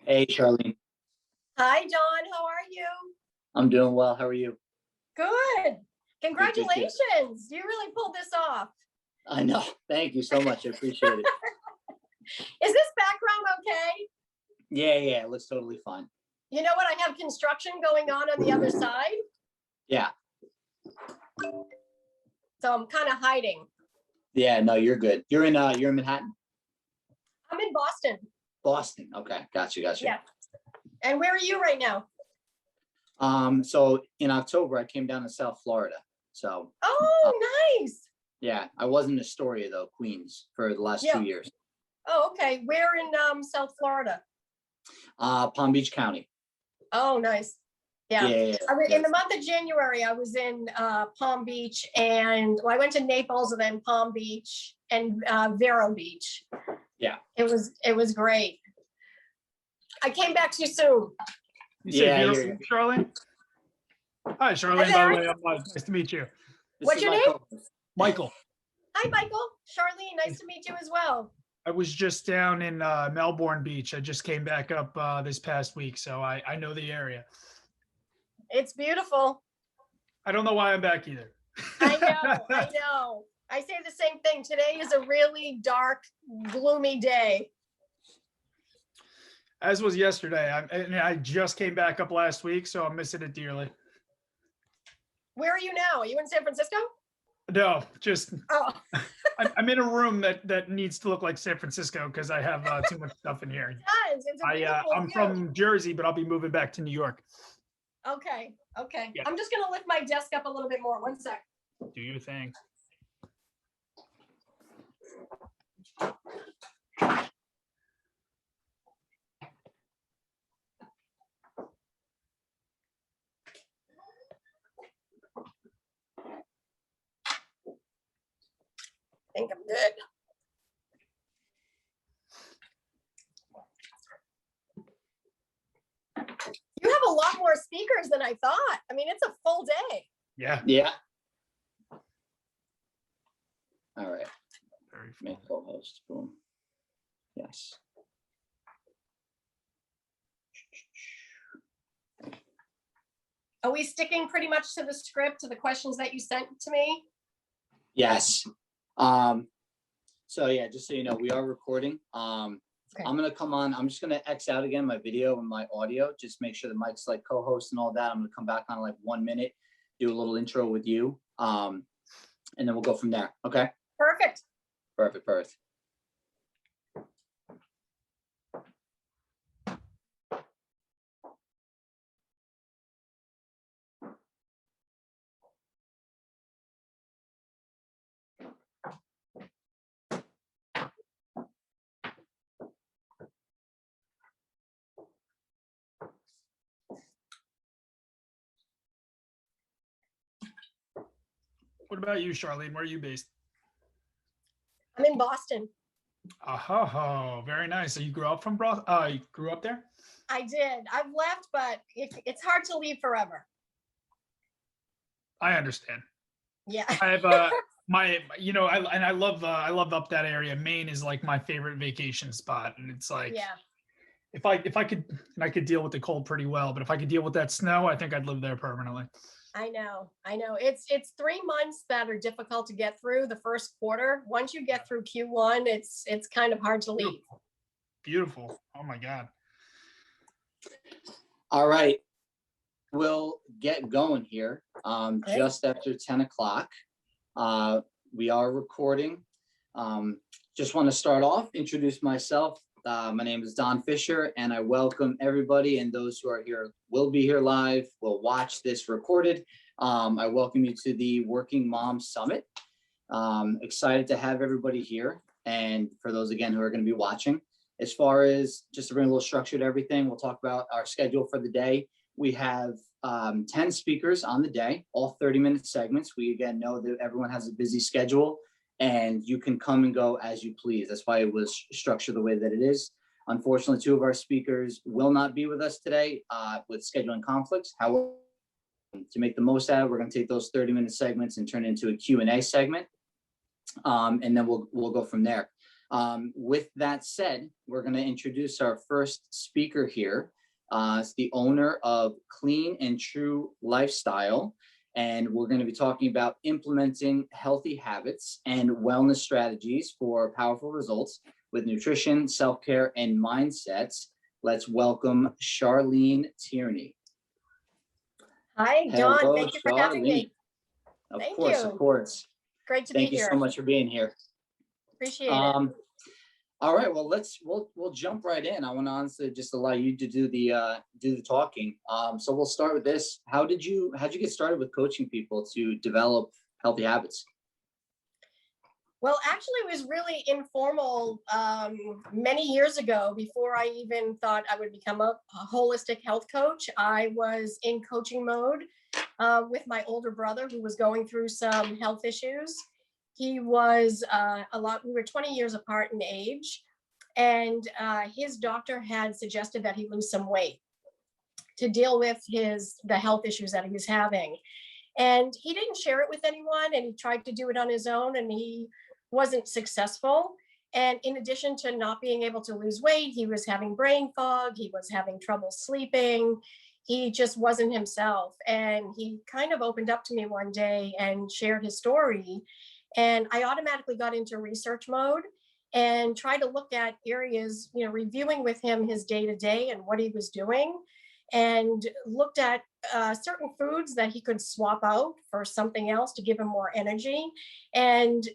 Hey, Charlene. Hi, Dawn. How are you? I'm doing well. How are you? Good. Good, good, good. Congratulations. You really pulled this off. I know. Thank you so much. I appreciate it. Is this background okay? Yeah, it looks totally fine. You know what? I have construction going on the other side, Yeah. so I'm kind of hiding. Yeah, no, you're good. You're in Manhattan? I'm in Boston. Boston. Okay. Gotcha. Yeah. And where are you right now? So in October I came down to South Florida. So Oh, nice. yeah, I was in Astoria though, Queens, for the last Yeah. 2 years. Oh, okay. Where in South Florida? Palm Beach County. Oh, nice. Yeah. Yeah. I mean, in the month of January, I was in Palm Beach, and I went to Naples and then Palm Beach and Vero Beach. Yeah. It was great. I came back too soon. You say Yeah, beautiful, you're- Charlene? Hi, Charlene. By there. the way, nice to meet you. This What's is your my name? co-host. Michael. Hi, Michael. Charlene, nice to meet you as well. I was just down in Melbourne Beach. I just came back up this past week, so I know the area. It's beautiful. I don't know why I'm back either. I know. I say the same thing. Today is a really dark, gloomy day. As was yesterday. I just came back up last week, so I'm missing it dearly. Where are you now? Are you in San Francisco? No, just Oh, I'm in a room that needs to look like San Francisco because I have too much stuff in here. it does. It's a beautiful I'm view. from Jersey, but I'll be moving back to New York. Okay. Yeah. I'm just gonna lift my desk up a little bit more. 1 sec. Do your thing. I think I'm good. You have a lot more speakers than I thought. I mean, it's a full day. Yeah. Yeah. All right. Very Make co-host. Boom. Yes. Are we sticking pretty much to the script, to the questions that you sent to me? Yes. So yeah, just so you know, we are recording. Okay. I'm gonna come on. I'm just gonna X out again my video and my audio. Just make sure the mic's like co-host and all that. I'm gonna come back on like 1 minute, do a little intro with you, and then we'll go from there. Okay. Perfect. Perfect. What about you, Charlene? Where are you based? I'm in Boston. Oh, very nice. So you grew up from you grew up there? I did. I've left, but it's hard to leave forever. I understand. Yeah. I have I love up that area. Maine is like my favorite vacation spot, and it's like Yeah. if I could, and I could deal with the cold pretty well, but if I could deal with that snow, I think I'd live there permanently. I know. It's 3 months that are difficult to get through the first quarter. Once you get through Q1, it's kind of hard to leave. Beautiful. Oh my God. All right. We'll get going here. Okay. Just after 10 o'clock. We are recording. Just want to start off, introduce myself. My name is Don Fisher, and I welcome everybody and those who are here, will be here live, will watch this recorded. I welcome you to the Working Mom Summit. Excited to have everybody here. And for those, again, who are going to be watching, as far as just to bring a little structure to everything, we'll talk about our schedule for the day. We have 10 speakers on the day, all 30-minute segments. We, again, know that everyone has a busy schedule, and you can come and go as you please. That's why it was structured the way that it is. Unfortunately, 2 of our speakers will not be with us today with scheduling conflicts. However, to make the most out of it, we're going to take those 30-minute segments and turn it into a Q&A segment, and then we'll go from there. With that said, we're going to introduce our first speaker here. It's the owner of Clean and True Lifestyle, and we're going to be talking about implementing healthy habits and wellness strategies for powerful results with nutrition, self-care, and mindsets. Let's welcome Charlene Tierney. Hi, Don. Hello, Thank you for having me. Of Thank course, you. of course. Great to be Thank you here. so much for being here. Appreciate it. All right, well, we'll jump right in. I want to honestly just allow you to do the talking. So we'll start with this. How'd you get started with coaching people to develop healthy habits? Well, actually, it was really informal many years ago. Before I even thought I would become a holistic health coach, I was in coaching mode with my older brother, who was going through some health issues. He was we were 20 years apart in age, and his doctor had suggested that he lose some weight to deal with the health issues that he was having. And he didn't share it with anyone, and he tried to do it on his own, and he wasn't successful. And in addition to not being able to lose weight, he was having brain fog, he was having trouble sleeping, he just wasn't himself. And he kind of opened up to me one day and shared his story. And I automatically got into research mode and tried to look at areas, reviewing with him his day-to-day and what he was doing, and looked at certain foods that he could swap out for something else to give him more energy, and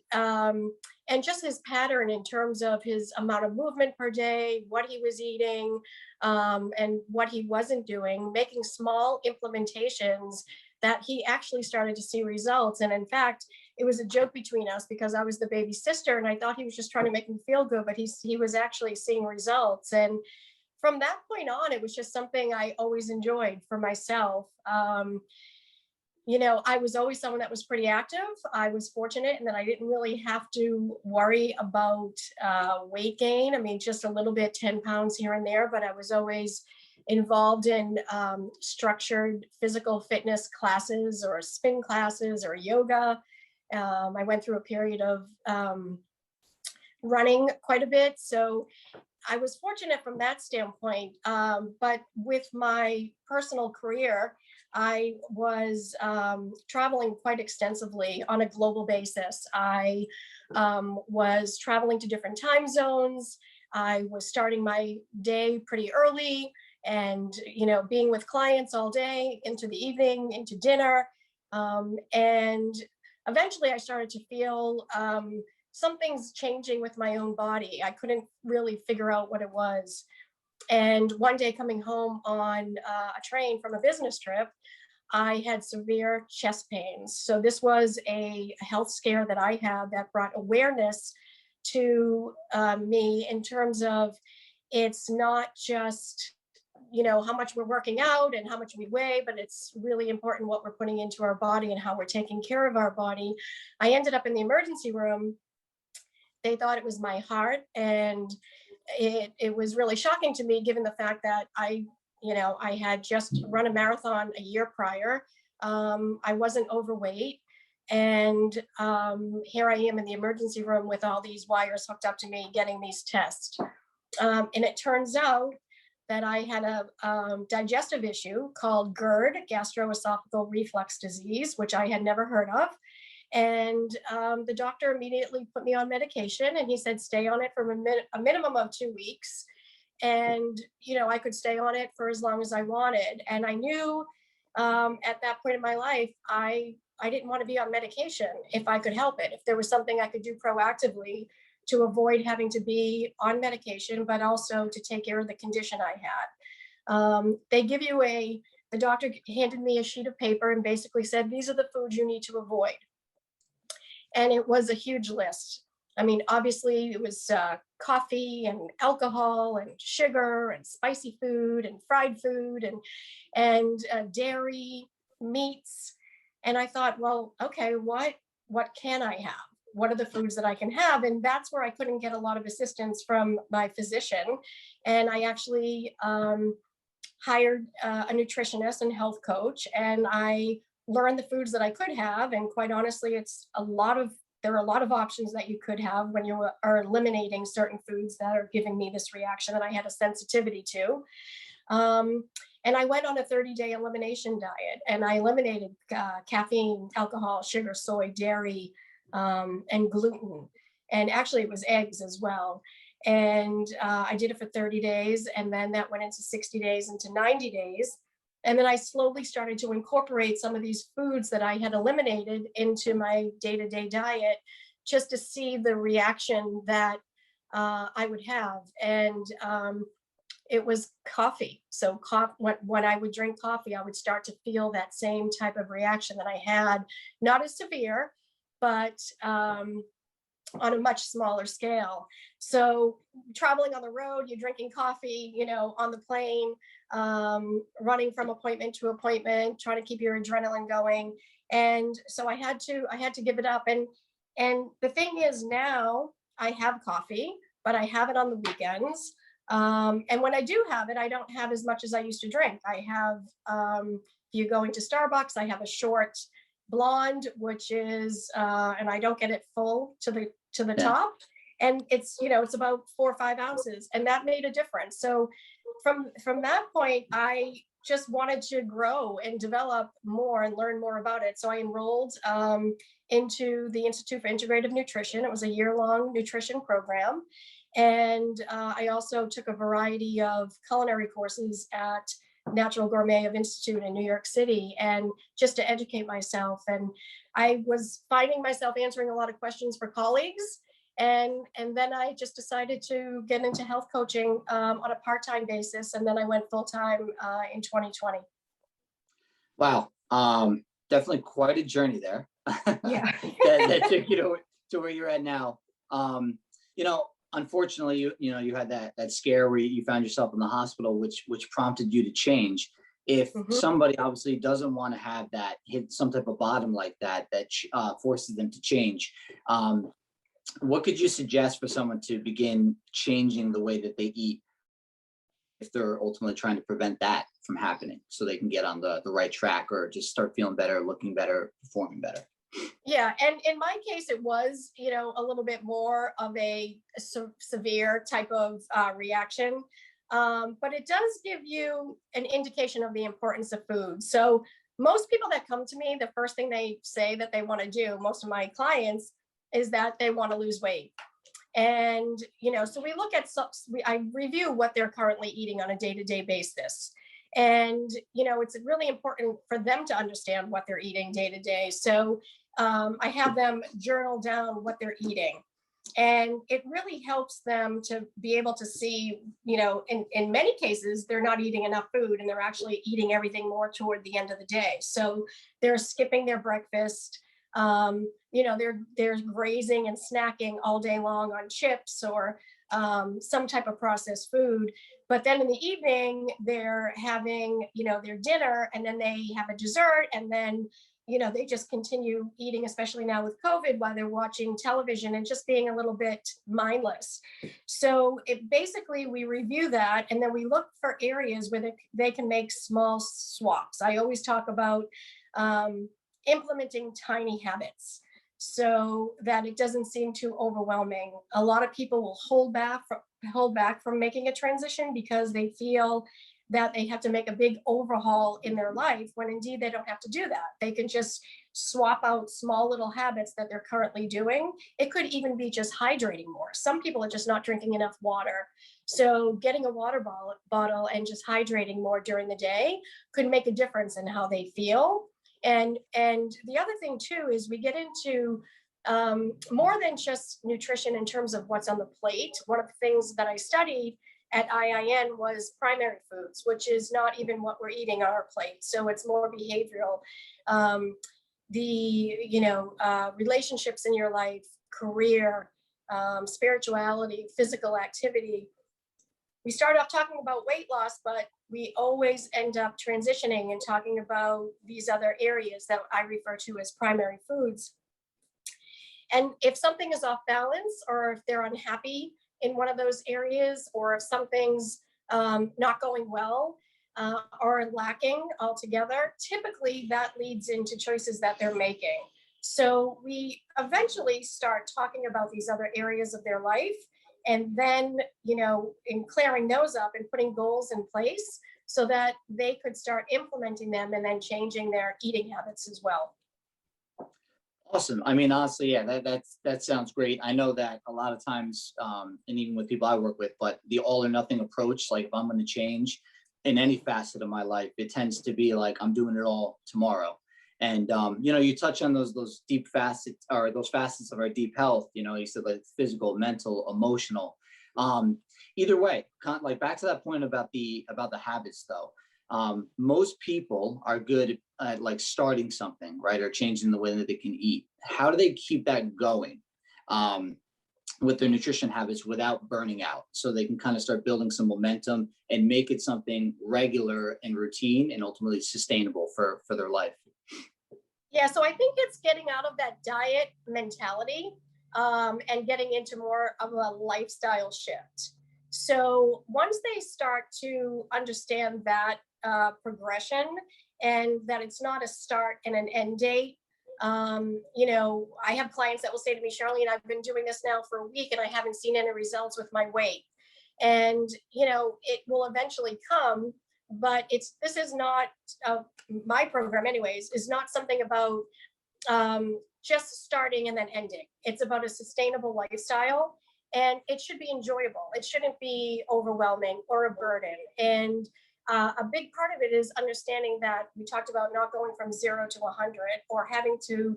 just his pattern in terms of his amount of movement per day, what he was eating, and what he wasn't doing, making small implementations that he actually started to see results. And in fact, it was a joke between us because I was the baby sister and I thought he was just trying to make me feel good, but he was actually seeing results. And from that point on, it was just something I always enjoyed for myself. I was always someone that was pretty active. I was fortunate in that I didn't really have to worry about weight gain. I mean, just a little bit, 10 pounds here and there, but I was always involved in structured physical fitness classes or spin classes or yoga. I went through a period of running quite a bit. So I was fortunate from that standpoint, but with my personal career, I was traveling quite extensively on a global basis. I was traveling to different time zones. I was starting my day pretty early and, being with clients all day into the evening, into dinner. And eventually I started to feel something's changing with my own body. I couldn't really figure out what it was. And one day coming home on a train from a business trip, I had severe chest pains. So this was a health scare that I had that brought awareness to me in terms of it's not just how much we're working out and how much we weigh, but it's really important what we're putting into our body and how we're taking care of our body. I ended up in the emergency room. They thought it was my heart, and it was really shocking to me given the fact that I had just run a marathon a year prior. I wasn't overweight, and here I am in the emergency room with all these wires hooked up to me getting these tests. And it turns out that I had a digestive issue called GERD, gastroesophageal reflux disease, which I had never heard of. And the doctor immediately put me on medication, and he said, stay on it for a minimum of 2 weeks. And, I could stay on it for as long as I wanted. And I knew at that point in my life, I didn't want to be on medication if I could help it, if there was something I could do proactively to avoid having to be on medication, but also to take care of the condition I had. The doctor handed me a sheet of paper and basically said, these are the foods you need to avoid. And it was a huge list. I mean, obviously it was coffee and alcohol and sugar and spicy food and fried food and dairy, meats. And I thought, well, okay, what can I have? What are the foods that I can have? And that's where I couldn't get a lot of assistance from my physician. And I actually hired a nutritionist and health coach, and I learned the foods that I could have. And quite honestly, it's a lot of there are a lot of options that you could have when you are eliminating certain foods that are giving me this reaction that I had a sensitivity to. And I went on a 30-day elimination diet, and I eliminated caffeine, alcohol, sugar, soy, dairy, and gluten. And actually it was eggs as well. And I did it for 30 days, and then that went into 60 days, into 90 days. And then I slowly started to incorporate some of these foods that I had eliminated into my day-to-day diet, just to see the reaction that I would have. And it was coffee. So when I would drink coffee, I would start to feel that same type of reaction that I had, not as severe, but on a much smaller scale. So traveling on the road, you're drinking coffee, on the plane, running from appointment to appointment, trying to keep your adrenaline going. And so I had to give it up. And the thing is, now I have coffee, but I have it on the weekends. And when I do have it, I don't have as much as I used to drink. I have, if you go into Starbucks, I have a short blonde, which is, and I don't get it full to the top. And it's, it's about 4 or 5 ounces, and that made a difference. So from that point, I just wanted to grow and develop more and learn more about it. So I enrolled into the Institute for Integrative Nutrition. It was a year-long nutrition program. And I also took a variety of culinary courses at Natural Gourmet of Institute in New York City, and just to educate myself. And I was finding myself answering a lot of questions for colleagues. And then I just decided to get into health coaching on a part-time basis. And then I went full-time in 2020. Wow. Definitely quite a journey there. Yeah. that took you to where you're at now. Unfortunately, you had that scare where you found yourself in the hospital, which prompted you to change. If somebody obviously doesn't want to have that hit some type of bottom like that forces them to change, what could you suggest for someone to begin changing the way that they eat if they're ultimately trying to prevent that from happening, so they can get on the right track, or just start feeling better, looking better, performing better? Yeah, and in my case, it was, a little bit more of a severe type of reaction, but it does give you an indication of the importance of food. So most people that come to me, the first thing they say that they want to do, most of my clients, is that they want to lose weight. And, so we look at, I review what they're currently eating on a day-to-day basis. And, it's really important for them to understand what they're eating day to day. So I have them journal down what they're eating. And it really helps them to be able to see, in many cases, they're not eating enough food, and they're actually eating everything more toward the end of the day. So they're skipping their breakfast. They're grazing and snacking all day long on chips or some type of processed food. But then in the evening, they're having, their dinner, and then they have a dessert, and then, they just continue eating, especially now with COVID, while they're watching television and just being a little bit mindless. So we review that, and then we look for areas where they can make small swaps. I always talk about implementing tiny habits so that it doesn't seem too overwhelming. A lot of people will hold back from making a transition because they feel that they have to make a big overhaul in their life, when indeed they don't have to do that. They can just swap out small little habits that they're currently doing. It could even be just hydrating more. Some people are just not drinking enough water. So getting a water bottle and just hydrating more during the day could make a difference in how they feel. And the other thing too is we get into more than just nutrition in terms of what's on the plate. One of the things that I studied at IIN was primary foods, which is not even what we're eating on our plate. So it's more behavioral. Relationships in your life, career, spirituality, physical activity. We start off talking about weight loss, but we always end up transitioning and talking about these other areas that I refer to as primary foods. And if something is off balance, or if they're unhappy in one of those areas, or if something's not going well or lacking altogether, typically that leads into choices that they're making. So we eventually start talking about these other areas of their life, and then, in clearing those up and putting goals in place so that they could start implementing them and then changing their eating habits as well. Awesome. I mean, honestly, yeah, that sounds great. I know that a lot of times, and even with people I work with, but the all or nothing approach, like if I'm going to change in any facet of my life, it tends to be like I'm doing it all tomorrow. And you touch on those deep facets, or those facets of our deep health. You said like physical, mental, emotional. Um, Either way, like back to that point about the habits, though. Most people are good at like starting something, right, or changing the way that they can eat. How do they keep that going with their nutrition habits without burning out, so they can kind of start building some momentum and make it something regular and routine and ultimately sustainable for their life? Yeah, so I think it's getting out of that diet mentality, and getting into more of a lifestyle shift. So once they start to understand that progression, and that it's not a start and an end date. I have clients that will say to me, Charlene, I've been doing this now for a week and I haven't seen any results with my weight. And, it will eventually come, but this is not my program anyways, is not something about just starting and then ending. It's about a sustainable lifestyle, and it should be enjoyable. It shouldn't be overwhelming or a burden. And a big part of it is understanding that we talked about not going from 0 to 100 or having to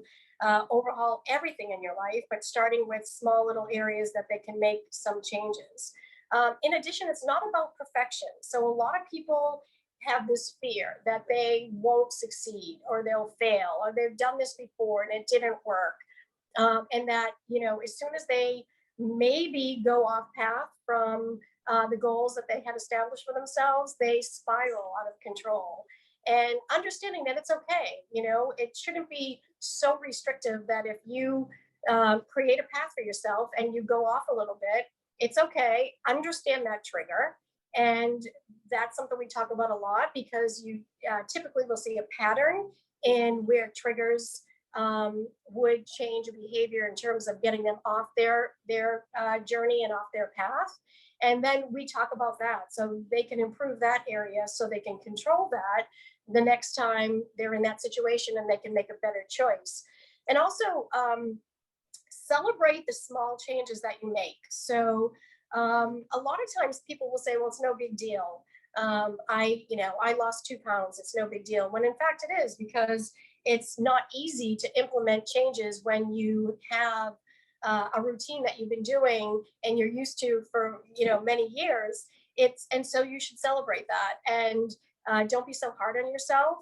overhaul everything in your life, but starting with small little areas that they can make some changes. In addition, it's not about perfection. So a lot of people have this fear that they won't succeed or they'll fail or they've done this before and it didn't work. And that, as soon as they maybe go off path from the goals that they had established for themselves, they spiral out of control. And understanding that it's okay, it shouldn't be so restrictive that if you create a path for yourself and you go off a little bit, it's okay. Understand that trigger. And that's something we talk about a lot, because you typically will see a pattern in where triggers would change a behavior in terms of getting them off their journey and off their path. And then we talk about that so they can improve that area, so they can control that the next time they're in that situation and they can make a better choice. And also celebrate the small changes that you make. So a lot of times people will say, well, it's no big deal. I lost 2 pounds. It's no big deal. When in fact it is, because it's not easy to implement changes when you have a routine that you've been doing and you're used to for many years. And so you should celebrate that, and don't be so hard on yourself,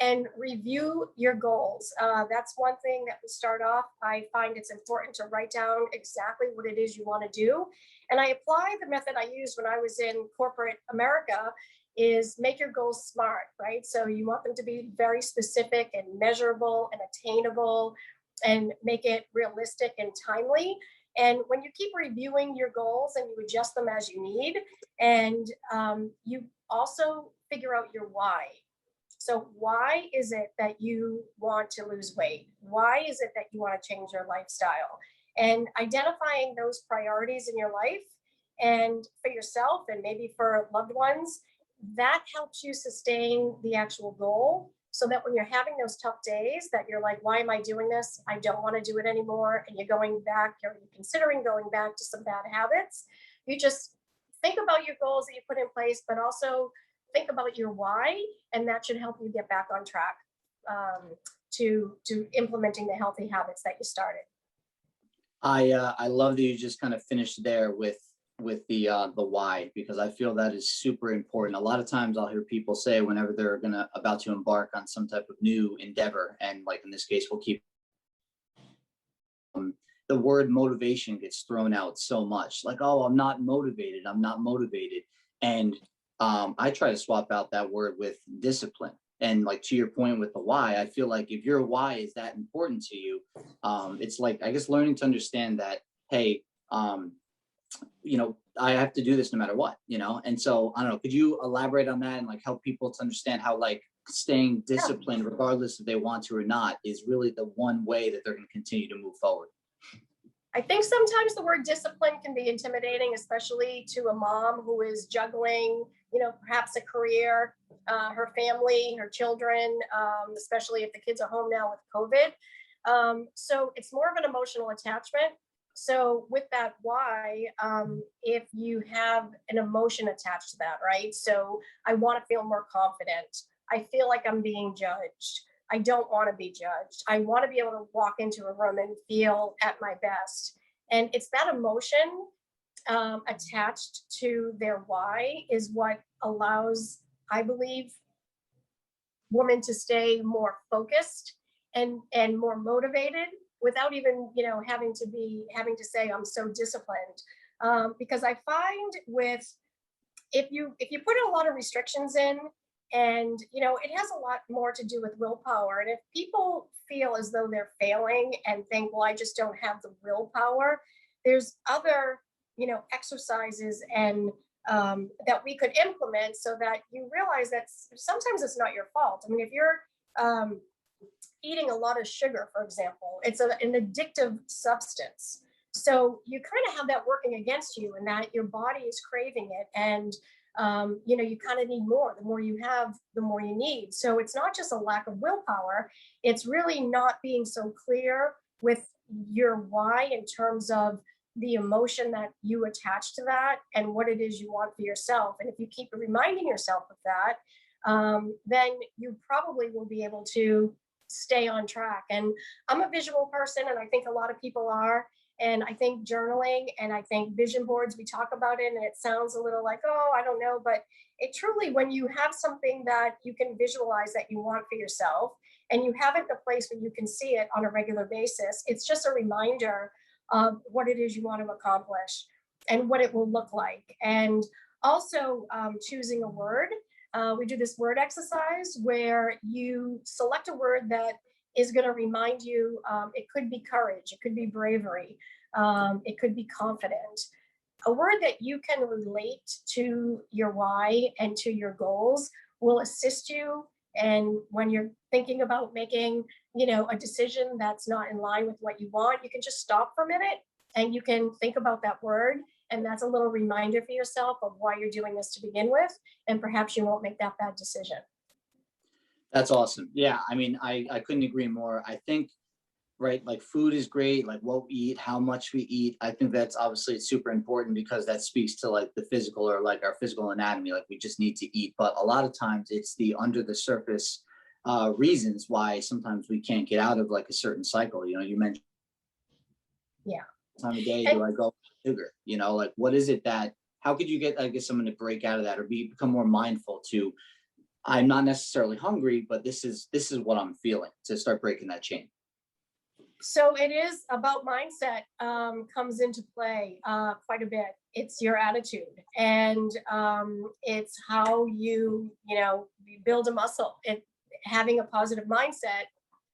and review your goals. That's one thing that we start off. I find it's important to write down exactly what it is you want to do. And I apply the method I used when I was in corporate America, is make your goals SMART, right? So you want them to be very specific and measurable and attainable, and make it realistic and timely. And when you keep reviewing your goals and you adjust them as you need, and you also figure out your why. So why is it that you want to lose weight? Why is it that you want to change your lifestyle? And identifying those priorities in your life and for yourself and maybe for loved ones, that helps you sustain the actual goal, so that when you're having those tough days that you're like, why am I doing this? I don't want to do it anymore. And you're considering going back to some bad habits. You just think about your goals that you put in place, but also think about your why, and that should help you get back on track to implementing the healthy habits that you started. I love that you just kind of finished there with the why, because I feel that is super important. A lot of times I'll hear people say whenever they're about to embark on some type of new endeavor, and like in this case, we'll keep the word motivation gets thrown out so much, like, oh, I'm not motivated. And I try to swap out that word with discipline. And like to your point with the why, I feel like if your why is that important to you, it's like, I guess, learning to understand that, hey, I have to do this no matter what, and so I don't know, could you elaborate on that and like help people to understand how like staying disciplined, regardless if they want to or not, is really the one way that they're going to continue to move forward. I think sometimes the word discipline can be intimidating, especially to a mom who is juggling, perhaps a career, her family, her children, especially if the kids are home now with COVID. So it's more of an emotional attachment. So with that why, if you have an emotion attached to that, right? So I want to feel more confident. I feel like I'm being judged. I don't want to be judged. I want to be able to walk into a room and feel at my best. And it's that emotion attached to their why is what allows, I believe, women to stay more focused and more motivated without even, having to say I'm so disciplined. Because I find if you put a lot of restrictions in, and it has a lot more to do with willpower. And if people feel as though they're failing and think, well, I just don't have the willpower, there's other exercises and that we could implement so that you realize that sometimes it's not your fault. I mean, if you're eating a lot of sugar, for example, it's an addictive substance. So you kind of have that working against you, and that your body is craving it, and you kind of need more. The more you have, the more you need. So it's not just a lack of willpower. It's really not being so clear with your why in terms of the emotion that you attach to that and what it is you want for yourself. And if you keep reminding yourself of that, then you probably will be able to stay on track. And I'm a visual person, and I think a lot of people are. And I think journaling and I think vision boards, we talk about it and it sounds a little like, oh, I don't know. But it truly, when you have something that you can visualize that you want for yourself and you have it in a place where you can see it on a regular basis, it's just a reminder of what it is you want to accomplish and what it will look like. And also choosing a word. We do this word exercise where you select a word that is going to remind you, it could be courage, it could be bravery, it could be confident. A word that you can relate to your why and to your goals will assist you. And when you're thinking about making, a decision that's not in line with what you want, you can just stop for a minute and you can think about that word. And that's a little reminder for yourself of why you're doing this to begin with. And perhaps you won't make that bad decision. That's awesome. Yeah, I mean, I couldn't agree more. I think, right, like food is great, like what we eat, how much we eat. I think that's obviously super important because that speaks to like the physical or like our physical anatomy, like we just need to eat. But a lot of times it's the under the surface reasons why sometimes we can't get out of like a certain cycle. You mentioned time of day, do I go sugar? Like what is it that, how could you get, I guess, someone to break out of that or become more mindful to, I'm not necessarily hungry, but this is what I'm feeling, to start breaking that chain? So it is about mindset, comes into play quite a bit. It's your attitude, and it's how you build a muscle. Having a positive mindset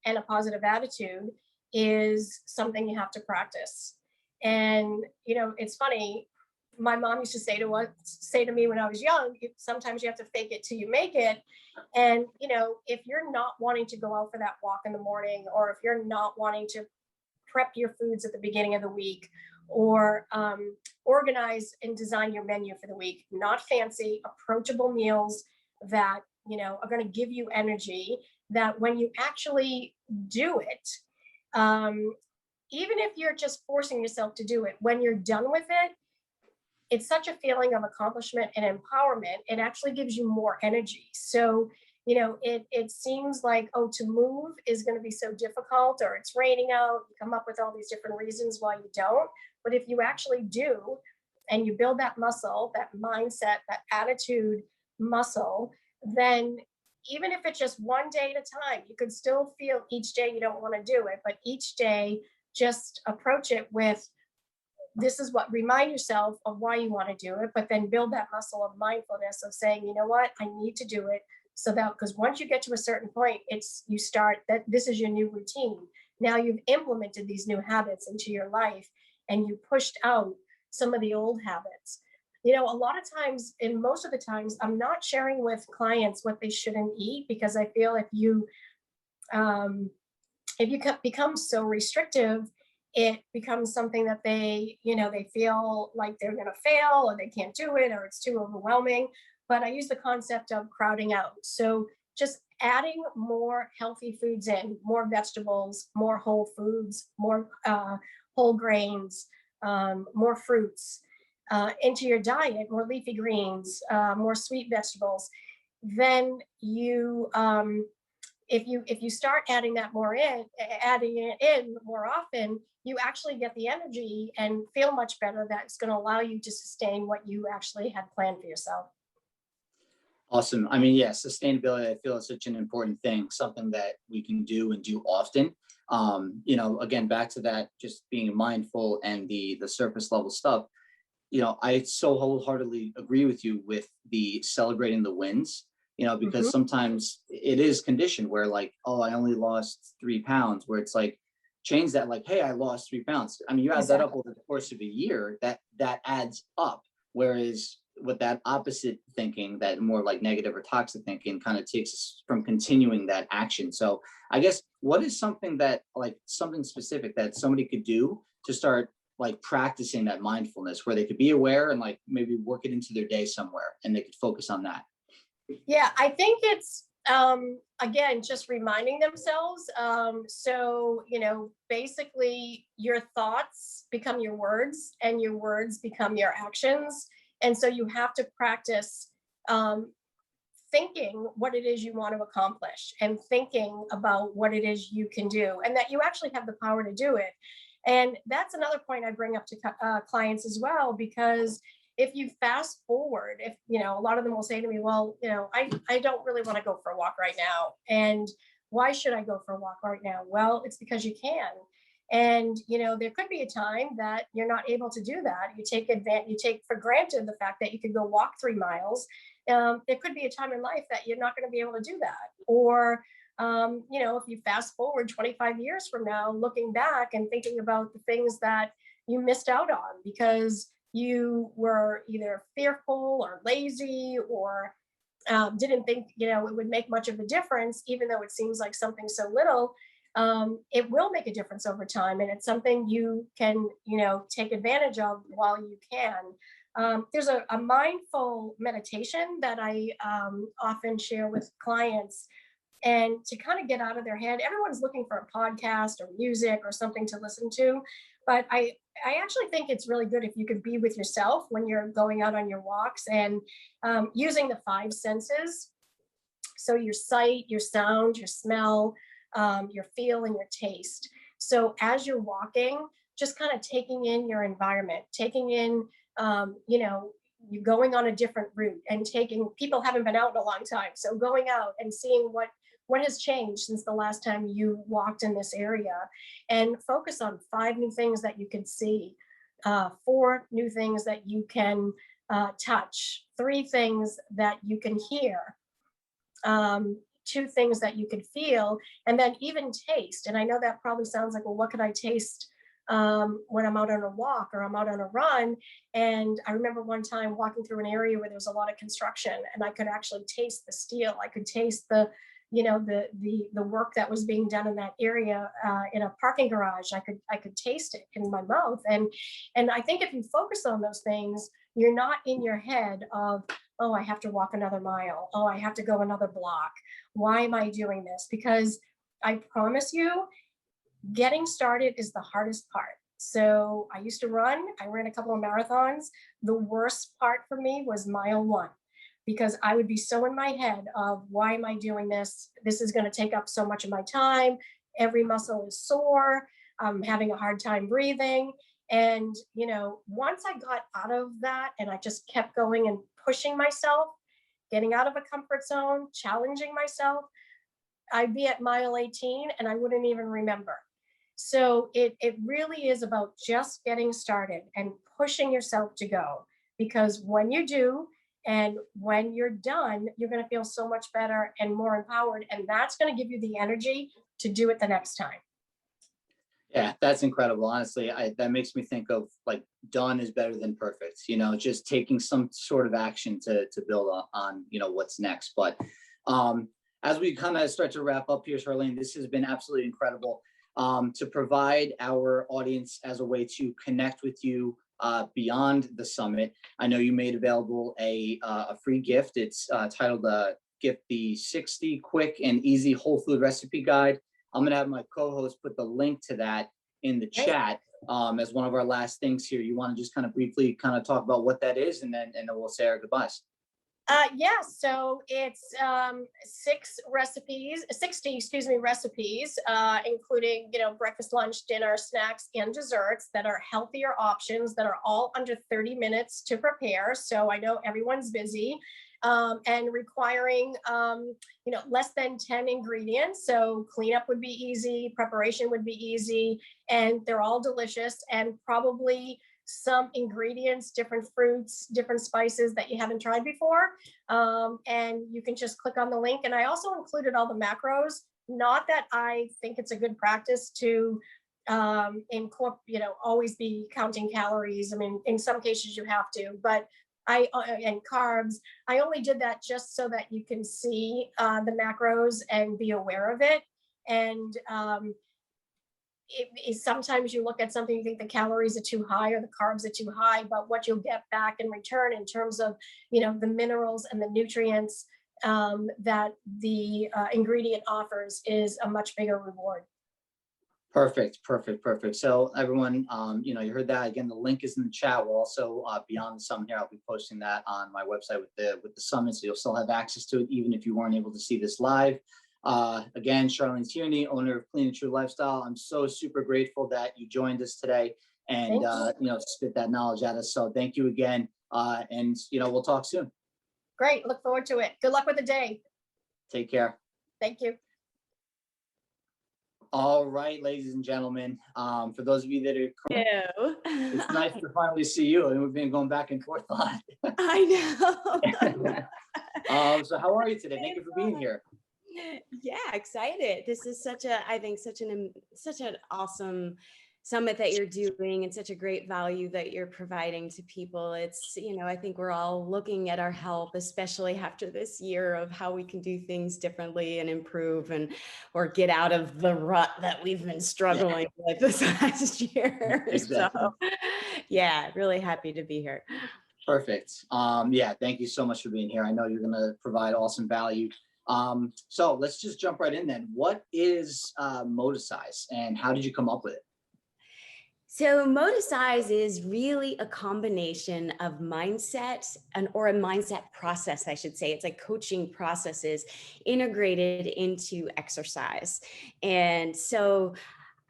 and a positive attitude is something you have to practice. And it's funny. My mom used to say to me when I was young, sometimes you have to fake it till you make it. And, if you're not wanting to go out for that walk in the morning, or if you're not wanting to prep your foods at the beginning of the week, or organize and design your menu for the week, not fancy, approachable meals that, are going to give you energy, that when you actually do it, even if you're just forcing yourself to do it, when you're done with it, it's such a feeling of accomplishment and empowerment. It actually gives you more energy. So, it seems like, oh, to move is going to be so difficult, or it's raining out. You come up with all these different reasons why you don't. But if you actually do, and you build that muscle, that mindset, that attitude muscle, then even if it's just one day at a time, you could still feel each day you don't want to do it, but each day just approach it with, this is what, remind yourself of why you want to do it, but then build that muscle of mindfulness of saying, you know what, I need to do it. So that, because once you get to a certain point, you start that this is your new routine. Now you've implemented these new habits into your life, and you pushed out some of the old habits. a lot of times, and most of the times, I'm not sharing with clients what they shouldn't eat, because I feel um, if you become so restrictive, it becomes something that they feel like they're going to fail, or they can't do it, or it's too overwhelming. But I use the concept of crowding out. So just adding more healthy foods in, more vegetables, more whole foods, more whole grains, more fruits into your diet, more leafy greens, more sweet vegetables. Then if you start adding it in more often, you actually get the energy and feel much better. That's going to allow you to sustain what you actually had planned for yourself. Awesome. I mean, yeah, sustainability, I feel is such an important thing, something that we can do and do often. Again, back to that, just being mindful and the surface level stuff. I so wholeheartedly agree with you with the celebrating the wins, because Mhm. sometimes it is conditioned where like, oh, I only lost 3 pounds, where it's like, change that, like, hey, I lost 3 pounds. I mean, you add that up Exactly. over the course of a year, that adds up. Whereas with that opposite thinking, that more like negative or toxic thinking kind of takes us from continuing that action. So I guess what is something that, like, something specific that somebody could do to start like practicing that mindfulness, where they could be aware and like maybe work it into their day somewhere and they could focus on that? Yeah, I think it's again just reminding themselves. So basically, your thoughts become your words, and your words become your actions. And so you have to practice um, thinking what it is you want to accomplish, and thinking about what it is you can do, and that you actually have the power to do it. And that's another point I bring up to clients as well, because if you fast forward, if a lot of them will say to me, well, I don't really want to go for a walk right now. And why should I go for a walk right now? Well, it's because you can. And there could be a time that you're not able to do that. You take for granted the fact that you could go walk 3 miles. There could be a time in life that you're not going to be able to do that. Or if you fast forward 25 years from now, looking back and thinking about the things that you missed out on because you were either fearful or lazy, or didn't think it would make much of a difference, even though it seems like something so little. It will make a difference over time, and it's something you can take advantage of while you can. There's a mindful meditation that I often share with clients, and to kind of get out of their head. Everyone's looking for a podcast or music or something to listen to, but I actually think it's really good if you could be with yourself when you're going out on your walks, and using the five senses. So your sight, your sound, your smell, your feel, and your taste. So as you're walking, just kind of taking in your environment, taking in, you're going on a different route, and taking, people haven't been out in a long time. So going out and seeing what has changed since the last time you walked in this area, and focus on 5 new things that you can see, 4 new things that you can touch, 3 things that you can hear, 2 things that you could feel, and then even taste. And I know that probably sounds like, well, what could I taste when I'm out on a walk or I'm out on a run? And I remember one time walking through an area where there was a lot of construction, and I could actually taste the steel. I could taste the work that was being done in that area, in a parking garage. I could taste it in my mouth. And I think if you focus on those things, you're not in your head of, oh, I have to walk another mile, oh, I have to go another block, why am I doing this? Because I promise you, getting started is the hardest part. So I used to run, I ran a couple of marathons. The worst part for me was mile 1, because I would be so in my head of, why am I doing this? This is going to take up so much of my time. Every muscle is sore. I'm having a hard time breathing. And, once I got out of that, and I just kept going and pushing myself, getting out of a comfort zone, challenging myself, I'd be at mile 18 and I wouldn't even remember. So it really is about just getting started and pushing yourself to go, because when you do, and when you're done, you're going to feel so much better and more empowered, and that's going to give you the energy to do it the next time. Yeah, that's incredible. Honestly, that makes me think of like done is better than perfect. Just taking some sort of action to build on what's next. But um, as we kind of start to wrap up here, Charlene, this has been absolutely incredible to provide our audience as a way to connect with you beyond the summit. I know you made available a free gift. It's titled "Gift the 60 Quick and Easy Whole Food Recipe Guide." I'm going to have my co-host put the link to that in the Great. chat as one of our last things here. You want to just kind of briefly kind of talk about what that is, and then we'll say our goodbyes. Yeah, so it's 60 recipes, including, breakfast, lunch, dinner, snacks, and desserts that are healthier options that are all under 30 minutes to prepare. So I know everyone's busy and requiring, less than 10 ingredients. So cleanup would be easy, preparation would be easy, and they're all delicious, and probably some ingredients, different fruits, different spices that you haven't tried before. And you can just click on the link. And I also included all the macros. Not that I think it's a good practice to always be counting calories. I mean, in some cases you have to, but and carbs. I only did that just so that you can see the macros and be aware of it. And sometimes you look at something, you think the calories are too high or the carbs are too high, but what you'll get back in return in terms of, the minerals and the nutrients that the ingredient offers is a much bigger reward. Perfect. So everyone, you heard that again. The link is in the chat. We'll also beyond the summit here, I'll be posting that on my website with the summit, so you'll still have access to it even if you weren't able to see this live. Again, Charlene Tierney, owner of Clean and True Lifestyle. I'm so super grateful that you joined us today and spit that knowledge at us. So thank you again, and we'll talk soon. Great. Look forward to it. Good luck with the day. Take care. Thank you. All right, ladies and gentlemen, for those of you that are, it's nice to finally see you. And we've been going back and forth a lot. I know. So how are you today? Thank you for being here. Yeah, excited. This is such an awesome summit that you're doing and such a great value that you're providing to people. It's, I think we're all looking at our health, especially after this year of how we can do things differently and improve or get out of the rut that we've been struggling with this last year. Exactly. So yeah, really happy to be here. Perfect. Yeah, thank you so much for being here. I know you're going to provide awesome value. So let's just jump right in then. What is Motisize and how did you come up with it? So Motisize is really a combination of mindset or a mindset process, I should say. It's like coaching processes integrated into exercise. And so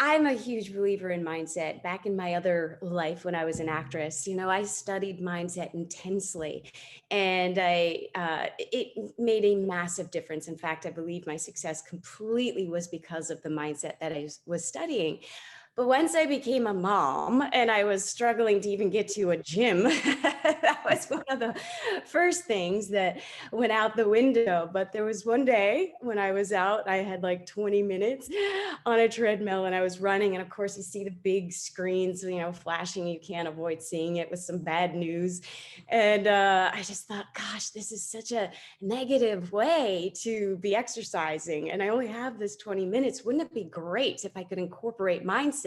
I'm a huge believer in mindset. Back in my other life when I was an actress, I studied mindset intensely, and it made a massive difference. In fact, I believe my success completely was because of the mindset that I was studying. But once I became a mom and I was struggling to even get to a gym, that was one of the first things that went out the window. But there was one day when I was out, I had like 20 minutes on a treadmill and I was running. And of course, you see the big screens, flashing. You can't avoid seeing it with some bad news. And I just thought, gosh, this is such a negative way to be exercising. And I only have this 20 minutes. Wouldn't it be great if I could incorporate mindset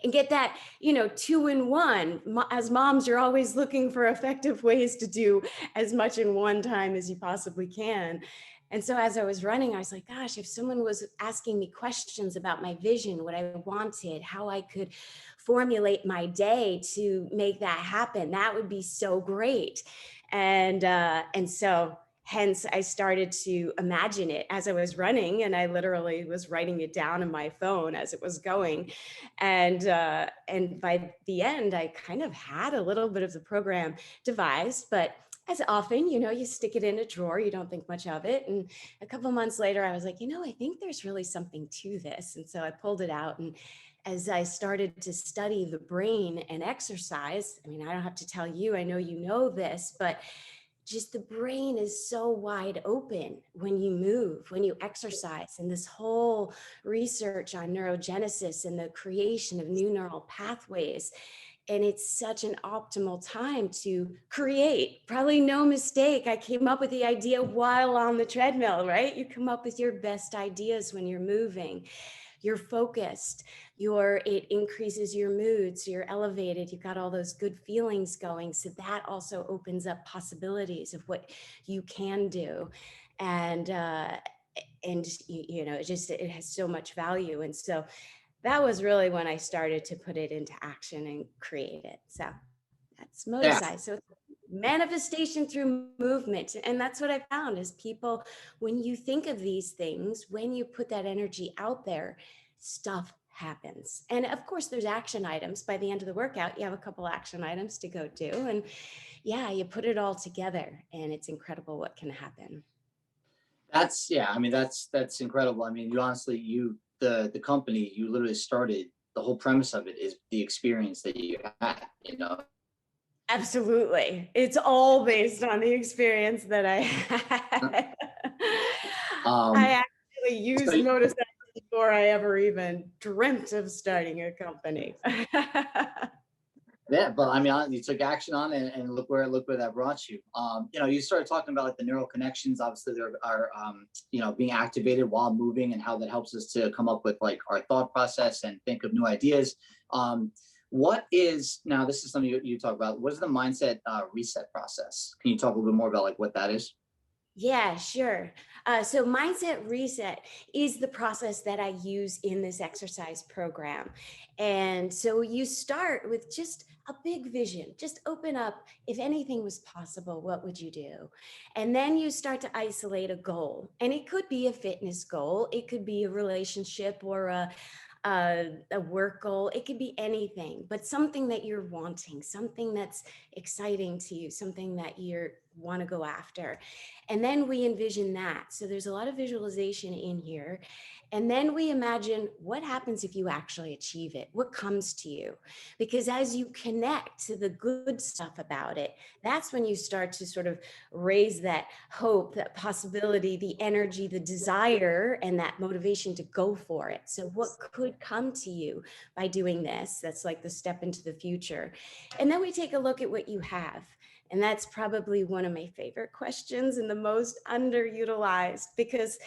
and get that, 2-in-1. As moms, you're always looking for effective ways to do as much in one time as you possibly can. And so as I was running, I was like, gosh, if someone was asking me questions about my vision, what I wanted, how I could formulate my day to make that happen, that would be so great. And so hence, I started to imagine it as I was running, and I literally was writing it down on my phone as it was going. And by the end, I kind of had a little bit of the program devised, but as often, you stick it in a drawer, you don't think much of it. And a couple of months later, I was like, I think there's really something to this. And so I pulled it out, and as I started to study the brain and exercise, I mean, I don't have to tell you, I know you know this, but just the brain is so wide open when you move, when you exercise, and this whole research on neurogenesis and the creation of new neural pathways. And it's such an optimal time to create. Probably no mistake. I came up with the idea while on the treadmill, right? You come up with your best ideas when you're moving. You're focused, it increases your mood, so you're elevated, you've got all those good feelings going. So that also opens up possibilities of what you can do. And you know, it has so much value. And so that was really when I started to put it into action and create it. So that's Motosize. So it's manifestation through movement. And that's what I found is people, when you think of these things, when you put that energy out there, stuff happens. And of course, there's action items. By the end of the workout, you have a couple action items to go do. And yeah, you put it all together and it's incredible what can happen. Yeah, I mean, that's incredible. I mean, you honestly, the company, you literally started, the whole premise of it is the experience that you had, you know. Absolutely. It's all based on the experience that I had. I actually used so- Motosize before I ever even dreamt of starting a company. Yeah, but I mean, you took action on it, and look where that brought you. You know, you started talking about like the neural connections. Obviously, there are you know, being activated while moving, and how that helps us to come up with like our thought process and think of new ideas. What is, now this is something you talk about, what is the mindset reset process? Can you talk a little bit more about like what that is? Yeah, sure. So mindset reset is the process that I use in this exercise program. And so you start with just a big vision, just open up. If anything was possible, what would you do? And then you start to isolate a goal. And it could be a fitness goal. It could be a relationship or a work goal. It could be anything, but something that you're wanting, something that's exciting to you, something that you want to go after. And then we envision that. So there's a lot of visualization in here. And then we imagine what happens if you actually achieve it, what comes to you. Because as you connect to the good stuff about it, that's when you start to sort of raise that hope, that possibility, the energy, the desire, and that motivation to go for it. So what could come to you by doing this? That's like the step into the future. And then we take a look at what you have. And that's probably one of my favorite questions and the most underutilized, because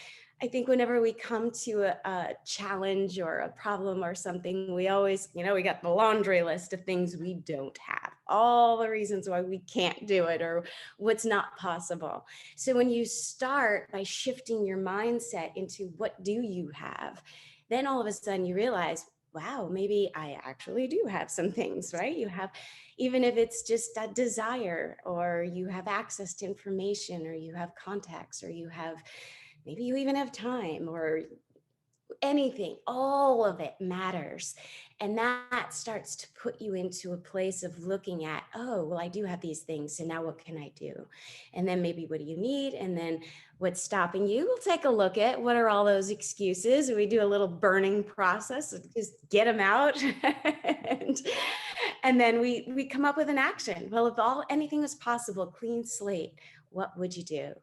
I think whenever we come to a challenge or a problem or something, we always, you know, we got the laundry list of things we don't have, all the reasons why we can't do it or what's not possible. So when you start by shifting your mindset into what do you have, then all of a sudden you realize, wow, maybe I actually do have some things, right? You have, even if it's just a desire, or you have access to information, or you have contacts, or you have, maybe you even have time, or anything, all of it matters. And that starts to put you into a place of looking at, oh, well, I do have these things. So now what can I do? And then maybe what do you need? And then what's stopping you? We'll take a look at what are all those excuses. We do a little burning process, just get them out. and then we come up with an action. Well, if anything was possible, clean slate, what would you do?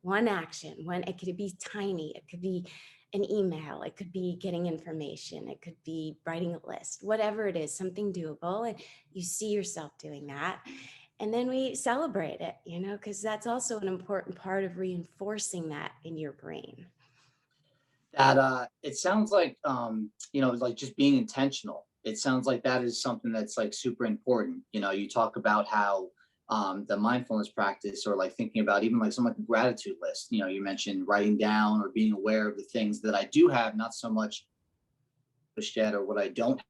One action, it could be tiny, it could be an email, it could be getting information, it could be writing a list, whatever it is, something doable. And you see yourself doing that. And then we celebrate it, you know, because that's also an important part of reinforcing that in your brain. That it sounds like you know, like just being intentional. It sounds like that is something that's like super important. You know, you talk about how the mindfulness practice, or like thinking about even like something like a gratitude list. You know, you mentioned writing down or being aware of the things that I do have, not so much yet, or what I don't.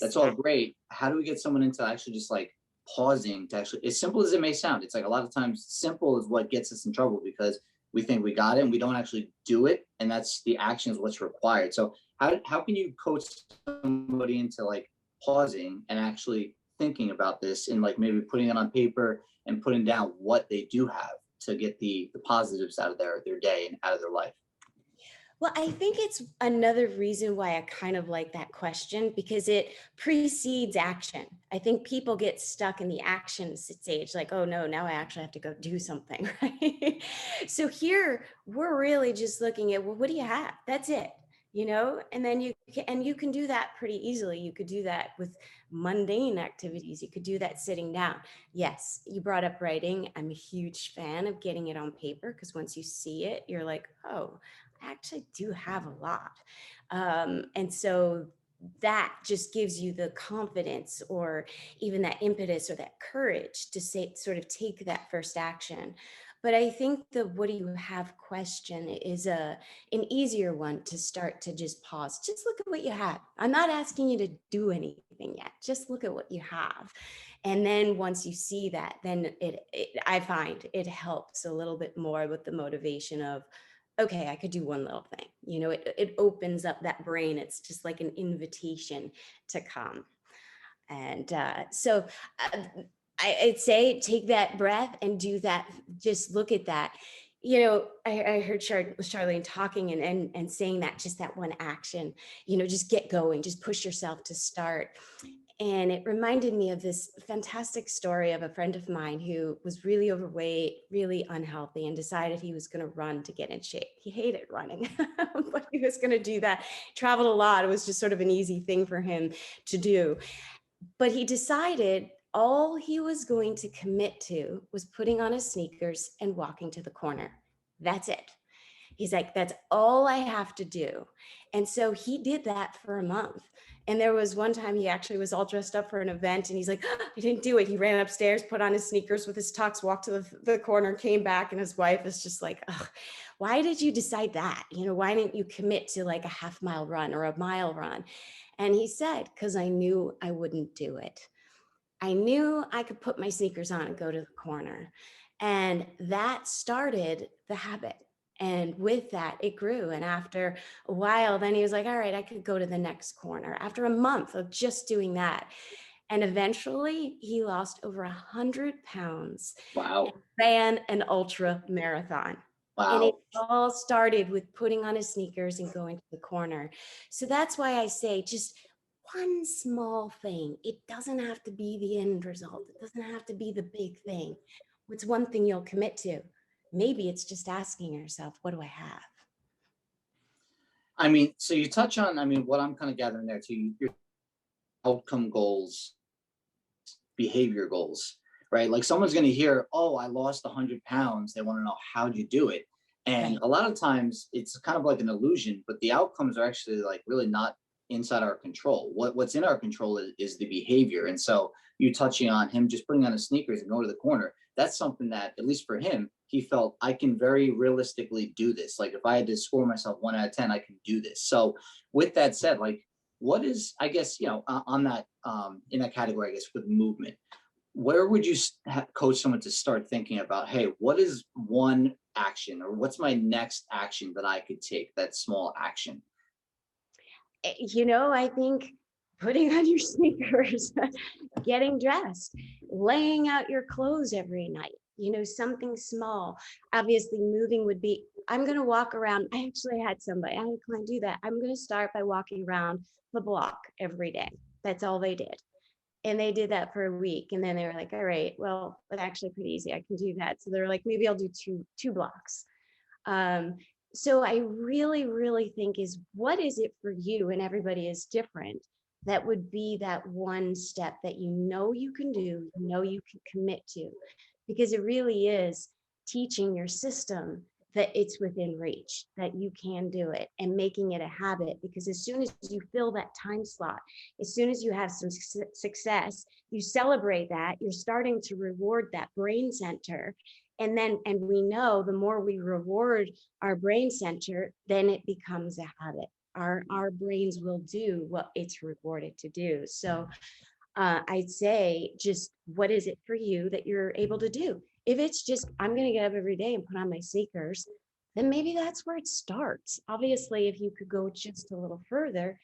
That's all great. How do we get someone into actually just like pausing to actually, as simple as it may sound, it's like a lot of times simple is what gets us in trouble, because we think we got it and we don't actually do it. And that's the action is what's required. So how can you coach somebody into like pausing and actually thinking about this, and like maybe putting it on paper and putting down what they do have to get the positives out of their day and out of their life? Well, I think it's another reason why I kind of like that question because it precedes action. I think people get stuck in the action stage, like, oh no, now I actually have to go do something, right? So here we're really just looking at, well, what do you have? That's it, and then you can do that pretty easily. You could do that with mundane activities. You could do that sitting down. Yes, you brought up writing. I'm a huge fan of getting it on paper because once you see it, you're like, oh, I actually do have a lot. And so that just gives you the confidence or even that impetus or that courage to say, sort of take that first action. But I think the what do you have question is an easier one to start to just pause. Just look at what you have. I'm not asking you to do anything yet. Just look at what you have. And then once you see that, then I find it helps a little bit more with the motivation of, okay, I could do one little thing. It opens up that brain. It's just like an invitation to come. And uh, I'd say take that breath and do that. Just look at that. I heard Charlene talking and saying that just that one action, just get going, just push yourself to start. And it reminded me of this fantastic story of a friend of mine who was really overweight, really unhealthy, and decided he was going to run to get in shape. He hated running, but he was going to do that. Traveled a lot. It was just sort of an easy thing for him to do. But he decided all he was going to commit to was putting on his sneakers and walking to the corner. That's it. He's like, that's all I have to do. And so he did that for a month. And there was one time he actually was all dressed up for an event and he's like, oh, I didn't do it. He ran upstairs, put on his sneakers with his tux, walked to the corner, came back, and his wife is just like, why did you decide that? Why didn't you commit to like a half-mile run or a mile run? And he said, because I knew I wouldn't do it. I knew I could put my sneakers on and go to the corner. And that started the habit. And with that, it grew. And after a while, then he was like, all right, I could go to the next corner after a month of just doing that. And eventually he lost over 100 pounds. Wow. And ran an ultra marathon. And it Wow. all started with putting on his sneakers and going to the corner. So that's why I say just one small thing. It doesn't have to be the end result. It doesn't have to be the big thing. What's one thing you'll commit to? Maybe it's just asking yourself, what do I have? I mean, so you touch on, I mean, what I'm kind of gathering there too, your outcome goals, behavior goals, right? Like someone's going to hear, oh, I lost 100 pounds. They want to know, how'd you do it? And Right. a lot of times it's kind of like an illusion, but the outcomes are actually like really not inside our control. What's in our control is the behavior. And so you touching on him just putting on his sneakers and go to the corner, that's something that, at least for him, he felt I can very realistically do this. Like if I had to score myself 1 out of 10, I can do this. So with that said, like what is, I guess, on that, in that category, I guess, with movement, where would you coach someone to start thinking about, hey, what is one action or what's my next action that I could take, that small action? I think putting on your sneakers, getting dressed, laying out your clothes every night, something small. Obviously, moving would be, I'm going to walk around. I actually had somebody, I had a client do that. I'm going to start by walking around the block every day. That's all they did. And they did that for a week. And then they were like, all right, well, that's actually pretty easy. I can do that. So they're like, maybe I'll do two blocks. Um, so I really, really think is what is it for you? And everybody is different. That would be that one step that you can do, you can commit to, because it really is teaching your system that it's within reach, that you can do it and making it a habit. Because as soon as you fill that time slot, as soon as you have some success, you celebrate that, you're starting to reward that brain center. And we know the more we reward our brain center, then it becomes a habit. Our brains will do what it's rewarded to do. So I'd say just what is it for you that you're able to do? If it's just, I'm going to get up every day and put on my sneakers, then maybe that's where it starts. Obviously, if you could go just a little further,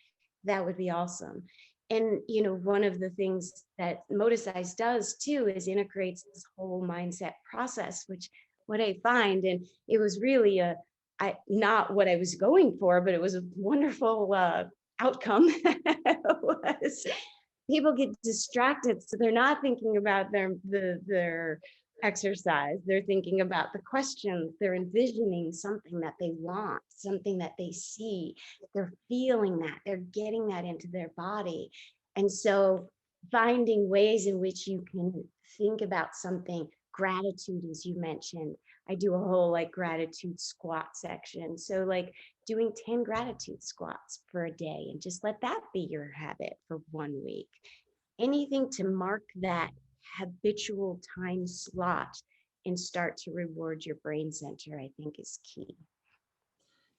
that would be awesome. And, one of the things that Motosize does too is integrates this whole mindset process, which what I find, and it was really not what I was going for, but it was a wonderful outcome. Was people get distracted, so they're not thinking about their exercise. They're thinking about the questions. They're envisioning something that they want, something that they see. They're feeling that. They're getting that into their body, and so finding ways in which you can think about something. Gratitude, as you mentioned, I do a whole like gratitude squat section. So like doing 10 gratitude squats for a day and just let that be your habit for 1 week. Anything to mark that habitual time slot and start to reward your brain center, I think is key.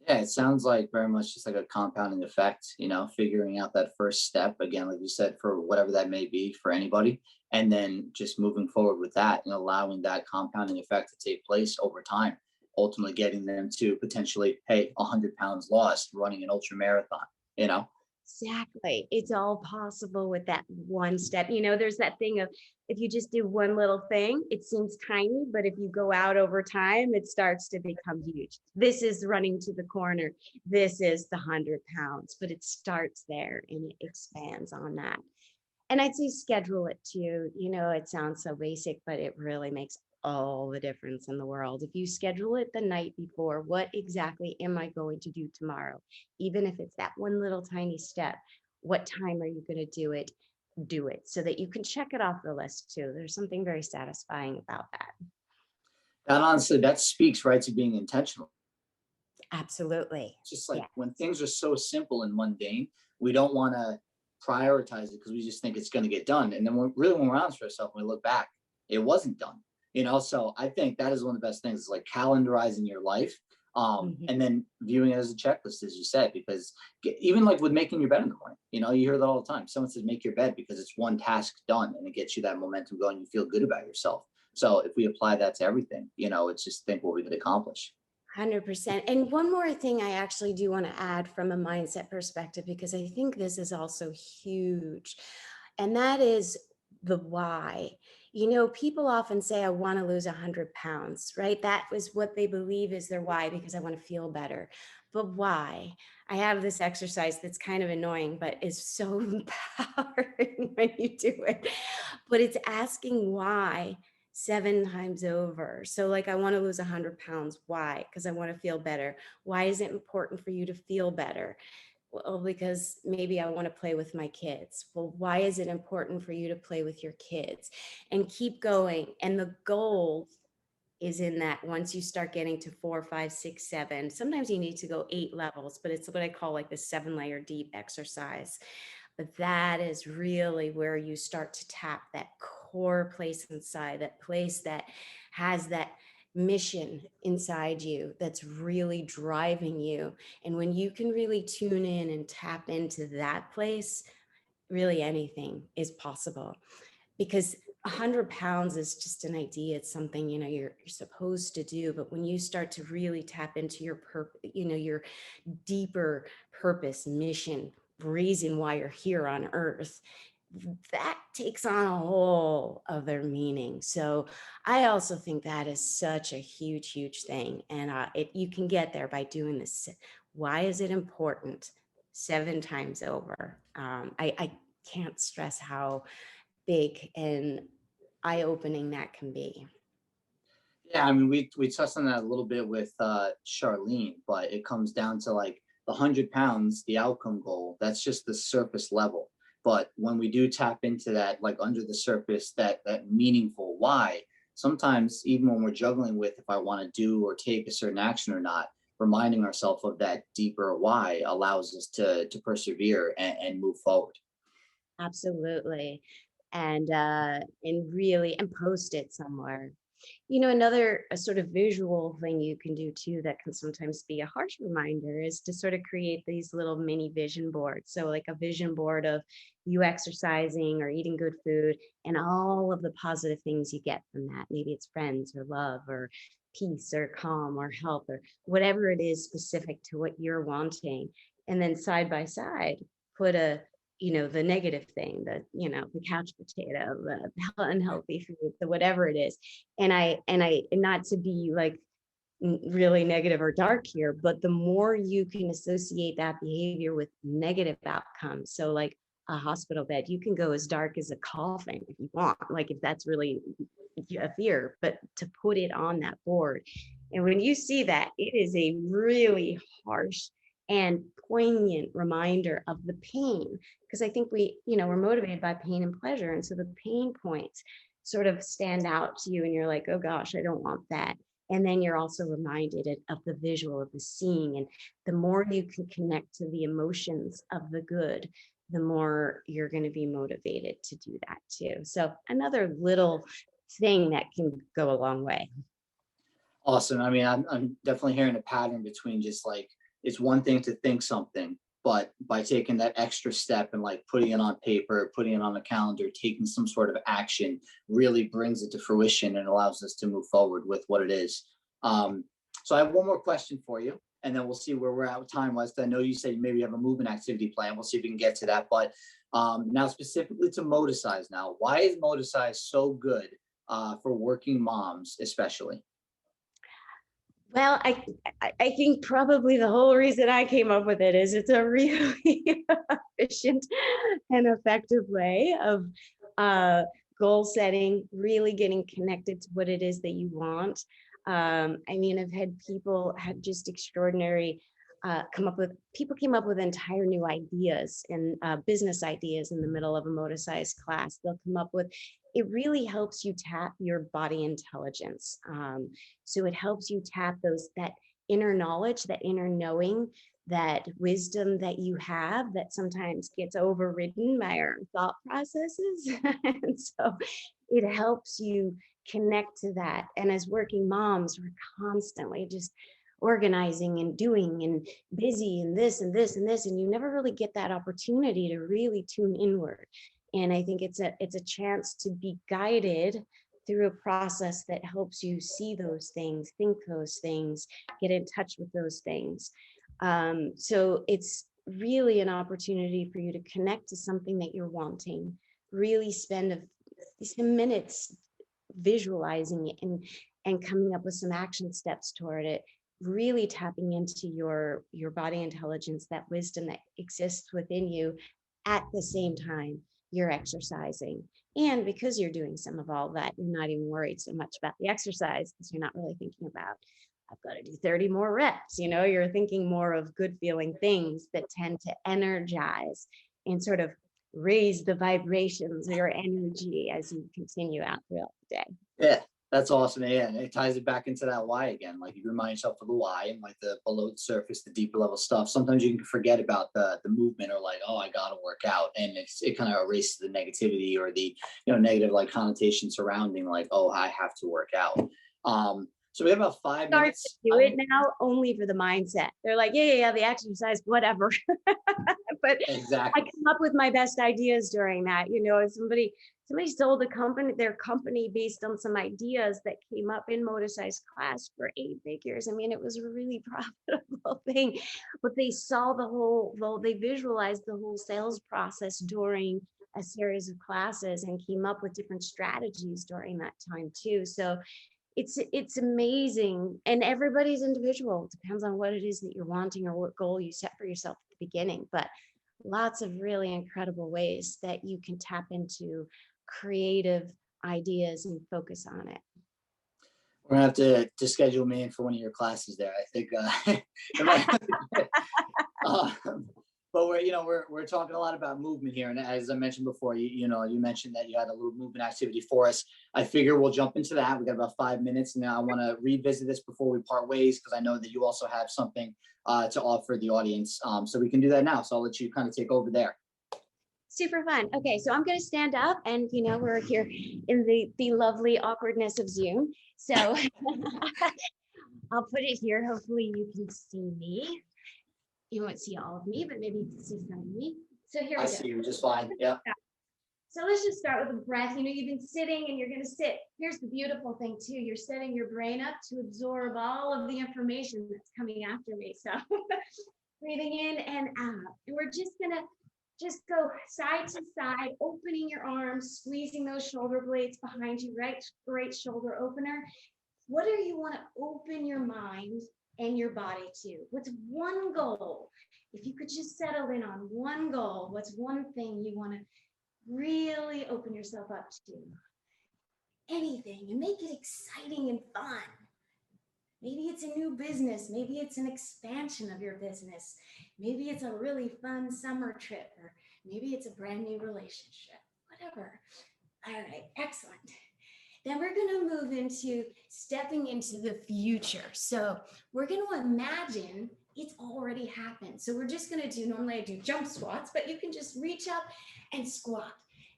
Yeah, it sounds like very much just like a compounding effect, figuring out that first step, again, like you said, for whatever that may be for anybody, and then just moving forward with that and allowing that compounding effect to take place over time, ultimately getting them to potentially, hey, 100 pounds lost running an ultra marathon, you know? Exactly. It's all possible with that one step. There's that thing of if you just do one little thing, it seems tiny, but if you go out over time, it starts to become huge. This is running to the corner. This is the 100 pounds, but it starts there and it expands on that. And I'd say schedule it too. It sounds so basic, but it really makes all the difference in the world. If you schedule it the night before, what exactly am I going to do tomorrow? Even if it's that one little tiny step, what time are you going to do it? Do it so that you can check it off the list too. There's something very satisfying about that. That honestly, that speaks right to being intentional. Absolutely. Just like Yeah. when things are so simple and mundane, we don't want to prioritize it because we just think it's going to get done. And then when we're honest with ourselves, when we look back, it wasn't done. So I think that is one of the best things is like calendarizing your life, and then viewing it as a checklist, as you said, because even like with making your bed in the morning, you hear that all the time. Someone says make your bed because it's one task done and it gets you that momentum going. You feel good about yourself. So if we apply that to everything, it's just think what we could accomplish. 100%. And one more thing I actually do want to add from a mindset perspective, because I think this is also huge, and that is the why. People often say, I want to lose 100 pounds, right? That is what they believe is their why, because I want to feel better. But why? I have this exercise that's kind of annoying, but is so empowering when you do it. But it's asking why 7 times over. So like, I want to lose 100 pounds. Why? Because I want to feel better. Why is it important for you to feel better? Well, because maybe I want to play with my kids. Well, why is it important for you to play with your kids? And keep going. And the goal is in that once you start getting to 4, 5, 6, 7, sometimes you need to go 8 levels, but it's what I call like the 7-layer deep exercise. But that is really where you start to tap that core place inside, that place that has that mission inside you that's really driving you. And when you can really tune in and tap into that place, really anything is possible. Because 100 pounds is just an idea. It's something, you're supposed to do. But when you start to really tap into your your deeper purpose, mission, reason why you're here on earth, that takes on a whole other meaning. So I also think that is such a huge, huge thing. And you can get there by doing this. Why is it important? 7 times over. I can't stress how big and eye-opening that can be. Yeah, I mean, we touched on that a little bit with Charlene, but it comes down to like the 100 pounds, the outcome goal. That's just the surface level. But when we do tap into that, like under the surface, that meaningful why, sometimes even when we're juggling with if I want to do or take a certain action or not, reminding ourselves of that deeper why allows us to persevere and move forward. Absolutely. And really, and post it somewhere. Another a sort of visual thing you can do too that can sometimes be a harsh reminder is to sort of create these little mini vision boards. So like a vision board of you exercising or eating good food and all of the positive things you get from that. Maybe it's friends or love or peace or calm or health or whatever it is specific to what you're wanting. And then side by side, put the negative thing, the couch potato, the unhealthy food, the whatever it is. And not to be like really negative or dark here, but the more you can associate that behavior with negative outcomes. So like a hospital bed, you can go as dark as a coffin if you want, like if that's really a fear, but to put it on that board. And when you see that, it is a really harsh and poignant reminder of the pain, because I think we're motivated by pain and pleasure. And so the pain points sort of stand out to you and you're like, oh gosh, I don't want that. And then you're also reminded of the visual of the seeing. And the more you can connect to the emotions of the good, the more you're going to be motivated to do that too. So another little thing that can go a long way. Awesome. I mean, I'm definitely hearing a pattern between just like, it's one thing to think something, but by taking that extra step and like putting it on paper, putting it on a calendar, taking some sort of action really brings it to fruition and allows us to move forward with what it is. So I have one more question for you, and then we'll see where we're at time wise. I know you said maybe you have a movement activity plan. We'll see if we can get to that. But now specifically to Moticize now, why is Moticize so good for working moms, especially? Well, I think probably the whole reason I came up with it is it's a really efficient and effective way of goal setting, really getting connected to what it is that you want. I mean, I've had people had just extraordinary people came up with entire new ideas and business ideas in the middle of a Moticize class. They'll come up with, it really helps you tap your body intelligence. So it helps you tap that inner knowledge, that inner knowing, that wisdom that you have that sometimes gets overridden by our thought processes. And so it helps you connect to that. And as working moms, we're constantly just organizing and doing and busy and this and this and this, and you never really get that opportunity to really tune inward. And I think it's a chance to be guided through a process that helps you see those things, think those things, get in touch with those things. So it's really an opportunity for you to connect to something that you're wanting, really spend some minutes visualizing it and coming up with some action steps toward it, really tapping into your body intelligence, that wisdom that exists within you at the same time you're exercising. And because you're doing some of all that, you're not even worried so much about the exercise because you're not really thinking about, I've got to do 30 more reps. You're thinking more of good feeling things that tend to energize and sort of raise the vibrations of your energy as you continue out throughout the day. Yeah, that's awesome. Yeah, and it ties it back into that why again. Like you remind yourself of the why and like the below the surface, the deeper level stuff. Sometimes you can forget about the movement or like, oh, I gotta work out, and it kind of erases the negativity or the negative like connotation surrounding like, oh, I have to work out. So we have about 5 minutes. To do it now only for the mindset. They're like, yeah, the exercise, whatever. But exactly. I come up with my best ideas during that. Somebody sold their company based on some ideas that came up in Moticize class for 8 figures. I mean, it was a really profitable thing, but they saw they visualized the whole sales process during a series of classes and came up with different strategies during that time too. So it's amazing, and everybody's individual. It depends on what it is that you're wanting or what goal you set for yourself at the beginning, but lots of really incredible ways that you can tap into creative ideas and focus on it. We're gonna have to schedule me in for one of your classes there. I think but we're talking a lot about movement here, and as I mentioned before, you mentioned that you had a little movement activity for us. I figure we'll jump into that. We got about 5 minutes, and now I want to revisit this before we part ways because I know that you also have something to offer the audience. So we can do that now. So I'll let you kind of take over there. Super fun. Okay, so I'm going to stand up, and we're here in the lovely awkwardness of Zoom. So I'll put it here. Hopefully you can see me. You won't see all of me, but maybe you can see some of me. So here we go. I see you just fine. Yeah. So let's just start with a breath. You've been sitting and you're going to sit. Here's the beautiful thing too. You're setting your brain up to absorb all of the information that's coming after me. So breathing in and out. And we're just going to go side to side, opening your arms, squeezing those shoulder blades behind you, right shoulder opener, What do you want to open your mind and your body to? What's one goal? If you could just settle in on one goal, what's one thing you want to really open yourself up to? Anything, and make it exciting and fun. Maybe it's a new business. Maybe it's an expansion of your business. Maybe it's a really fun summer trip, or maybe it's a brand new relationship, whatever. All right, excellent. Then we're going to move into stepping into the future. So we're going to imagine it's already happened. So we're just going to do, normally I do jump squats, but you can just reach up and squat,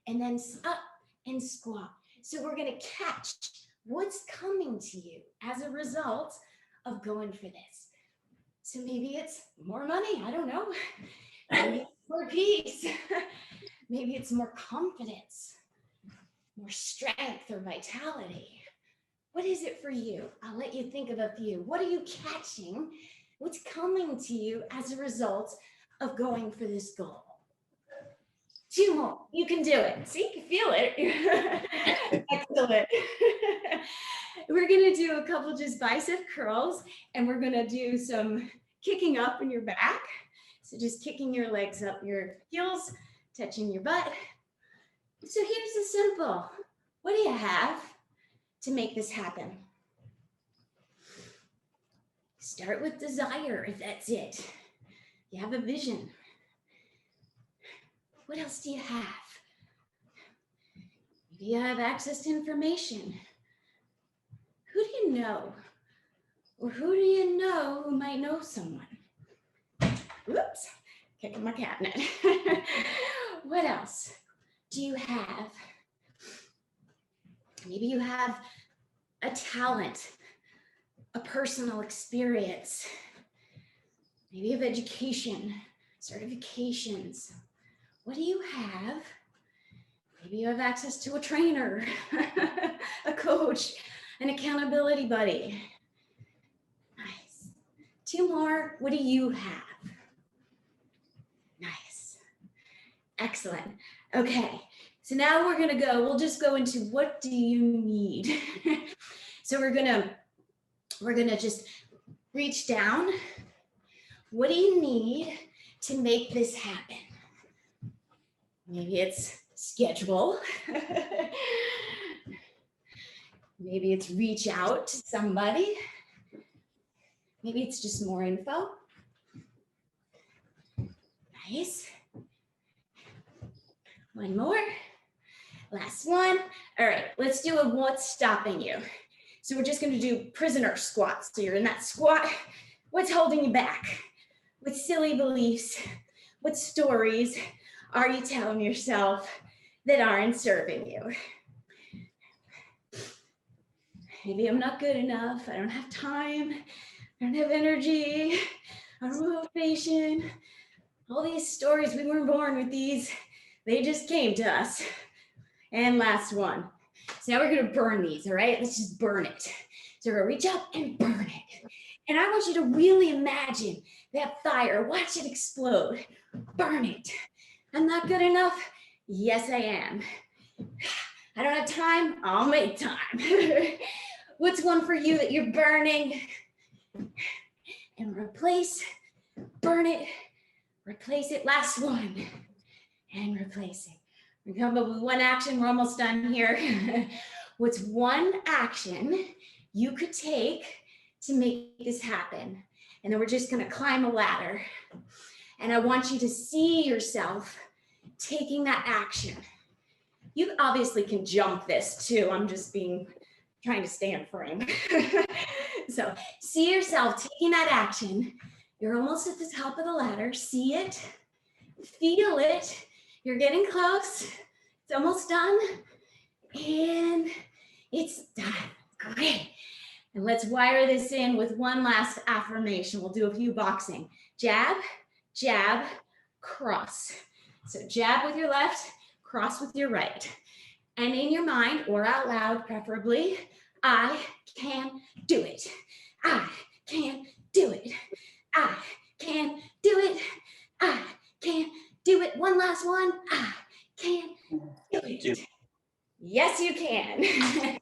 and then up and squat. So we're going to catch what's coming to you as a result of going for this. So maybe it's more money, I don't know. Maybe it's more peace. Maybe it's more confidence, more strength or vitality. What is it for you? I'll let you think of a few. What are you catching? What's coming to you as a result of going for this goal? 2 more. You can do it. See, you feel it. Excellent. We're going to do a couple just bicep curls, and we're going to do some kicking up in your back. So just kicking your legs up your heels, touching your butt. So here's the simple. What do you have to make this happen? Start with desire, if that's it. You have a vision. What else do you have? Maybe you have access to information. Who do you know? Or who do you know who might know someone? Whoops, kicking my cabinet. What else do you have? Maybe you have a talent, a personal experience. Maybe you have education, certifications. What do you have? Maybe you have access to a trainer, a coach, an accountability buddy. Nice. 2 more. What do you have? Nice. Excellent. Okay. So now we're going to go, we'll just go into what do you need? So we're going to just reach down. What do you need to make this happen? Maybe it's schedule. Maybe it's reach out to somebody. Maybe it's just more info. Nice. 1 more. Last one. All right, let's do a what's stopping you. So we're just going to do prisoner squats. So you're in that squat. What's holding you back? What silly beliefs? What stories are you telling yourself that aren't serving you? Maybe I'm not good enough. I don't have time. I don't have energy. I don't have motivation. All these stories, we weren't born with these. They just came to us. And last one. So now we're going to burn these, all right? Let's just burn it. So we're going to reach up and burn it. And I want you to really imagine that fire. Watch it explode. Burn it. I'm not good enough. Yes, I am. I don't have time. I'll make time. What's one for you that you're burning? And replace, burn it, replace it. Last one. And replace it. We come up with one action. We're almost done here. What's one action you could take to make this happen? And then we're just going to climb a ladder. And I want you to see yourself taking that action. You obviously can jump this too. I'm just trying to stay in frame. So see yourself taking that action. You're almost at the top of the ladder. See it, feel it. You're getting close. It's almost done. And it's done. Great. And let's wire this in with one last affirmation. We'll do a few boxing. Jab, jab, cross. So jab with your left, cross with your right. And in your mind, or out loud preferably, I can do it. I can do it. I can do it. I can do it. One last one. I can do it. Yes, you can.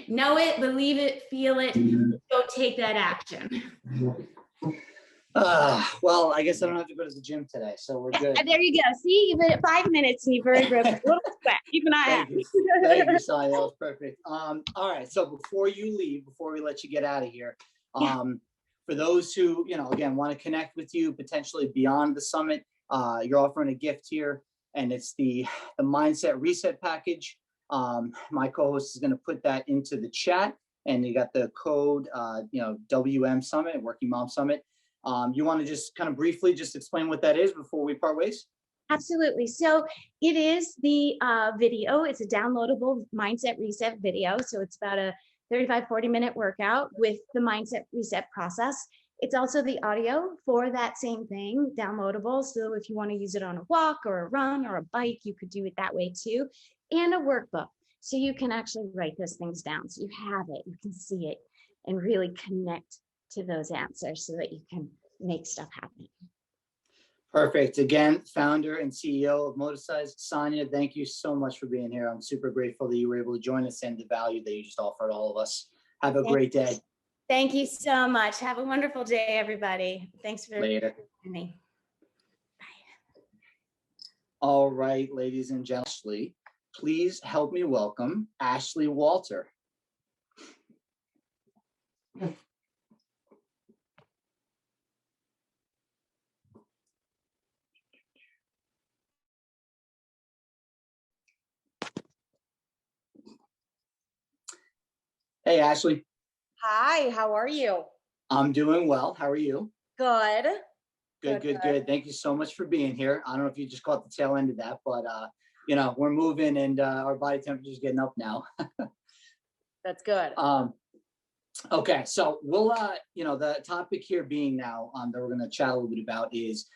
Know it, believe it, feel feel it, go take that action. Well, I guess I don't have to go to the gym today, so we're good. There you go. See, you've been at 5 minutes and you've already broken a little sweat. Keep an eye out. Thank you, Sonia. That was perfect. All right. So before you leave, before we let you get out of here, for those who, again, want to connect with you potentially beyond the summit, you're offering a gift here, and it's the Mindset Reset package. My co-host is going to put that into the chat, and you got the code, WM Summit, Working Mom Summit. You want to just kind of briefly just explain what that is before we part ways? Absolutely. So it is the video. It's a downloadable Mindset Reset video. So it's about a 35, 40-minute workout with the Mindset Reset process. It's also the audio for that same thing, downloadable. So if you want to use it on a walk or a run or a bike, you could do it that way too. And a workbook. So you can actually write those things down. So you have it, you can see it, and really connect to those answers so that you can make stuff happen. Perfect. Again, founder and CEO of Motosize, Sonia, thank you so much for being here. I'm super grateful that you were able to join us and the value that you just offered all of us. Have a great day. Thank you so much. Have a wonderful day, everybody. Thanks for Later. having me. All right, ladies and gentlemen, please help me welcome Ashley Walter. Hey, Ashley. Hi, how are you? I'm doing well. How are you? Good. Good. Thank you so much for being here. I don't know if you just caught the tail end of that, but we're moving and our body temperature is getting up now. That's good. Okay, so we'll the topic here being now that we're going to chat a little bit about is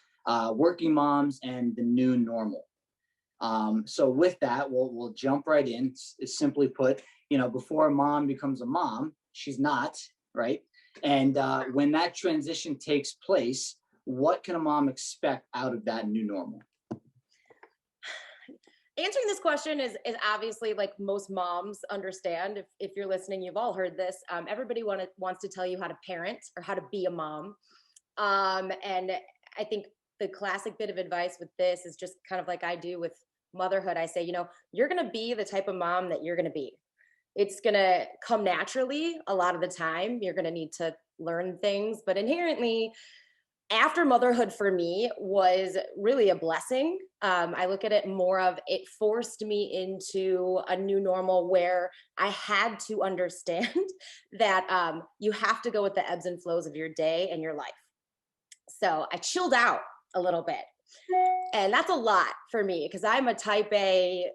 working moms and the new normal. So with that, we'll jump right in. It's simply put, before a mom becomes a mom, she's not, right? And when that transition takes place, what can a mom expect out of that new normal? Answering this question is obviously, like most moms understand. If you're listening, you've all heard this. Everybody wants to tell you how to parent or how to be a mom. And I think the classic bit of advice with this is just kind of like I do with motherhood. I say, you're going to be the type of mom that you're going to be. It's going to come naturally a lot of the time. You're going to need to learn things, but inherently, after motherhood for me was really a blessing. I look at it more of it forced me into a new normal where I had to understand that you have to go with the ebbs and flows of your day and your life. So I chilled out a little bit. And that's a lot for me because I'm a type A,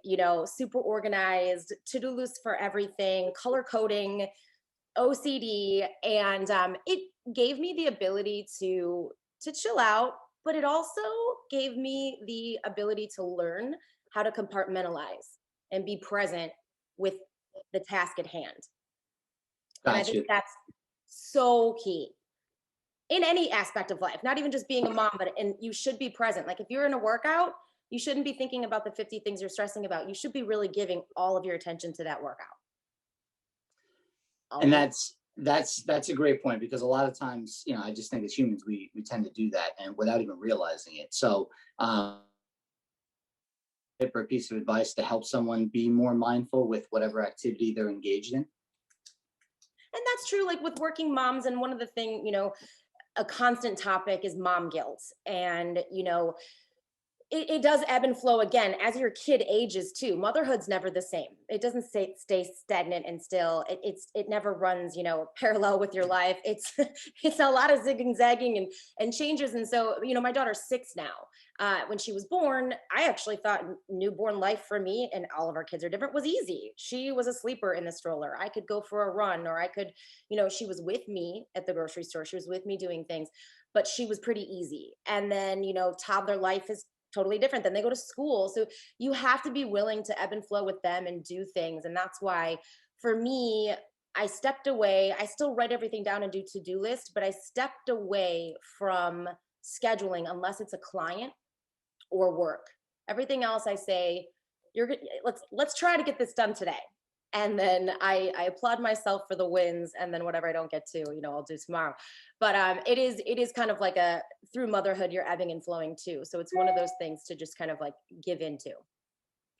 super organized, to-do list for everything, color coding, OCD. And it gave me the ability to chill out, but it also gave me the ability to learn how to compartmentalize and be present with the task at hand. And I think that's so key in any aspect of life, not even just being a mom, and you should be present. Like if you're in a workout, you shouldn't be thinking about the 50 things you're stressing about. You should be really giving all of your attention to that workout. And that's a great point because a lot of times, I just think as humans, we tend to do that and without even realizing it. So, a piece of advice to help someone be more mindful with whatever activity they're engaged in. And that's true, like with working moms. And one of the things, a constant topic is mom guilt. And, it does ebb and flow again as your kid ages too. Motherhood's never the same. It doesn't stay stagnant and still. It never runs, parallel with your life. It's a lot of zig and zagging and changes. And so, my daughter's 6 now. When she was born, I actually thought newborn life for me, and all of our kids are different, was easy. She was a sleeper in the stroller. I could go for a run, or I could, she was with me at the grocery store. She was with me doing things, but she was pretty easy. And then, toddler life is totally different. Then they go to school. So you have to be willing to ebb and flow with them and do things. And that's why for me, I stepped away. I still write everything down and do to-do list, but I stepped away from scheduling unless it's a client or work. Everything else I say, let's try to get this done today. And then I applaud myself for the wins, and then whatever I don't get to, I'll do tomorrow. But it is kind of like through motherhood, you're ebbing and flowing too. So it's one of those things to just kind of like give into.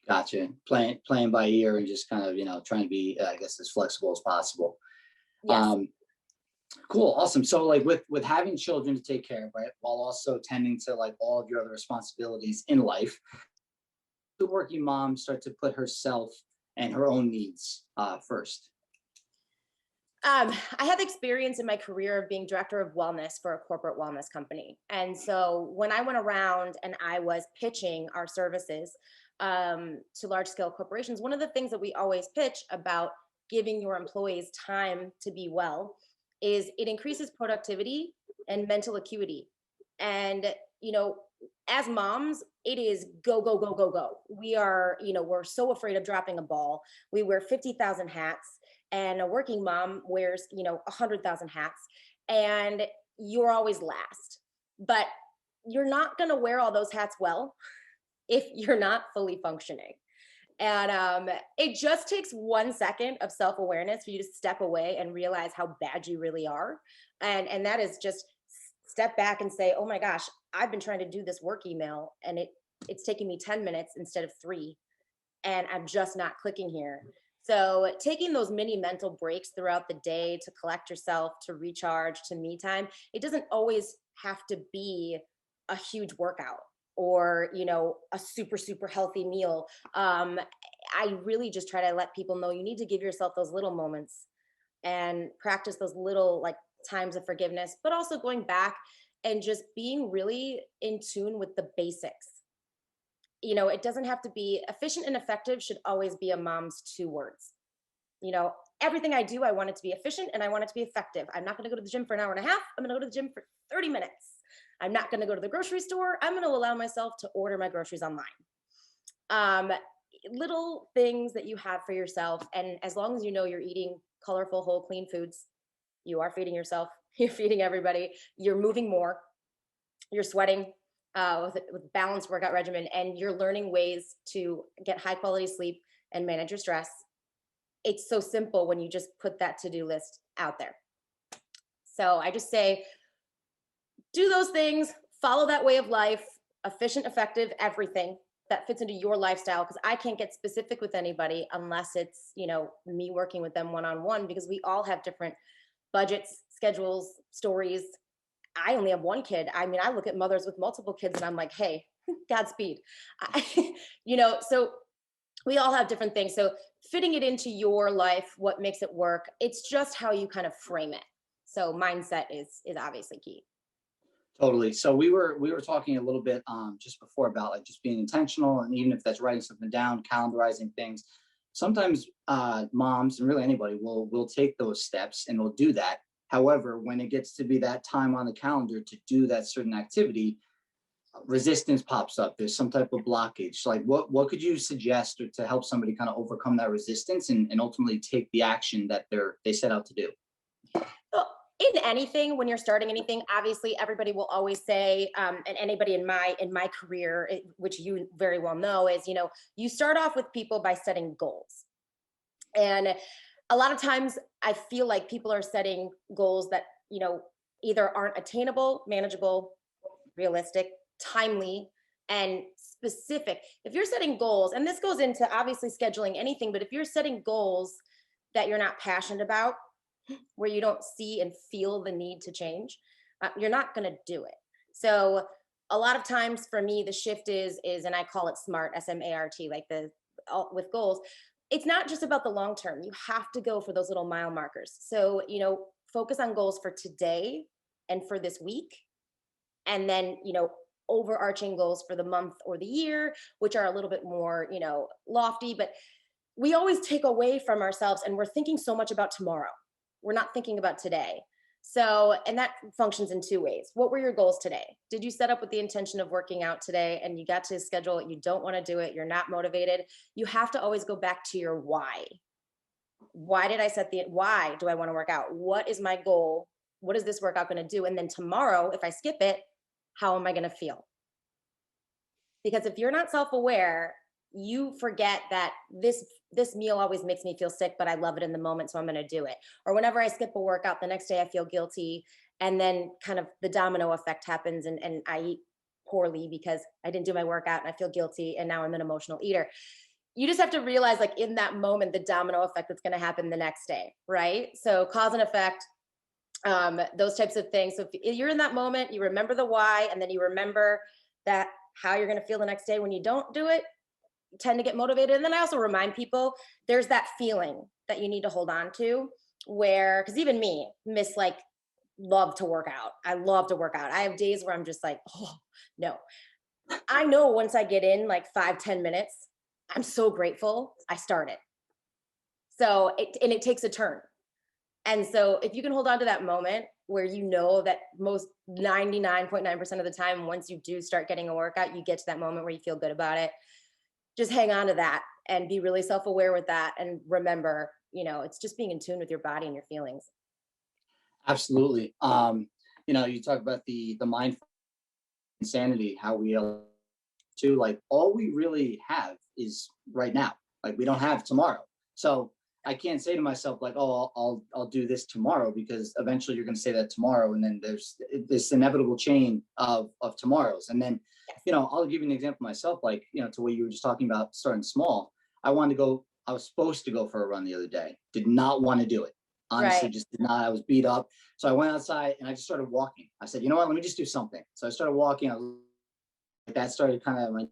Gotcha. Playing by ear and just kind of, trying to be, I guess, as flexible as possible. Yes. Cool. Awesome. So like with having children to take care of, right, while also tending to like all of your other responsibilities in life, the working mom start to put herself and her own needs first. I have experience in my career of being director of wellness for a corporate wellness company. And so when I went around and I was pitching our services to large scale corporations, one of the things that we always pitch about giving your employees time to be well is it increases productivity and mental acuity. And, as moms, it is go, go, go, go, go. We are, we're so afraid of dropping a ball. We wear 50,000 hats, and a working mom wears, 100,000 hats, and you're always last. But you're not going to wear all those hats well if you're not fully functioning. And it just takes 1 second of self-awareness for you to step away and realize how bad you really are. And that is just step back and say, oh my gosh, I've been trying to do this work email and it's taking me 10 minutes instead of 3. And I'm just not clicking here. So taking those mini mental breaks throughout the day to collect yourself, to recharge, to me time, it doesn't always have to be a huge workout or, a super, super healthy meal. I really just try to let people know you need to give yourself those little moments and practice those little like times of forgiveness, but also going back and just being really in tune with the basics. It doesn't have to be efficient and effective should always be a mom's 2 words. Everything I do, I want it to be efficient and I want it to be effective. I'm not going to go to the gym for an hour and a half. I'm going to go to the gym for 30 minutes. I'm not going to go to the grocery store. I'm going to allow myself to order my groceries online. Little things that you have for yourself. And as long as you're eating colorful, whole, clean foods, you are feeding yourself, you're feeding everybody, you're moving more, you're sweating with balanced workout regimen, and you're learning ways to get high quality sleep and manage your stress. It's so simple when you just put that to-do list out there. So I just say, do those things, follow that way of life, efficient, effective, everything that fits into your lifestyle. Because I can't get specific with anybody unless it's, me working with them one-on-one, because we all have different budgets, schedules, stories. I only have 1 kid. I mean, I look at mothers with multiple kids and I'm like, hey, Godspeed. So we all have different things. So fitting it into your life, what makes it work, it's just how you kind of frame it. So mindset is obviously key. Totally. So we were talking a little bit just before about like just being intentional, and even if that's writing something down, calendarizing things. Sometimes moms and really anybody will take those steps and will do that. However, when it gets to be that time on the calendar to do that certain activity, resistance pops up. There's some type of blockage. Like what could you suggest to help somebody kind of overcome that resistance and ultimately take the action that they set out to do? Well, in anything, when you're starting anything, obviously everybody will always say, and anybody in my career, which you very well know, is, you start off with people by setting goals. And a lot of times I feel like people are setting goals that, either aren't attainable, manageable, realistic, timely, and specific. If you're setting goals, and this goes into obviously scheduling anything, but if you're setting goals that you're not passionate about, where you don't see and feel the need to change, you're not going to do it. So a lot of times for me, the shift is, and I call it SMART, S-M-A-R-T, like with goals. It's not just about the long term. You have to go for those little mile markers. So, focus on goals for today and for this week. And then, overarching goals for the month or the year, which are a little bit more, lofty, but we always take away from ourselves and we're thinking so much about tomorrow. We're not thinking about today. So, and that functions in 2 ways. What were your goals today? Did you set up with the intention of working out today and you got to schedule it, you don't want to do it, you're not motivated? You have to always go back to your why. Why did I why do I want to work out? What is my goal? What is this workout going to do? And then tomorrow, if I skip it, how am I going to feel? Because if you're not self-aware, you forget that this this meal always makes me feel sick, but I love it in the moment, so I'm going to do it. Or whenever I skip a workout, the next day I feel guilty. And then kind of the domino effect happens, and I eat poorly because I didn't do my workout and I feel guilty. And now I'm an emotional eater. You just have to realize, like, in that moment, the domino effect that's going to happen the next day, right? So cause and effect, those types of things. So if you're in that moment, you remember the why, and then you remember that how you're going to feel the next day when you don't do it, you tend to get motivated. And then I also remind people there's that feeling that you need to hold on to, where, because even me, love to work out. I love to work out. I have days where I'm just like, oh no. I know once I get in like 5-10 minutes, I'm so grateful I started. So it takes a turn. And so if you can hold on to that moment where you know that most 99.9% of the time, once you do start getting a workout, you get to that moment where you feel good about it. Just hang on to that and be really self-aware with that. And remember, it's just being in tune with your body and your feelings. Absolutely. You talk about the mindful insanity, how we to, like, all we really have is right now. Like, we don't have tomorrow. So I can't say to myself, like, oh, I'll do this tomorrow, because eventually you're going to say that tomorrow, and then there's this inevitable chain of tomorrows. And then, I'll give you an example myself, like, to what you were just talking about, starting small. I was supposed to go for a run the other day. Did not want to do it. Honestly, Right. just did not. I was beat up. So I went outside and I just started walking. I said, you know what, let me just do something. So I started walking. That started kind of like,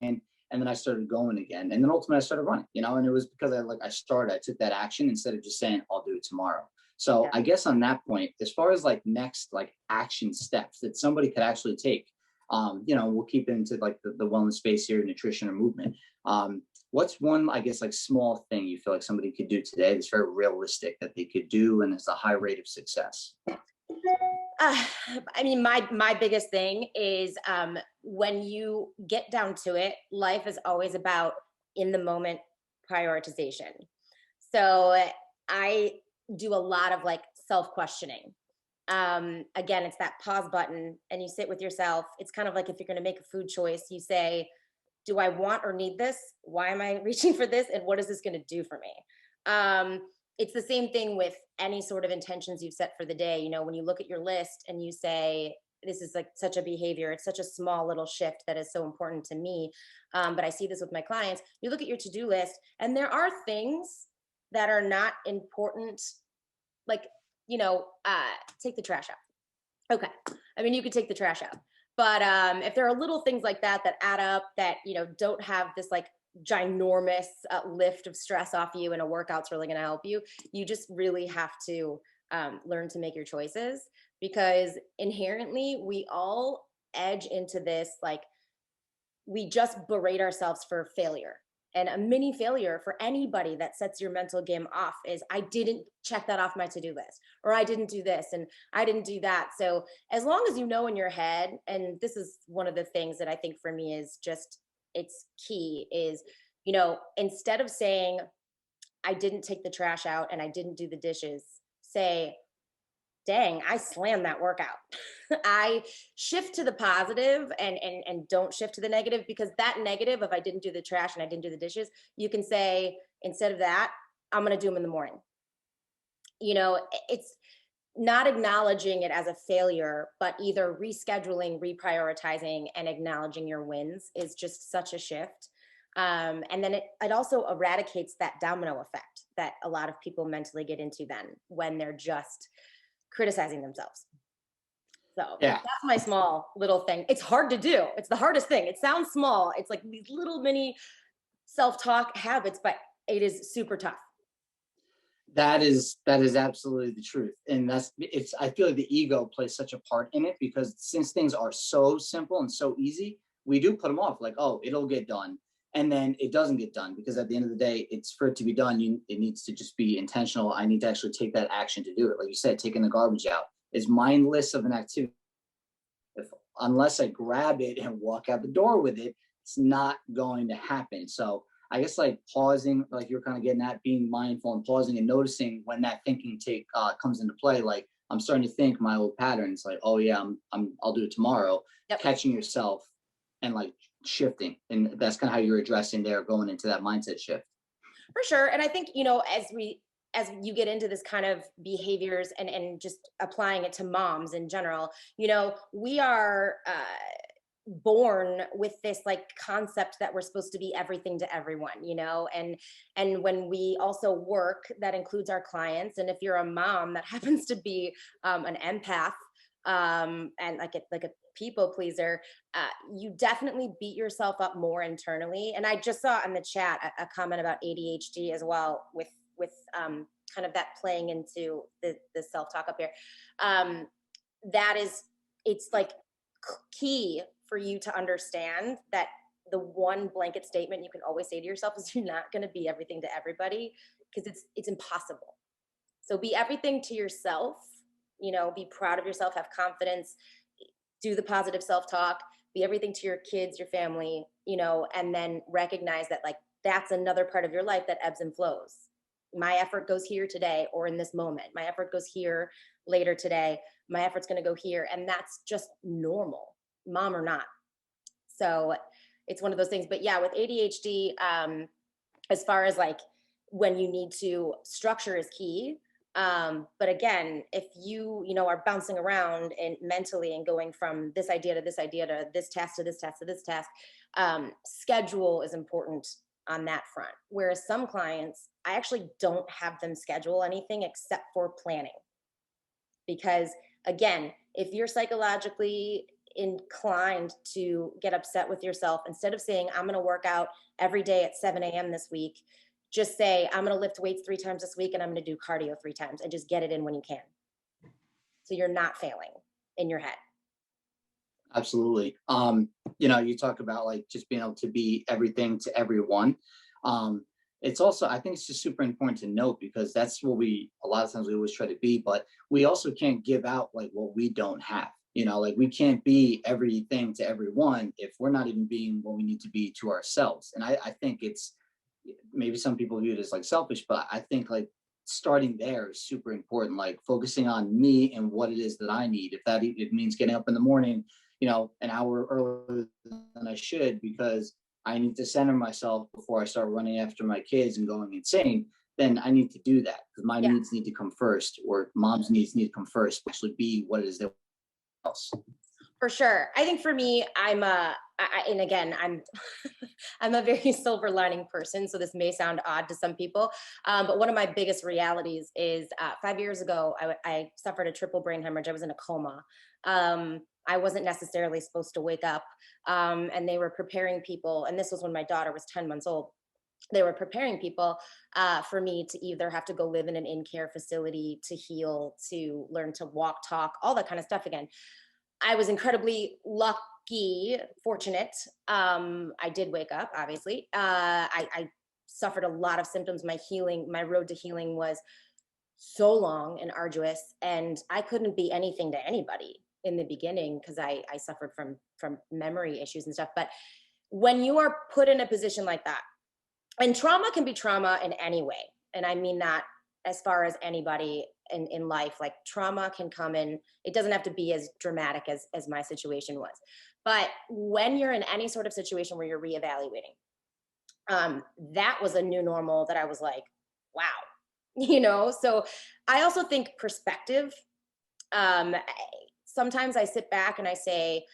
and then I started going again. And then ultimately I started running, and it was because I took that action instead of just saying, I'll do it tomorrow. So Yeah. I guess on that point, as far as like next, like action steps that somebody could actually take, we'll keep into like the wellness space here, nutrition or movement. What's one, I guess, like small thing you feel like somebody could do today that's very realistic that they could do and it's a high rate of success? I mean, my biggest thing is when you get down to it, life is always about in the moment prioritization. So I do a lot of like self-questioning. Again, it's that pause button and you sit with yourself. It's kind of like if you're going to make a food choice, you say, do I want or need this? Why am I reaching for this? And what is this going to do for me? It's the same thing with any sort of intentions you've set for the day. When you look at your list and you say, this is like such a behavior, it's such a small little shift that is so important to me. But I see this with my clients. You look at your to-do list and there are things that are not important. Like, take the trash out. Okay. I mean, you could take the trash out, but if there are little things like that add up that, don't have this like ginormous lift of stress off you, and a workout's really going to help you, you just really have to learn to make your choices, because inherently we all edge into this, like, we just berate ourselves for failure. And a mini failure for anybody that sets your mental game off is, I didn't check that off my to-do list, or I didn't do this and I didn't do that. So as long as you know in your head, and this is one of the things that I think for me is just, it's key, is, instead of saying, I didn't take the trash out and I didn't do the dishes, say, dang, I slammed that workout. I shift to the positive and don't shift to the negative, because that negative, if I didn't do the trash and I didn't do the dishes, you can say, instead of that, I'm going to do them in the morning. It's not acknowledging it as a failure, but either rescheduling, reprioritizing, and acknowledging your wins is just such a shift. And then it also eradicates that domino effect that a lot of people mentally get into then when they're just criticizing themselves. So Yeah. that's my small little thing. It's hard to do. It's the hardest thing. It sounds small. It's like these little mini self-talk habits, but it is super tough. That is absolutely the truth. And I feel like the ego plays such a part in it, because since things are so simple and so easy, we do put them off, like, oh, it'll get done. And then it doesn't get done, because at the end of the day, it's for it to be done. It needs to just be intentional. I need to actually take that action to do it. Like you said, taking the garbage out is mindless of an activity. Unless I grab it and walk out the door with it, it's not going to happen. So I guess like pausing, like you're kind of getting at, being mindful and pausing and noticing when that thinking comes into play. Like, I'm starting to think my old patterns, like, oh yeah, I'll do it tomorrow. Yep. Catching yourself and like shifting, and that's kind of how you're addressing there, going into that mindset shift. For sure. And I think, as you get into this kind of behaviors and just applying it to moms in general, we are born with this like concept that we're supposed to be everything to everyone, and when we also work, that includes our clients. And if you're a mom that happens to be an empath, and like a people pleaser, you definitely beat yourself up more internally. And I just saw in the chat a comment about ADHD as well, with kind of that playing into the self-talk up here. It's like key for you to understand that the one blanket statement you can always say to yourself is you're not going to be everything to everybody, because it's impossible. So be everything to yourself, be proud of yourself, have confidence, do the positive self-talk, be everything to your kids, your family, and then recognize that like that's another part of your life that ebbs and flows. My effort goes here today, or in this moment. My effort goes here later today. My effort's going to go here. And that's just normal, mom or not. So it's one of those things. But yeah, with ADHD, as far as like when you need to, structure is key. But again, if you are bouncing around and mentally and going from this idea to this idea to this task to this task to this task, schedule is important on that front. Whereas some clients, I actually don't have them schedule anything except for planning. Because again, if you're psychologically inclined to get upset with yourself, instead of saying, I'm going to work out every day at 7 a.m. this week, just say, I'm going to lift weights 3 times this week and I'm going to do cardio 3 times, and just get it in when you can. So you're not failing in your head. Absolutely. You talk about like just being able to be everything to everyone. It's also, I think it's just super important to note, because that's what a lot of times we always try to be, but we also can't give out like what we don't have. Like we can't be everything to everyone if we're not even being what we need to be to ourselves. And I think it's, maybe some people view it as like selfish, but I think like starting there is super important, like focusing on me and what it is that I need. If it means getting up in the morning, an hour earlier than I should, because I need to center myself before I start running after my kids and going insane, then I need to do that, because my needs need to come first, or mom's needs need to come first, actually be what it is that else. For sure. I think for me, I'm a very silver lining person, so this may sound odd to some people, but one of my biggest realities is 5 years ago, I suffered a triple brain hemorrhage. I was in a coma. I wasn't necessarily supposed to wake up, and they were preparing people, and this was when my daughter was 10 months old. They were preparing people for me to either have to go live in an in-care facility, to heal, to learn to walk, talk, all that kind of stuff again. I was incredibly lucky, fortunate. I did wake up, obviously. I suffered a lot of symptoms. My road to healing was so long and arduous, and I couldn't be anything to anybody in the beginning because I suffered from memory issues and stuff. But when you are put in a position like that, and trauma can be trauma in any way, and I mean that as far as anybody in life, like trauma can come in, it doesn't have to be as dramatic as my situation was. But when you're in any sort of situation where you're reevaluating, that was a new normal that I was like, wow, so I also think perspective. Sometimes I sit back and I say,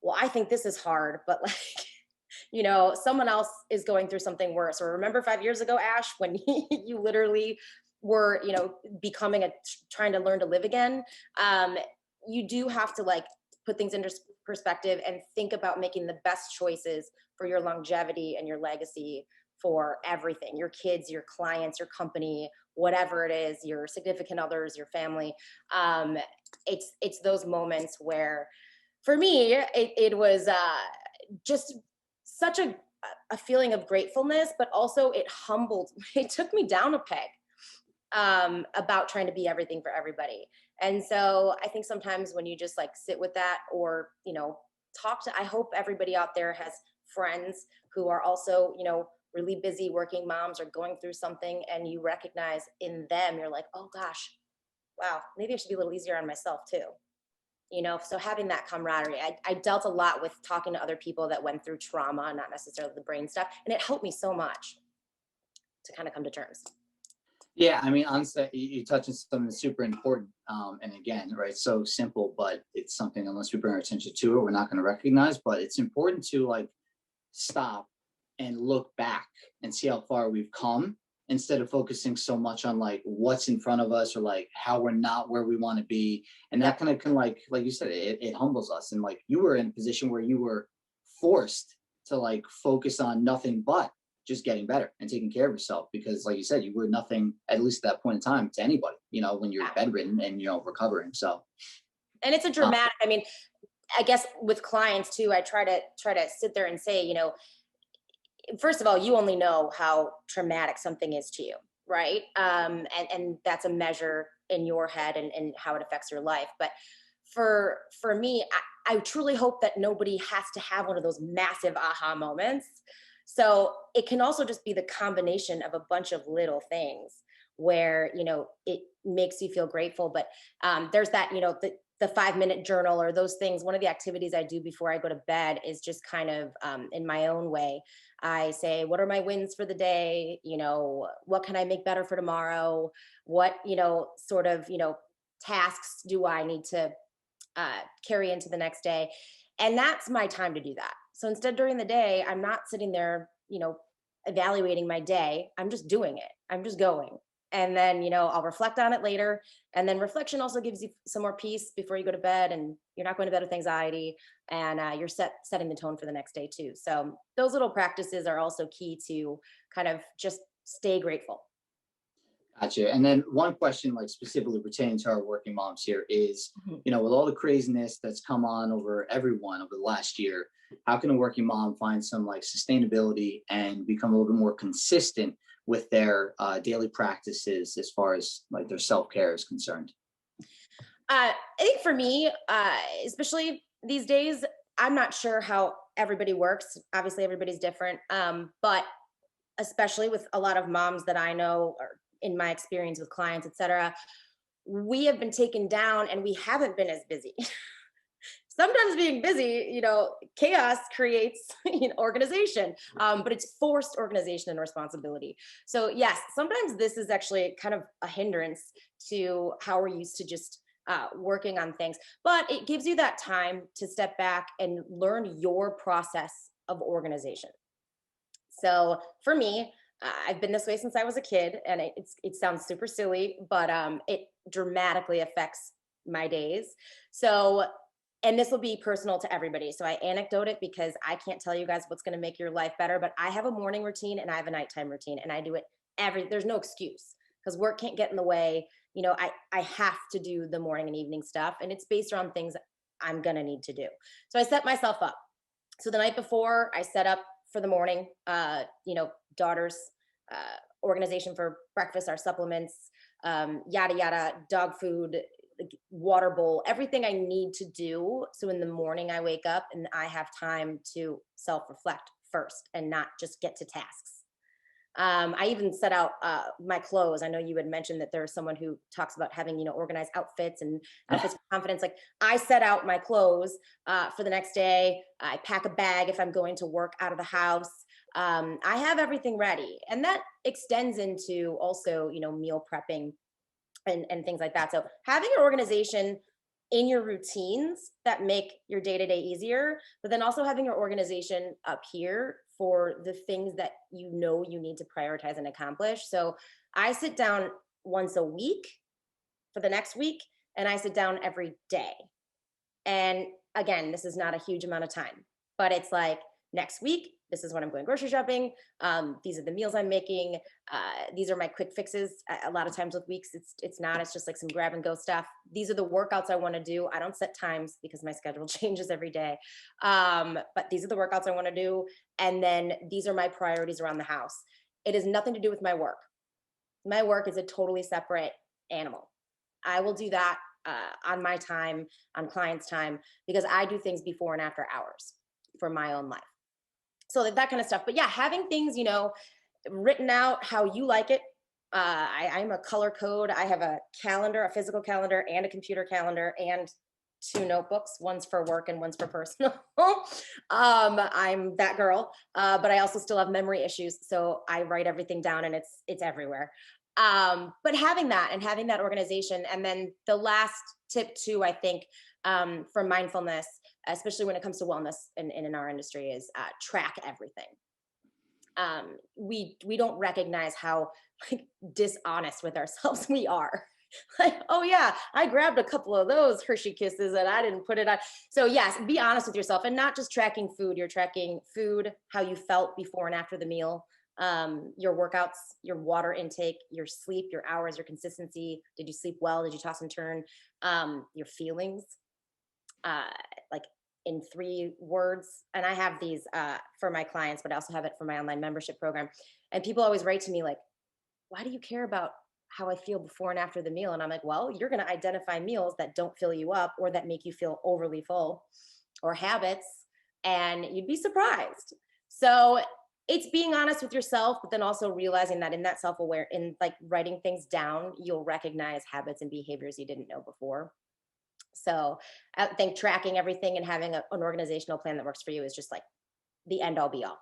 well, I think this is hard, but like, someone else is going through something worse. Or remember 5 years ago, Ash, when you literally were, trying to learn to live again. You do have to like put things into perspective and think about making the best choices for your longevity and your legacy for everything, your kids, your clients, your company, whatever it is, your significant others, your family. It's those moments where, for me, it was just such a feeling of gratefulness, but also it took me down a peg about trying to be everything for everybody. And so I think sometimes when you just like sit with that, or, I hope everybody out there has friends who are also, really busy working moms or going through something, and you recognize in them, you're like, oh gosh, wow, maybe I should be a little easier on myself too. So having that camaraderie, I dealt a lot with talking to other people that went through trauma, not necessarily the brain stuff, and it helped me so much. to kind of come to terms. Yeah, I mean, honestly, you touch on something super important. And again, right, so simple, but it's something unless we bring our attention to it, we're not going to recognize. But it's important to like stop and look back and see how far we've come instead of focusing so much on like what's in front of us or like how we're not where we want to be. And that kind of can like you said, it humbles us. And like you were in a position where you were forced to like focus on nothing but just getting better and taking care of yourself because like you said, you were nothing, at least at that point in time, to anybody, you know, when you're bedridden and, you know, recovering. So. And it's a dramatic, I mean, I guess with clients too, I try to sit there and say, you know, first of all, you only know how traumatic something is to you, right? And that's a measure in your head and how it affects your life. But for me, I truly hope that nobody has to have one of those massive aha moments. So it can also just be the combination of a bunch of little things where, you know, it makes you feel grateful. But there's that, you know, the 5-minute journal or those things. One of the activities I do before I go to bed is just kind of in my own way. I say, what are my wins for the day? You know, what can I make better for tomorrow? What, you know, sort of, you know, tasks do I need to carry into the next day? And that's my time to do that. So instead during the day, I'm not sitting there, you know, evaluating my day. I'm just doing it. I'm just going. And then, you know, I'll reflect on it later. And then reflection also gives you some more peace before you go to bed, and you're not going to bed with anxiety, and you're setting the tone for the next day too. So those little practices are also key to kind of just stay grateful. Gotcha. And then one question, like specifically pertaining to our working moms here is, you know, with all the craziness that's come on over everyone over the last year, how can a working mom find some like sustainability and become a little bit more consistent with their daily practices as far as like their self-care is concerned? I think for me, especially these days, I'm not sure how everybody works. Obviously, everybody's different. But especially with a lot of moms that I know, or in my experience with clients, et cetera, we have been taken down and we haven't been as busy. Sometimes being busy, you know, chaos creates organization, but it's forced organization and responsibility. So yes, sometimes this is actually kind of a hindrance to how we're used to just working on things, but it gives you that time to step back and learn your process of organization. So for me, I've been this way since I was a kid, and it sounds super silly, but it dramatically affects my days. So, and this will be personal to everybody. So I anecdote it because I can't tell you guys what's going to make your life better, but I have a morning routine and I have a nighttime routine, and I do it there's no excuse because work can't get in the way. You know, I have to do the morning and evening stuff, and it's based around things I'm going to need to do. So I set myself up. So the night before, I set up for the morning, you know, daughter's organization for breakfast, our supplements, yada, yada, dog food, water bowl, everything I need to do. So in the morning I wake up and I have time to self-reflect first and not just get to tasks. I even set out my clothes. I know you had mentioned that there's someone who talks about having, you know, organized outfits and outfits with confidence. Like I set out my clothes for the next day. I pack a bag if I'm going to work out of the house. I have everything ready, and that extends into also, you know, meal prepping and things like that. So having an organization in your routines that make your day-to-day easier, but then also having your organization up here for the things that you know you need to prioritize and accomplish. So I sit down once a week for the next week, and I sit down every day. And again, this is not a huge amount of time, but it's like next week, this is when I'm going grocery shopping. These are the meals I'm making. These are my quick fixes. A lot of times with weeks, it's just like some grab and go stuff. These are the workouts I want to do. I don't set times because my schedule changes every day. But these are the workouts I want to do. And then these are my priorities around the house. It has nothing to do with my work. My work is a totally separate animal. I will do that on my time, on clients' time, because I do things before and after hours for my own life. So that kind of stuff. But yeah, having things, you know, written out how you like it. I'm a color code. I have a calendar, a physical calendar and a computer calendar and 2 notebooks. One's for work and one's for personal. I'm that girl, but I also still have memory issues. So I write everything down and it's everywhere. But having that and having that organization. And then the last tip too, I think, for mindfulness, especially when it comes to wellness in our industry, is track everything. We don't recognize how like dishonest with ourselves we are. Like, oh yeah, I grabbed a couple of those Hershey Kisses and I didn't put it on. So yes, be honest with yourself, and not just tracking food. You're tracking food, how you felt before and after the meal, your workouts, your water intake, your sleep, your hours, your consistency. Did you sleep well? Did you toss and turn? Your feelings, like in 3 words. And I have these for my clients, but I also have it for my online membership program. And people always write to me like, why do you care about how I feel before and after the meal? And I'm like, well, you're going to identify meals that don't fill you up or that make you feel overly full, or habits, and you'd be surprised. So it's being honest with yourself, but then also realizing that in that self-aware, in like writing things down, you'll recognize habits and behaviors you didn't know before. So I think tracking everything and having an organizational plan that works for you is just like the end all be all.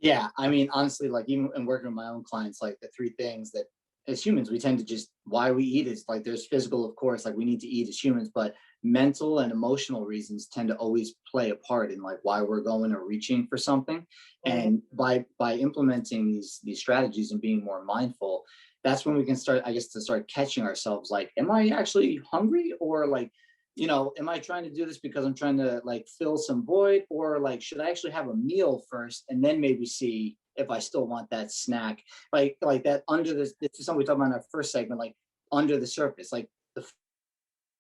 Yeah, I mean, honestly, like even in working with my own clients, like the 3 things that as humans we tend to just, why we eat is like, there's physical, of course, like we need to eat as humans, but mental and emotional reasons tend to always play a part in like why we're going or reaching for something. And by implementing these strategies and being more mindful, that's when we can start, I guess, to start catching ourselves like, am I actually hungry, or like, am I trying to do this because I'm trying to like fill some void, or like, should I actually have a meal first and then maybe see if I still want that snack, like that under this is something we talked about in our first segment, like under the surface, like the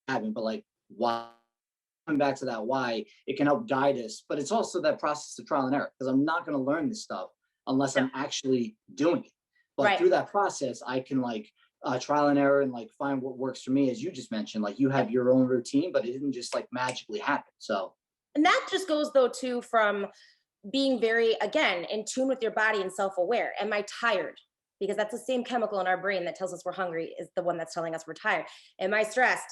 having, but like why, coming back to that why, it can help guide us, but it's also that process of trial and error, because I'm not going to learn this stuff unless I'm actually doing it. But Right. through that process, I can like trial and error and like find what works for me, as you just mentioned. Like you have your own routine, but it didn't just like magically happen. So, And that just goes though too from being very, again, in tune with your body and self-aware. Am I tired? Because that's the same chemical in our brain that tells us we're hungry is the one that's telling us we're tired. Am I stressed?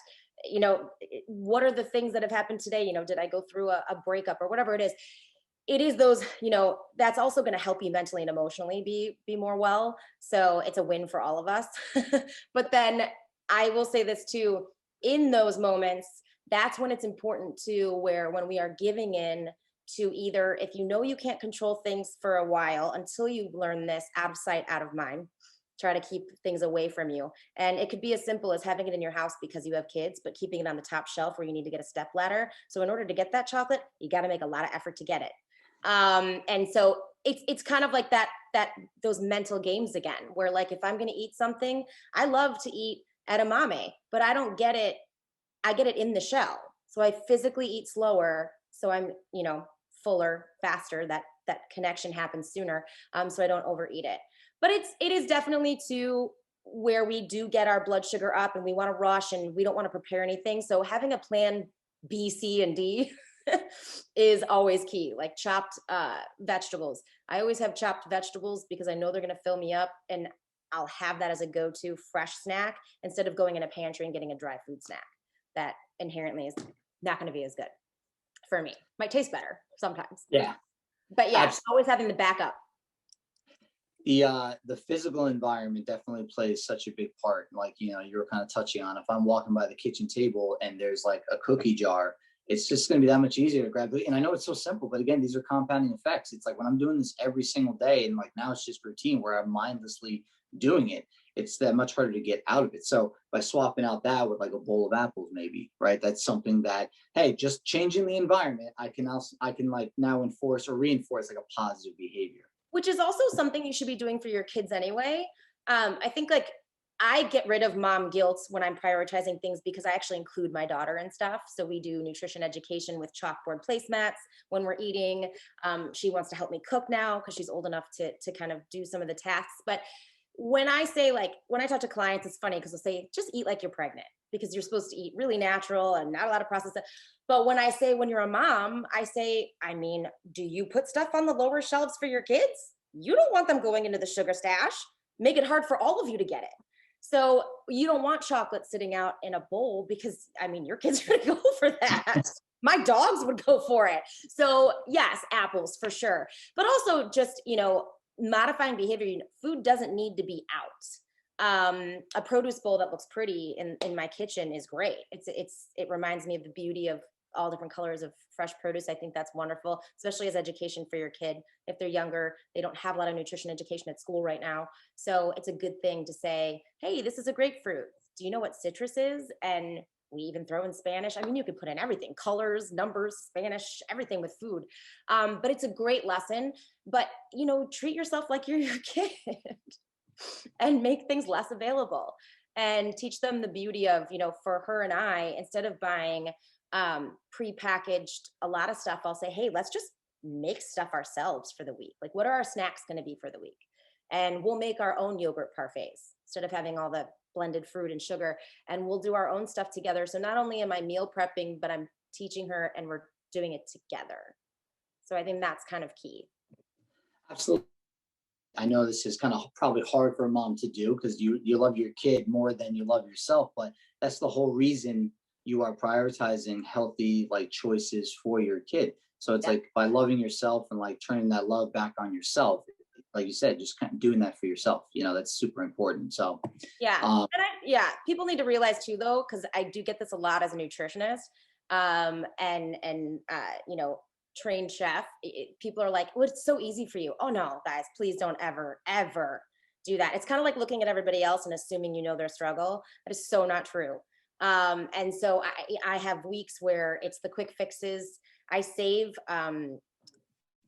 What are the things that have happened today? Did I go through a breakup or whatever it is? It is those, that's also going to help you mentally and emotionally be more well. So it's a win for all of us. But then I will say this too, in those moments, that's when it's important to where when we are giving in to either, if you can't control things for a while until you learn this, out of sight, out of mind, try to keep things away from you. And it could be as simple as having it in your house because you have kids, but keeping it on the top shelf where you need to get a step ladder. So in order to get that chocolate, you got to make a lot of effort to get it. And so it's kind of like that those mental games again, where like, if I'm going to eat something, I love to eat edamame, but I don't get it. I get it in the shell. So I physically eat slower. So I'm, fuller, faster, that connection happens sooner. So I don't overeat it. But it is definitely to where we do get our blood sugar up and we want to rush and we don't want to prepare anything. So having a plan B, C, and D is always key. Like chopped vegetables. I always have chopped vegetables because I know they're going to fill me up, and I'll have that as a go-to fresh snack instead of going in a pantry and getting a dry food snack that inherently is not going to be as good for me. Might taste better sometimes. yeah. But yeah, Absolutely. always having the backup. The physical environment definitely plays such a big part. Like, you were kind of touching on, if I'm walking by the kitchen table and there's like a cookie jar, it's just going to be that much easier to grab it. And I know it's so simple, but again, these are compounding effects. It's like when I'm doing this every single day, and like now it's just routine where I'm mindlessly doing it, it's that much harder to get out of it. So by swapping out that with like a bowl of apples, maybe, right? That's something that, hey, just changing the environment, I can like now enforce or reinforce like a positive behavior. Which is also something you should be doing for your kids anyway. I think like I get rid of mom guilt when I'm prioritizing things because I actually include my daughter and stuff. So we do nutrition education with chalkboard placemats when we're eating. She wants to help me cook now because she's old enough to kind of do some of the tasks. But when I say when I talk to clients, it's funny because they'll say, just eat like you're pregnant because you're supposed to eat really natural and not a lot of processed stuff. But when I say, when you're a mom, I say, do you put stuff on the lower shelves for your kids? You don't want them going into the sugar stash. Make it hard for all of you to get it. So you don't want chocolate sitting out in a bowl because, I mean, your kids are gonna go for that. My dogs would go for it. So yes, apples for sure. But also just, modifying behavior. Food doesn't need to be out. A produce bowl that looks pretty in my kitchen is great. It reminds me of the beauty of all different colors of fresh produce. I think that's wonderful, especially as education for your kid. If they're younger, they don't have a lot of nutrition education at school right now. So it's a good thing to say, hey, this is a grapefruit. Do you know what citrus is? And we even throw in Spanish. I mean, you could put in everything, colors, numbers, Spanish, everything with food. But it's a great lesson. But, treat yourself like you're your kid and make things less available and teach them the beauty of, for her and I, instead of buying pre-packaged a lot of stuff, I'll say, hey, let's just make stuff ourselves for the week. Like, what are our snacks going to be for the week? And we'll make our own yogurt parfaits instead of having all the blended fruit and sugar, and we'll do our own stuff together. So not only am I meal prepping, but I'm teaching her and we're doing it together. So I think that's kind of key. Absolutely. I know this is kind of probably hard for a mom to do because you love your kid more than you love yourself, but that's the whole reason you are prioritizing healthy choices for your kid. So it's like by loving yourself and turning that love back on yourself, like you said, just kind of doing that for yourself, that's super important. So yeah. People need to realize too, though, because I do get this a lot as a nutritionist, and trained chef. People are like, well, it's so easy for you. Oh no, guys, please don't ever do that. It's kind of like looking at everybody else and assuming their struggle. That is so not true. And so I have weeks where it's the quick fixes. I save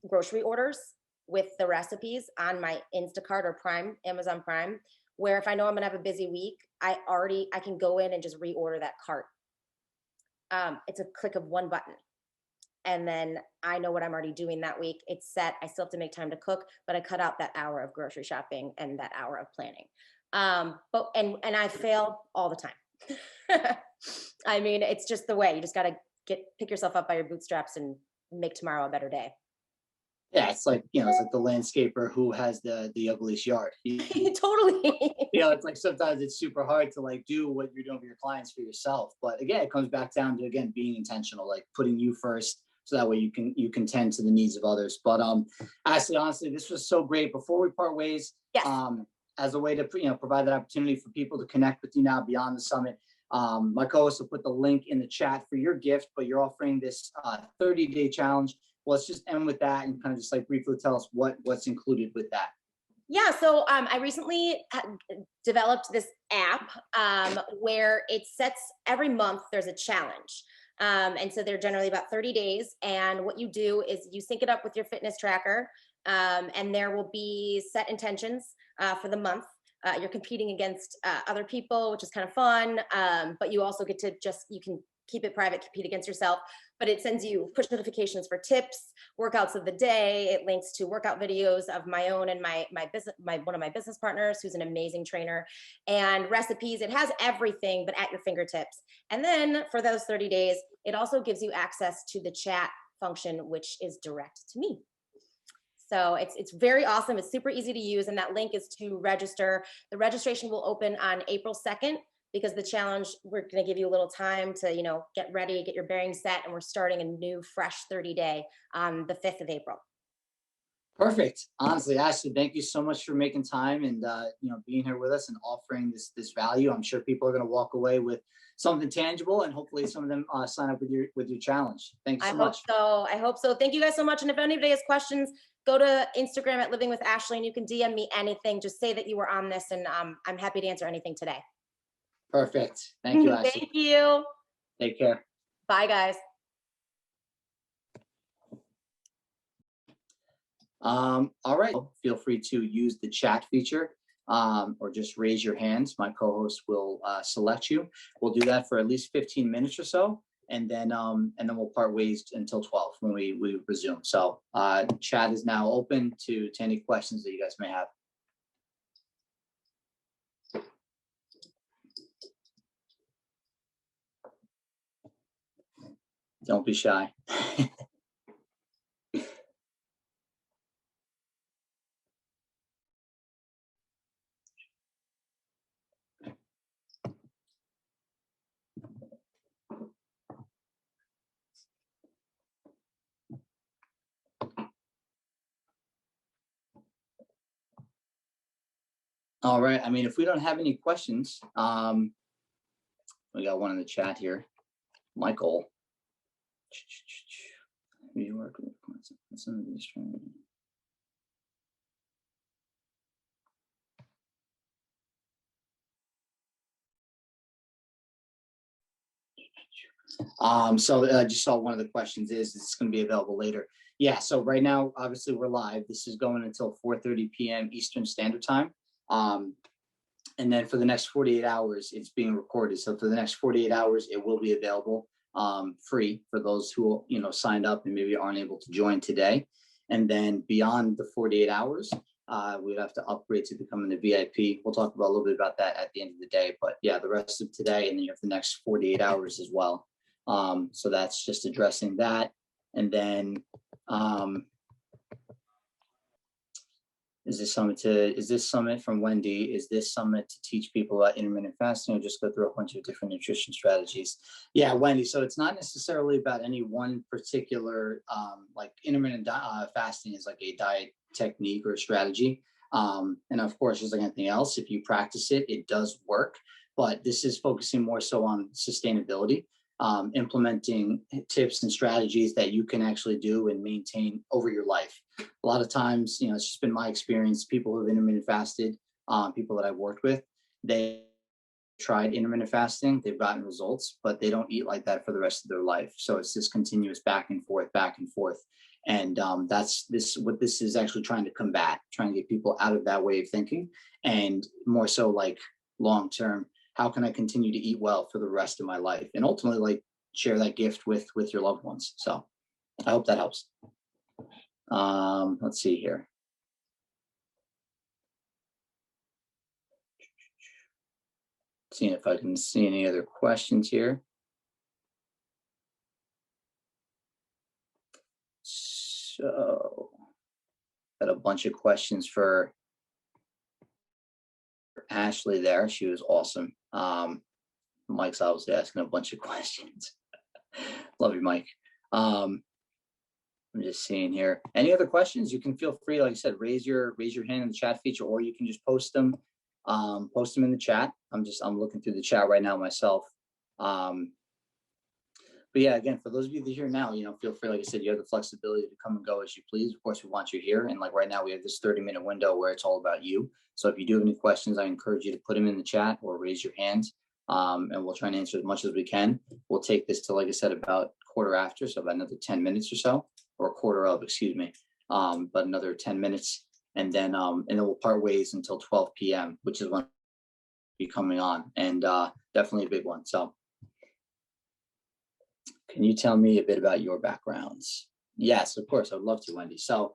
grocery orders with the recipes on my Instacart or Prime, Amazon Prime, where if I know I'm gonna have a busy week, I can go in and just reorder that cart. It's a click of one button. And then I know what I'm already doing that week. It's set. I still have to make time to cook, but I cut out that hour of grocery shopping and that hour of planning. But I fail all the time. I mean, it's just the way. You just got to pick yourself up by your bootstraps and make tomorrow a better day. Yeah, it's like the landscaper who has the ugliest yard. Totally. It's like sometimes it's super hard to do what you're doing for your clients for yourself. But again, it comes back down to being intentional, putting you first, so that way you can tend to the needs of others. But Ashley, honestly, this was so great. Before we part ways, yes. As a way to provide that opportunity for people to connect with you now beyond the summit, my co-host will put the link in the chat for your gift, but you're offering this 30-day challenge. Well, let's just end with that and kind of just briefly tell us what's included with that. Yeah, so I recently developed this app where it sets every month there's a challenge. And so they're generally about 30 days. And what you do is you sync it up with your fitness tracker, and there will be set intentions for the month. You're competing against other people, which is kind of fun. But you also get to you can keep it private, compete against yourself, but it sends you push notifications for tips, workouts of the day. It links to workout videos of my own and my one of my business partners, who's an amazing trainer, and recipes. It has everything, but at your fingertips. And then for those 30 days, it also gives you access to the chat function, which is direct to me. So it's very awesome. It's super easy to use. And that link is to register. The registration will open on April 2nd. Because the challenge, we're going to give you a little time to, get ready, get your bearings set, and we're starting a new fresh 30-day on the 5th of April. Perfect. Honestly, Ashley, thank you so much for making time and being here with us and offering this value. I'm sure people are going to walk away with something tangible, and hopefully some of them sign up with your challenge. Thank you so much. I hope so. Thank you guys so much. And if anybody has questions, go to Instagram at Living with Ashley, and you can DM me anything. Just say that you were on this, and I'm happy to answer anything today. Perfect. Thank you, Ashley. Thank you. Take care. Bye, guys. All right. Feel free to use the chat feature or just raise your hands. My co-host will select you. We'll do that for at least 15 minutes or so. And then we'll part ways until 12 when we resume. So chat is now open to any questions that you guys may have. Don't be shy. All right. I mean, if we don't have any questions, we got one in the chat here. Michael. You work with some of these. So I just saw one of the questions is it's going to be available later. Yeah, so right now, obviously we're live. This is going until 4:30 p.m. Eastern Standard Time. And then for the next 48 hours, it's being recorded. So for the next 48 hours, it will be available free for those who, signed up and maybe aren't able to join today. And then beyond the 48 hours, we'd have to upgrade to becoming the VIP. We'll talk about a little bit about that at the end of the day. But yeah, the rest of today, and then you have the next 48 hours as well. So that's just addressing that. And then is this summit from Wendy? Is this summit to teach people about intermittent fasting or just go through a bunch of different nutrition strategies? Yeah, Wendy. So it's not necessarily about any one particular, like intermittent fasting is like a diet technique or strategy. And of course, just like anything else, if you practice it, it does work. But this is focusing more so on sustainability, implementing tips and strategies that you can actually do and maintain over your life. A lot of times, it's just been my experience, people who have intermittent fasted, people that I've worked with, they tried intermittent fasting, they've gotten results, but they don't eat like that for the rest of their life. So it's this continuous back and forth. And that's what this is actually trying to combat, trying to get people out of that way of thinking, and more so like long-term, how can I continue to eat well for the rest of my life? And ultimately, like, share that gift with your loved ones. So I hope that helps. Let's see here. Seeing if I can see any other questions here. So got a bunch of questions for Ashley there. She was awesome. Mike's obviously asking a bunch of questions. Love you, Mike. I'm just seeing here. Any other questions? You can feel free, like I said, raise your hand in the chat feature, or you can just post them in the chat. I'm looking through the chat right now myself. But yeah, again, for those of you that are here now, feel free, like I said, you have the flexibility to come and go as you please. Of course, we want you here. And like right now, we have this 30-minute window where it's all about you. So if you do have any questions, I encourage you to put them in the chat or raise your hand. And we'll try and answer as much as we can. We'll take this to, like I said, about quarter after, so about another 10 minutes or so, or quarter of, excuse me, but another 10 minutes. And then we'll part ways until 12 p.m., which is when we'll be coming on, and definitely a big one. So can you tell me a bit about your backgrounds? Yes, of course, I would love to, Wendy. So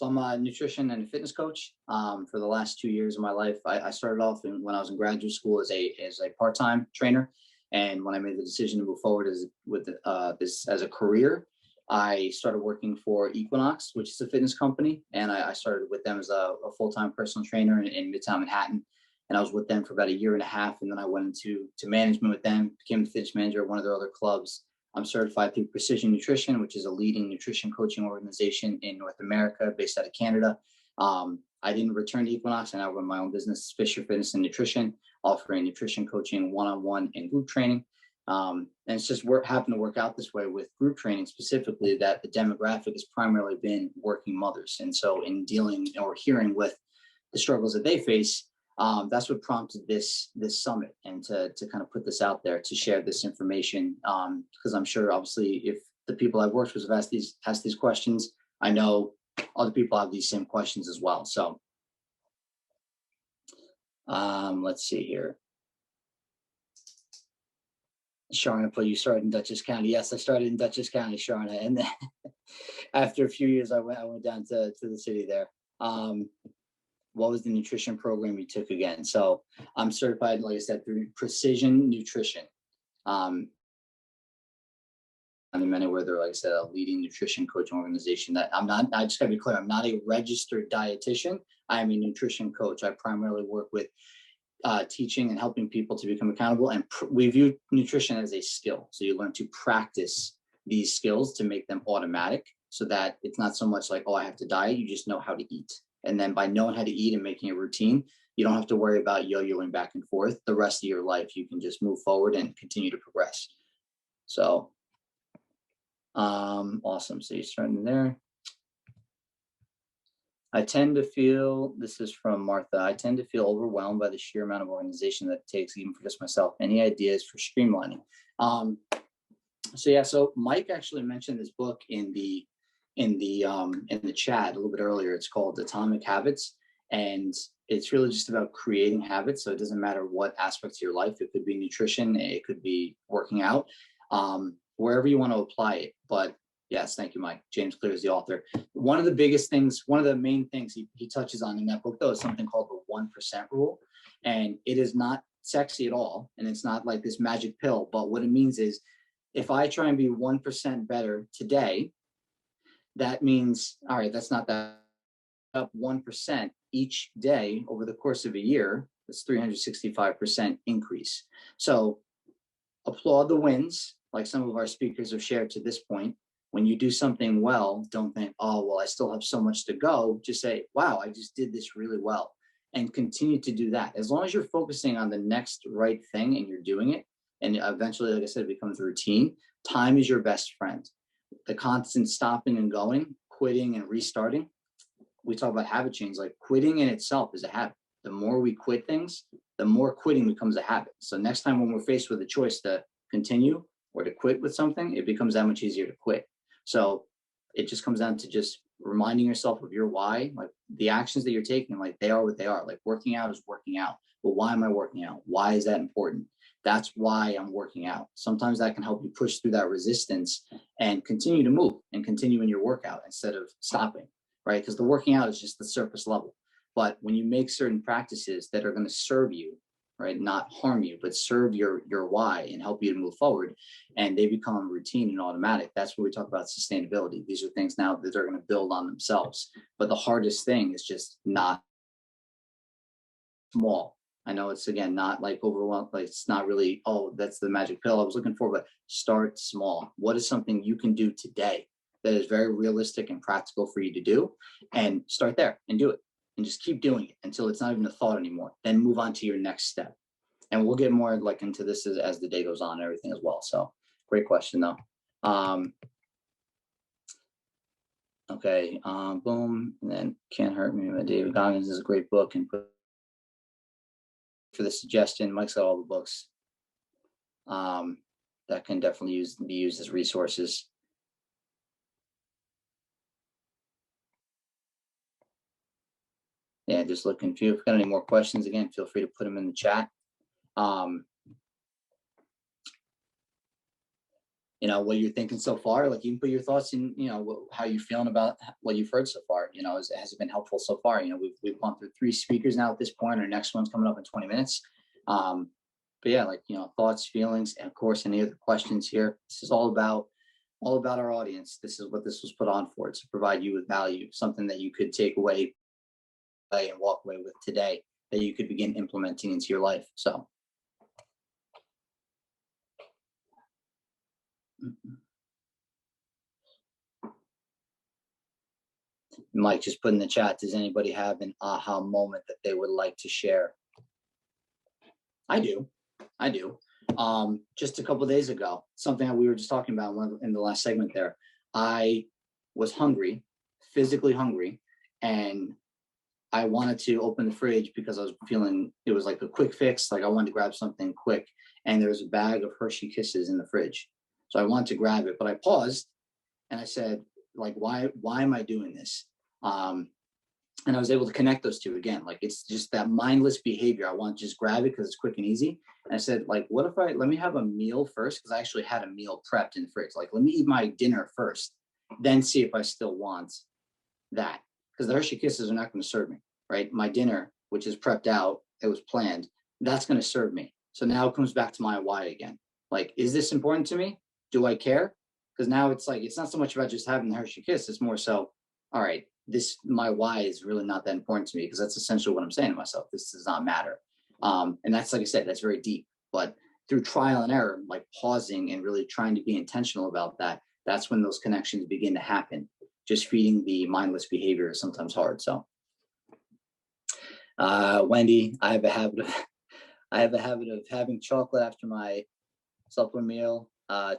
I'm a nutrition and fitness coach for the last 2 years of my life. I started off when I was in graduate school as a part-time trainer. And when I made the decision to move forward this as a career, I started working for Equinox, which is a fitness company. And I started with them as a full-time personal trainer in Midtown Manhattan. And I was with them for about 1.5 years. And then I went into management with them, became the fitness manager at one of their other clubs. I'm certified through Precision Nutrition, which is a leading nutrition coaching organization in North America based out of Canada. I didn't return to Equinox, and I run my own business, Fisher Fitness and Nutrition, offering nutrition coaching one-on-one and group training. And it's just happened to work out this way with group training specifically, that the demographic has primarily been working mothers. And so in dealing or hearing with the struggles that they face, that's what prompted this summit, and to kind of put this out there, to share this information, because I'm sure obviously if the people I've worked with have asked these questions, I know other people have these same questions as well. So let's see here. Sharna put, you started in Dutchess County. Yes, I started in Dutchess County, Sharna, and then after a few years I went down to the city there. What was the nutrition program you took again? So I'm certified, like I said, through Precision Nutrition. In many words, they're, like I said, a leading nutrition coaching organization. That I just gotta be clear, I'm not a registered dietitian. I am a nutrition coach. I primarily work with teaching and helping people to become accountable. And we view nutrition as a skill. So you learn to practice these skills to make them automatic, so that it's not so much like, oh, I have to diet. You just know how to eat. And then by knowing how to eat and making a routine, you don't have to worry about yo-yoing back and forth the rest of your life. You can just move forward and continue to progress. So awesome. So you're starting there. I tend to feel, this is from Martha, I tend to feel overwhelmed by the sheer amount of organization that it takes, even for just myself. Any ideas for streamlining? So Mike actually mentioned this book in the chat a little bit earlier. It's called Atomic Habits, and it's really just about creating habits. So it doesn't matter what aspects of your life. It could be nutrition, it could be working out, wherever you want to apply it. But yes, thank you, Mike. James Clear is the author. One of the biggest things, one of the main things he touches on in that book, though, is something called the 1% rule. And it is not sexy at all. And it's not like this magic pill. But what it means is if I try and be 1% better today, that means, all right, that's not that up 1% each day over the course of a year. That's 365% increase. So applaud the wins, like some of our speakers have shared to this point. When you do something well, don't think, oh, well, I still have so much to go. Just say, wow, I just did this really well, and continue to do that. As long as you're focusing on the next right thing and you're doing it, and eventually, like I said, it becomes a routine, time is your best friend. The constant stopping and going, quitting and restarting. We talk about habit change, like quitting in itself is a habit. The more we quit things, the more quitting becomes a habit. So next time when we're faced with a choice to continue or to quit with something, it becomes that much easier to quit. So it just comes down to just reminding yourself of your why, like the actions that you're taking, like they are what they are. Like working out is working out. But why am I working out? Why is that important? That's why I'm working out. Sometimes that can help you push through that resistance and continue to move and continue in your workout instead of stopping, right? Because the working out is just the surface level. But when you make certain practices that are going to serve you, right, not harm you, but serve your why and help you to move forward, and they become routine and automatic, that's where we talk about sustainability. These are things now that they're going to build on themselves. But the hardest thing is just not small. I know it's, again, not like overwhelmed, like it's not really, oh, that's the magic pill I was looking for, but start small. What is something you can do today that is very realistic and practical for you to do? And start there and do it. And just keep doing it until it's not even a thought anymore. Then move on to your next step. And we'll get more like into this as the day goes on and everything as well. So great question though. Okay, boom. And then Can't Hurt Me by David Goggins is a great book, and for the suggestion, Mike's got all the books that can definitely be used as resources. Yeah, just looking. If you've got any more questions, again, feel free to put them in the chat. You know, what you're thinking so far, like you can put your thoughts in, you know, how you're feeling about what you've heard so far. You know, has it been helpful so far? You know, we've gone through 3 speakers now at this point. Our next one's coming up in 20 minutes. But yeah, like, you know, thoughts, feelings, and of course, any other questions here. This is all about our audience. This is what this was put on for, to provide you with value, something that you could take away and walk away with today that you could begin implementing into your life. So. Mike just put in the chat, does anybody have an aha moment that they would like to share? I do. Just a couple of days ago, something that we were just talking about in the last segment there, I was hungry, physically hungry, and I wanted to open the fridge because I was feeling it was like a quick fix. Like I wanted to grab something quick, and there was a bag of Hershey Kisses in the fridge. So I wanted to grab it, but I paused and I said, like, why am I doing this? And I was able to connect those two again. Like, it's just that mindless behavior. I want to just grab it because it's quick and easy. And I said, like, what if let me have a meal first? Because I actually had a meal prepped in the fridge. Like, let me eat my dinner first, then see if I still want that. Because the Hershey Kisses are not going to serve me, right? My dinner, which is prepped out, it was planned, that's going to serve me. So now it comes back to my why again. Like, is this important to me? Do I care? Because now it's like, it's not so much about just having the Hershey Kiss. It's more so, all right, my why is really not that important to me, because that's essentially what I'm saying to myself. This does not matter. And that's, like I said, that's very deep. But through trial and error, like pausing and really trying to be intentional about that, that's when those connections begin to happen. Just feeding the mindless behavior is sometimes hard. So Wendy, I have a habit of having chocolate after my supplement meal,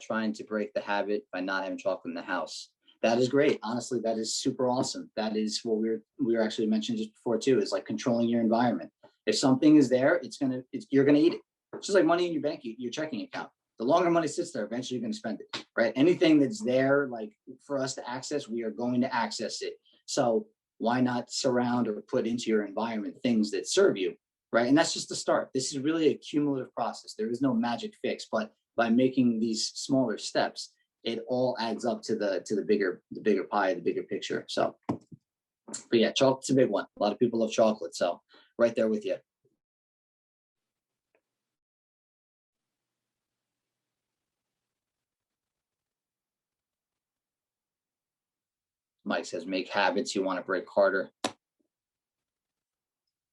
trying to break the habit by not having chocolate in the house. That is great. Honestly, that is super awesome. That is what we were actually mentioned just before too, is like controlling your environment. If something is there, you're gonna eat it. It's just like money in your your checking account. The longer money sits there, eventually you're gonna spend it, right? Anything that's there, like for us to access, we are going to access it. So why not surround or put into your environment things that serve you, right? And that's just the start. This is really a cumulative process. There is no magic fix, but by making these smaller steps, it all adds up to the bigger pie, the bigger picture. So, but yeah, chocolate's a big one. A lot of people love chocolate, so right there with you. Mike says, make habits you want to break harder.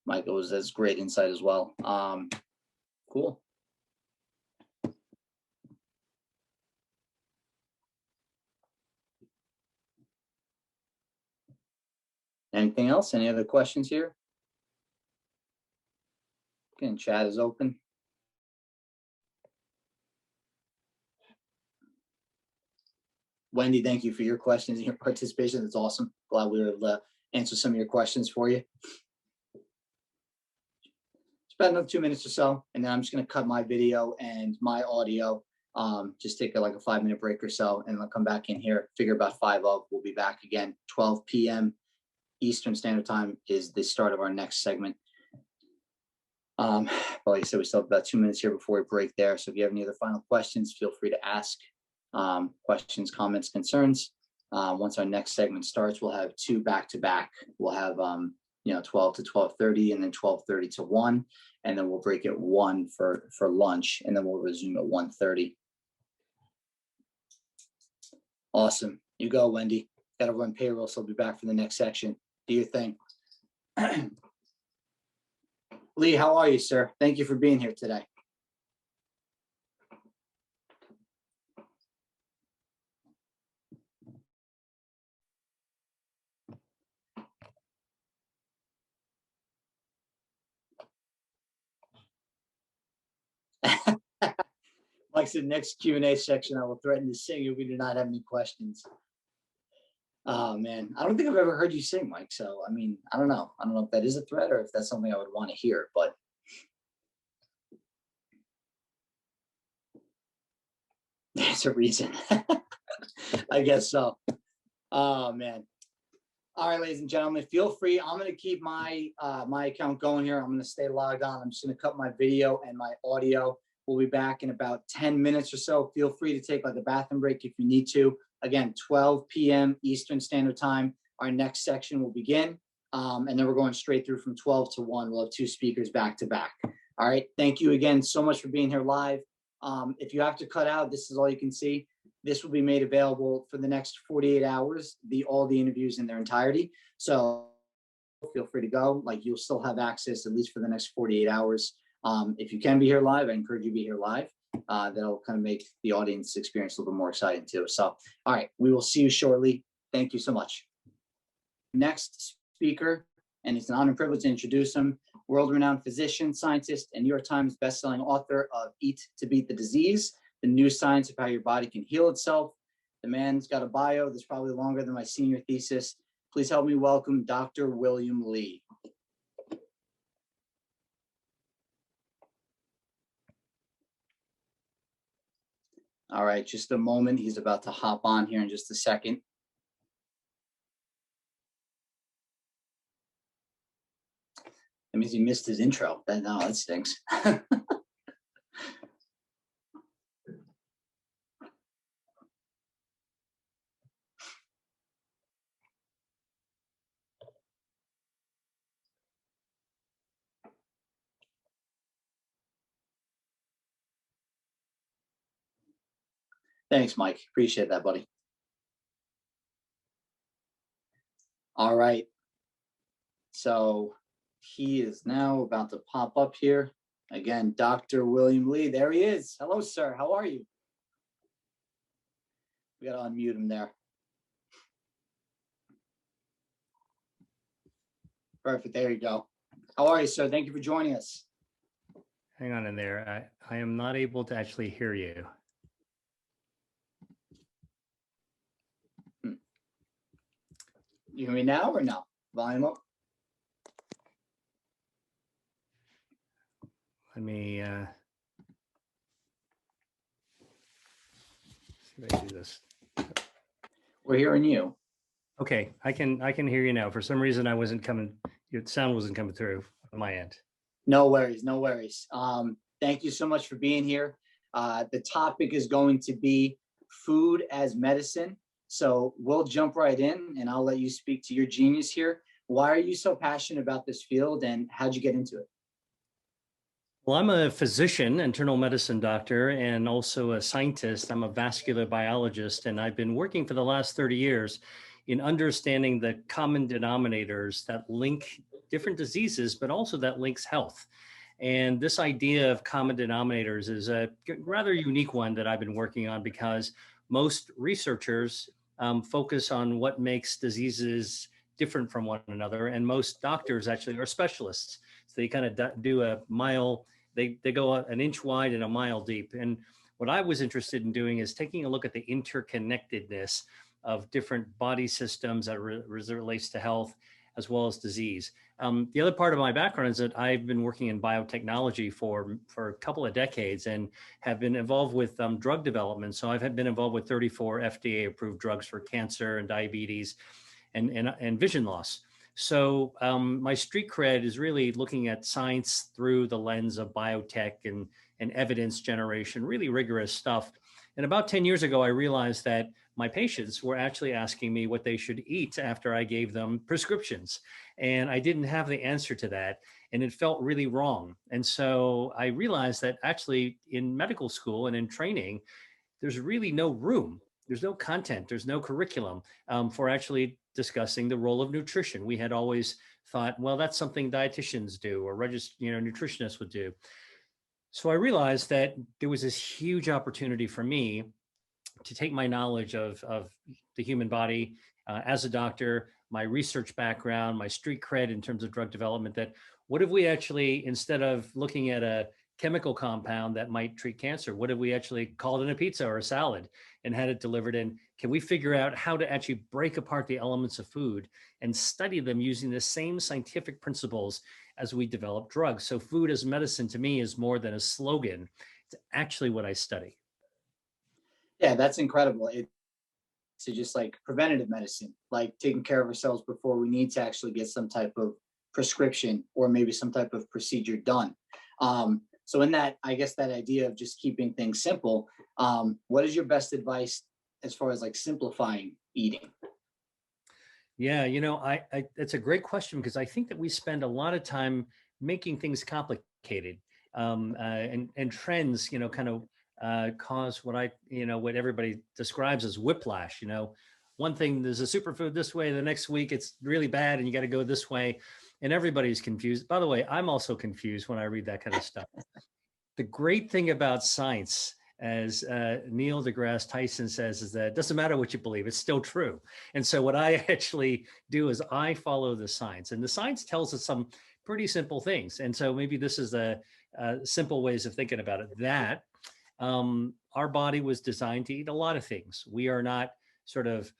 Mike goes, that's great insight as well. Cool. Anything else? Any other questions here? Again, chat is open. Wendy, thank you for your questions and your participation. It's awesome. Glad we were able to answer some of your questions for you. It's about another 2 minutes or so, and then I'm just going to cut my video and my audio. Just take like a 5-minute break or so, and I'll come back in here. Figure about 5 of. We'll be back again. 12 p.m. Eastern Standard Time is the start of our next segment. But like I said, we still have about 2 minutes here before we break there. So if you have any other final questions, feel free to ask. Questions, comments, concerns. Once our next segment starts, we'll have 2 back-to-back. We'll have 12 to 12:30, and then 12:30 to 1, and then we'll break at 1 for lunch, and then we'll resume at 1:30. Awesome. You go, Wendy. Got to run payroll, so I'll be back for the next section. Do your thing. Lee, how are you, sir? Thank you for being here today. Like the next Q&A section, I will threaten to sing if we do not have any questions. Oh man, I don't think I've ever heard you sing, Mike. So I mean, I don't know if that is a threat or if that's something I would want to hear, but there's a reason. I guess so. Oh man. All right, ladies and gentlemen, feel free. I'm going to keep my my account going here. I'm going to stay logged on. I'm just going to cut my video and my audio. We'll be back in about 10 minutes or so. Feel free to take like a bathroom break if you need to. Again, 12 p.m. Eastern Standard Time. Our next section will begin. And then we're going straight through from 12 to 1. We'll have 2 speakers back to back. All right. Thank you again so much for being here live. If you have to cut out, this is all you can see. This will be made available for the next 48 hours, all the interviews in their entirety. So feel free to go. Like you'll still have access at least for the next 48 hours. If you can be here live, I encourage you to be here live. That'll kind of make the audience experience a little bit more exciting too. So, all right, we will see you shortly. Thank you so much. Next speaker, and it's an honor and privilege to introduce him, world-renowned physician, scientist, and New York Times bestselling author of Eat to Beat the Disease, the new science of how your body can heal itself. The man's got a bio that's probably longer than my senior thesis. Please help me welcome Dr. William Li. All right, just a moment. He's about to hop on here in just a second. That means he missed his intro. No, that stinks. Thanks, Mike. Appreciate that, buddy. All right. So he is now about to pop up here. Again, Dr. William Li. There he is. Hello, sir. How are you? We got to unmute him there. Perfect. There you go. How are you, sir? Thank you for joining us. Hang on in there. I am not able to actually hear you. You hear me now or no? Volume up? Let me see if I do this. We're hearing you. Okay, I can hear you now. For some reason, I wasn't coming. Your sound wasn't coming through on my end. No worries, no worries. Thank you so much for being here. The topic is going to be food as medicine. So we'll jump right in and I'll let you speak to your genius here. Why are you so passionate about this field and how'd you get into it? Well, I'm a physician, internal medicine doctor, and also a scientist. I'm a vascular biologist, and I've been working for the last 30 years in understanding the common denominators that link different diseases, but also that links health. And this idea of common denominators is a rather unique one that I've been working on because most researchers focus on what makes diseases different from one another, and most doctors actually are specialists. So they kind of do a mile, they go an inch wide and a mile deep. And what I was interested in doing is taking a look at the interconnectedness of different body systems as it relates to health as well as disease. The other part of my background is that I've been working in biotechnology for a couple of decades and have been involved with drug development. So I've been involved with 34 FDA approved drugs for cancer and diabetes and vision loss. So my street cred is really looking at science through the lens of biotech and evidence generation, really rigorous stuff. And about 10 years ago, I realized that my patients were actually asking me what they should eat after I gave them prescriptions. And I didn't have the answer to that. And it felt really wrong. And so I realized that actually in medical school and in training, there's really no room. There's no content. There's no curriculum for actually discussing the role of nutrition. We had always thought, well, that's something dietitians do or nutritionists would do. So I realized that there was this huge opportunity for me to take my knowledge of the human body as a doctor, my research background, my street cred in terms of drug development, that what if we actually, instead of looking at a chemical compound that might treat cancer, what if we actually called in a pizza or a salad and had it delivered in? Can we figure out how to actually break apart the elements of food and study them using the same scientific principles as we develop drugs? So food as medicine to me is more than a slogan. It's actually what I study. Yeah, that's incredible. It's just like preventative medicine, like taking care of ourselves before we need to actually get some type of prescription or maybe some type of procedure done. So in that, I guess that idea of just keeping things simple, what is your best advice as far as like simplifying eating? Yeah, it's a great question because I think that we spend a lot of time making things complicated, and trends, kind of cause what everybody describes as whiplash. One thing, there's a superfood this way, the next week it's really bad and you got to go this way, and everybody's confused. By the way, I'm also confused when I read that kind of stuff. The great thing about science, as Neil deGrasse Tyson says, is that it doesn't matter what you believe, it's still true. And so what I actually do is I follow the science, and the science tells us some pretty simple things. And so maybe this is a simple ways of thinking about it, that our body was designed to eat a lot of things. We are not sort of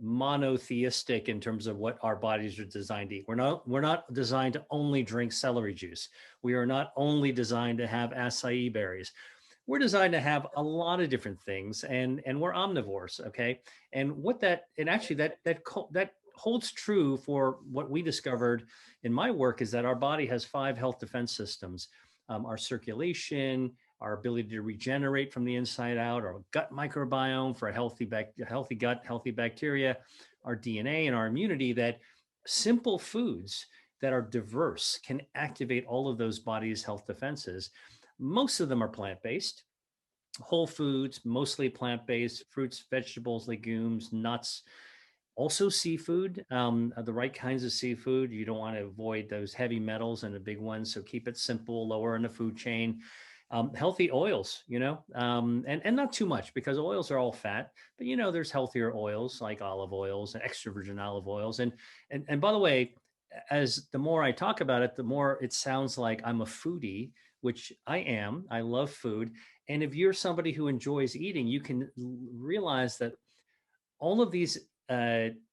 monotheistic in terms of what our bodies are designed to eat. We're not designed to only drink celery juice. We are not only designed to have acai berries. We're designed to have a lot of different things, and we're omnivores, okay? And actually that holds true for what we discovered in my work, is that our body has 5 health defense systems: our circulation, our ability to regenerate from the inside out, our gut microbiome for a healthy gut, healthy bacteria, our DNA, and our immunity. That simple foods that are diverse can activate all of those body's health defenses. Most of them are plant-based, whole foods, mostly plant-based, fruits, vegetables, legumes, nuts, also seafood, the right kinds of seafood. You don't want to avoid those heavy metals and the big ones, so keep it simple, lower in the food chain. Healthy oils, and not too much, because oils are all fat, but there's healthier oils like olive oils and extra virgin olive oils. And by the way, as the more I talk about it, the more it sounds like I'm a foodie, which I am. I love food. And if you're somebody who enjoys eating, you can realize that all of these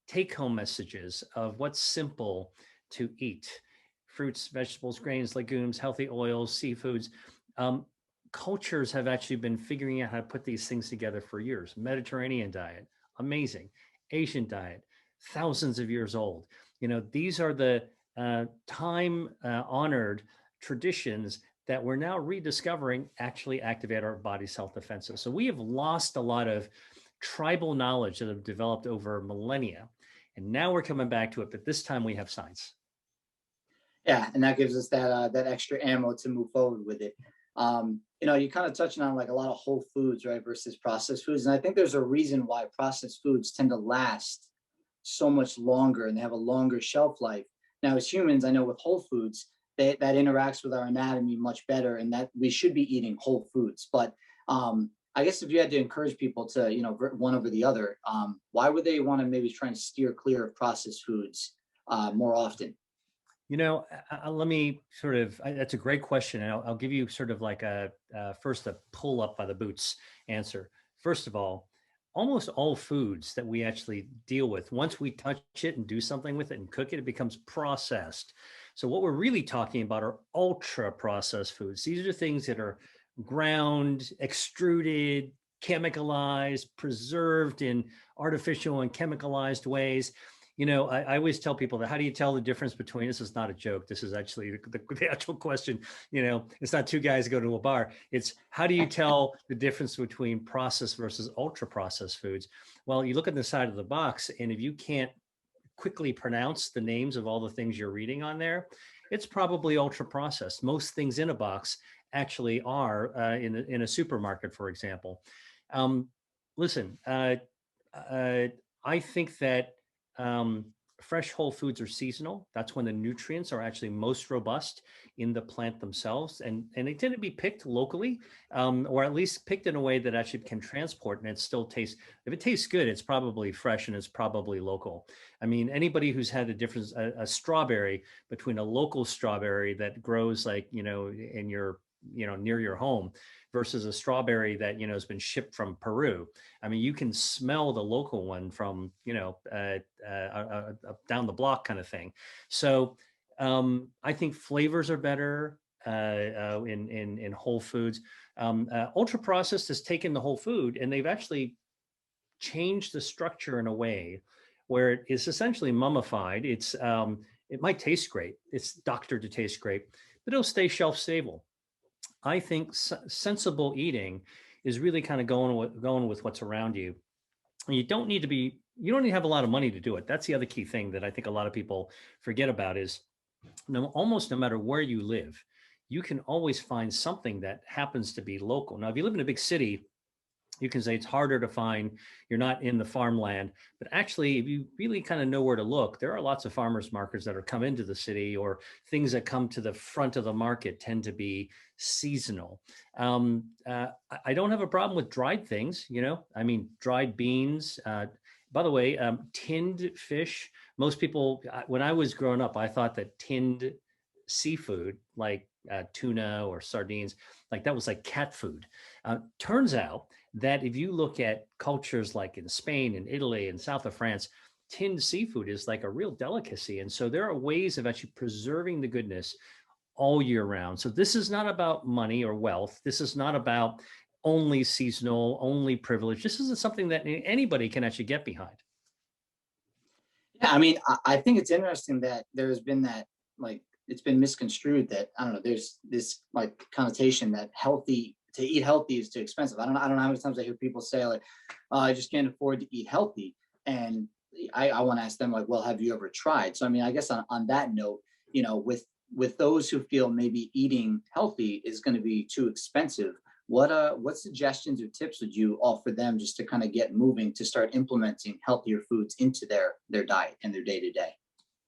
take home messages of what's simple to eat, fruits, vegetables, grains, legumes, healthy oils, seafoods. Um, Cultures have actually been figuring out how to put these things together for years. Mediterranean diet, amazing. Asian diet, thousands of years old. These are the time honored traditions that we're now rediscovering actually activate our body's self defenses. So we have lost a lot of tribal knowledge that have developed over millennia. And now we're coming back to it, but this time we have science. Yeah, and that gives us that extra ammo to move forward with it. You kind of touching on like a lot of whole foods, right, versus processed foods. And I think there's a reason why processed foods tend to last so much longer and they have a longer shelf life. Now, as humans, I know with whole foods, that interacts with our anatomy much better, and that we should be eating whole foods. But I guess if you had to encourage people to, one over the other, why would they want to maybe try and steer clear of processed foods more often? Let me sort of, that's a great question. And I'll give you sort of like first a pull up by the boots answer. First of all, almost all foods that we actually deal with, once we touch it and do something with it and cook it, it becomes processed. So what we're really talking about are ultra processed foods. These are things that are ground, extruded, chemicalized, preserved in artificial and chemicalized ways. I always tell people that, how do you tell the difference between, this is not a joke, this is actually the actual question, it's not two guys go to a bar. It's how do you tell the difference between processed versus ultra processed foods? Well, you look at the side of the box, and if you can't quickly pronounce the names of all the things you're reading on there, it's probably ultra processed. Most things in a box actually are in a supermarket, for example. Listen, I think that fresh whole foods are seasonal. That's when the nutrients are actually most robust in the plant themselves. And they tend to be picked locally, or at least picked in a way that actually can transport and it still tastes, if it tastes good, it's probably fresh and it's probably local. I mean, anybody who's had a difference, a strawberry between a local strawberry that grows like, in your, near your home versus a strawberry that, has been shipped from Peru. I mean, you can smell the local one from, down the block kind of thing. So I think flavors are better in whole foods. Ultra processed has taken the whole food and they've actually changed the structure in a way where it is essentially mummified. It might taste great. It's doctored to taste great, but it'll stay shelf stable. I think sensible eating is really kind of going with what's around you. And you don't need to have a lot of money to do it. That's the other key thing that I think a lot of people forget about is almost no matter where you live, you can always find something that happens to be local. Now, if you live in a big city, you can say it's harder to find, you're not in the farmland, but actually, if you really kind of know where to look, there are lots of farmers markets that are come into the city, or things that come to the front of the market tend to be seasonal. I don't have a problem with dried things, I mean, dried beans. By the way, tinned fish, most people, when I was growing up, I thought that tinned seafood, like tuna or sardines, like that was like cat food. Turns out that if you look at cultures like in Spain and Italy and south of France, tinned seafood is like a real delicacy. And so there are ways of actually preserving the goodness all year round. So this is not about money or wealth. This is not about only seasonal, only privilege. This is something that anybody can actually get behind. Yeah, I mean, I think it's interesting that there's been that, like, it's been misconstrued that, I don't know, there's this like connotation that to eat healthy is too expensive. I don't know how many times I hear people say like, I just can't afford to eat healthy. And I want to ask them like, well, have you ever tried? So, I mean, I guess on that note, with those who feel maybe eating healthy is going to be too expensive, what suggestions or tips would you offer them just to kind of get moving to start implementing healthier foods into their diet and their day to day?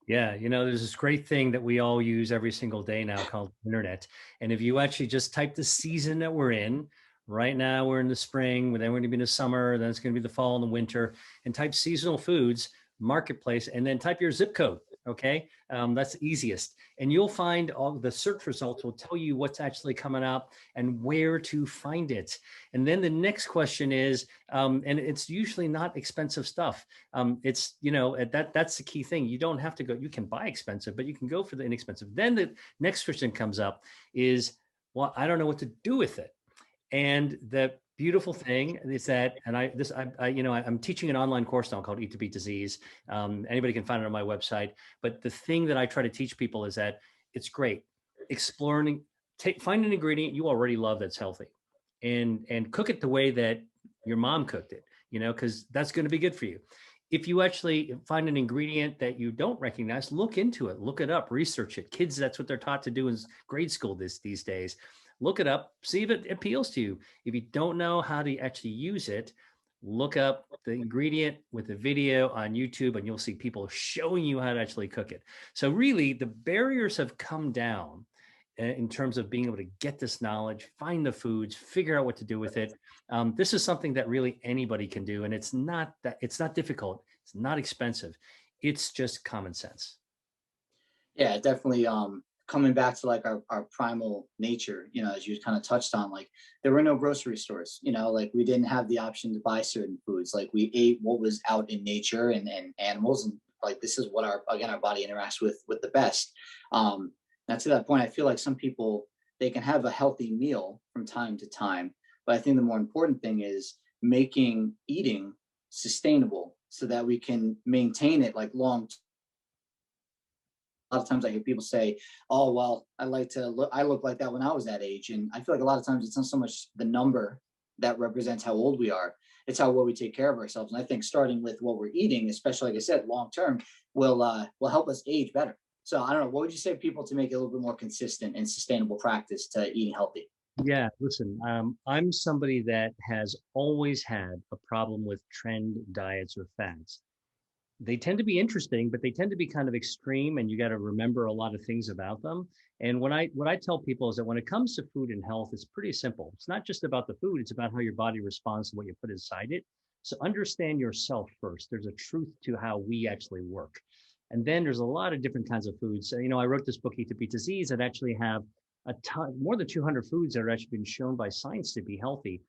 Yeah, there's this great thing that we all use every single day now called internet. And if you actually just type the season that we're in, right now we're in the spring, then we're going to be in the summer, then it's going to be the fall and the winter, and type seasonal foods, marketplace, and then type your zip code, Okay, that's easiest. And you'll find all the search results will tell you what's actually coming up and where to find it. And then the next question is, and it's usually not expensive stuff. It's, that's the key thing. You don't have to go, you can buy expensive, but you can go for the inexpensive. Then the next question comes up is, well, I don't know what to do with it. And the beautiful thing is that, and I'm teaching an online course now called Eat to Beat Disease. Anybody can find it on my website. But the thing that I try to teach people is that it's great exploring, find an ingredient you already love that's healthy, and cook it the way that your mom cooked it, because that's going to be good for you. If you actually find an ingredient that you don't recognize, look into it, look it up, research it. Kids, that's what they're taught to do in grade school these days. Look it up, see if it appeals to you. If you don't know how to actually use it, look up the ingredient with a video on YouTube, and you'll see people showing you how to actually cook it. So really, the barriers have come down in terms of being able to get this knowledge, find the foods, figure out what to do with it. This is something that really anybody can do, and it's not difficult. It's not expensive. It's just common sense. Yeah, definitely. Coming back to like our primal nature, as you kind of touched on, like there were no grocery stores, like we didn't have the option to buy certain foods. Like we ate what was out in nature and animals, and like this is what our body interacts with the best. Now to that point, I feel like some people, they can have a healthy meal from time to time, but I think the more important thing is making eating sustainable so that we can maintain it like long. A lot of times I hear people say, oh, well, I look like that when I was that age. And I feel like a lot of times it's not so much the number that represents how old we are. It's how well we take care of ourselves. And I think starting with what we're eating, especially, like I said, long term, will help us age better. So I don't know, what would you say to people to make it a little bit more consistent and sustainable practice to eating healthy? Yeah, listen, I'm somebody that has always had a problem with trend diets or fads. They tend to be interesting, but they tend to be kind of extreme, and you got to remember a lot of things about them. And what I tell people is that when it comes to food and health, it's pretty simple. It's not just about the food, it's about how your body responds to what you put inside it. So understand yourself first. There's a truth to how we actually work. And then there's a lot of different kinds of foods. So, I wrote this book, Eat to Beat Disease, that actually have a ton, more than 200 foods that are actually been shown by science to be healthy.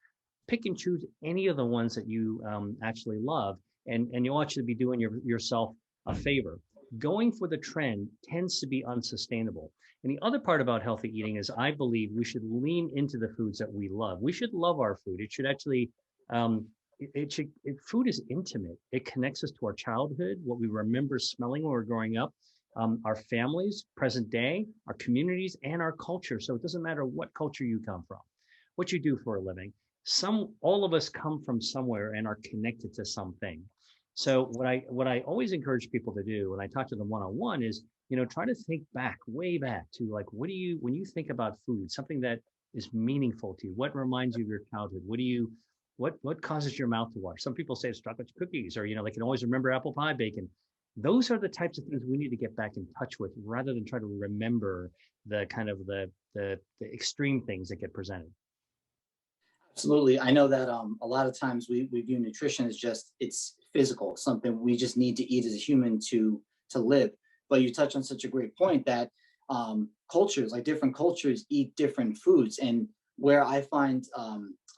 Pick and choose any of the ones that you actually love. And you'll actually be doing yourself a favor. Going for the trend tends to be unsustainable. And the other part about healthy eating is I believe we should lean into the foods that we love. We should love our food. It should actually, food is intimate. It connects us to our childhood, what we remember smelling when we're growing up, our families, present day, our communities, and our culture. So it doesn't matter what culture you come from, what you do for a living. All of us come from somewhere and are connected to something. So what I always encourage people to do when I talk to them one-on-one is, try to think way back to like, when you think about food, something that is meaningful to you, what reminds you of your childhood? What causes your mouth to water? Some people say it's chocolate cookies, or, they can always remember apple pie bacon. Those are the types of things we need to get back in touch with, rather than try to remember the kind of the extreme things that get presented. Absolutely. I know that a lot of times we view nutrition as it's physical, something we just need to eat as a human to live. But you touch on such a great point that cultures, like different cultures, eat different foods. And where I find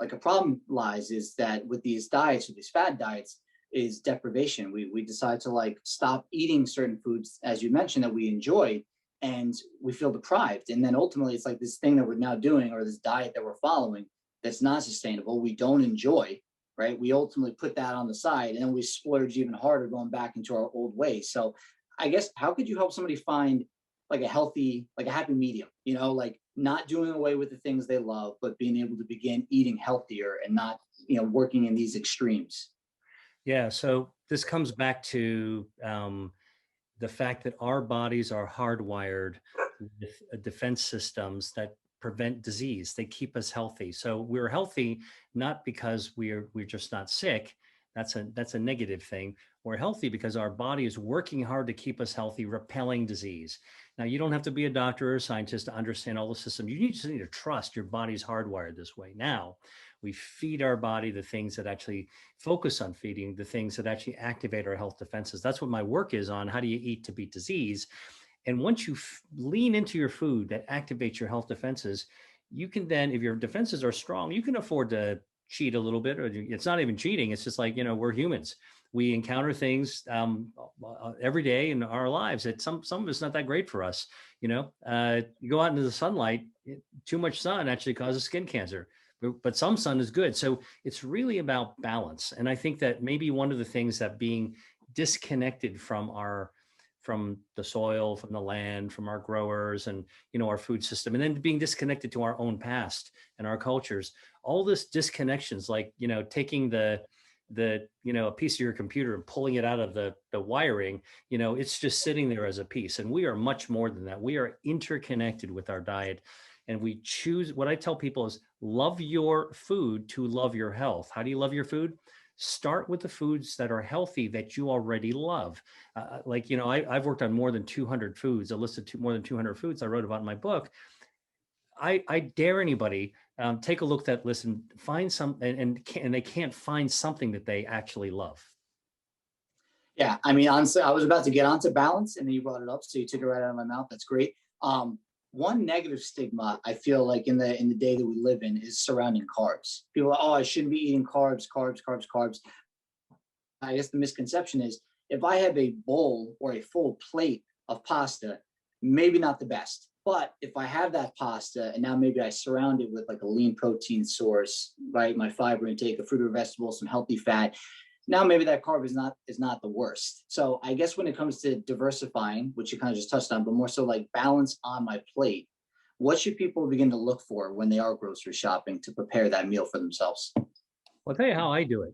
like a problem lies is that with these diets, with these fad diets, is deprivation. We decide to like stop eating certain foods, as you mentioned, that we enjoy, and we feel deprived. And then ultimately it's like this thing that we're now doing, or this diet that we're following, that's not sustainable, we don't enjoy, right? We ultimately put that on the side, and then we splurge even harder going back into our old ways. So I guess, how could you help somebody find like a happy medium, like not doing away with the things they love, but being able to begin eating healthier and not, working in these extremes? Yeah, so this comes back to the fact that our bodies are hardwired with defense systems that prevent disease. They keep us healthy. So we're healthy not because we're just not sick. That's a negative thing. We're healthy because our body is working hard to keep us healthy, repelling disease. Now, you don't have to be a doctor or a scientist to understand all the systems. You just need to trust your body's hardwired this way. Now, We feed our body the things that actually focus on feeding, the things that actually activate our health defenses. That's what my work is on. How do you eat to beat disease? And once you lean into your food that activates your health defenses, you can then, if your defenses are strong, you can afford to cheat a little bit, or it's not even cheating. It's just like, we're humans. We encounter things every day in our lives that some of it's not that great for us. You go out into the sunlight, too much sun actually causes skin cancer, but some sun is good. So it's really about balance. And I think that maybe one of the things that being disconnected from the soil, from the land, from our growers and, our food system, and then being disconnected to our own past and our cultures, all this disconnections, like, taking a piece of your computer and pulling it out of the wiring, it's just sitting there as a piece. And we are much more than that. We are interconnected with our diet. And we choose, what I tell people is love your food to love your health. How do you love your food? Start with the foods that are healthy that you already love. I've worked on more than 200 foods, a list of more than 200 foods I wrote about in my book. I dare anybody take a look at that list and find some, and they can't find something that they actually love. Yeah, I mean, honestly, I was about to get onto balance, and then you brought it up, so you took it right out of my mouth. That's great. One negative stigma I feel like in the day that we live in is surrounding carbs. People are, oh, I shouldn't be eating carbs. I guess the misconception is if I have a bowl or a full plate of pasta, maybe not the best. But if I have that pasta and now maybe I surround it with like a lean protein source, right? My fiber intake, a fruit or vegetable, some healthy fat. Now maybe that carb is not the worst. So I guess when it comes to diversifying, which you kind of just touched on, but more so like balance on my plate, what should people begin to look for when they are grocery shopping to prepare that meal for themselves? Well, I'll tell you how I do it.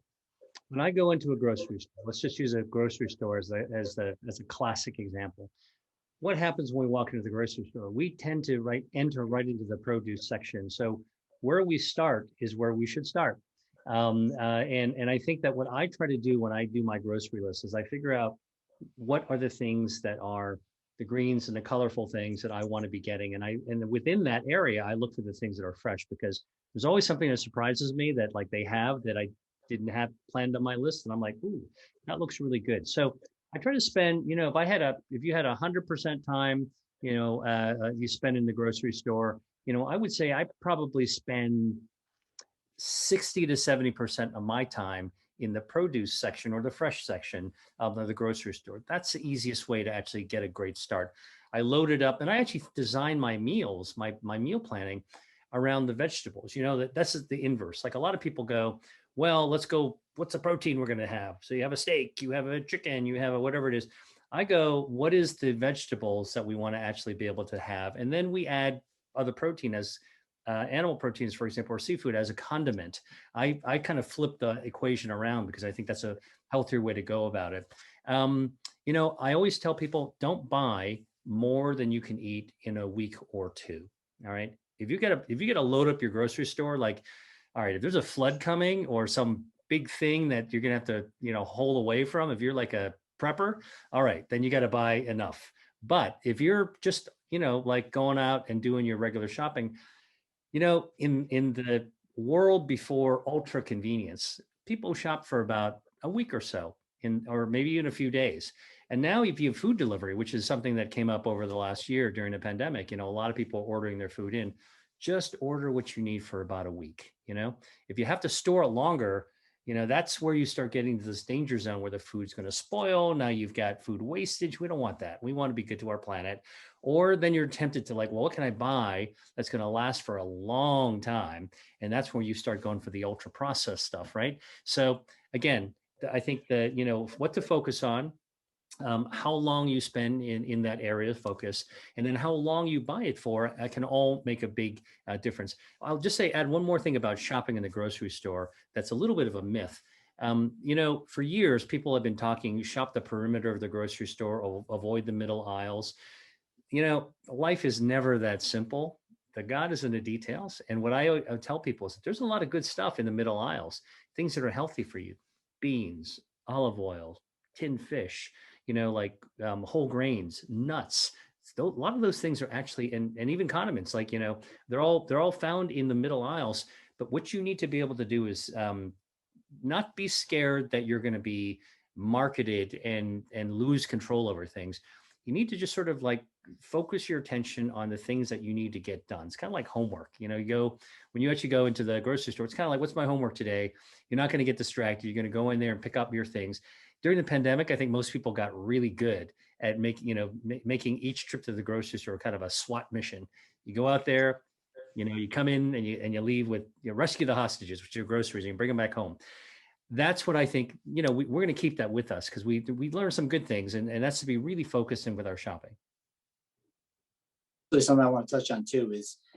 When I go into a grocery store, let's just use a grocery store as a classic example. What happens when we walk into the grocery store? We tend to enter right into the produce section. So where we start is where we should start. And I think that what I try to do when I do my grocery list is I figure out what are the things that are the greens and the colorful things that I want to be getting. And within that area, I look for the things that are fresh, because there's always something that surprises me that like they have that I didn't have planned on my list. And I'm like, ooh, that looks really good. So I try to spend, if you had 100% time, you spend in the grocery store, I would say I probably spend 60 to 70% of my time in the produce section or the fresh section of the grocery store. That's the easiest way to actually get a great start. I load it up and I actually design my meals, my meal planning around the vegetables. That's the inverse. Like a lot of people go, well, let's go, what's the protein we're going to have? So you have a steak, you have a chicken, you have a whatever it is. I go, what is the vegetables that we want to actually be able to have? And then we add other protein as animal proteins, for example, or seafood as a condiment. I kind of flip the equation around because I think that's a healthier way to go about it. I always tell people, don't buy more than you can eat in a week or two. All right. If you get to load up your grocery store, like, all right, if there's a flood coming or some big thing that you're going to have to, hold away from, if you're like a prepper, all right, then you got to buy enough. But if you're just, like going out and doing your regular shopping, in the world before ultra convenience, people shop for about a week or so, or maybe even a few days. And now if you have food delivery, which is something that came up over the last year during the pandemic, a lot of people are ordering their food in. Just order what you need for about a week. If you have to store it longer, that's where you start getting to this danger zone where the food's going to spoil. Now you've got food wastage. We don't want that. We want to be good to our planet. Or then you're tempted to like, well, what can I buy that's going to last for a long time? And that's where you start going for the ultra processed stuff, right? So again, I think that, what to focus on, how long you spend in that area of focus, and then how long you buy it for, can all make a big difference. I'll just add one more thing about shopping in the grocery store that's a little bit of a myth. For years, people have been talking, shop the perimeter of the grocery store, avoid the middle aisles. Life is never that simple. The God is in the details. And what I tell people is that there's a lot of good stuff in the middle aisles, things that are healthy for you: beans, olive oil, tinned fish, whole grains, nuts. A lot of those things are actually, and even condiments, like, they're all found in the middle aisles. But what you need to be able to do is not be scared that you're going to be marketed and lose control over things. You need to just sort of like focus your attention on the things that you need to get done. It's kind of like homework. You know, you go, when you actually go into the grocery store, it's kind of like, what's my homework today? You're not going to get distracted. You're going to go in there and pick up your things. During the pandemic, I think most people got really good at making, making each trip to the grocery store kind of a SWAT mission. You go out there, you come in and you leave with, rescue the hostages, which are your groceries, and you bring them back home. That's what I think, we're going to keep that with us, because we learn some good things, and that's to be really focused in with our shopping. So something I want to touch on too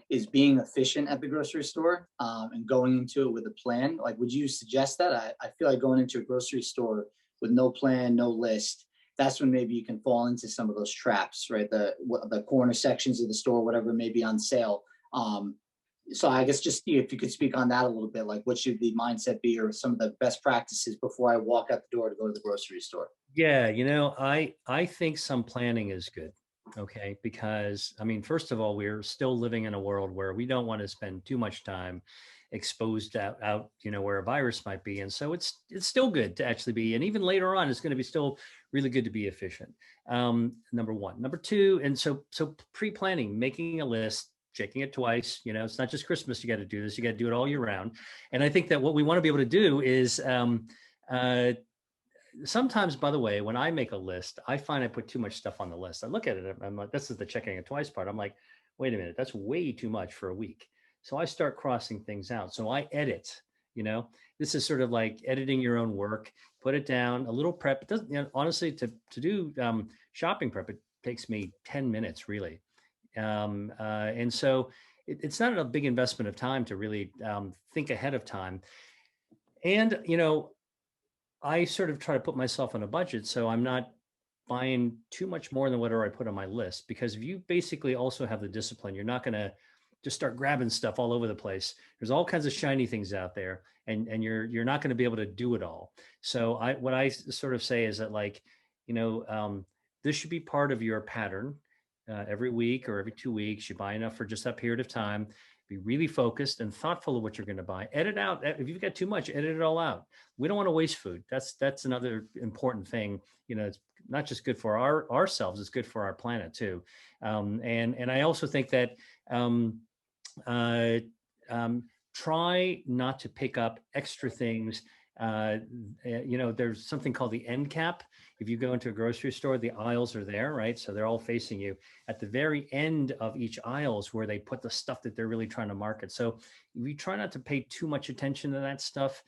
is being efficient at the grocery store, and going into it with a plan. Like, would you suggest that? I feel like going into a grocery store with no plan, no list, that's when maybe you can fall into some of those traps, right? The corner sections of the store, whatever may be on sale. So I guess just if you could speak on that a little bit, like what should the mindset be, or some of the best practices before I walk out the door to go to the grocery store? Yeah, I think some planning is good. Okay, because I mean, first of all, we're still living in a world where we don't want to spend too much time exposed out, where a virus might be. And so it's still good to actually be, and even later on, it's going to be still really good to be efficient. Number one. Number two, and so pre-planning, making a list, checking it twice. It's not just Christmas. You got to do this. You got to do it all year round. And I think that what we want to be able to do is sometimes, by the way, when I make a list, I find I put too much stuff on the list. I look at it, I'm like, this is the checking it twice part. I'm like, wait a minute, that's way too much for a week. So I start crossing things out. So I edit, this is sort of like editing your own work, put it down, a little prep. It doesn't, honestly, to do shopping prep, it takes me 10 minutes really. And so it's not a big investment of time to really think ahead of time. And, I sort of try to put myself on a budget, so I'm not buying too much more than whatever I put on my list. Because if you basically also have the discipline, you're not going to just start grabbing stuff all over the place. There's all kinds of shiny things out there, and you're not going to be able to do it all. So what I sort of say is that, like, this should be part of your pattern. Every week or every 2 weeks, you buy enough for just that period of time. Be really focused and thoughtful of what you're going to buy. Edit out. If you've got too much, edit it all out. We don't want to waste food. That's another important thing. It's not just good for ourselves, it's good for our planet too. And I also think that try not to pick up extra things. There's something called the end cap. If you go into a grocery store, the aisles are there, right? So they're all facing you. At the very end of each aisle is where they put the stuff that they're really trying to market. So if you try not to pay too much attention to that stuff,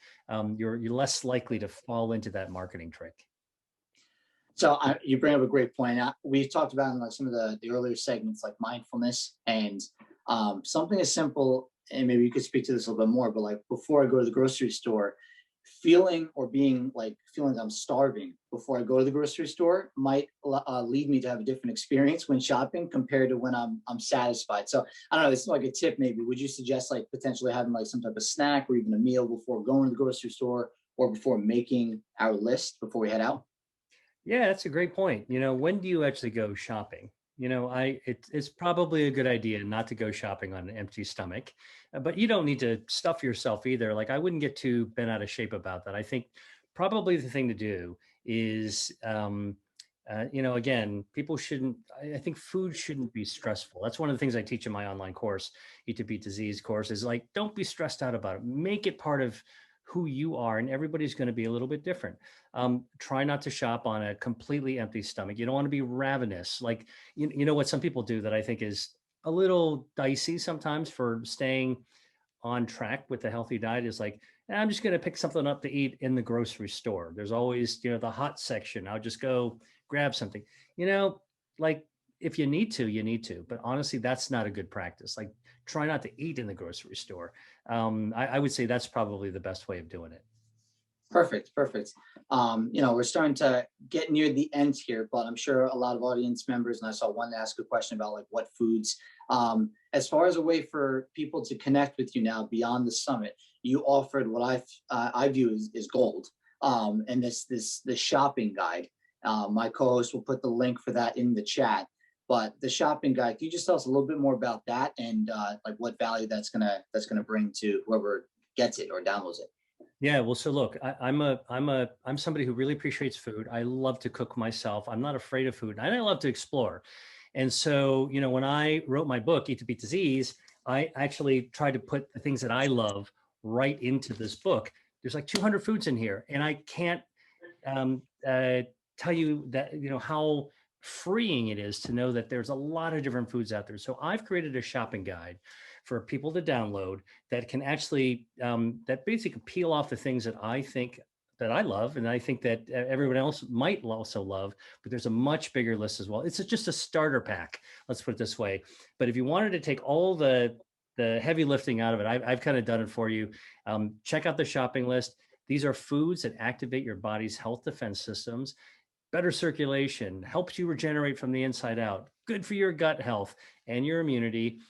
you're less likely to fall into that marketing trick. So you bring up a great point. We've talked about in like some of the earlier segments, like mindfulness, and something as simple, and maybe you could speak to this a little bit more, but like before I go to the grocery store, feeling I'm starving before I go to the grocery store might lead me to have a different experience when shopping compared to when I'm satisfied. So I don't know, this is like a tip maybe. Would you suggest like potentially having like some type of snack or even a meal before going to the grocery store, or before making our list before we head out? Yeah, that's a great point. When do you actually go shopping? It's probably a good idea not to go shopping on an empty stomach, but you don't need to stuff yourself either. Like, I wouldn't get too bent out of shape about that. I think probably the thing to do is, again, people shouldn't, I think food shouldn't be stressful. That's one of the things I teach in my online course, Eat to Beat Disease course, is like, don't be stressed out about it. Make it part of who you are, and everybody's going to be a little bit different. Try not to shop on a completely empty stomach. You don't want to be ravenous. Like, what some people do that I think is a little dicey sometimes for staying on track with the healthy diet is like, I'm just going to pick something up to eat in the grocery store. There's always, the hot section. I'll just go grab something, like, if you need to, you need to, but honestly, that's not a good practice. Like, try not to eat in the grocery store. I would say that's probably the best way of doing it. Perfect. We're starting to get near the end here, but I'm sure a lot of audience members, and I saw one ask a question about like what foods, as far as a way for people to connect with you now beyond the summit, you offered what I view is gold, and this shopping guide. My co-host will put the link for that in the chat. But the shopping guide, can you just tell us a little bit more about that and like what value that's gonna bring to whoever gets it or downloads it? Yeah, well, so look, I'm somebody who really appreciates food. I love to cook myself. I'm not afraid of food, and I love to explore. And so, when I wrote my book, Eat to Beat Disease, I actually tried to put the things that I love right into this book. There's like 200 foods in here, and I can't um, tell you that how freeing it is to know that there's a lot of different foods out there. So I've created a shopping guide for people to download that can actually that basically peel off the things that I think that I love and I think that everyone else might also love, but there's a much bigger list as well. It's just a starter pack, let's put it this way. But if you wanted to take all the heavy lifting out of it, I've kind of done it for you. Check out the shopping list. These are foods that activate your body's health defense systems. Better circulation, helps you regenerate from the inside out, good for your gut health and your immunity,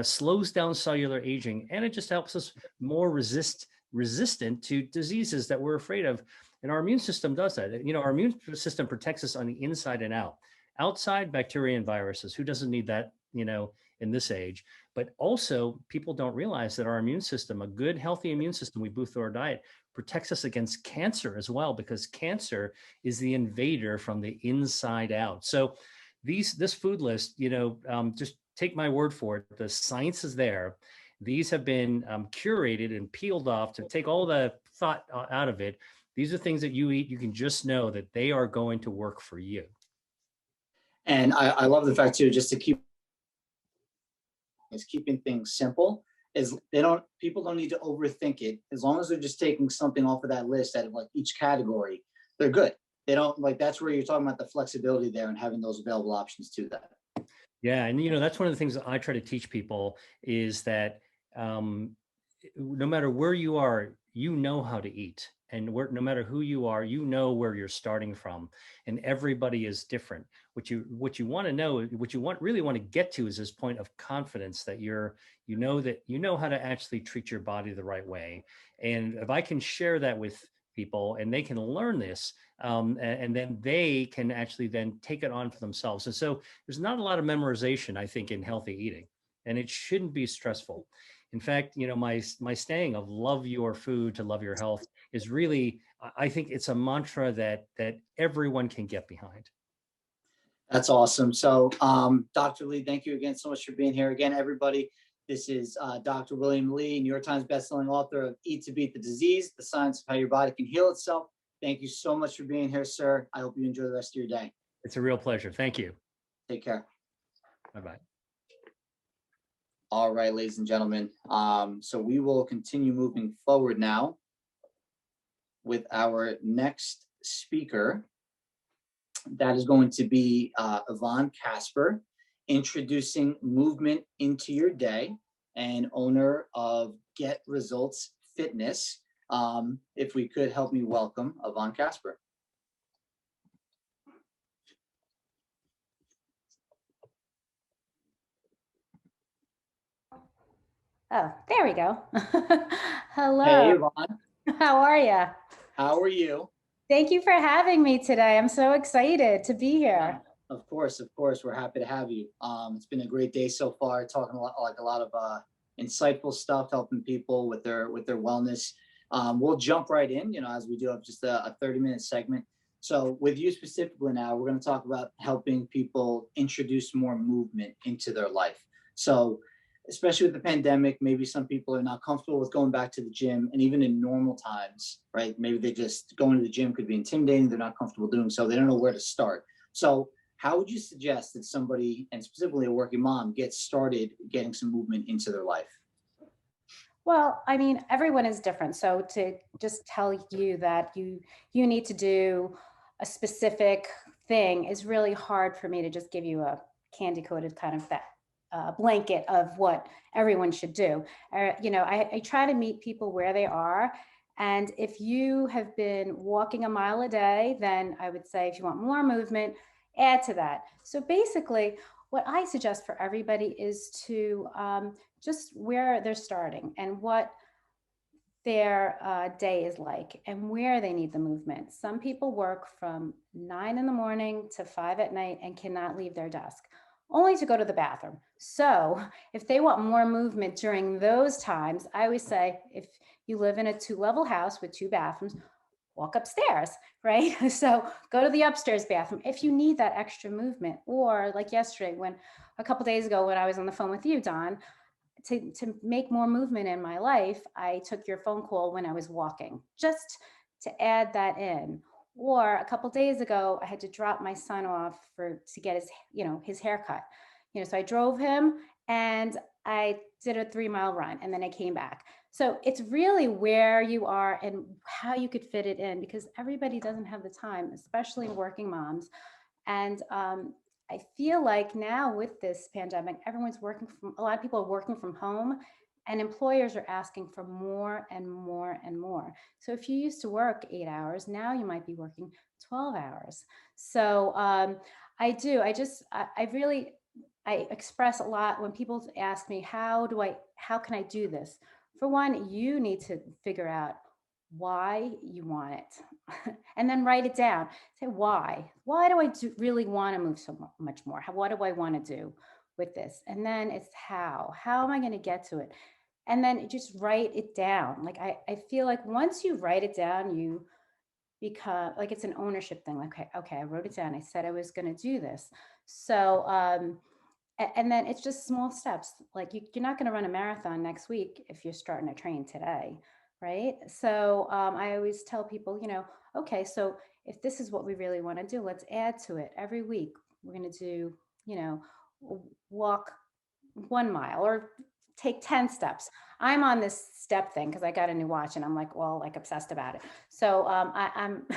slows down cellular aging, and it just helps us more resistant to diseases that we're afraid of. And our immune system does that. Our immune system protects us on the inside and out. Outside, bacteria and viruses. Who doesn't need that, in this age? But also, people don't realize that our immune system, a good, healthy immune system we boost through our diet, protects us against cancer as well, because cancer is the invader from the inside out. So this food list, just take my word for it. The science is there. These have been curated and peeled off to take all the thought out of it. These are things that you eat. You can just know that they are going to work for you. And I love the fact too, just to keeping things simple, is people don't need to overthink it. As long as they're just taking something off of that list out of like each category, they're good. They don't that's where you're talking about the flexibility there and having those available options to that. Yeah, and that's one of the things that I try to teach people is that no matter where you are, how to eat, and no matter who you are, where you're starting from, and everybody is different. What you want to know, what you really want to get to, is this point of confidence that you know how to actually treat your body the right way. And if I can share that with people and they can learn this, and then they can actually then take it on for themselves. And so there's not a lot of memorization, I think, in healthy eating, and it shouldn't be stressful. In fact, my saying of love your food to love your health is really, I think it's a mantra that everyone can get behind. That's awesome. So, Dr. Lee, thank you again so much for being here. Again, everybody, this is Dr. William Li, New York Times bestselling author of Eat to Beat the Disease, The Science of How Your Body Can Heal Itself. Thank you so much for being here, sir. I hope you enjoy the rest of your day. It's a real pleasure. Thank you. Take care. Bye-bye. All right, ladies and gentlemen. So we will continue moving forward now with our next speaker. That is going to be Yvonne Casper, introducing movement into your day and owner of Get Results Fitness. If we could help me welcome Yvonne Casper. Oh, there we go. Hello. Hey, Yvonne. How are you? How are you? Thank you for having me today. I'm so excited to be here. Of course, we're happy to have you. It's been a great day so far, talking a lot of insightful stuff, helping people with their wellness. We'll jump right in, as we do have just a 30-minute segment. So with you specifically now, we're going to talk about helping people introduce more movement into their life. So especially with the pandemic, maybe some people are not comfortable with going back to the gym, and even in normal times, right? Maybe they just going to the gym could be intimidating. They're not comfortable doing so. They don't know where to start. So how would you suggest that somebody, and specifically a working mom, get started getting some movement into their life? Well, I mean, everyone is different. So to just tell you that you need to do a specific thing is really hard for me to just give you a candy-coated kind of blanket of what everyone should do. I try to meet people where they are. And if you have been walking a mile a day, then I would say if you want more movement, add to that. So basically, what I suggest for everybody is to just where they're starting and what their day is like and where they need the movement. Some people work from 9 in the morning to 5 at night and cannot leave their desk. only to go to the bathroom. So if they want more movement during those times, I always say, if you live in a 2-level house with 2 bathrooms, walk upstairs, right? So go to the upstairs bathroom if you need that extra movement. Or like yesterday, when a couple days ago, when I was on the phone with you, Don, to make more movement in my life, I took your phone call when I was walking, just to add that in. Or a couple days ago, I had to drop my son off to get his haircut. So I drove him and I did a 3-mile run and then I came back. So it's really where you are and how you could fit it in, because everybody doesn't have the time, especially working moms. And I feel like now with this pandemic, a lot of people are working from home, and employers are asking for more and more and more. So if you used to work 8 hours, now you might be working 12 hours. So I express a lot when people ask me, how can I do this? For one, you need to figure out why you want it and then write it down. Say, why do I really want to move so much more? What do I want to do with this? And then it's how am I going to get to it? And then just write it down. Like, I feel like once you write it down, you become like, it's an ownership thing. Like, okay, I wrote it down. I said I was going to do this. So, and then it's just small steps. Like, you're not going to run a marathon next week if you're starting to train today, right? So I always tell people, okay, so if this is what we really want to do, let's add to it. Every week we're going to do, walk 1 mile or take 10 steps. I'm on this step thing because I got a new watch and I'm like, well, like obsessed about it. So I'm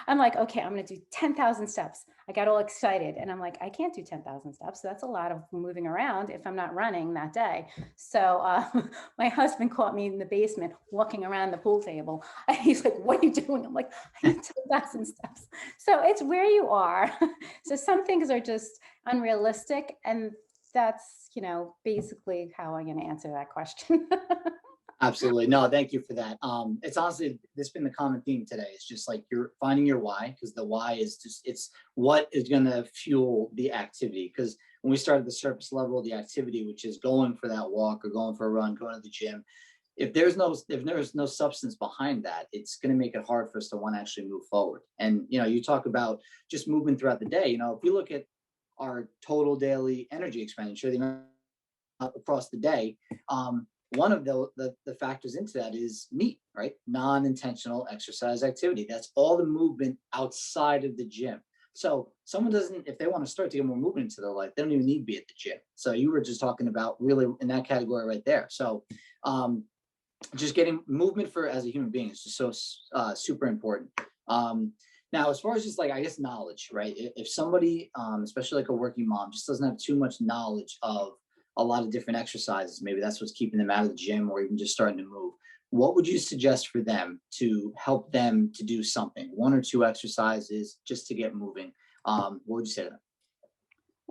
I'm like, okay, I'm going to do 10,000 steps. I got all excited and I'm like, I can't do 10,000 steps. So that's a lot of moving around if I'm not running that day. So my husband caught me in the basement walking around the pool table. He's like, what are you doing? I'm like, I need 10,000 steps. So it's where you are. So some things are just unrealistic, and that's, basically how I'm going to answer that question. Absolutely. No, thank you for that. It's honestly, this has been the common theme today. It's just like you're finding your why, because the why is it's what is going to fuel the activity. Because when we start at the surface level, the activity, which is going for that walk or going for a run, going to the gym, if there's no substance behind that, it's going to make it hard for us to want to actually move forward. And, you talk about just movement throughout the day. If you look at our total daily energy expenditure, the amount across the day, one of the factors into that is NEAT, right? Non-intentional exercise activity. That's all the movement outside of the gym. So someone doesn't, if they want to start to get more movement into their life, they don't even need to be at the gym. So you were just talking about really in that category right there. So just getting movement as a human being is just so super important. Now, as far as just like, I guess, knowledge, right? If somebody, especially like a working mom, just doesn't have too much knowledge of a lot of different exercises, maybe that's what's keeping them out of the gym or even just starting to move, what would you suggest for them to help them to do something, 1 or 2 exercises just to get moving? What would you say to them?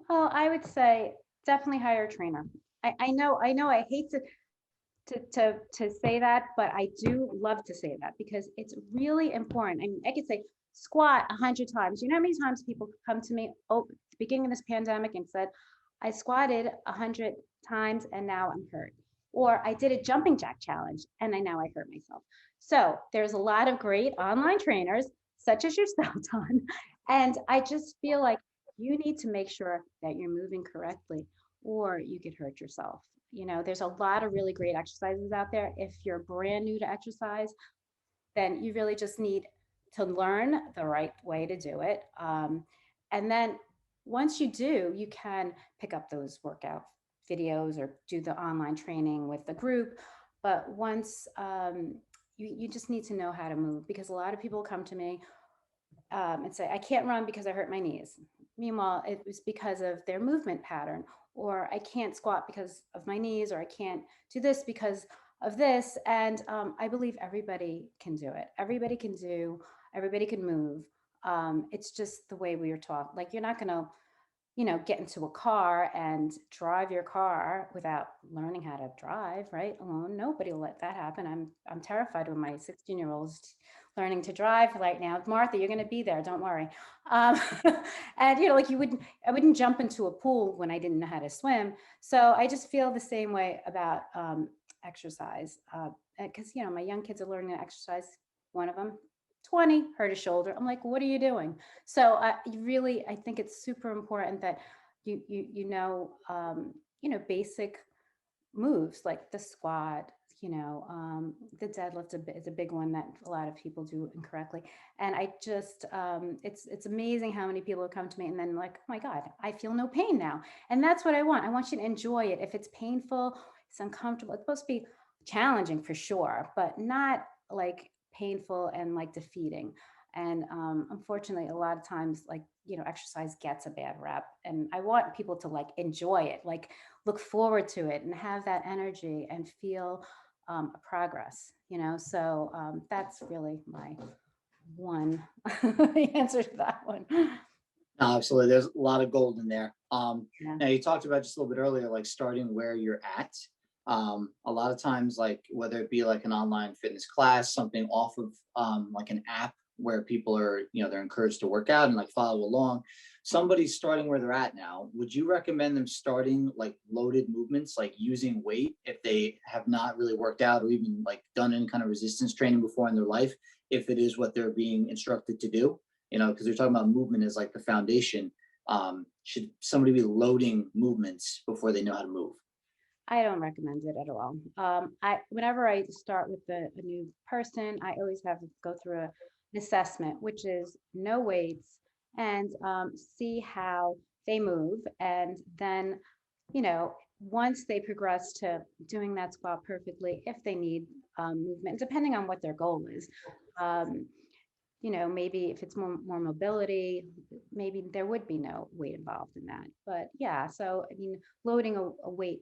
Well, I would say definitely hire a trainer. I know I hate to say that, but I do love to say that because it's really important. I mean, I could say squat 100 times. You know how many times people come to me at the beginning of this pandemic and said, I squatted 100 times and now I'm hurt. Or I did a jumping jack challenge and now I hurt myself. So there's a lot of great online trainers, such as yourself, Don. And I just feel like you need to make sure that you're moving correctly or you could hurt yourself. There's a lot of really great exercises out there. If you're brand new to exercise, then you really just need to learn the right way to do it. And then once you do, you can pick up those workout videos or do the online training with the group. But once you just need to know how to move, because a lot of people come to me and say, I can't run because I hurt my knees. Meanwhile, it was because of their movement pattern, or I can't squat because of my knees, or I can't do this because of this. And I believe everybody can do it. Everybody can move. It's just the way we were taught. Like, you're not going to, get into a car and drive your car without learning how to drive, right? Alone. Nobody will let that happen. I'm terrified when my 16-year-old's learning to drive right now. Martha, you're going to be there. Don't worry. Um, and like I wouldn't jump into a pool when I didn't know how to swim. So I just feel the same way about exercise. Because, my young kids are learning to exercise. One of them, 20, hurt his shoulder. I'm like, what are you doing? So I think it's super important that you know, basic moves like the squat, the deadlift is a big one that a lot of people do incorrectly. And I just, it's amazing how many people come to me and then like, oh my God, I feel no pain now. And that's what I want. I want you to enjoy it. If it's painful, it's uncomfortable, it's supposed to be challenging for sure, but not like painful and like defeating. And unfortunately, a lot of times, like, exercise gets a bad rap. And I want people to like enjoy it, like look forward to it and have that energy and feel progress, So that's really my one answer to that one. No, absolutely. There's a lot of gold in there. Yeah. Now you talked about just a little bit earlier, like starting where you're at. A lot of times, like whether it be like an online fitness class, something off of like an app where people are, they're encouraged to work out and like follow along. Somebody's starting where they're at now. Would you recommend them starting like loaded movements, like using weight if they have not really worked out or even like done any kind of resistance training before in their life, if it is what they're being instructed to do? Because they're talking about movement as like the foundation. Should somebody be loading movements before they know how to move? I don't recommend it at all. Whenever I start with a new person, I always have to go through an assessment, which is no weights, and see how they move. And then, once they progress to doing that squat perfectly, if they need movement, depending on what their goal is, maybe if it's more mobility, maybe there would be no weight involved in that. But yeah, so I mean, loading a weight,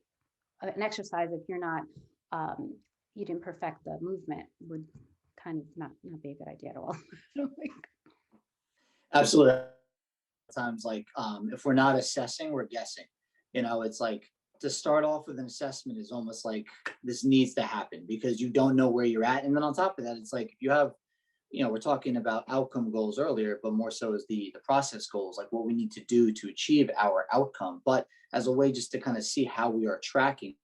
an exercise, if you're not, you didn't perfect the movement, would kind of not be a good idea at all. I don't think. Absolutely. Sometimes like if we're not assessing, we're guessing. It's like to start off with an assessment is almost like this needs to happen because you don't know where you're at. And then on top of that, it's like you have, we're talking about outcome goals earlier, but more so is the process goals, like what we need to do to achieve our outcome. But as a way just to kind of see how we are tracking,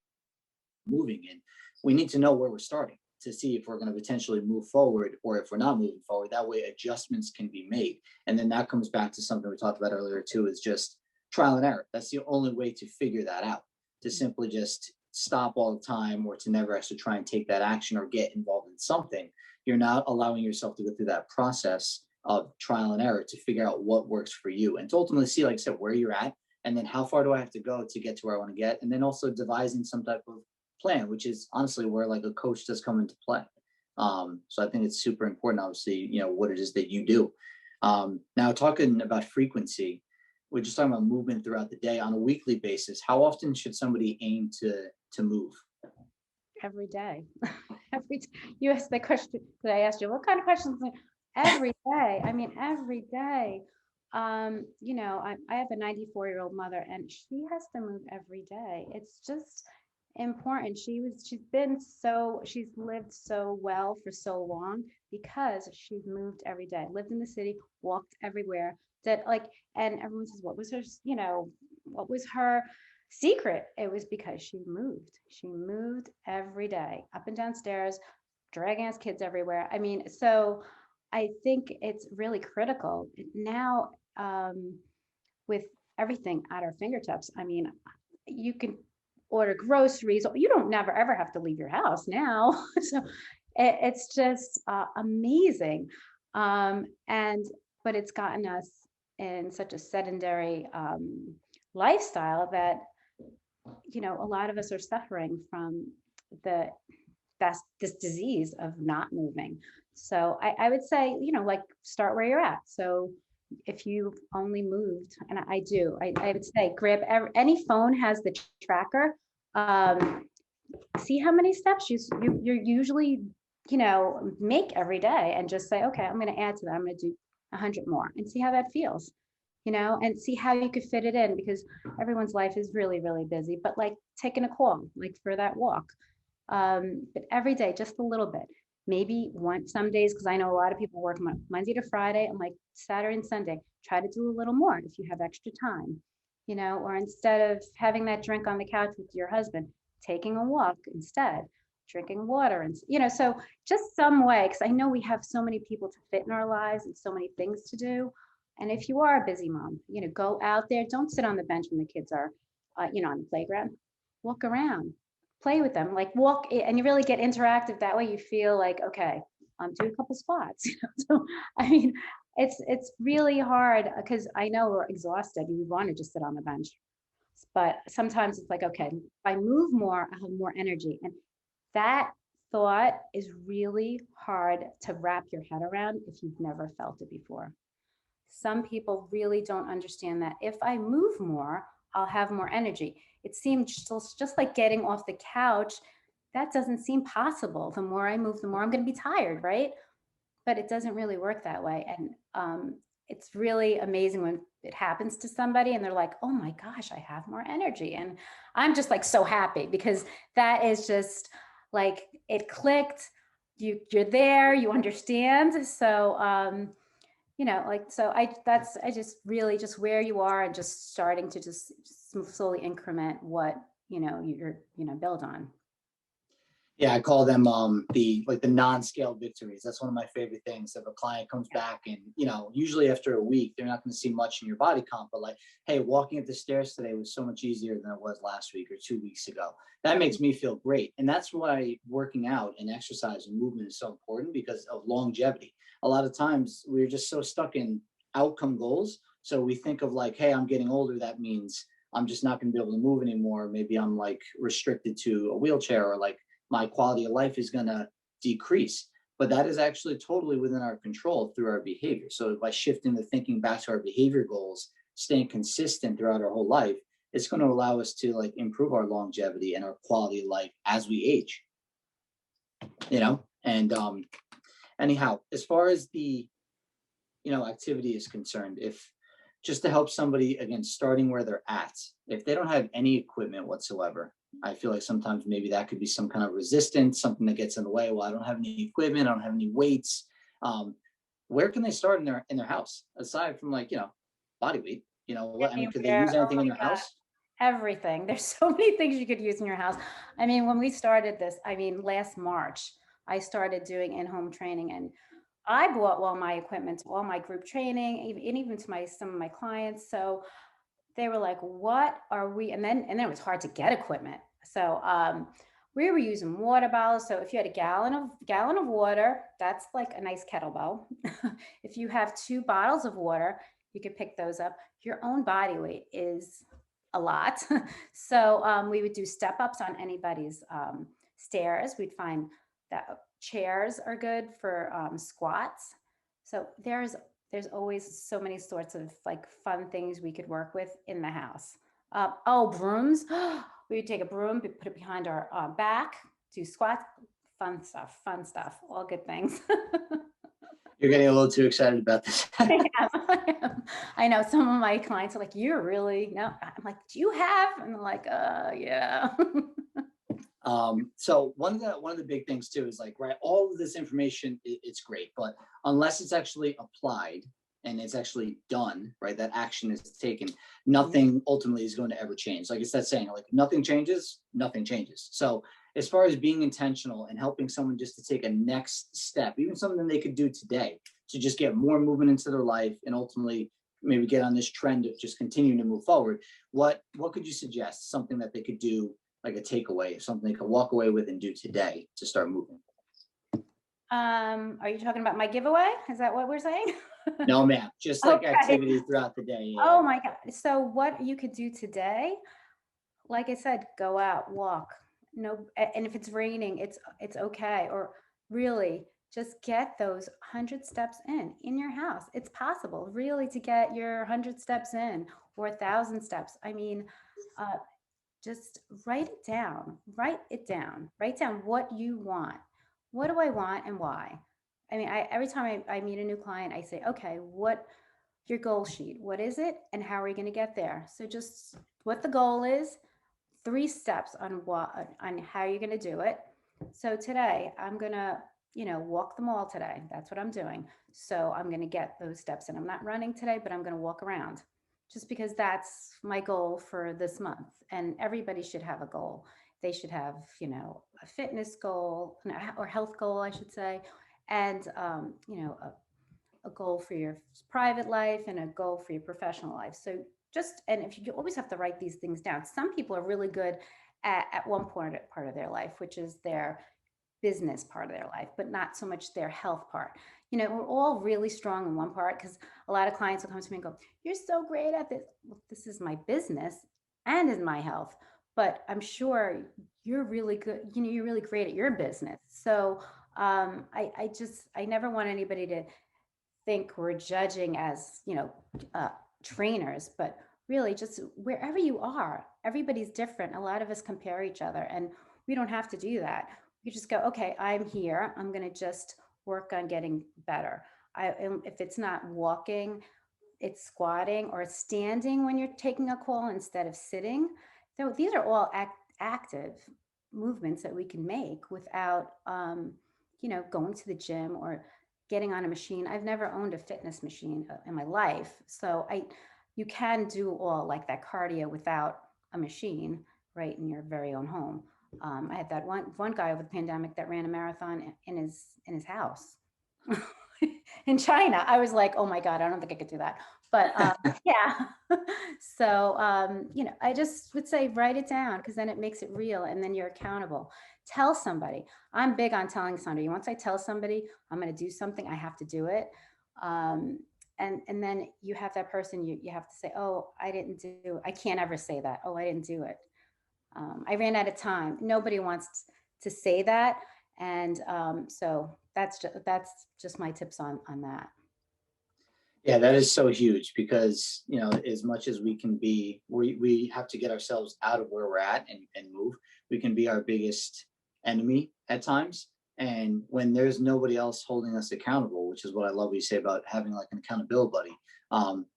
moving in, we need to know where we're starting to see if we're going to potentially move forward or if we're not moving forward. That way adjustments can be made. And then that comes back to something we talked about earlier too, is just trial and error. That's the only way to figure that out, to simply just stop all the time or to never actually try and take that action or get involved in something. You're not allowing yourself to go through that process of trial and error to figure out what works for you and to ultimately see, like I said, where you're at and then how far do I have to go to get to where I want to get. And then also devising some type of plan, which is honestly where like a coach does come into play. So I think it's super important, obviously, what it is that you do. Now talking about frequency, we're just talking about movement throughout the day on a weekly basis. How often should somebody aim to move? Every day. You asked that question that I asked you. What kind of questions? Every day. I mean, every day. I have a 94-year-old mother, and she has to move every day. It's just important. She's lived so well for so long because she's moved every day, lived in the city, walked everywhere, and everyone says, what was her secret? It was because she moved every day, up and down stairs, dragging us kids everywhere. I mean, so I think it's really critical now, with everything at our fingertips. I mean, you can order groceries. You don't never ever have to leave your house now. So it's just amazing. But it's gotten us in such a sedentary lifestyle that, a lot of us are suffering from this disease of not moving. So I would say, like start where you're at. So if you only moved, and I would say grab any phone has the tracker. See how many steps you're usually, make every day, and just say, okay, I'm going to add to that. I'm going to do 100 more and see how that feels, and see how you could fit it in, because everyone's life is really, really busy, but like taking a call, like for that walk, but every day, just a little bit. maybe some days, because I know a lot of people work Monday to Friday. I'm like, Saturday and Sunday, try to do a little more if you have extra time, or instead of having that drink on the couch with your husband, taking a walk instead, drinking water, and so just some way, because I know we have so many people to fit in our lives and so many things to do. And if you are a busy mom, go out there. Don't sit on the bench when the kids are, on the playground. Walk around, play with them, like walk, and you really get interactive. That way you feel like, okay, do a couple squats. So, I mean, it's really hard because I know we're exhausted. We want to just sit on the bench. But sometimes it's like, okay, if I move more, I have more energy. And that thought is really hard to wrap your head around if you've never felt it before. Some people really don't understand that if I move more, I'll have more energy. It seems just like getting off the couch. That doesn't seem possible. The more I move, the more I'm going to be tired, right? But it doesn't really work that way. And it's really amazing when it happens to somebody and they're like, oh my gosh, I have more energy. And I'm just like so happy because that is just like, it clicked. You're there, you understand. So, so I just really just where you are and just starting to just slowly increment what, you're, build on. Yeah, I call them the non-scale victories. That's one of my favorite things. If a client comes back and, usually after a week, they're not going to see much in your body comp, but like, hey, walking up the stairs today was so much easier than it was last week or 2 weeks ago. That makes me feel great. And that's why working out and exercise and movement is so important, because of longevity. A lot of times we're just so stuck in outcome goals. So we think of like, hey, I'm getting older. That means I'm just not going to be able to move anymore. Maybe I'm like restricted to a wheelchair, or like my quality of life is going to decrease. But that is actually totally within our control through our behavior. So by shifting the thinking back to our behavior goals, staying consistent throughout our whole life, it's going to allow us to like improve our longevity and our quality of life as we age. And anyhow, as far as the activity is concerned, if just to help somebody, again, starting where they're at, if they don't have any equipment whatsoever, I feel like sometimes maybe that could be some kind of resistance, something that gets in the way. Well, I don't have any equipment, I don't have any weights. Where can they start in their house aside from like, body weight? Could they use anything in their house? Everything. There's so many things you could use in your house. I mean, when we started this, last March, I started doing in-home training, and I bought all my equipment, all my group training, even to some of my clients. So they were like, what are we? And then it was hard to get equipment. So we were using water bottles. So if you had a gallon of water, that's like a nice kettlebell. If you have 2 bottles of water, you could pick those up. Your own body weight is a lot. So we would do step ups on anybody's stairs. We'd find that chairs are good for squats. So there's always so many sorts of like fun things we could work with in the house. Brooms. We would take a broom, put it behind our back, do squats, fun stuff, all good things. You're getting a little too excited about this. I am. I know some of my clients are like, you're really, no, I'm like, do you have? And they're like, yeah. So one of the big things too is like, right, all of this information, it's great, but unless it's actually applied and it's actually done, right, that action is taken, nothing ultimately is going to ever change. Like it's that saying, like nothing changes. So as far as being intentional and helping someone just to take a next step, even something they could do today to just get more movement into their life and ultimately maybe get on this trend of just continuing to move forward, what could you suggest? Something that they could do, like a takeaway, something they could walk away with and do today to start moving? Are you talking about my giveaway? Is that what we're saying? No, ma'am. Just like Okay. activity throughout the day. Yeah. Oh my God. So what you could do today, like I said, go out, walk. No, and if it's raining, it's okay. Or really just get those 100 steps in your house. It's possible really to get your 100 steps in, or 1,000 steps. Just write down what you want. What do I want and why? Every time I meet a new client, I say, okay, what your goal sheet, what is it? And how are you going to get there? So just what the goal is, 3 steps on how you're going to do it. So today I'm going to walk the mall today. That's what I'm doing. So I'm going to get those steps in. I'm not running today, but I'm going to walk around just because that's my goal for this month. And everybody should have a goal. They should have, a fitness goal or health goal, I should say, and, a goal for your private life and a goal for your professional life. So and if you always have to write these things down. Some people are really good at one part of their life, which is their business part of their life, but not so much their health part. We're all really strong in one part because a lot of clients will come to me and go, "You're so great at this." Well, this is my business and is my health, but I'm sure you're really good. You're really great at your business. So I never want anybody to think we're judging as, trainers, but really just wherever you are, everybody's different. A lot of us compare each other and we don't have to do that. You just go, okay, I'm here. I'm going to just work on getting better. If it's not walking, it's squatting or standing when you're taking a call instead of sitting. So these are all active movements that we can make without, going to the gym or getting on a machine. I've never owned a fitness machine in my life. So you can do all like that cardio without a machine right in your very own home. I had that one guy over the pandemic that ran a marathon in his house in China. I was like, oh my God, I don't think I could do that. But yeah. So, I just would say write it down because then it makes it real and then you're accountable. Tell somebody. I'm big on telling somebody. Once I tell somebody I'm going to do something, I have to do it. And then you have that person, you have to say, oh, I didn't do it. I can't ever say that. Oh, I didn't do it. I ran out of time. Nobody wants to say that. And so that's just my tips on that. Yeah, that is so huge because, as much as we can be, we have to get ourselves out of where we're at and move. We can be our biggest enemy at times. And when there's nobody else holding us accountable, which is what I love what you say about having like an accountability buddy,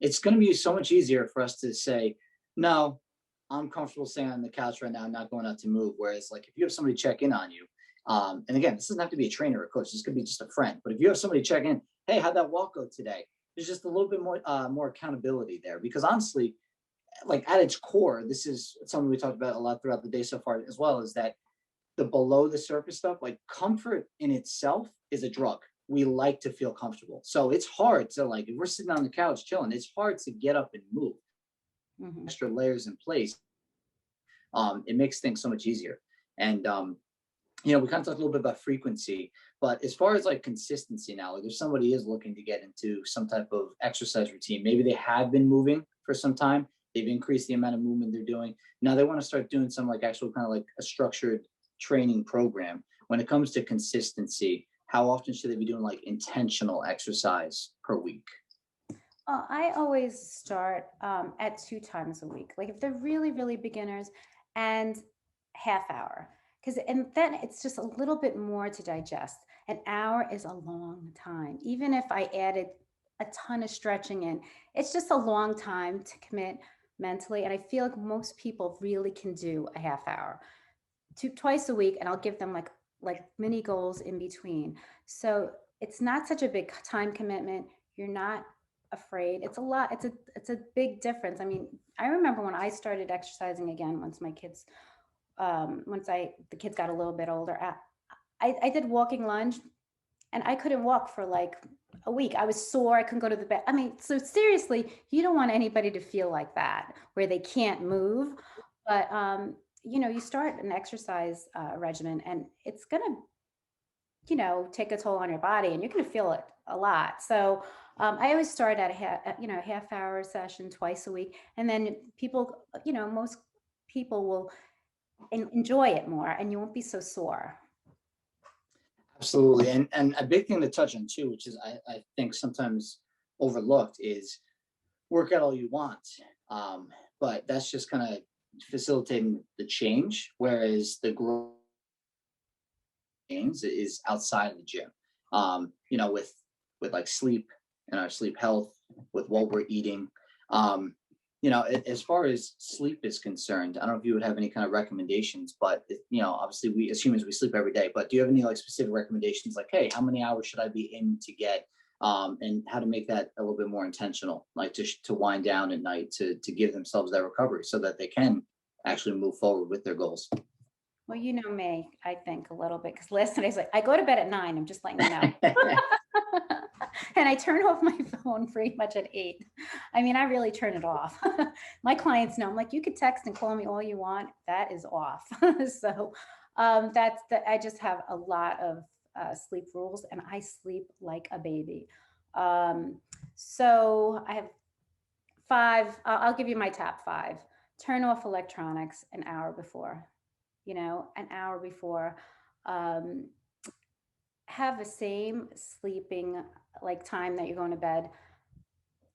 it's going to be so much easier for us to say, no, I'm comfortable staying on the couch right now. I'm not going out to move. Whereas like if you have somebody check in on you, and again, this doesn't have to be a trainer or a coach. This could be just a friend. But if you have somebody check in, hey, how'd that walk go today? There's just a little bit more accountability there because honestly, like at its core, this is something we talked about a lot throughout the day so far as well, is that the below the surface stuff, like comfort in itself is a drug. We like to feel comfortable. So it's hard to like, if we're sitting on the couch chilling, it's hard to get up and move. Mhm. Extra layers in place. It makes things so much easier. And we kind of talked a little bit about frequency, but as far as like consistency now, like if somebody is looking to get into some type of exercise routine, maybe they have been moving for some time, they've increased the amount of movement they're doing. Now they want to start doing some like actual kind of like a structured training program. When it comes to consistency, how often should they be doing like intentional exercise per week? I always start at 2 times a week. Like if they're really, really beginners, and half hour, and then it's just a little bit more to digest. An hour is a long time. Even if I added a ton of stretching in, it's just a long time to commit mentally. And I feel like most people really can do a half hour, twice a week, and I'll give them like mini goals in between. So it's not such a big time commitment. You're not afraid. It's a lot. It's a big difference. I mean, I remember when I started exercising again, once my kids, the kids got a little bit older, I did walking lunge and I couldn't walk for like a week. I was sore. I couldn't go to the bed. I mean, so seriously, you don't want anybody to feel like that where they can't move. But, you start an exercise regimen and it's going to, take a toll on your body and you're going to feel it a lot. So I always start at a half hour session twice a week. And then people, most people will enjoy it more and you won't be so sore. Absolutely. And a big thing to touch on too, which is I think sometimes overlooked, is work out all you want. But that's just kind of facilitating the change, whereas the growth is outside of the gym. With like sleep and our sleep health, with what we're eating. As far as sleep is concerned, I don't know if you would have any kind of recommendations, but obviously we as humans, we sleep every day, but do you have any like specific recommendations like, hey, how many hours should I be aiming to get? And how to make that a little bit more intentional, like to wind down at night to give themselves that recovery so that they can actually move forward with their goals. Well, you know me, I think a little bit, because last night I was like, I go to bed at 9, I'm just letting you know. And I turn off my phone pretty much at 8. I mean, I really turn it off. My clients know, I'm like, you could text and call me all you want. That is off. So I just have a lot of sleep rules, and I sleep like a baby. So I have 5, I'll give you my top 5. Turn off electronics an hour before, an hour before. Have the same sleeping like time that you're going to bed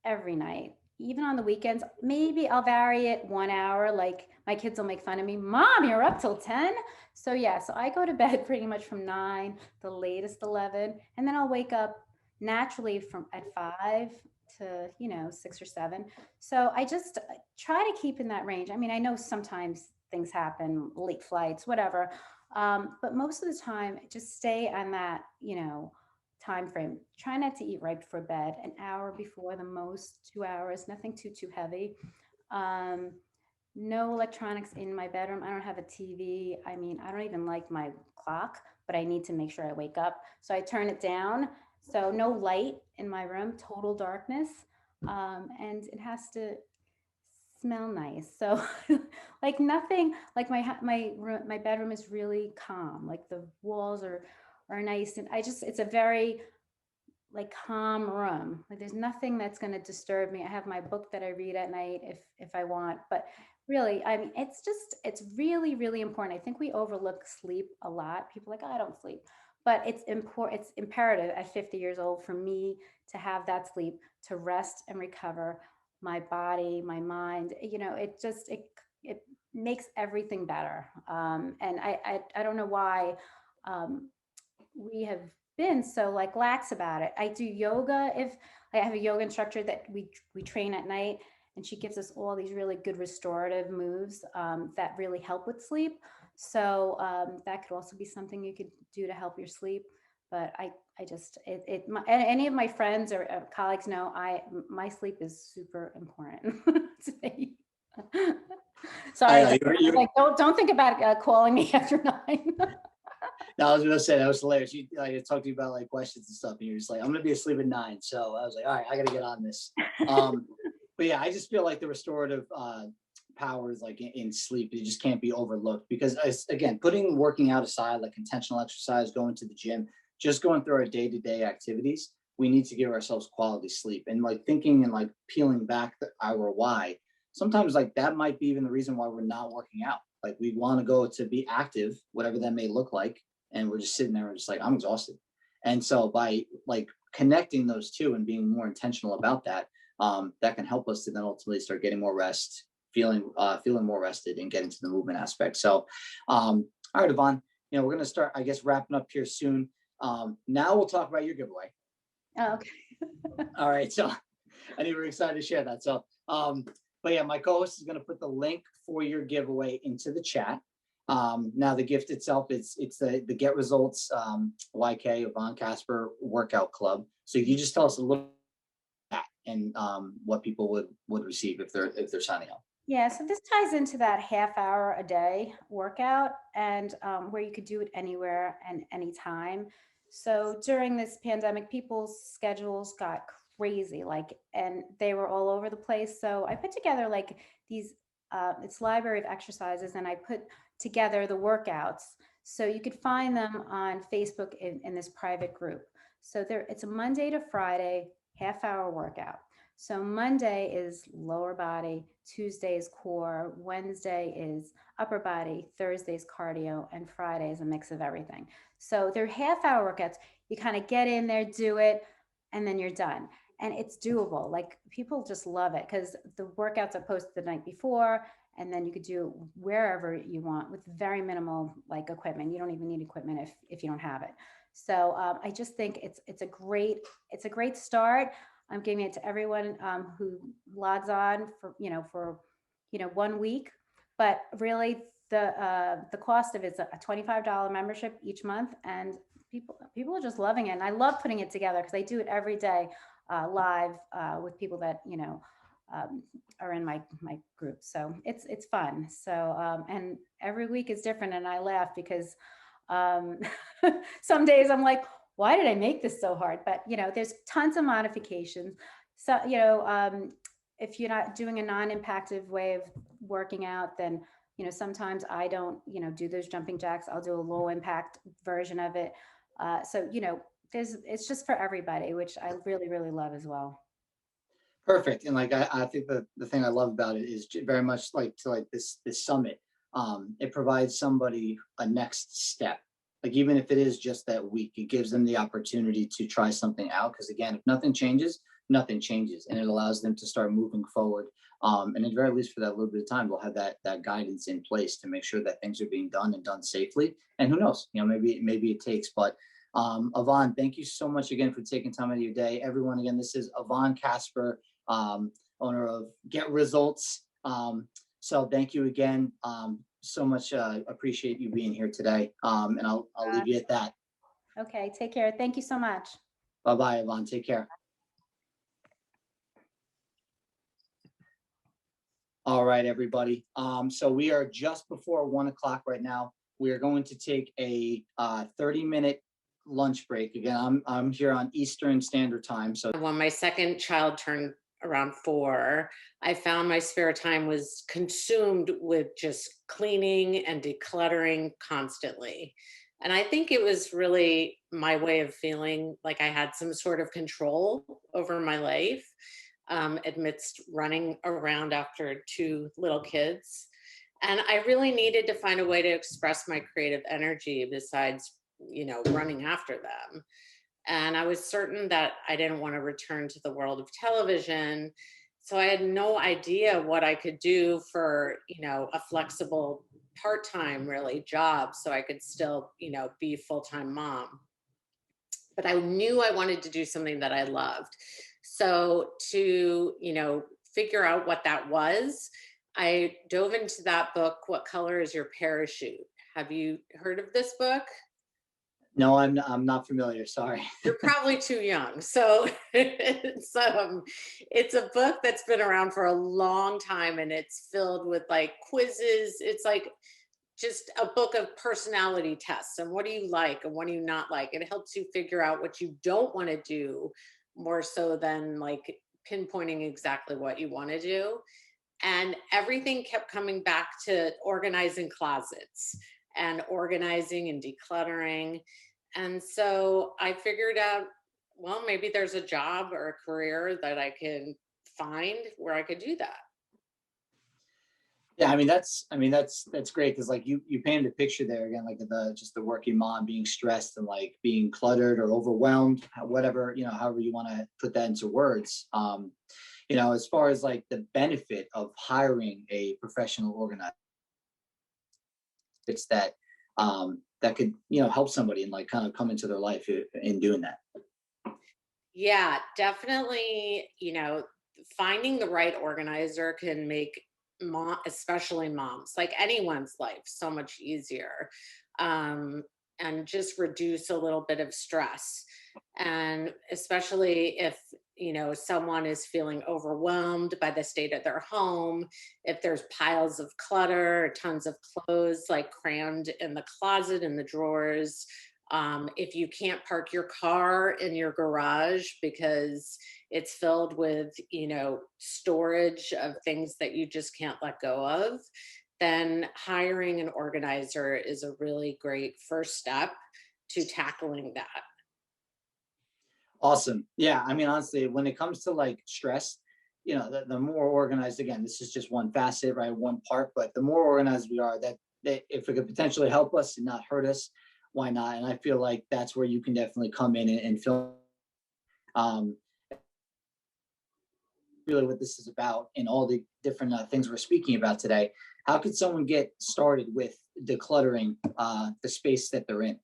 every night, even on the weekends. Maybe I'll vary it 1 hour. Like my kids will make fun of me, Mom, you're up till 10. So yeah, so I go to bed pretty much from 9, the latest 11, and then I'll wake up naturally from at 5 to 6 or 7. So I just try to keep in that range. I mean, I know sometimes things happen, late flights, whatever. But most of the time, just stay on that, time frame. Try not to eat right before bed, an hour before the most, 2 hours, nothing too heavy. No electronics in my bedroom. I don't have a TV. I mean, I don't even like my clock, but I need to make sure I wake up. So I turn it down. So no light in my room, total darkness. And it has to smell nice. So like nothing, like my bedroom is really calm. Like the walls are nice. And it's a very like calm room. Like there's nothing that's going to disturb me. I have my book that I read at night if I want, but really, I mean, it's really, really important. I think we overlook sleep a lot. People are like, oh, I don't sleep, but it's important. It's imperative at 50 years old for me to have that sleep, to rest and recover my body, my mind. It makes everything better. And I don't know why we have been so like lax about it. I do yoga. If I have a yoga instructor that we train at night, and she gives us all these really good restorative moves that really help with sleep. So that could also be something you could do to help your sleep. But any of my friends or colleagues know my sleep is super important to me. Sorry, I know, like don't think about calling me after 9. No, I was gonna say that was hilarious. I talked to you about like questions and stuff, and you're just like, I'm gonna be asleep at 9. So I was like, all right, I gotta get on this. But yeah, I just feel like the restorative powers like in sleep, it just can't be overlooked because again, putting working out aside, like intentional exercise, going to the gym, just going through our day-to-day activities, we need to give ourselves quality sleep. And like thinking and like peeling back our why, sometimes like that might be even the reason why we're not working out. Like we want to go to be active, whatever that may look like, and we're just sitting there and just like, I'm exhausted. And so by like connecting those two and being more intentional about that, that can help us to then ultimately start getting more rest, feeling more rested, and getting to the movement aspect. So all right, Yvonne, we're going to start, I guess, wrapping up here soon. Now we'll talk about your giveaway. Oh, okay. All right, so I know we're excited to share that. So but yeah, my co-host is going to put the link for your giveaway into the chat. Now the gift itself it's the Get Results YK Yvonne Casper Workout Club. So you just tell us a little bit about that and what people would receive if they're signing up. Yeah, so this ties into that half hour a day workout, and where you could do it anywhere and anytime. So during this pandemic, people's schedules got crazy, and they were all over the place. So I put together like these, it's library of exercises, and I put together the workouts. So you could find them on Facebook in this private group. So it's a Monday to Friday half hour workout. So Monday is lower body, Tuesday is core, Wednesday is upper body, Thursday is cardio, and Friday is a mix of everything. So they're half hour workouts. You kind of get in there, do it, and then you're done. And it's doable. Like people just love it because the workouts are posted the night before, and then you could do it wherever you want with very minimal like equipment. You don't even need equipment if you don't have it. So I just think it's a great start. I'm giving it to everyone who logs on for 1 week. But really, the cost of it's a $25 membership each month, and people are just loving it. And I love putting it together because I do it every day live with people that are in my group. So it's fun. So and every week is different, and I laugh because some days I'm like, why did I make this so hard? But there's tons of modifications. So if you're not doing a non-impactive way of working out, then sometimes I don't do those jumping jacks. I'll do a low impact version of it. So it's just for everybody, which I really, really love as well. Perfect. And like, I think the thing I love about it is very much like this summit. It provides somebody a next step. Like, even if it is just that week, it gives them the opportunity to try something out. Because again, if nothing changes, nothing changes, and it allows them to start moving forward. And at the very least, for that little bit of time, we'll have that guidance in place to make sure that things are being done and done safely. And who knows, maybe it takes. But Yvonne, thank you so much again for taking time out of your day. Everyone, again, this is Yvonne Casper, owner of Get Results. So thank you again. So much. Appreciate you being here today. And I'll leave you at that. Okay, take care. Thank you so much. Bye-bye, Yvonne. Take care. All right, everybody. So we are just before 1 o'clock right now. We are going to take a 30-minute lunch break. Again, I'm here on Eastern Standard Time. So when my second child turned around 4, I found my spare time was consumed with just cleaning and decluttering constantly. And I think it was really my way of feeling like I had some sort of control over my life amidst running around after 2 little kids. And I really needed to find a way to express my creative energy besides, running after them. And I was certain that I didn't want to return to the world of television. So I had no idea what I could do for, a flexible part-time really job so I could still, be a full-time mom. But I knew I wanted to do something that I loved. So to, figure out what that was, I dove into that book, What Color Is Your Parachute? Have you heard of this book? no, I'm not familiar. Sorry. You're probably too young. So it's a book that's been around for a long time, and it's filled with like quizzes. It's like just a book of personality tests and what do you like and what do you not like. It helps you figure out what you don't want to do more so than like pinpointing exactly what you want to do. And everything kept coming back to organizing closets and organizing and decluttering. And so I figured out, well, maybe there's a job or a career that I can find where I could do that. Yeah, that's great, because like you painted a picture there again, like the working mom being stressed and like being cluttered or overwhelmed, whatever, however you want to put that into words. As far as like the benefit of hiring a professional organizer, it's that that could help somebody and like kind of come into their life in doing that. Yeah, definitely. Finding the right organizer can make especially moms, like anyone's life, so much easier, and just reduce a little bit of stress. And especially if someone is feeling overwhelmed by the state of their home, if there's piles of clutter, tons of clothes like crammed in the closet, in the drawers, if you can't park your car in your garage because it's filled with storage of things that you just can't let go of, then hiring an organizer is a really great first step to tackling that. Awesome. Yeah, honestly, when it comes to like stress, the more organized, again, this is just one facet, right? One part, but the more organized we are, that if it could potentially help us and not hurt us, why not? And I feel like that's where you can definitely come in and feel really what this is about and all the different things we're speaking about today. How could someone get started with decluttering the space that they're in?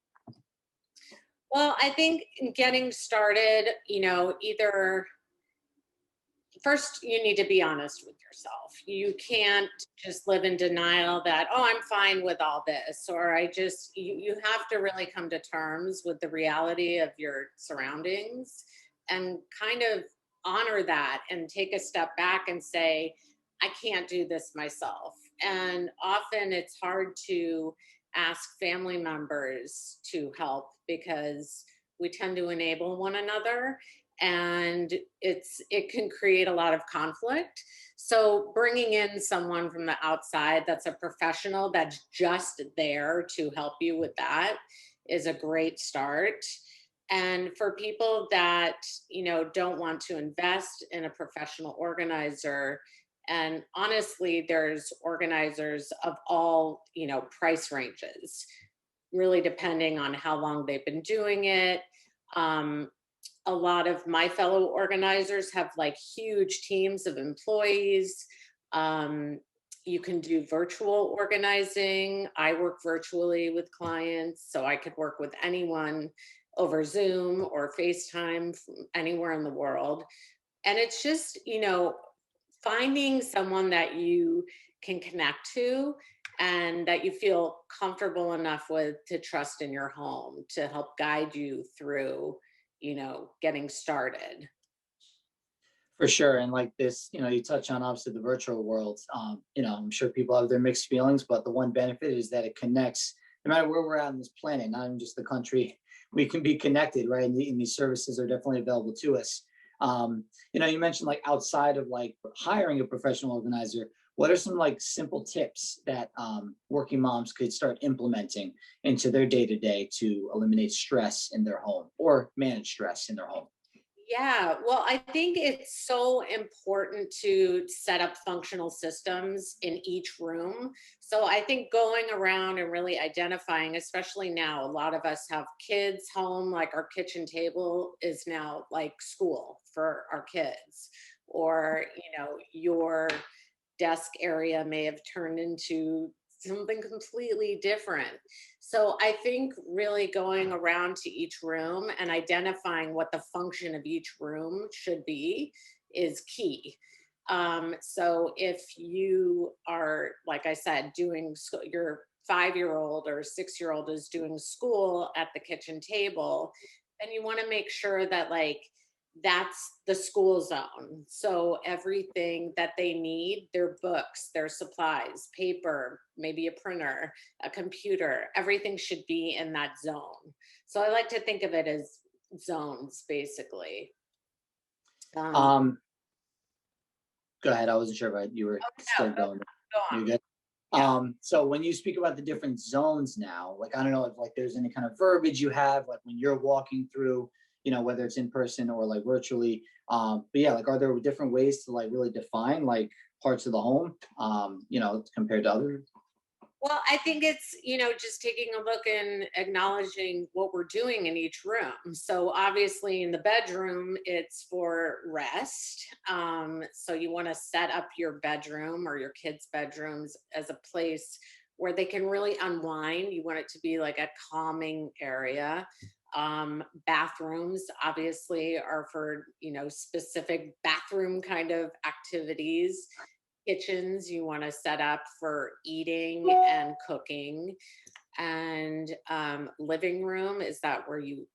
Well, I think getting started, either first you need to be honest with yourself. You can't just live in denial that, oh, I'm fine with all this, or you have to really come to terms with the reality of your surroundings and kind of honor that and take a step back and say, I can't do this myself. And often it's hard to ask family members to help because we tend to enable one another, and it can create a lot of conflict. So bringing in someone from the outside that's a professional that's just there to help you with that is a great start. And for people that, don't want to invest in a professional organizer, and honestly, there's organizers of all, price ranges, really depending on how long they've been doing it. A lot of my fellow organizers have like huge teams of employees. You can do virtual organizing. I work virtually with clients, so I could work with anyone over Zoom or FaceTime from anywhere in the world. And it's just, finding someone that you can connect to and that you feel comfortable enough with to trust in your home to help guide you through, getting started. For sure. And like this, you touch on obviously the virtual world. I'm sure people have their mixed feelings, but the one benefit is that it connects no matter where we're at on this planet, not even just the country, we can be connected, right? And these services are definitely available to us. You mentioned like outside of like hiring a professional organizer, what are some like simple tips that working moms could start implementing into their day-to-day to eliminate stress in their home or manage stress in their home? Yeah, well, I think it's so important to set up functional systems in each room. So I think going around and really identifying, especially now, a lot of us have kids home, like our kitchen table is now like school for our kids, or, your desk area may have turned into something completely different. So I think really going around to each room and identifying what the function of each room should be is key. So if you are, like I said, doing your 5-year-old or 6-year-old is doing school at the kitchen table, then you want to make sure that like that's the school zone. So everything that they need, their books, their supplies, paper, maybe a printer, a computer, everything should be in that zone. So I like to think of it as zones, basically. Go ahead. I wasn't sure, but you were still going. Go on. You're good. So when you speak about the different zones now, like, I don't know if like there's any kind of verbiage you have, like when you're walking through, whether it's in person or like virtually. But yeah, like, are there different ways to like really define like parts of the home, compared to others? Well, I think it's, just taking a look and acknowledging what we're doing in each room. So obviously in the bedroom, it's for rest. So you want to set up your bedroom or your kids' bedrooms as a place where they can really unwind. You want it to be like a calming area. Bathrooms obviously are for, specific bathroom kind of activities. Kitchens you want to set up for eating and cooking. And living room, is that where you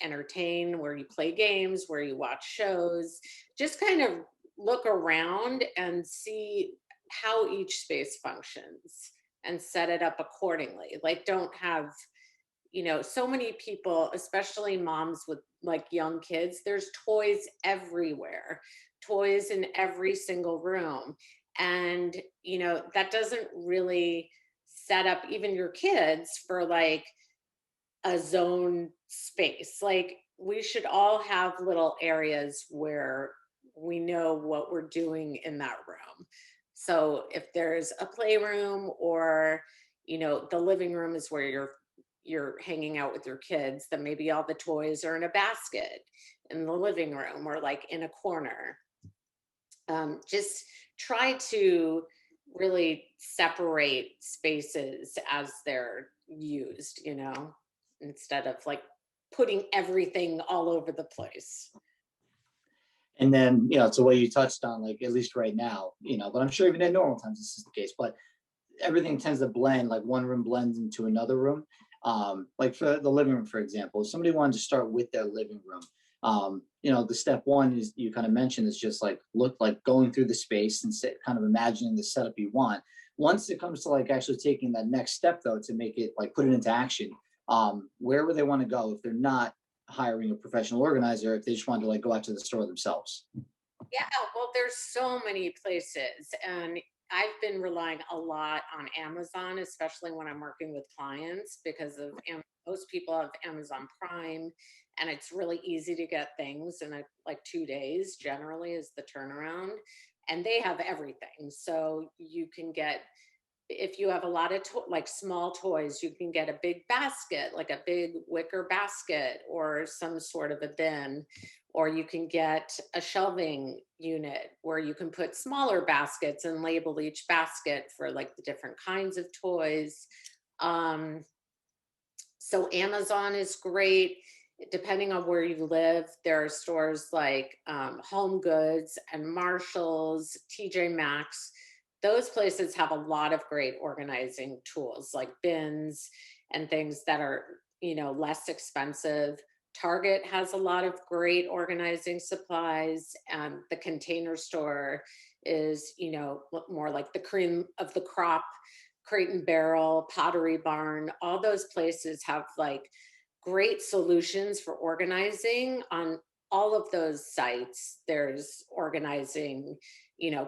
entertain, where you play games, where you watch shows? Just kind of look around and see how each space functions and set it up accordingly. Like, don't have, so many people, especially moms with like young kids, there's toys everywhere, toys in every single room. And, that doesn't really set up even your kids for like a zone space. Like, we should all have little areas where we know what we're doing in that room. So if there's a playroom or, the living room is where you're hanging out with your kids, then maybe all the toys are in a basket in the living room or like in a corner. Just try to really separate spaces as they're used, instead of like putting everything all over the place. And then, it's the way you touched on, like, at least right now, but I'm sure even in normal times this is the case, but everything tends to blend, like one room blends into another room. Like for the living room, for example, if somebody wanted to start with their living room, the step one is, you kind of mentioned, is just like look like going through the space and kind of imagining the setup you want. Once it comes to like actually taking that next step though, to make it like put it into action, where would they want to go if they're not hiring a professional organizer, if they just want to like go out to the store themselves? Yeah, well, there's so many places, and I've been relying a lot on Amazon, especially when I'm working with clients, because of most people have Amazon Prime, and it's really easy to get things in like 2 days. Generally, is the turnaround, and they have everything. So you can get, if you have a lot of like small toys, you can get a big basket, like a big wicker basket, or some sort of a bin, or you can get a shelving unit where you can put smaller baskets and label each basket for like the different kinds of toys. So Amazon is great. Depending on where you live, there are stores like Home Goods and Marshalls, TJ Maxx. Those places have a lot of great organizing tools, like bins and things that are, less expensive. Target has a lot of great organizing supplies. The Container Store is, more like the cream of the crop. Crate and Barrel, Pottery Barn, all those places have like great solutions for organizing. On all of those sites, there's organizing,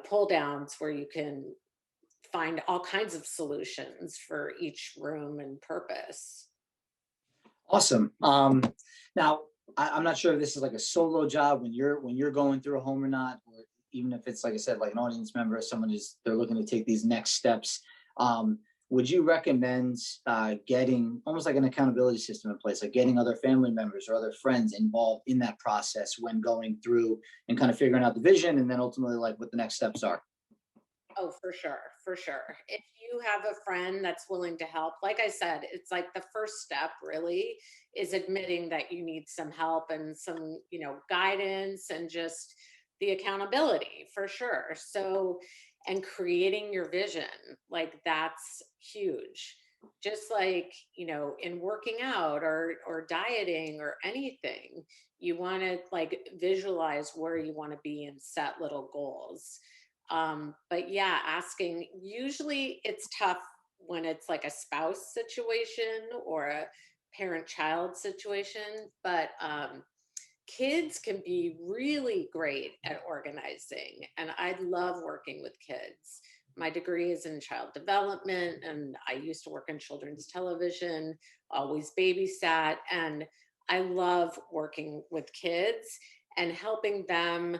pull downs where you can find all kinds of solutions for each room and purpose. Awesome. Now I'm not sure if this is like a solo job when you're going through a home or not, or even if it's, like I said, like an audience member, someone they're looking to take these next steps. Would you recommend getting almost like an accountability system in place, like getting other family members or other friends involved in that process when going through and kind of figuring out the vision, and then ultimately like what the next steps are? Oh, for sure, for sure. If you have a friend that's willing to help, like I said, it's like the first step really is admitting that you need some help and some, guidance, and just the accountability, for sure. So, and creating your vision, like that's huge. Just like, in working out or dieting or anything, you want to like visualize where you want to be and set little goals. But yeah, asking, usually it's tough when it's like a spouse situation or a parent-child situation, but kids can be really great at organizing, and I love working with kids. My degree is in child development, and I used to work in children's television, always babysat, and I love working with kids and helping them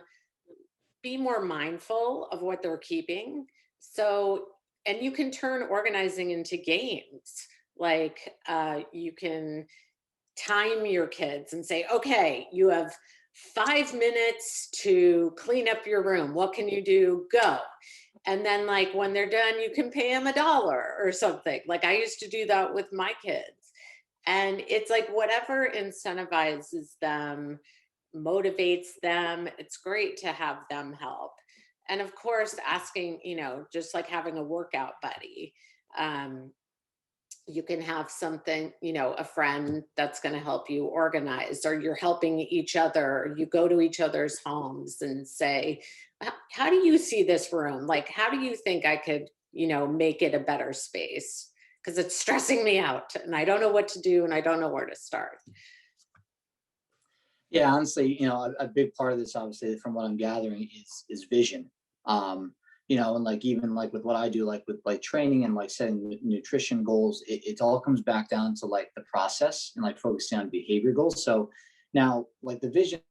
be more mindful of what they're keeping. So, and you can turn organizing into games. Like you can time your kids and say, okay, you have 5 minutes to clean up your room. What can you do? Go. And then like when they're done, you can pay them $1 or something. Like I used to do that with my kids. And it's like whatever incentivizes them, motivates them. It's great to have them help. And of course, asking, just like having a workout buddy. You can have something, a friend that's going to help you organize, or you're helping each other. You go to each other's homes and say, how do you see this room? Like, how do you think I could, make it a better space? Because it's stressing me out and I don't know what to do and I don't know where to start. Yeah, honestly, a big part of this, obviously, from what I'm gathering, is vision. And like even like with what I do, like with like training and like setting nutrition goals, it all comes back down to like the process and like focusing on behavior goals. So now, like the vision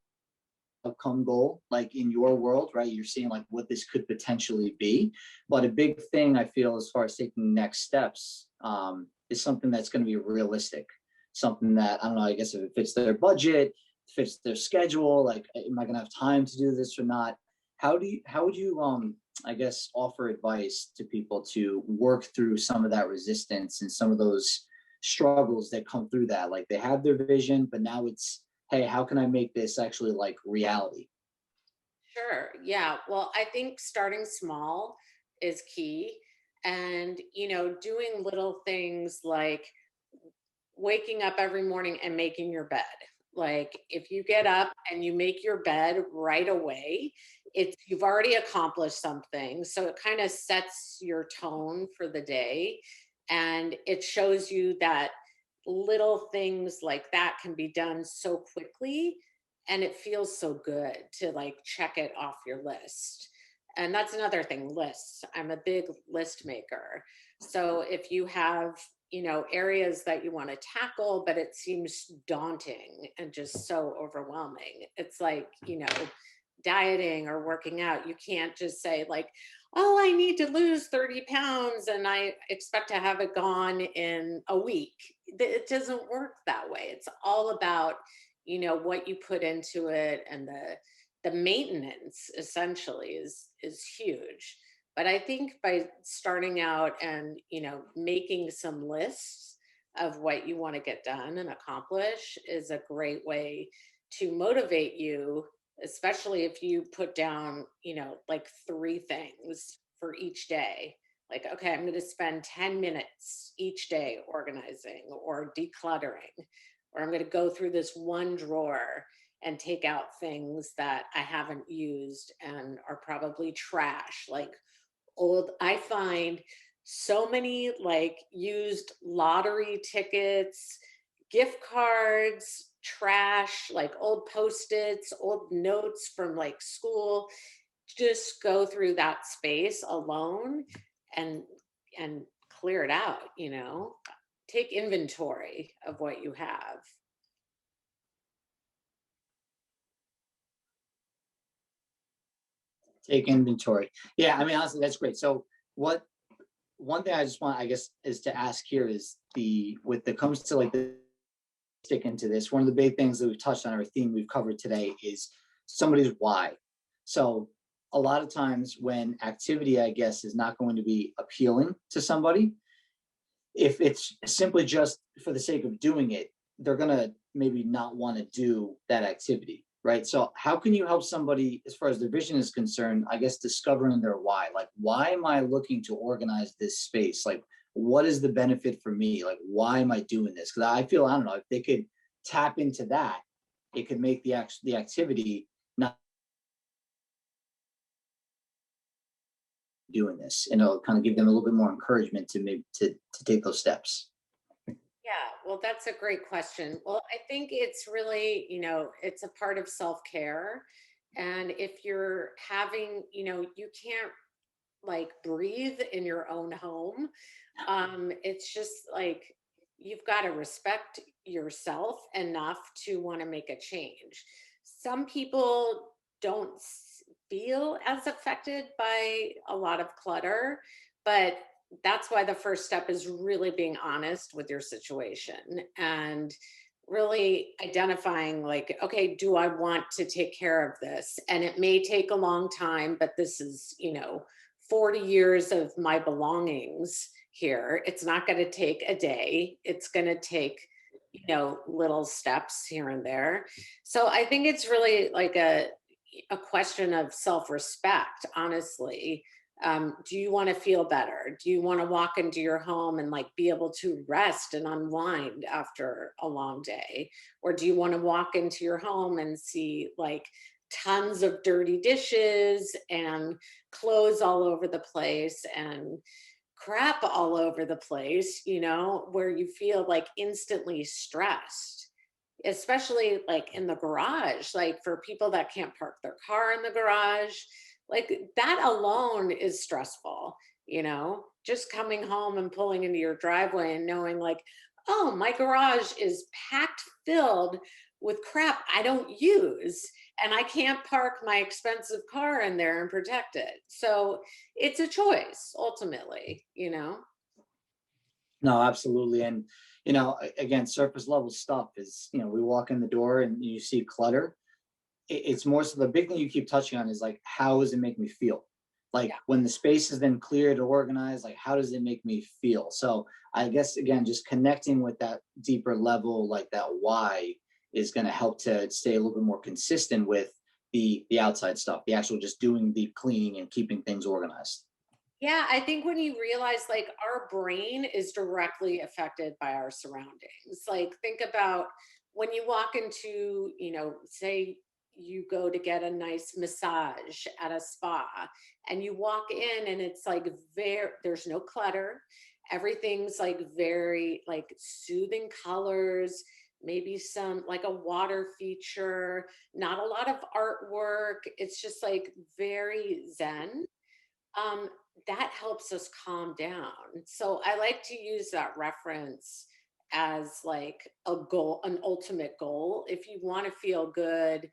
outcome goal, like in your world, right? You're seeing like what this could potentially be, but a big thing I feel as far as taking next steps is something that's going to be realistic, something that I don't know. I guess if it fits their budget, fits their schedule, like am I going to have time to do this or not? How would you I guess offer advice to people to work through some of that resistance and some of those struggles that come through that? Like they have their vision, but now it's, hey, how can I make this actually like reality? Sure. Yeah. Well, I think starting small is key. And, doing little things like waking up every morning and making your bed. Like if you get up and you make your bed right away, you've already accomplished something. So it kind of sets your tone for the day. And it shows you that little things like that can be done so quickly, and it feels so good to like check it off your list. And that's another thing, lists. I'm a big list maker. So if you have, areas that you want to tackle, but it seems daunting and just so overwhelming, it's like, dieting or working out. You can't just say like, oh, I need to lose 30 pounds and I expect to have it gone in a week. It doesn't work that way. It's all about, what you put into it, and the maintenance essentially is huge. But I think by starting out and, making some lists of what you want to get done and accomplish is a great way to motivate you, especially if you put down, like 3 things for each day. Like, okay, I'm going to spend 10 minutes each day organizing or decluttering, or I'm going to go through this one drawer and take out things that I haven't used and are probably trash, like I find so many like used lottery tickets, gift cards, trash, like old Post-its, old notes from like school. Just go through that space alone and clear it out, take inventory of what you have. Take inventory. Yeah, I mean, honestly, that's great. So one thing I just want, I guess, is to ask here is with the comes to like the stick into this, one of the big things that we've touched on, our theme we've covered today, is somebody's why. So a lot of times when activity, I guess, is not going to be appealing to somebody, if it's simply just for the sake of doing it, they're gonna maybe not want to do that activity, right? So how can you help somebody, as far as their vision is concerned, I guess, discovering their why? Like, why am I looking to organize this space? Like, what is the benefit for me? Like, why am I doing this? Because I feel, I don't know, if they could tap into that, it could make the activity not doing this, and it'll kind of give them a little bit more encouragement to maybe to take those steps. Yeah, well, that's a great question. Well, I think it's really, it's a part of self-care. And if you're having, you can't like breathe in your own home, it's just like you've got to respect yourself enough to want to make a change. Some people don't feel as affected by a lot of clutter, but that's why the first step is really being honest with your situation and really identifying like, okay, do I want to take care of this? And it may take a long time, but this is, 40 years of my belongings here. It's not going to take a day. It's going to take, little steps here and there. So I think it's really like a question of self-respect, honestly. Do you want to feel better? Do you want to walk into your home and like be able to rest and unwind after a long day? Or do you want to walk into your home and see like tons of dirty dishes and clothes all over the place and crap all over the place, where you feel like instantly stressed, especially like in the garage, like for people that can't park their car in the garage, like that alone is stressful, just coming home and pulling into your driveway and knowing like, oh, my garage is packed filled with crap I don't use, and I can't park my expensive car in there and protect it. So it's a choice ultimately, No, absolutely. And, again, surface level stuff is, we walk in the door and you see clutter. It's more so the big thing you keep touching on is like, how does it make me feel? Like when the space is then cleared, organized, like how does it make me feel? So I guess, again, just connecting with that deeper level, like that why, is going to help to stay a little bit more consistent with the outside stuff, the actual just doing the cleaning and keeping things organized. Yeah, I think when you realize like our brain is directly affected by our surroundings. Like think about when you walk into, say you go to get a nice massage at a spa and you walk in and it's like there's no clutter. Everything's like very like soothing colors, maybe some like a water feature, not a lot of artwork. It's just like very zen. um, that helps us calm down. So I like to use that reference as like a goal, an ultimate goal. If you want to feel good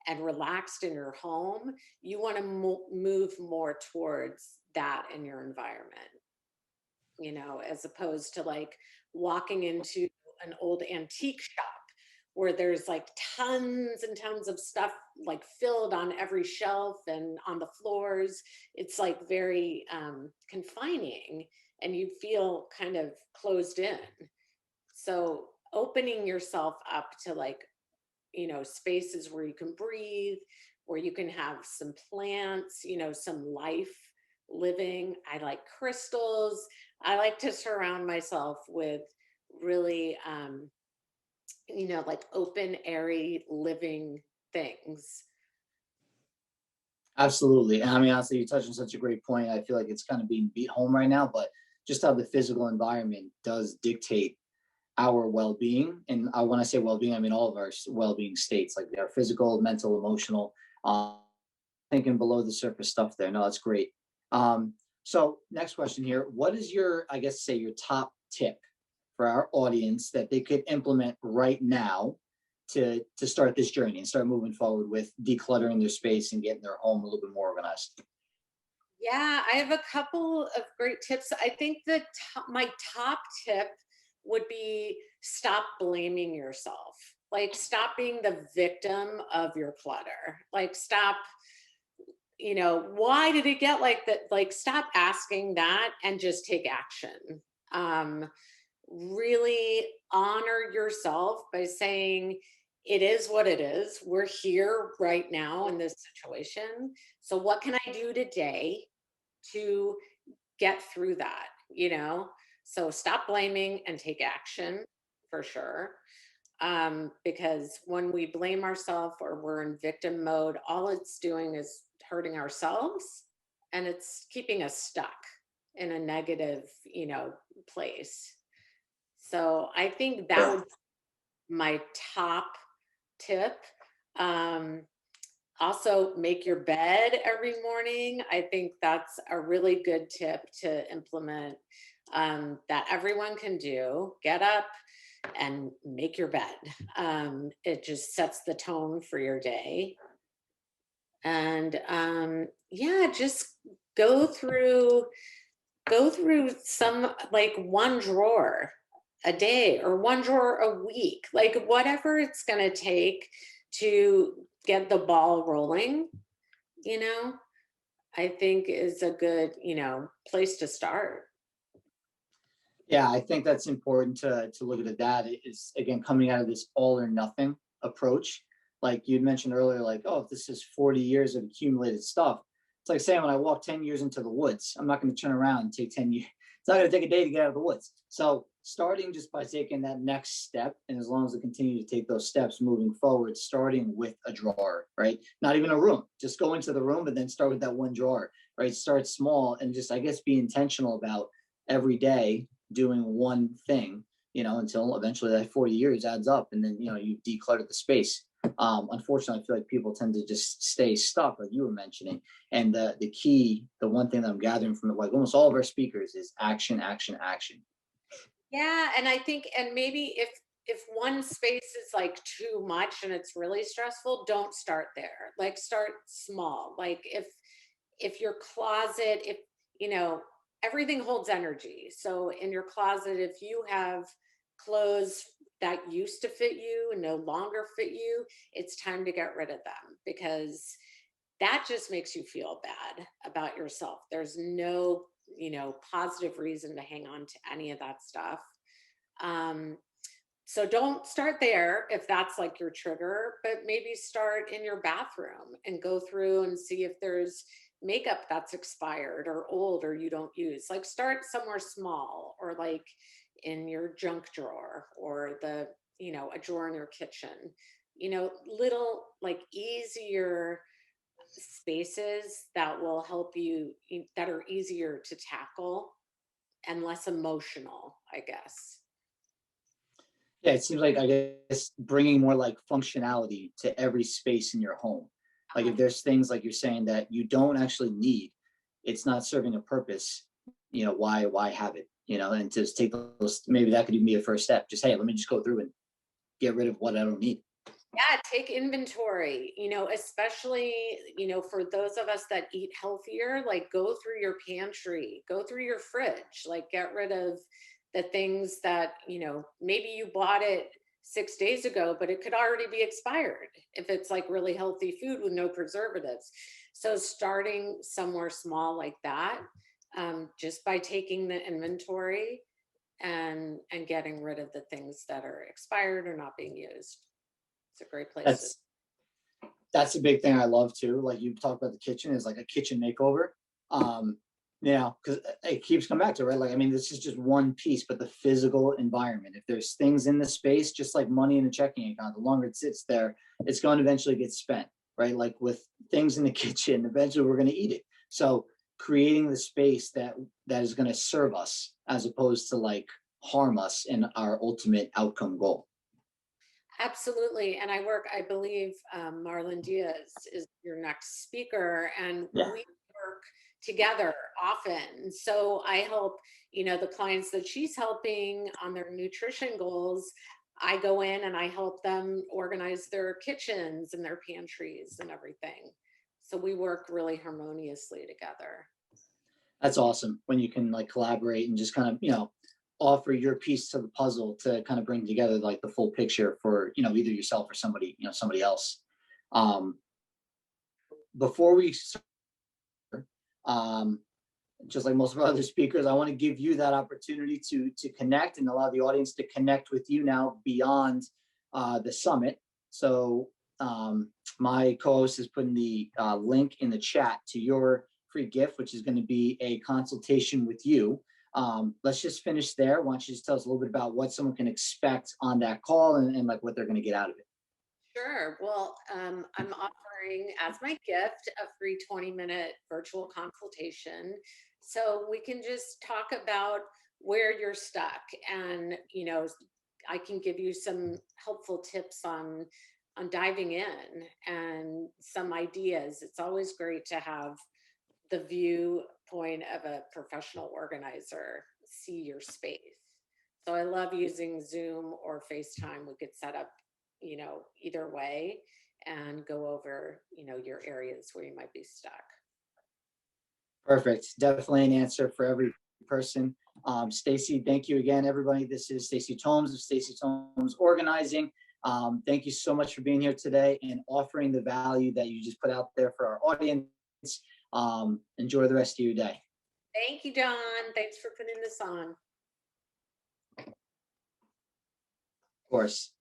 and relaxed in your home, you want to move more towards that in your environment, as opposed to like walking into an old antique shop where there's like tons and tons of stuff like filled on every shelf and on the floors. It's like very confining and you feel kind of closed in. So opening yourself up to like, spaces where you can breathe, where you can have some plants, some life living. I like crystals. I like to surround myself with really, like open, airy, living things. Absolutely. And I mean, honestly, you touched on such a great point. I feel like it's kind of being beat home right now, but just how the physical environment does dictate our well-being. And when I say well-being, I mean all of our well-being states, like our physical, mental, emotional, thinking below the surface stuff there. No, that's great. So next question here. What is your, I guess, say your top tip for our audience that they could implement right now to start this journey and start moving forward with decluttering their space and getting their home a little bit more organized? Yeah, I have a couple of great tips. I think that my top tip would be stop blaming yourself. Like stop being the victim of your clutter. Like stop, why did it get like that? Like stop asking that and just take action. Really honor yourself by saying, it is what it is. We're here right now in this situation. So what can I do today to get through that? So stop blaming and take action for sure. Because when we blame ourselves or we're in victim mode, all it's doing is hurting ourselves and it's keeping us stuck in a negative, place. So I think that would be my top tip. Also, make your bed every morning. I think that's a really good tip to implement, that everyone can do. Get up and make your bed. It just sets the tone for your day. And yeah, just go through some like one drawer a day or one drawer a week, like whatever it's going to take to get the ball rolling, I think is a good, place to start. Yeah, I think that's important to look at that. It's again coming out of this all or nothing approach. Like you mentioned earlier, like, oh, if this is 40 years of accumulated stuff, it's like saying when I walk 10 years into the woods, I'm not going to turn around and take 10 years. It's not going to take a day to get out of the woods. So starting just by taking that next step, and as long as we continue to take those steps moving forward, starting with a drawer, right? Not even a room, just go into the room and then start with that one drawer, right? Start small and just, I guess, be intentional about every day doing one thing, until eventually that 40 years adds up and then, you've decluttered the space. Unfortunately, I feel like people tend to just stay stuck, like you were mentioning. And the key, the one thing that I'm gathering from like almost all of our speakers is action, action, action. Yeah, and I think, and maybe if one space is like too much and it's really stressful, don't start there. Like start small. Like if your closet, if everything holds energy. So in your closet, if you have clothes that used to fit you and no longer fit you, it's time to get rid of them because that just makes you feel bad about yourself. There's no, positive reason to hang on to any of that stuff. So don't start there if that's like your trigger, but maybe start in your bathroom and go through and see if there's makeup that's expired or old or you don't use. Like start somewhere small, or like in your junk drawer, or the, you know, a drawer in your kitchen, you know, little like easier spaces that will help you, that are easier to tackle and less emotional, I guess. Yeah, it seems like, I guess, bringing more like functionality to every space in your home. Like if there's things like you're saying that you don't actually need, it's not serving a purpose, you know, why have it? You know, and just take those, maybe that could even be a first step. Just, hey, let me just go through and get rid of what I don't need. Yeah, take inventory, you know, especially, you know, for those of us that eat healthier, like go through your pantry, go through your fridge, like get rid of the things that, you know, maybe you bought it 6 days ago, but it could already be expired if it's like really healthy food with no preservatives. So starting somewhere small like that, just by taking the inventory and getting rid of the things that are expired or not being used. It's a great place to. That's a big thing I love too. Like you talked about the kitchen is like a kitchen makeover. You know, because it keeps coming back to, right? Like, I mean, this is just one piece, but the physical environment. If there's things in the space, just like money in a checking account, the longer it sits there, it's going to eventually get spent, right? Like with things in the kitchen, eventually we're going to eat it. So creating the space that is going to serve us as opposed to like harm us in our ultimate outcome goal. Absolutely. And I believe Marlon Diaz is your next speaker, and Yeah. we work together often. So I help, you know, the clients that she's helping on their nutrition goals. I go in and I help them organize their kitchens and their pantries and everything. So we work really harmoniously together. That's awesome when you can like collaborate and just kind of, you know, offer your piece to the puzzle to kind of bring together like the full picture for, you know, either yourself or somebody, you know, somebody else. Before we start, just like most of our other speakers, I want to give you that opportunity to connect and allow the audience to connect with you now beyond the summit. So my co-host is putting the link in the chat to your free gift, which is going to be a consultation with you. Let's just finish there. Why don't you just tell us a little bit about what someone can expect on that call and like what they're going to get out of it. Sure. Well, I'm offering as my gift a free 20-minute virtual consultation. So we can just talk about where you're stuck, and, you know, I can give you some helpful tips on diving in and some ideas. It's always great to have the viewpoint of a professional organizer see your space. So I love using Zoom or FaceTime. We could set up, you know, either way and go over, you know, your areas where you might be stuck. Perfect. Definitely an answer for every person. Stacy, thank you again, everybody. This is Stacy Tomes of Stacy Tomes Organizing. Thank you so much for being here today and offering the value that you just put out there for our audience. Enjoy the rest of your day. Thank you, Don. Thanks for putting this on. Of course.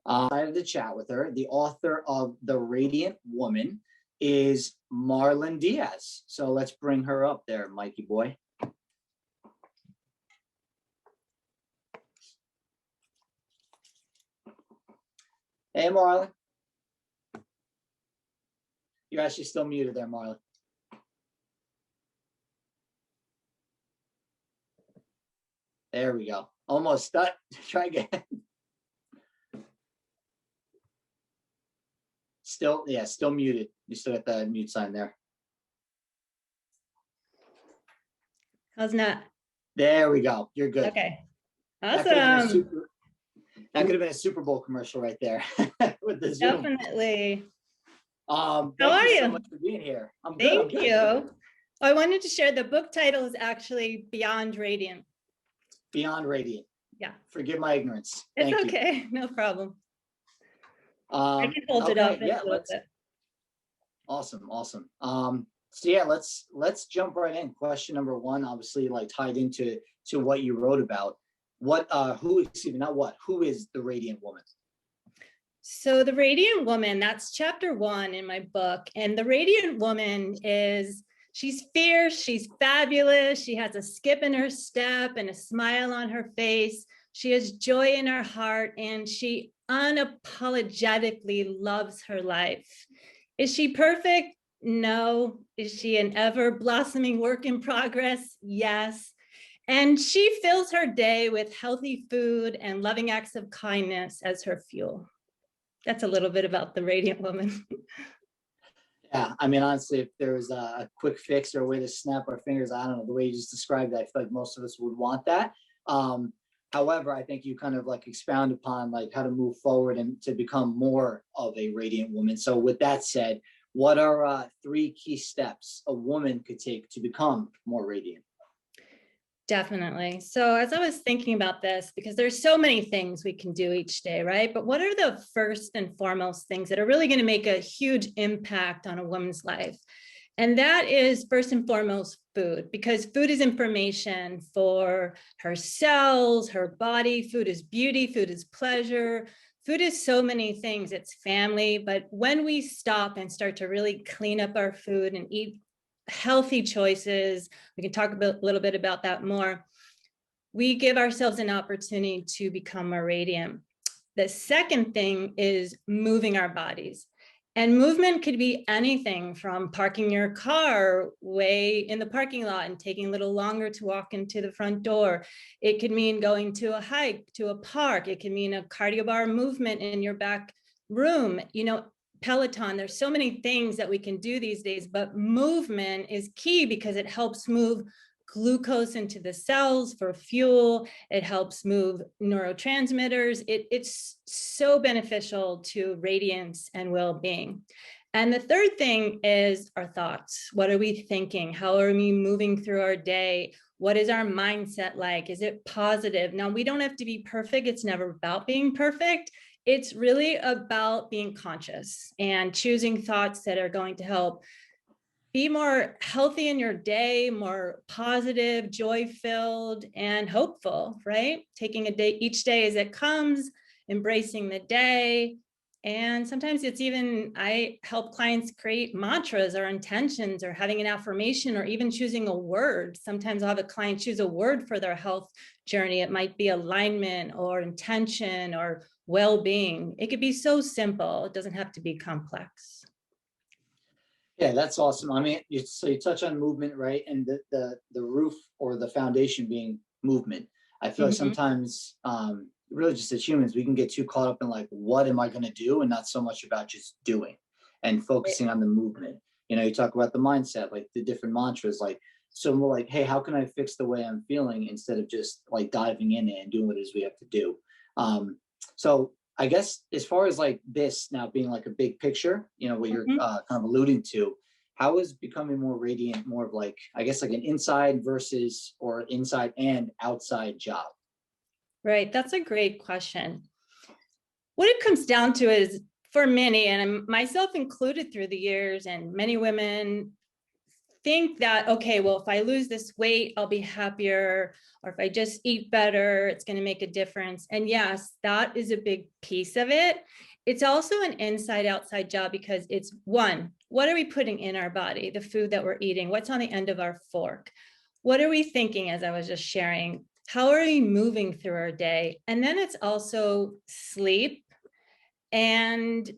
I had to chat with her. The author of The Radiant Woman is Marlon Diaz. So let's bring her up there, Mikey boy. Hey, Marlon. You're actually still muted there, Marlon. There we go. Almost stuck. Try again. Still, yeah, still muted. You still got the mute sign there. How's that? There we go. You're good. Okay. That could have been a Awesome. that could have been a Super Bowl commercial right there with the Zoom. Definitely. Thank are you so you? much for being here. I'm good. I'm Thank good. you. I wanted to share the book title is actually Beyond Radiant. Beyond Radiant. Yeah. Forgive my ignorance. It's Thank you. okay. No problem. I can hold it okay, up in yeah, a little bit. Awesome. So yeah, let's jump right in. Question number one, obviously like tied into what you wrote about. who is the radiant woman? So the Radiant Woman, that's chapter 1 in my book. And the Radiant Woman is, she's fierce, she's fabulous. She has a skip in her step and a smile on her face. She has joy in her heart, and she unapologetically loves her life. Is she perfect? No. Is she an ever blossoming work in progress? Yes. And she fills her day with healthy food and loving acts of kindness as her fuel. That's a little bit about the Radiant Woman. Yeah, I mean, honestly, if there was a quick fix or a way to snap our fingers, I don't know, the way you just described that, I feel like most of us would want that. However, I think you kind of like expound upon like how to move forward and to become more of a radiant woman. So with that said, what are 3 key steps a woman could take to become more radiant? Definitely. So as I was thinking about this, because there's so many things we can do each day, right? But what are the first and foremost things that are really going to make a huge impact on a woman's life? And that is first and foremost food, because food is information for her cells, her body. Food is beauty, food is pleasure. Food is so many things. It's family. But when we stop and start to really clean up our food and eat healthy choices, we can talk a little bit about that more, we give ourselves an opportunity to become more radiant. The second thing is moving our bodies. And movement could be anything from parking your car way in the parking lot and taking a little longer to walk into the front door. It could mean going to a hike, to a park. It can mean a cardio bar movement in your back room. You know, Peloton, there's so many things that we can do these days, but movement is key because it helps move glucose into the cells for fuel. It helps move neurotransmitters. It's so beneficial to radiance and well-being. And the third thing is our thoughts. What are we thinking? How are we moving through our day? What is our mindset like? Is it positive? Now, we don't have to be perfect. It's never about being perfect. It's really about being conscious and choosing thoughts that are going to help be more healthy in your day, more positive, joy-filled, and hopeful, right? Taking a day, each day as it comes, embracing the day. And sometimes it's even, I help clients create mantras or intentions or having an affirmation or even choosing a word. Sometimes I'll have a client choose a word for their health journey. It might be alignment or intention or well-being. It could be so simple. It doesn't have to be complex. Yeah, that's awesome. I mean, you touch on movement, right? And the roof or the foundation being movement. I feel like sometimes, really just as humans, we can get too caught up in like, what am I going to do? And not so much about just doing and focusing on the movement. You know, you talk about the mindset, like the different mantras, like, so more like, hey, how can I fix the way I'm feeling instead of just like diving in and doing what it is we have to do? So I guess as far as like this now being like a big picture, you know, what you're kind of alluding to, how is becoming more radiant more of like, I guess like an inside versus or inside and outside job? Right, that's a great question. What it comes down to is for many, and myself included through the years, and many women think that, okay, well, if I lose this weight, I'll be happier, or if I just eat better, it's going to make a difference. And yes, that is a big piece of it. It's also an inside outside job because it's one, what are we putting in our body? The food that we're eating, what's on the end of our fork? What are we thinking, as I was just sharing? How are we moving through our day? And then it's also sleep and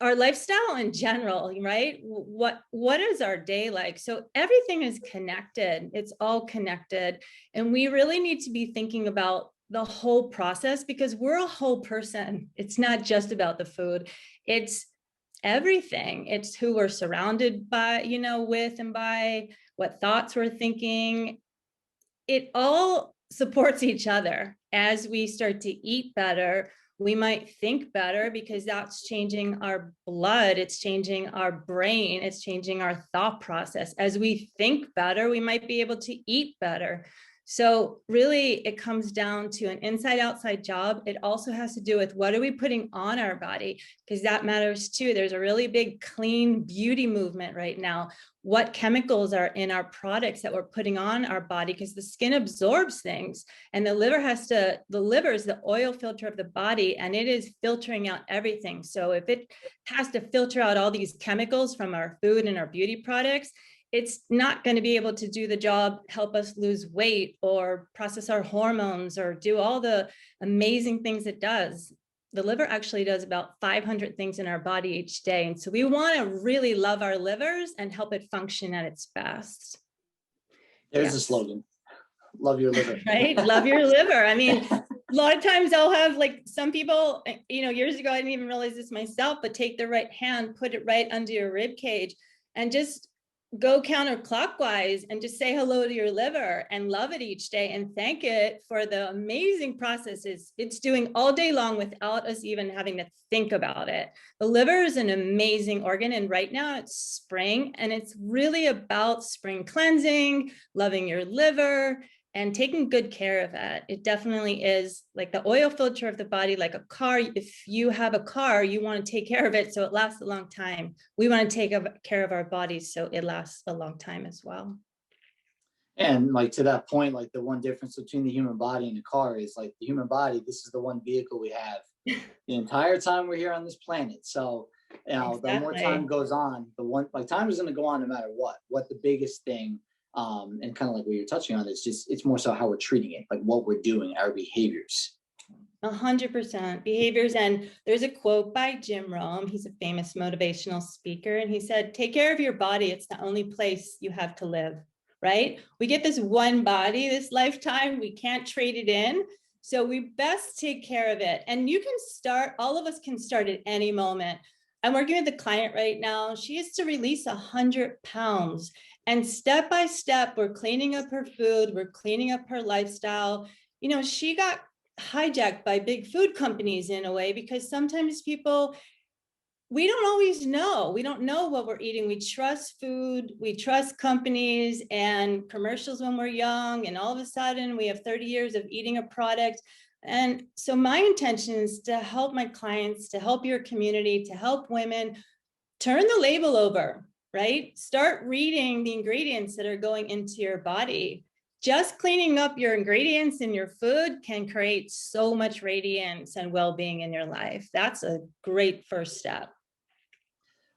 our lifestyle in general, right? What is our day like? So everything is connected. It's all connected. And we really need to be thinking about the whole process because we're a whole person. It's not just about the food. It's everything. It's who we're surrounded by, you know, with and by, what thoughts we're thinking. It all supports each other. As we start to eat better, we might think better because that's changing our blood, it's changing our brain, it's changing our thought process. As we think better, we might be able to eat better. So really it comes down to an inside outside job. It also has to do with what are we putting on our body, because that matters too. There's a really big clean beauty movement right now. What chemicals are in our products that we're putting on our body, because the skin absorbs things and the liver is the oil filter of the body, and it is filtering out everything. So if it has to filter out all these chemicals from our food and our beauty products, it's not going to be able to do the job, help us lose weight or process our hormones or do all the amazing things it does. The liver actually does about 500 things in our body each day. And so we want to really love our livers and help it function at its best. There's a slogan. Love your liver. Right? Love your liver. I mean, a lot of times I'll have like some people, years ago, I didn't even realize this myself, but take the right hand, put it right under your rib cage and just go counterclockwise and just say hello to your liver and love it each day and thank it for the amazing processes it's doing all day long without us even having to think about it. The liver is an amazing organ, and right now it's spring, and it's really about spring cleansing, loving your liver and taking good care of it. It definitely is like the oil filter of the body, like a car. If you have a car, you want to take care of it so it lasts a long time. We want to take care of our bodies so it lasts a long time as well. And like to that point, like the one difference between the human body and the car is like the human body, this is the one vehicle we have the entire time we're here on this planet. So, the more time goes on, time is going to go on no matter what the biggest thing, and kind of like what you're touching on, it's more so how we're treating it, like what we're doing, our behaviors. 100% behaviors. And there's a quote by Jim Rohn. He's a famous motivational speaker. And he said, take care of your body. It's the only place you have to live, right? We get this one body, this lifetime, we can't trade it in. So we best take care of it. And you can start, all of us can start at any moment. I'm working with a client right now. She is to release 100 pounds. And step by step, we're cleaning up her food. We're cleaning up her lifestyle. She got hijacked by big food companies in a way, because sometimes we don't always know. We don't know what we're eating. We trust food. We trust companies and commercials when we're young. And all of a sudden we have 30 years of eating a product. And so my intention is to help my clients, to help your community, to help women turn the label over. Right? Start reading the ingredients that are going into your body. Just cleaning up your ingredients in your food can create so much radiance and well-being in your life. That's a great first step.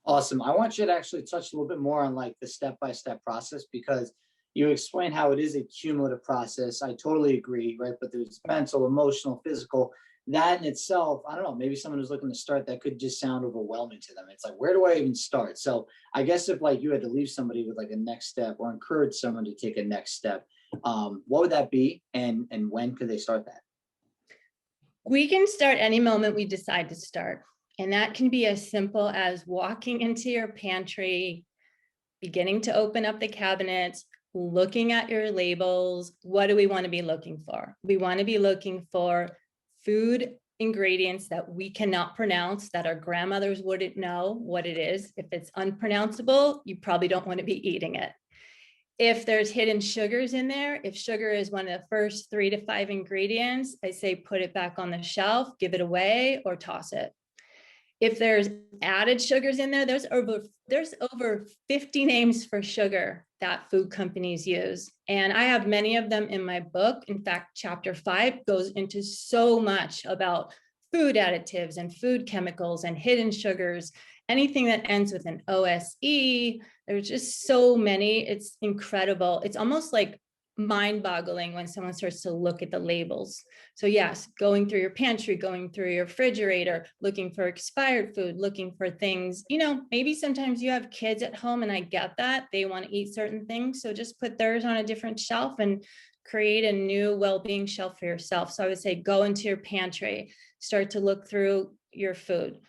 Awesome. I want you to actually touch a little bit more on like the step-by-step process, because you explain how it is a cumulative process. I totally agree, right? But there's mental, emotional, physical. That in itself, I don't know, maybe someone who's looking to start, that could just sound overwhelming to them. It's like, where do I even start? So I guess if like you had to leave somebody with like a next step or encourage someone to take a next step, what would that be? And when could they start that? We can start any moment we decide to start. And that can be as simple as walking into your pantry, beginning to open up the cabinets, looking at your labels. What do we want to be looking for? We want to be looking for food ingredients that we cannot pronounce, that our grandmothers wouldn't know what it is. If it's unpronounceable, you probably don't want to be eating it. If there's hidden sugars in there, if sugar is one of the first 3 to 5 ingredients, I say put it back on the shelf, give it away, or toss it. If there's added sugars in there, there's over 50 names for sugar that food companies use. And I have many of them in my book. In fact, chapter 5 goes into so much about food additives and food chemicals and hidden sugars, anything that ends with an OSE. There's just so many. It's incredible. It's almost like mind-boggling when someone starts to look at the labels. So yes, going through your pantry, going through your refrigerator, looking for expired food, looking for things, maybe sometimes you have kids at home, and I get that they want to eat certain things. So just put theirs on a different shelf and create a new well-being shelf for yourself. So I would say go into your pantry, start to look through your food.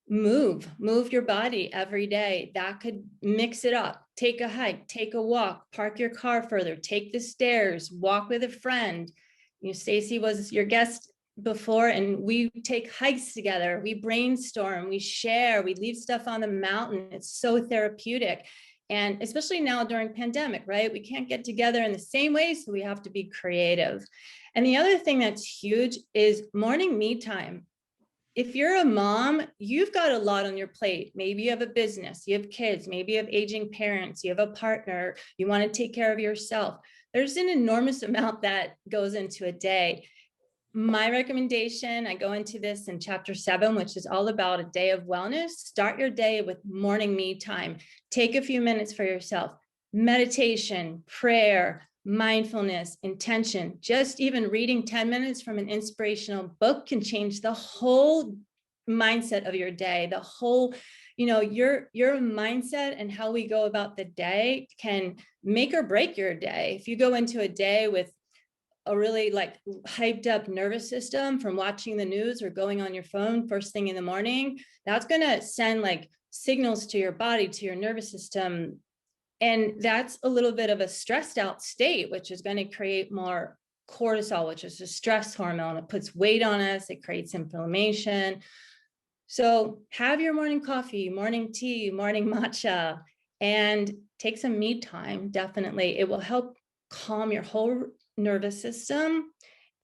Move your body every day. That could mix it up. Take a hike, take a walk, park your car further, take the stairs, walk with a friend. Stacy was your guest before, and we take hikes together. We brainstorm, we share, we leave stuff on the mountain. It's so therapeutic. And especially now during pandemic, right? We can't get together in the same way, so we have to be creative. And the other thing that's huge is morning me time. If you're a mom, you've got a lot on your plate. Maybe you have a business, you have kids, maybe you have aging parents, you have a partner, you want to take care of yourself. There's an enormous amount that goes into a day. My recommendation, I go into this in chapter 7, which is all about a day of wellness. Start your day with morning me time. Take a few minutes for yourself. Meditation, prayer, mindfulness, intention. Just even reading 10 minutes from an inspirational book can change the whole mindset of your day. The whole, your mindset and how we go about the day can make or break your day. If you go into a day with a really like hyped up nervous system from watching the news or going on your phone first thing in the morning, that's going to send like signals to your body, to your nervous system. And that's a little bit of a stressed out state, which is going to create more cortisol, which is a stress hormone. It puts weight on us. It creates inflammation. So have your morning coffee, morning tea, morning matcha, and take some me time. Definitely. It will help calm your whole nervous system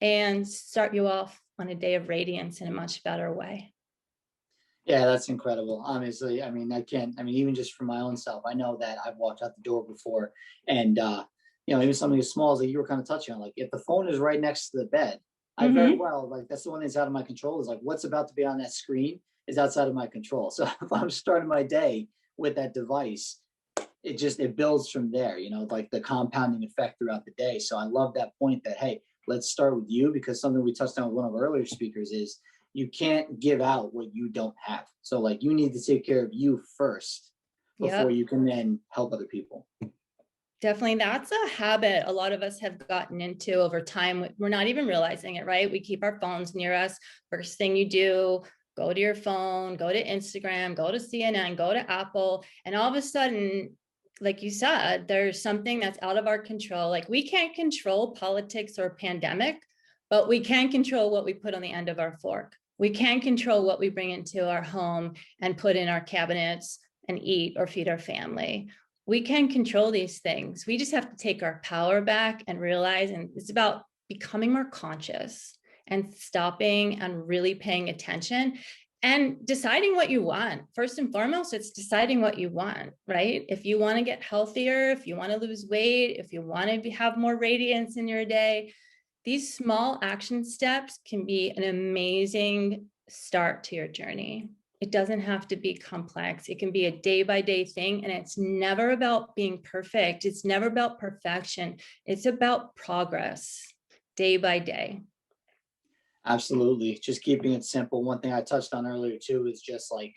and start you off on a day of radiance in a much better way. Yeah, that's incredible. Honestly, I mean, even just for my own self, I know that I've walked out the door before and, even something as small as like you were kind of touching on, like if the phone is right next to the bed, I very well, like that's the one that's out of my control is like what's about to be on that screen is outside of my control. So if I'm starting my day with that device, it builds from there, like the compounding effect throughout the day. So I love that point that, hey, let's start with you, because something we touched on with one of our earlier speakers is you can't give out what you don't have. So like you need to take care of you first before you can then help other people. Definitely. That's a habit a lot of us have gotten into over time. We're not even realizing it, right? We keep our phones near us. First thing you do, go to your phone, go to Instagram, go to CNN, go to Apple. And all of a sudden, like you said, there's something that's out of our control. Like we can't control politics or pandemic, but we can control what we put on the end of our fork. We can control what we bring into our home and put in our cabinets and eat or feed our family. We can control these things. We just have to take our power back and realize, and it's about becoming more conscious and stopping and really paying attention and deciding what you want. First and foremost, it's deciding what you want, right? If you want to get healthier, if you want to lose weight, if you want to have more radiance in your day, these small action steps can be an amazing start to your journey. It doesn't have to be complex. It can be a day-by-day thing, and it's never about being perfect. It's never about perfection. It's about progress, day by day. Absolutely. Just keeping it simple. One thing I touched on earlier too is just like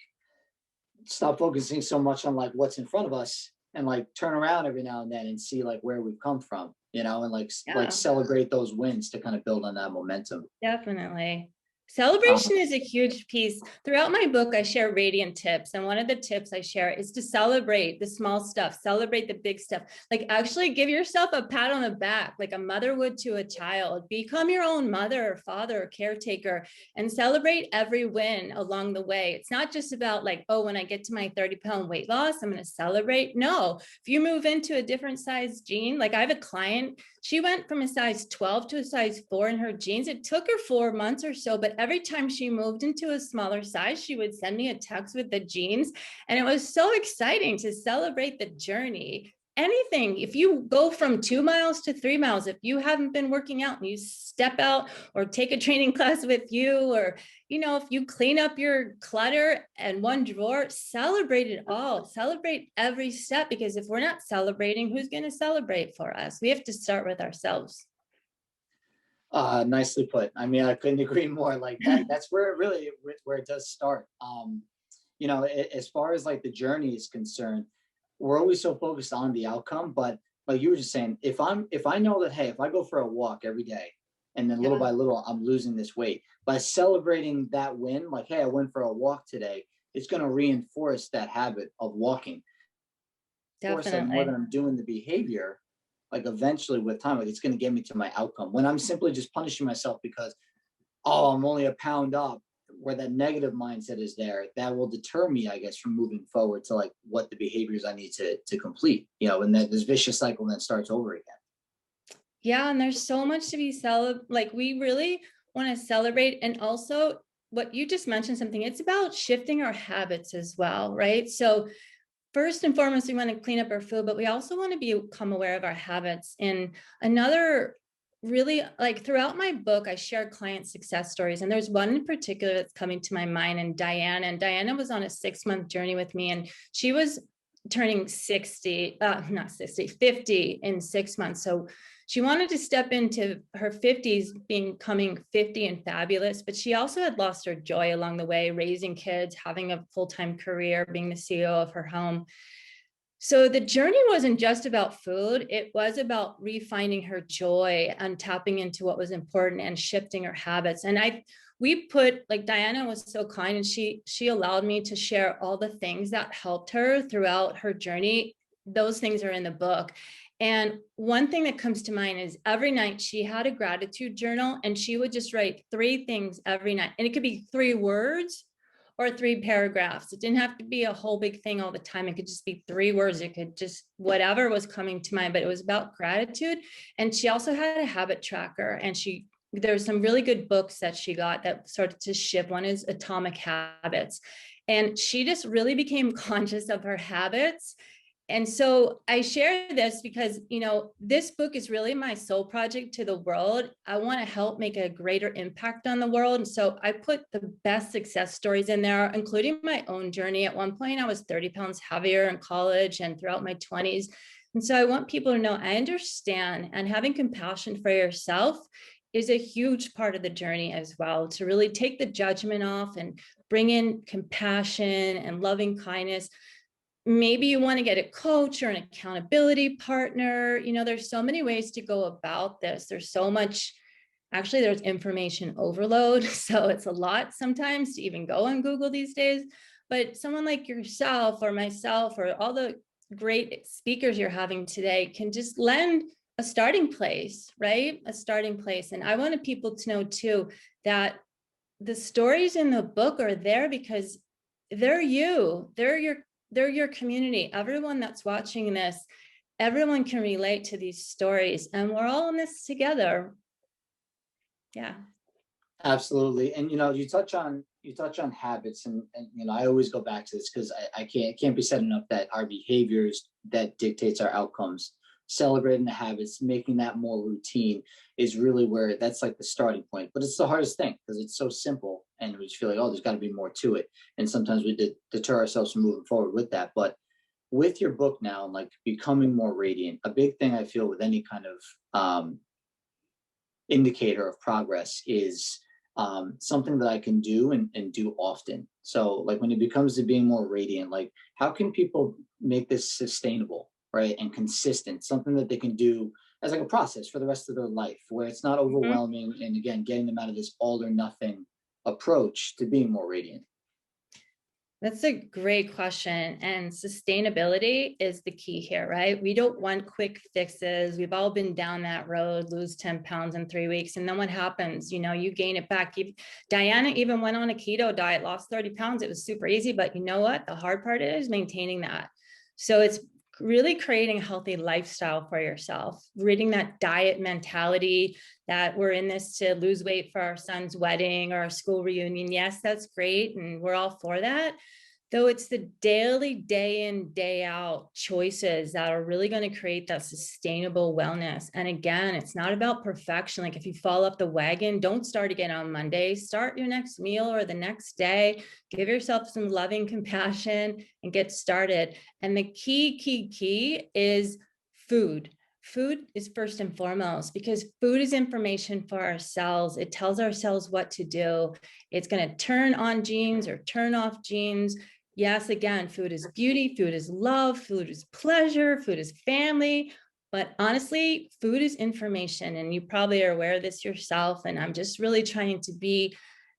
stop focusing so much on like what's in front of us and like turn around every now and then and see like where we've come from, and like celebrate those wins to kind of build on that momentum. Definitely. Celebration is a huge piece. Throughout my book, I share radiant tips. And one of the tips I share is to celebrate the small stuff, celebrate the big stuff. Like actually give yourself a pat on the back, like a mother would to a child. Become your own mother or father or caretaker and celebrate every win along the way. It's not just about like, oh, when I get to my 30-pound weight loss, I'm going to celebrate. No, if you move into a different size jean, like I have a client, she went from a size 12 to a size 4 in her jeans. It took her 4 months or so, but every time she moved into a smaller size, she would send me a text with the jeans. And it was so exciting to celebrate the journey. Anything, if you go from 2 miles to 3 miles, if you haven't been working out and you step out or take a training class with you, or, if you clean up your clutter and one drawer, celebrate it all, celebrate every step, because if we're not celebrating, who's going to celebrate for us? We have to start with ourselves. Nicely put. I mean, I couldn't agree more. Like that's where it does start. As far as like the journey is concerned, we're always so focused on the outcome, but like you were just saying, if I know that, hey, if I go for a walk every day and then little by little, I'm losing this weight, by celebrating that win, like, hey, I went for a walk today, it's going to reinforce that habit of walking. Definitely. More than I'm doing the behavior, like eventually with time, like it's going to get me to my outcome. When I'm simply just punishing myself because, oh, I'm only a pound up, where that negative mindset is there, that will deter me, I guess, from moving forward to like what the behaviors I need to complete, and then this vicious cycle then starts over again. Yeah, and there's so much to be like we really want to celebrate. And also what you just mentioned something, it's about shifting our habits as well, right? So first and foremost, we want to clean up our food, but we also want to become aware of our habits. And another really, like throughout my book, I share client success stories. And there's one in particular that's coming to my mind, and Diana was on a 6-month journey with me, and she was turning 50 in 6 months. So she wanted to step into her 50s, becoming 50 and fabulous, but she also had lost her joy along the way, raising kids, having a full-time career, being the CEO of her home. So the journey wasn't just about food. It was about refining her joy and tapping into what was important and shifting her habits. And Diana was so kind, and she allowed me to share all the things that helped her throughout her journey. Those things are in the book. And one thing that comes to mind is every night she had a gratitude journal, and she would just write 3 things every night. And it could be 3 words or 3 paragraphs. It didn't have to be a whole big thing all the time. It could just be 3 words. It could just whatever was coming to mind, but it was about gratitude. And she also had a habit tracker, and there's some really good books that she got that started to shift. One is Atomic Habits. And she just really became conscious of her habits. And so I share this because, this book is really my soul project to the world. I want to help make a greater impact on the world. And so I put the best success stories in there, including my own journey. At one point, I was 30 pounds heavier in college and throughout my 20s. And so I want people to know I understand, and having compassion for yourself is a huge part of the journey as well, to really take the judgment off and bring in compassion and loving kindness. Maybe you want to get a coach or an accountability partner. There's so many ways to go about this. There's so much, actually, there's information overload. So it's a lot sometimes to even go on Google these days. But someone like yourself or myself or all the great speakers you're having today can just lend a starting place, right? A starting place. And I wanted people to know too, that the stories in the book are there because they're your community. Everyone that's watching this, everyone can relate to these stories, and we're all in this together. Yeah. Absolutely. And you touch on habits, and I always go back to this because it can't be said enough that our behaviors that dictates our outcomes. Celebrating the habits, making that more routine is really where that's like the starting point. But it's the hardest thing because it's so simple, and we just feel like, oh, there's got to be more to it. And sometimes we deter ourselves from moving forward with that. But with your book now, like becoming more radiant, a big thing I feel with any kind of indicator of progress is something that I can do and do often. So like when it becomes to being more radiant, like how can people make this sustainable? Right, and consistent, something that they can do as like a process for the rest of their life, where it's not overwhelming, and again, getting them out of this all or nothing approach to being more radiant. That's a great question. And sustainability is the key here, right? We don't want quick fixes. We've all been down that road, lose 10 pounds in 3 weeks. And then what happens? You gain it back. Diana even went on a keto diet, lost 30 pounds. It was super easy, but you know what? The hard part is maintaining that. So it's really creating a healthy lifestyle for yourself, ridding that diet mentality that we're in this to lose weight for our son's wedding or our school reunion. Yes, that's great. And we're all for that. Though it's the daily, day in, day out choices that are really going to create that sustainable wellness. And again, it's not about perfection. Like if you fall off the wagon, don't start again on Monday. Start your next meal or the next day. Give yourself some loving compassion and get started. And the key is food. Food is first and foremost, because food is information for our cells. It tells our cells what to do. It's going to turn on genes or turn off genes. Yes, again, food is beauty, food is love, food is pleasure, food is family. But honestly, food is information, and you probably are aware of this yourself. And I'm just really trying to be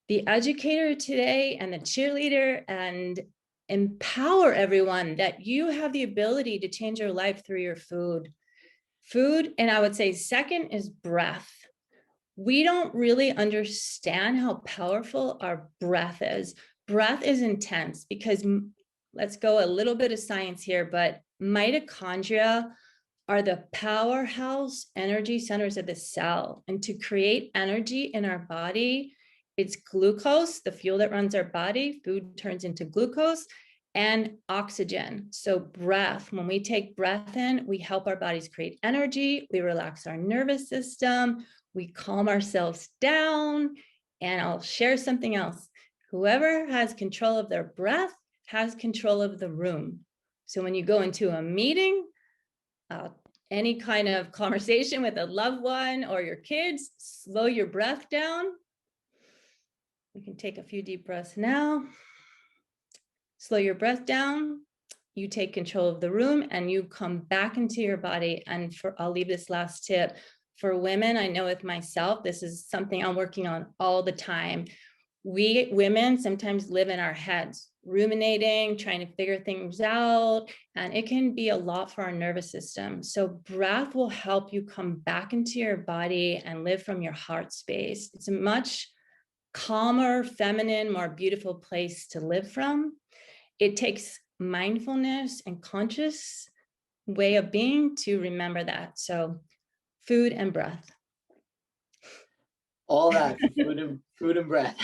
the educator today and the cheerleader and empower everyone that you have the ability to change your life through your food. Food, and I would say second is breath. we don't really understand how powerful our breath is. Breath is intense because let's go a little bit of science here, but mitochondria are the powerhouse energy centers of the cell. And to create energy in our body, it's glucose, the fuel that runs our body. Food turns into glucose, and oxygen. So breath, when we take breath in, we help our bodies create energy, we relax our nervous system, we calm ourselves down. And I'll share something else. Whoever has control of their breath has control of the room. So when you go into a meeting, any kind of conversation with a loved one or your kids, slow your breath down. You can take a few deep breaths now. Slow your breath down. You take control of the room and you come back into your body. And I'll leave this last tip. For women, I know with myself, this is something I'm working on all the time. We women sometimes live in our heads, ruminating, trying to figure things out, and it can be a lot for our nervous system. So breath will help you come back into your body and live from your heart space. It's a much calmer, feminine, more beautiful place to live from. It takes mindfulness and conscious way of being to remember that. So food and breath. All that, food and breath.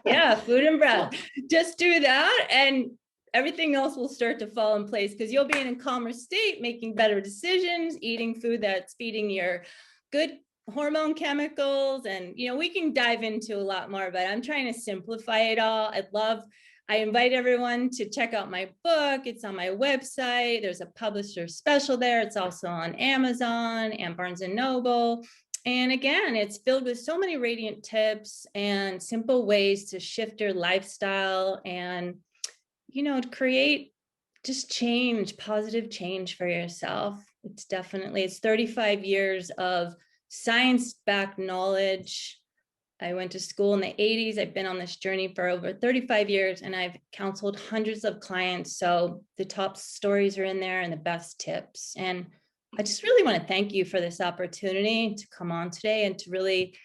Yeah, food and breath. Just do that and everything else will start to fall in place because you'll be in a calmer state, making better decisions, eating food that's feeding your good hormone chemicals. And, we can dive into a lot more, but I'm trying to simplify it all. I invite everyone to check out my book. It's on my website. There's a publisher special there. It's also on Amazon and Barnes and Noble. And again, it's filled with so many radiant tips and simple ways to shift your lifestyle and, create just change, positive change for yourself. It's 35 years of science-backed knowledge. I went to school in the 80s. I've been on this journey for over 35 years and I've counseled hundreds of clients. So the top stories are in there and the best tips. And I just really want to thank you for this opportunity to come on today and to really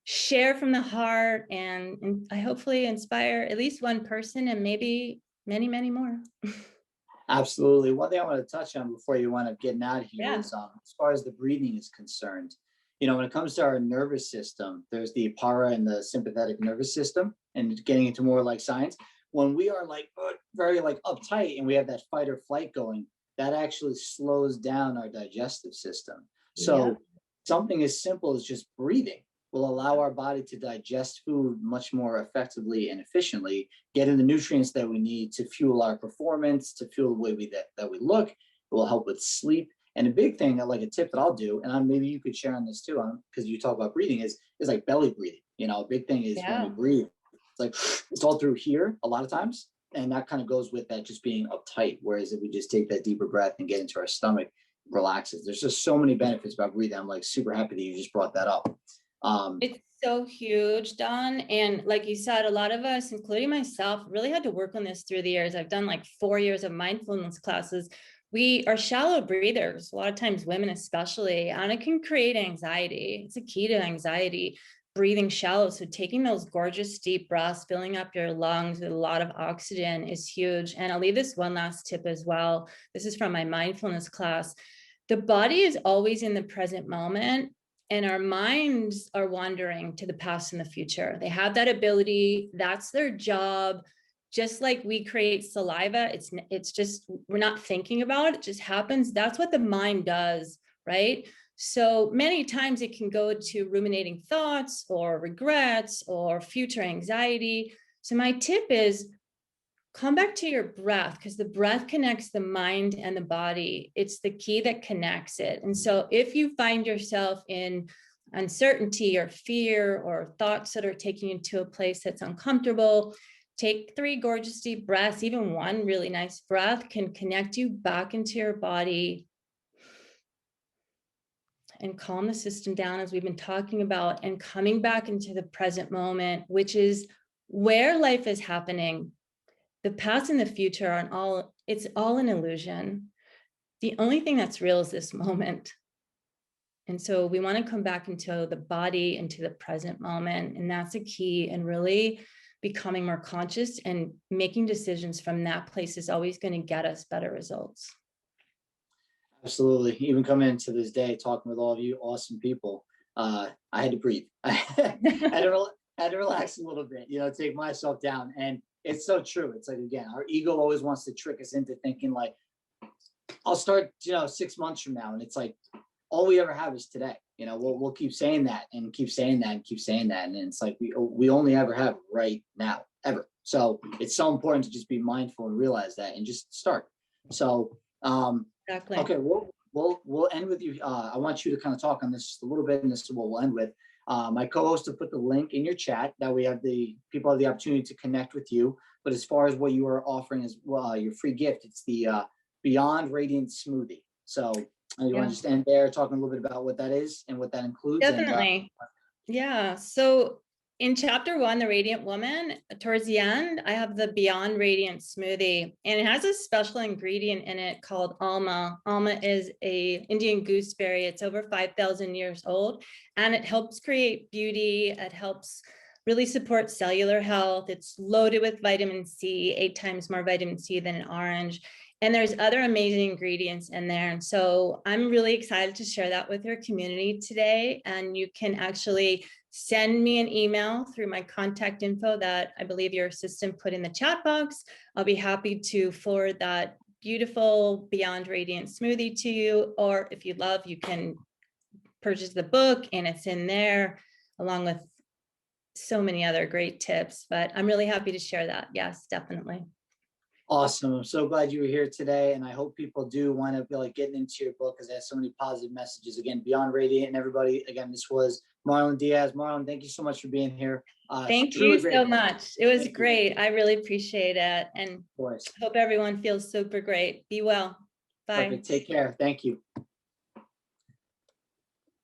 share from the heart and I hopefully inspire at least one person and maybe many, many more. Absolutely. One thing I want to touch on before you wind up getting out of here Yeah. is as far as the breathing is concerned. When it comes to our nervous system, there's the para and the sympathetic nervous system, and getting into more like science. When we are very uptight and we have that fight or flight going, that actually slows down our digestive system. So something as simple as just breathing will allow our body to digest food much more effectively and efficiently, getting the nutrients that we need to fuel our performance, to fuel the way that we look. It will help with sleep. And a big thing, like a tip that I'll do, and maybe you could share on this too, because you talk about breathing, is like belly breathing. A big thing is when we breathe, it's all through here a lot of times. And that kind of goes with that just being uptight. Whereas if we just take that deeper breath and get into our stomach, relaxes. There's just so many benefits about breathing. I'm super happy that you just brought that up. It's so huge, Don. And like you said, a lot of us, including myself, really had to work on this through the years. I've done 4 years of mindfulness classes. We are shallow breathers, a lot of times women especially, and it can create anxiety. It's a key to anxiety, breathing shallow. So taking those gorgeous deep breaths, filling up your lungs with a lot of oxygen is huge. And I'll leave this one last tip as well. This is from my mindfulness class. The body is always in the present moment and our minds are wandering to the past and the future. They have that ability. That's their job. Just like we create saliva, it's just, we're not thinking about it, it just happens. That's what the mind does, right? So many times it can go to ruminating thoughts or regrets or future anxiety. So my tip is come back to your breath because the breath connects the mind and the body. It's the key that connects it. And so if you find yourself in uncertainty or fear or thoughts that are taking you to a place that's uncomfortable, take 3 gorgeous deep breaths. Even one really nice breath can connect you back into your body and calm the system down, as we've been talking about, and coming back into the present moment, which is where life is happening. The past and the future it's all an illusion. The only thing that's real is this moment. And so we want to come back into the body, into the present moment. And that's a key. And really becoming more conscious and making decisions from that place is always going to get us better results. Absolutely. Even coming into this day, talking with all of you awesome people, I had to breathe. I had to relax a little bit, take myself down. And it's so true. It's like, again, our ego always wants to trick us into thinking like, I'll start, 6 months from now. And it's like, all we ever have is today. We'll keep saying that and keep saying that and keep saying that. And it's like, we only ever have right now, ever. So it's so important to just be mindful and realize that and just start. So, Exactly. okay, we'll end with you. I want you to kind of talk on this just a little bit, and this is what we'll end with. My co-host will put the link in your chat that we have the people have the opportunity to connect with you. But as far as what you are offering as well, your free gift, it's the Beyond Radiant Smoothie. So you want to just end there, talking a little bit about what that is and what that includes? Definitely. Yeah. So in chapter 1, The Radiant Woman, towards the end, I have the Beyond Radiant Smoothie, and it has a special ingredient in it called alma. Alma is a Indian gooseberry. It's over 5,000 years old, and it helps create beauty. It helps really support cellular health. It's loaded with vitamin C, 8 times more vitamin C than an orange. And there's other amazing ingredients in there. And so I'm really excited to share that with your community today. And you can actually send me an email through my contact info that I believe your assistant put in the chat box. I'll be happy to forward that beautiful Beyond Radiant smoothie to you. Or if you love, you can purchase the book and it's in there along with so many other great tips. But I'm really happy to share that. Yes, definitely. Awesome. I'm so glad you were here today. And I hope people do want to be like getting into your book because it has so many positive messages. Again, Beyond Radiant and everybody. Again, this was Marlon Diaz. Marlon, thank you so much for being here. Thank really you so much. It was great. I really appreciate it. And hope everyone feels super great. Be well. Bye. Perfect. Take care. Thank you.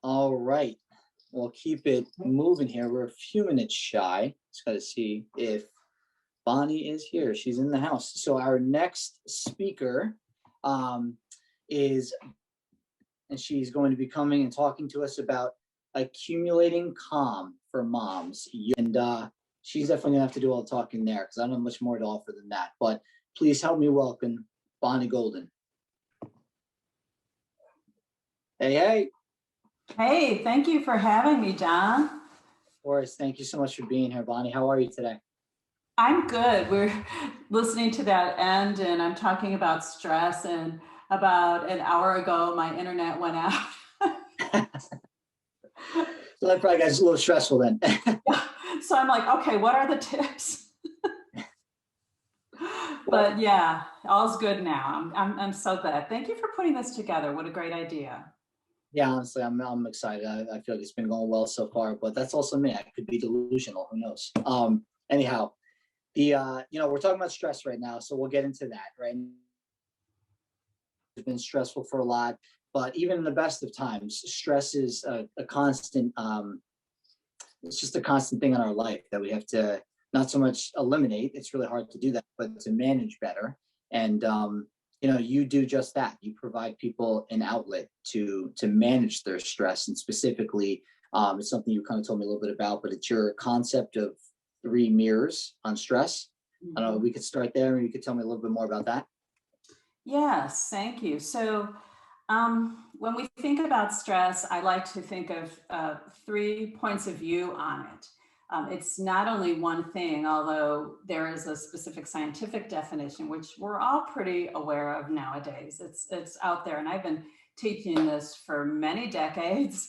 All right. We'll keep it moving here. We're a few minutes shy. Just got to see if Bonnie is here. She's in the house. So our next speaker is, and she's going to be coming and talking to us about accumulating calm for moms. And she's definitely gonna have to do all the talking there because I don't have much more to offer than that. But please help me welcome Bonnie Golden. Hey, hey. Hey, thank you for having me, Don. Of course. Thank you so much for being here, Bonnie. How are you today? I'm good. We're listening to that end and I'm talking about stress, and about an hour ago, my internet went out. So that probably got a little stressful then. So I'm like, okay, what are the tips? But yeah, all's good now. I'm so glad. Thank you for putting this together. What a great idea. Yeah, honestly, I'm excited. I feel like it's been going well so far, but that's also me. I could be delusional. Who knows? Anyhow, we're talking about stress right now, so we'll get into that, right? It's been stressful for a lot, but even in the best of times, stress is a constant, it's just a constant thing in our life that we have to not so much eliminate. It's really hard to do that, but to manage better. And, you do just that. You provide people an outlet to manage their stress. And specifically, it's something you kind of told me a little bit about, but it's your concept of 3 mirrors on stress. Mm-hmm. I don't know, we could start there and you could tell me a little bit more about that. Yes, thank you. So when we think about stress, I like to think of 3 points of view on it. It's not only one thing, although there is a specific scientific definition, which we're all pretty aware of nowadays. It's out there, and I've been teaching this for many decades.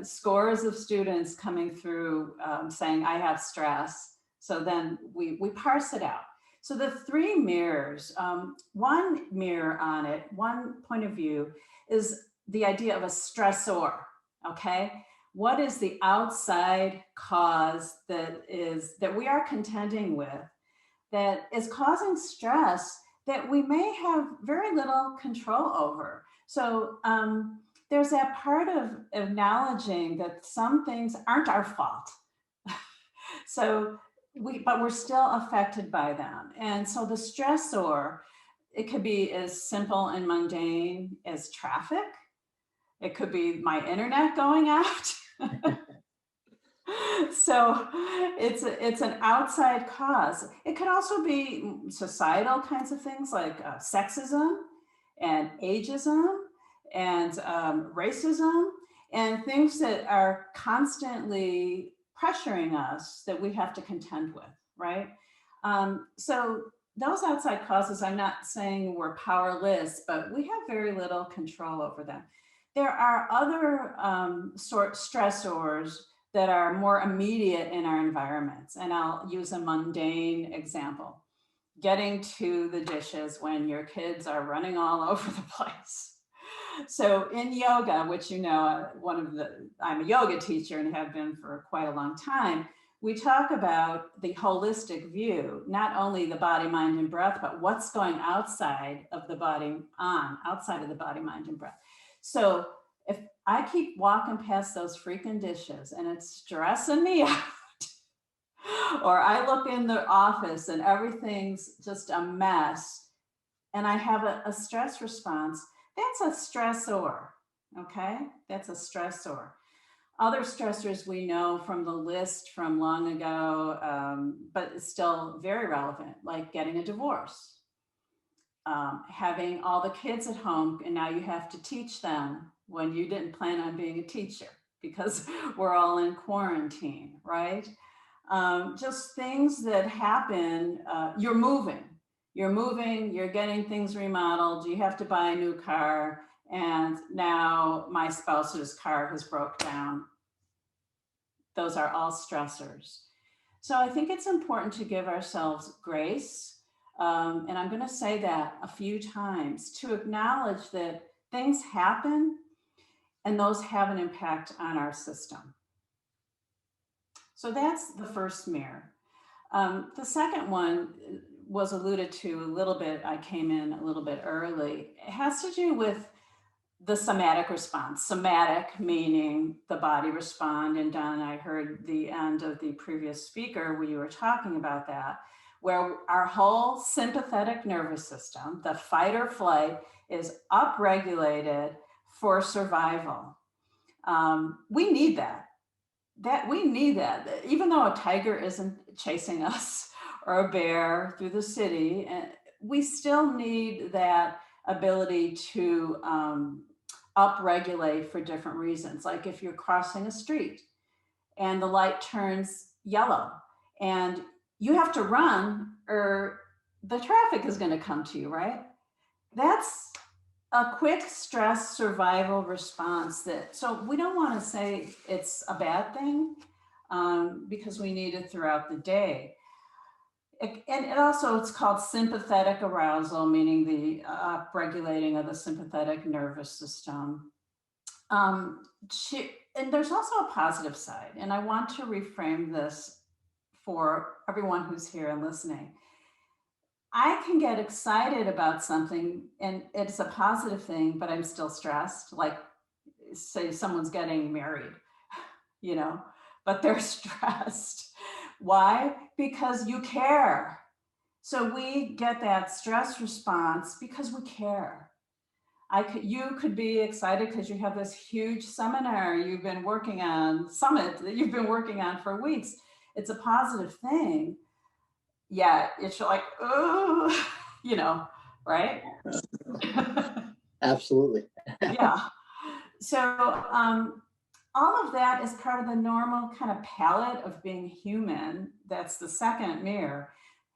Scores of students coming through saying, I have stress. So then we parse it out. So the 3 mirrors, one mirror on it, one point of view is the idea of a stressor, okay? What is the outside cause that we are contending with that is causing stress that we may have very little control over? So there's that part of acknowledging that some things aren't our fault. But we're still affected by them. And so the stressor, it could be as simple and mundane as traffic. It could be my internet going out. So it's an outside cause. It could also be societal kinds of things like sexism and ageism and racism and things that are constantly pressuring us that we have to contend with, right? So those outside causes, I'm not saying we're powerless, but we have very little control over them. There are other stressors that are more immediate in our environments. And I'll use a mundane example. Getting to the dishes when your kids are running all over the place. So in yoga, which you know, I'm a yoga teacher and have been for quite a long time, we talk about the holistic view, not only the body, mind, and breath, but what's going outside of the body, outside of the body, mind, and breath. So if I keep walking past those freaking dishes and it's stressing me out, or I look in the office and everything's just a mess, and I have a stress response, that's a stressor, okay? That's a stressor. Other stressors we know from the list from long ago, but it's still very relevant, like getting a divorce, having all the kids at home, and now you have to teach them when you didn't plan on being a teacher because we're all in quarantine, right? Just things that happen, you're moving, you're getting things remodeled, you have to buy a new car, and now my spouse's car has broke down. Those are all stressors. So I think it's important to give ourselves grace, and I'm going to say that a few times, to acknowledge that things happen and those have an impact on our system. So that's the first mirror. The second one was alluded to a little bit. I came in a little bit early. It has to do with the somatic response. Somatic meaning the body respond. And Don, I heard the end of the previous speaker where you were talking about that, where our whole sympathetic nervous system, the fight or flight, is upregulated for survival. We need that. We need that. Even though a tiger isn't chasing us or a bear through the city, we still need that ability to upregulate for different reasons. Like if you're crossing a street and the light turns yellow and you have to run or the traffic is going to come to you, right? That's a quick stress survival response so we don't want to say it's a bad thing because we need it throughout the day. And it also, it's called sympathetic arousal, meaning the upregulating of the sympathetic nervous system. And there's also a positive side, and I want to reframe this for everyone who's here and listening. I can get excited about something and it's a positive thing, but I'm still stressed. Like say someone's getting married, but they're stressed. Why? Because you care. So we get that stress response because we care. You could be excited because you have this huge seminar you've been working on, summit that you've been working on for weeks. It's a positive thing. Yeah, it's like, oh, right? Absolutely. Yeah. So all of that is part of the normal kind of palette of being human. That's the second mirror.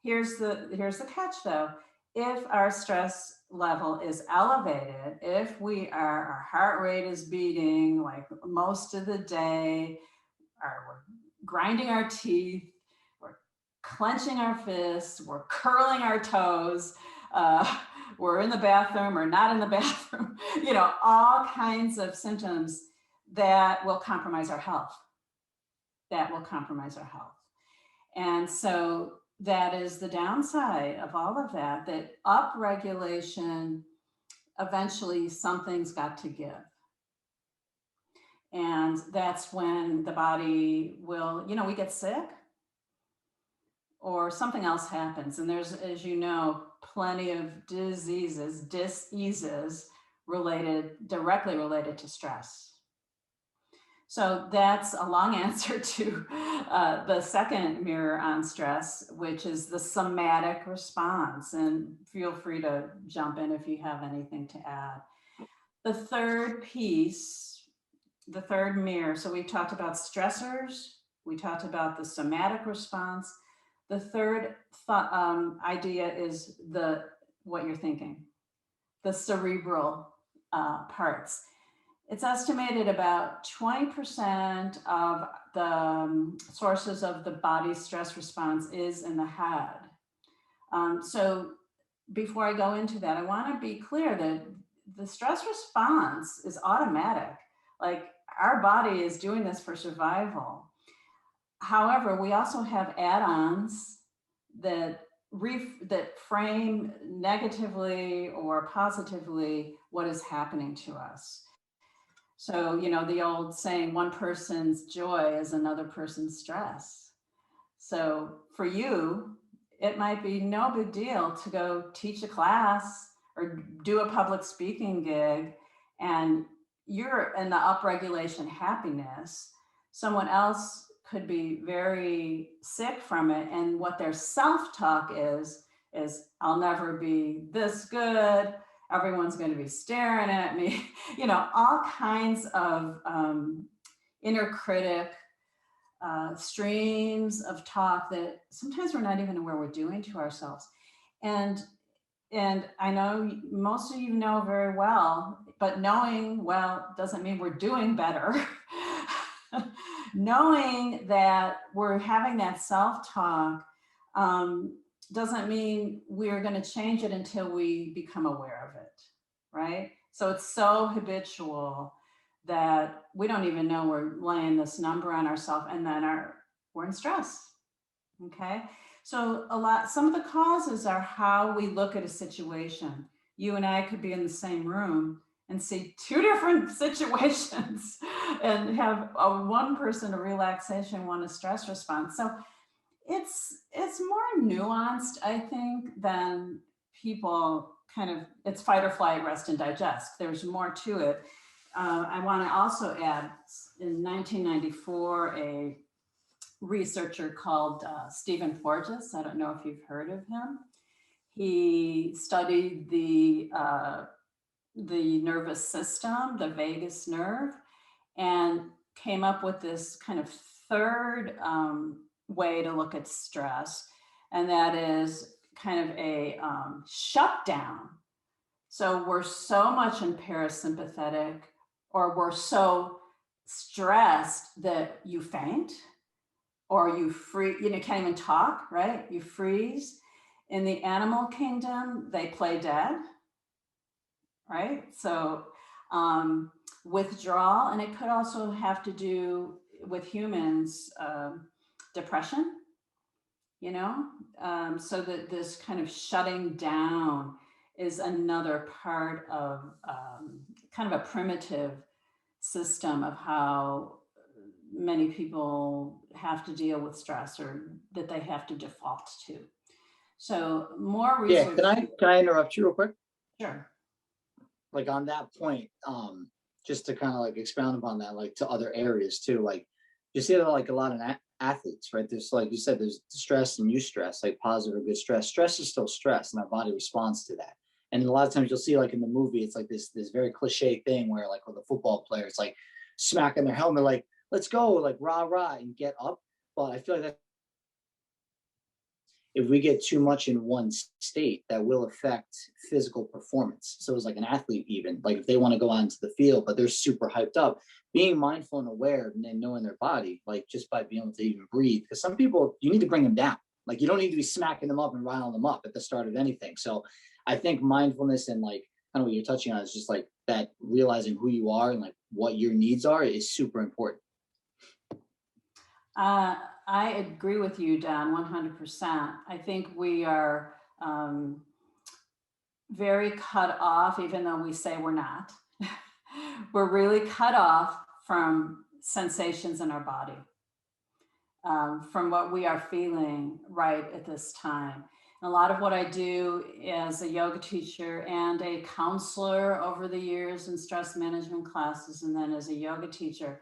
Here's the catch though. If our stress level is elevated, if our heart rate is beating like most of the day, we're grinding our teeth, we're clenching our fists, we're curling our toes, we're in the bathroom or not in the bathroom, all kinds of symptoms that will compromise our health. And so that is the downside of all of that upregulation, eventually something's got to give. And that's when the body will, we get sick or something else happens. And there's, as you know, plenty of diseases directly related to stress. So that's a long answer to the second mirror on stress, which is the somatic response. And feel free to jump in if you have anything to add. The third piece, the third mirror. So we talked about stressors. We talked about the somatic response. The third idea is what you're thinking, the cerebral parts. It's estimated about 20% of the sources of the body's stress response is in the head. So before I go into that, I want to be clear that the stress response is automatic. Like our body is doing this for survival. However, we also have add-ons that frame negatively or positively what is happening to us. So, you know, the old saying, one person's joy is another person's stress. So for you, it might be no big deal to go teach a class or do a public speaking gig, and you're in the upregulation happiness. Someone else could be very sick from it, and what their self-talk is I'll never be this good, everyone's going to be staring at me, you know, all kinds of inner critic streams of talk that sometimes we're not even aware we're doing to ourselves. And I know most of you know very well, but knowing well doesn't mean we're doing better. Knowing that we're having that self-talk doesn't mean we're going to change it until we become aware of it, right? So it's so habitual that we don't even know we're laying this number on ourselves, and then we're in stress, okay? So some of the causes are how we look at a situation. You and I could be in the same room and see two different situations and have one person a relaxation, one a stress response. So it's more nuanced, I think, than people it's fight or flight, rest and digest. There's more to it. I want to also add, in 1994, a researcher called Stephen Porges. I don't know if you've heard of him. He studied the nervous system, the vagus nerve, and came up with this kind of third way to look at stress. And that is kind of a shutdown. So we're so much in parasympathetic, or we're so stressed that you faint, or you can't even talk, right? You freeze. In the animal kingdom, they play dead, right? So withdrawal, and it could also have to do with humans, depression, so that this kind of shutting down is another part of kind of a primitive system of how many people have to deal with stress, or that they have to default to. So more research. Yeah, can I interrupt you real quick? Sure. Like on that point, just to kind of like expound upon that, like to other areas too, like you see that like a lot of athletes, right? There's, like you said, there's stress and eustress, like positive or good stress. Stress is still stress, and our body responds to that. And a lot of times you'll see, like in the movie, it's like this very cliche thing where, like, with a football player, it's like smacking their helmet, like, let's go, like rah rah, and get up. But I feel like that if we get too much in one state, that will affect physical performance. So it's like an athlete, even like if they want to go onto the field, but they're super hyped up, being mindful and aware and then knowing their body, like just by being able to even breathe. Because some people, you need to bring them down. Like you don't need to be smacking them up and riling them up at the start of anything. So I think mindfulness and like kind of what you're touching on is just like that, realizing who you are and like what your needs are is super important. I agree with you, Don, 100%. I think we are very cut off, even though we say we're not. We're really cut off from sensations in our body, from what we are feeling right at this time. A lot of what I do as a yoga teacher and a counselor over the years in stress management classes, and then as a yoga teacher,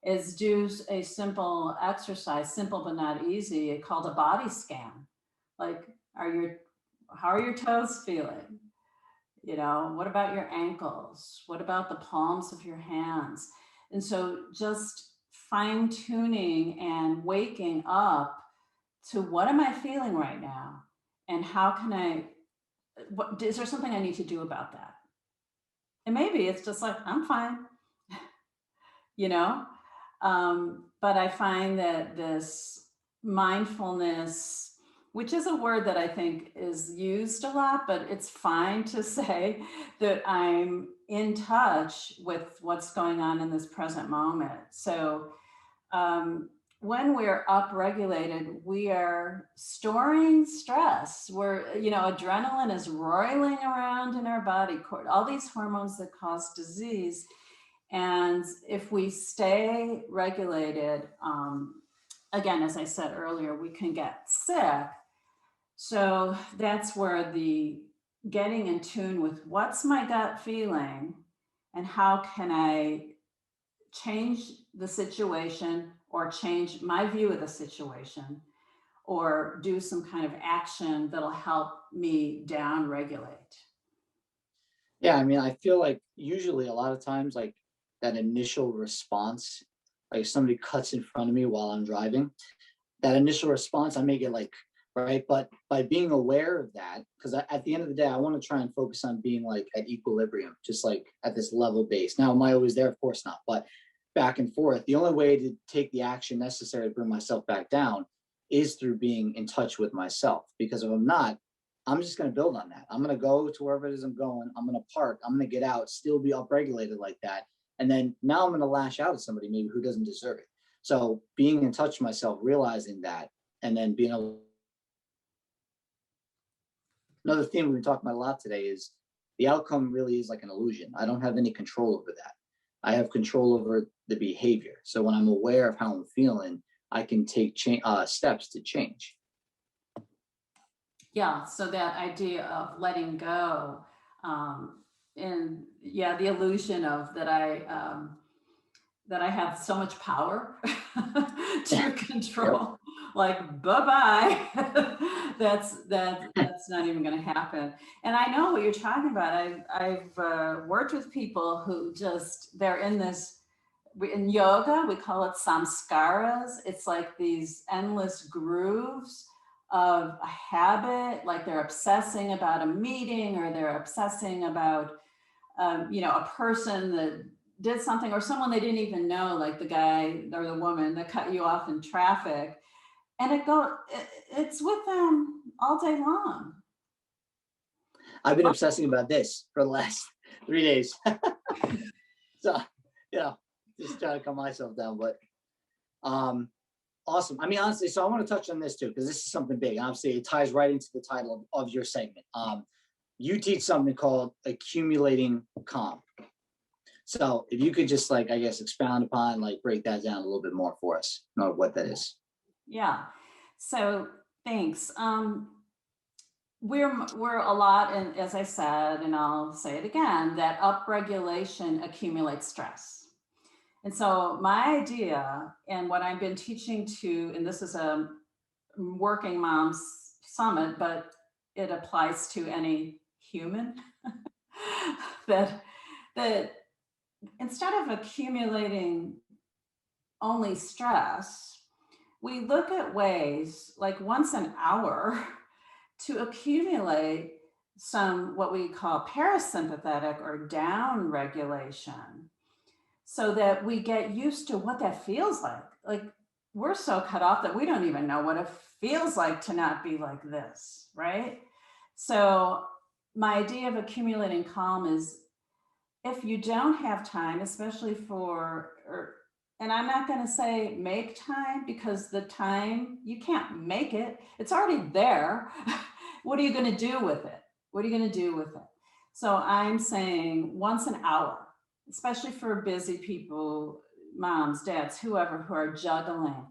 is do a simple exercise, simple but not easy, called a body scan. Like, how are your toes feeling? You know, what about your ankles? What about the palms of your hands? And so just fine tuning and waking up to what am I feeling right now? And how can is there something I need to do about that? And maybe it's just like, I'm fine, you know? But I find that this mindfulness, which is a word that I think is used a lot, but it's fine to say that I'm in touch with what's going on in this present moment. So when we're upregulated, we are storing stress. Adrenaline is roiling around in our body, all these hormones that cause disease. And if we stay regulated, again, as I said earlier, we can get sick. So that's where the getting in tune with what's my gut feeling and how can I change the situation or change my view of the situation or do some kind of action that'll help me down regulate. Yeah, I mean, I feel like usually a lot of times, like that initial response, like somebody cuts in front of me while I'm driving, that initial response, I may get like, right. But by being aware of that, because at the end of the day, I want to try and focus on being like at equilibrium, just like at this level base. Now, am I always there? Of course not. But back and forth, the only way to take the action necessary to bring myself back down is through being in touch with myself. Because if I'm not, I'm just going to build on that. I'm going to go to wherever it is I'm going. I'm going to park. I'm going to get out, still be upregulated like that. And then now I'm going to lash out at somebody maybe who doesn't deserve it. So being in touch with myself, realizing that, and then being able. Another theme we've been talking about a lot today is the outcome really is like an illusion. I don't have any control over that. I have control over the behavior. So when I'm aware of how I'm feeling, I can take steps to change. Yeah, so that idea of letting go, and yeah, the illusion of that I have so much power to control. Like, bye-bye. That's not even going to happen. And I know what you're talking about. I've worked with people who they're in this, in yoga, we call it samskaras. It's like these endless grooves of a habit, like they're obsessing about a meeting or they're obsessing about, a person that did something or someone they didn't even know, like the guy or the woman that cut you off in traffic. And it's with them all day long. I've been obsessing about this for the last 3 days. So, just trying to calm myself down, but awesome. I mean, honestly, so I want to touch on this too, because this is something big. Obviously, it ties right into the title of your segment. You teach something called accumulating calm. So if you could just expound upon, break that down a little bit more for us, know what that is. Yeah. So thanks. We're a lot, and as I said, and I'll say it again, that upregulation accumulates stress. And so my idea and what I've been teaching to, and this is a working moms summit, but it applies to any human, that instead of accumulating only stress, we look at ways like once an hour to accumulate some what we call parasympathetic or down regulation, so that we get used to what that feels like. Like, we're so cut off that we don't even know what it feels like to not be like this, right? So my idea of accumulating calm is, if you don't have time, especially and I'm not going to say make time, because the time, you can't make it. It's already there. What are you going to do with it? What are you going to do with it? So I'm saying once an hour, especially for busy people, moms, dads, whoever, who are juggling,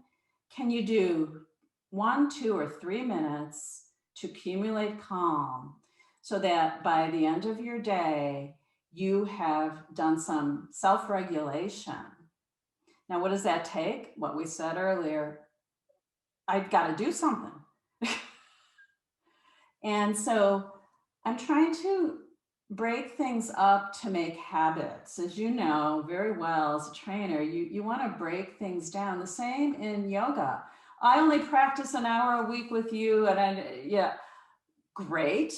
can you do 1, 2, or 3 minutes to accumulate calm so that by the end of your day, you have done some self-regulation. Now, what does that take? What we said earlier, I've got to do something. And so I'm trying to break things up to make habits. As you know very well as a trainer, you want to break things down. The same in yoga. I only practice an hour a week with you, and yeah, great.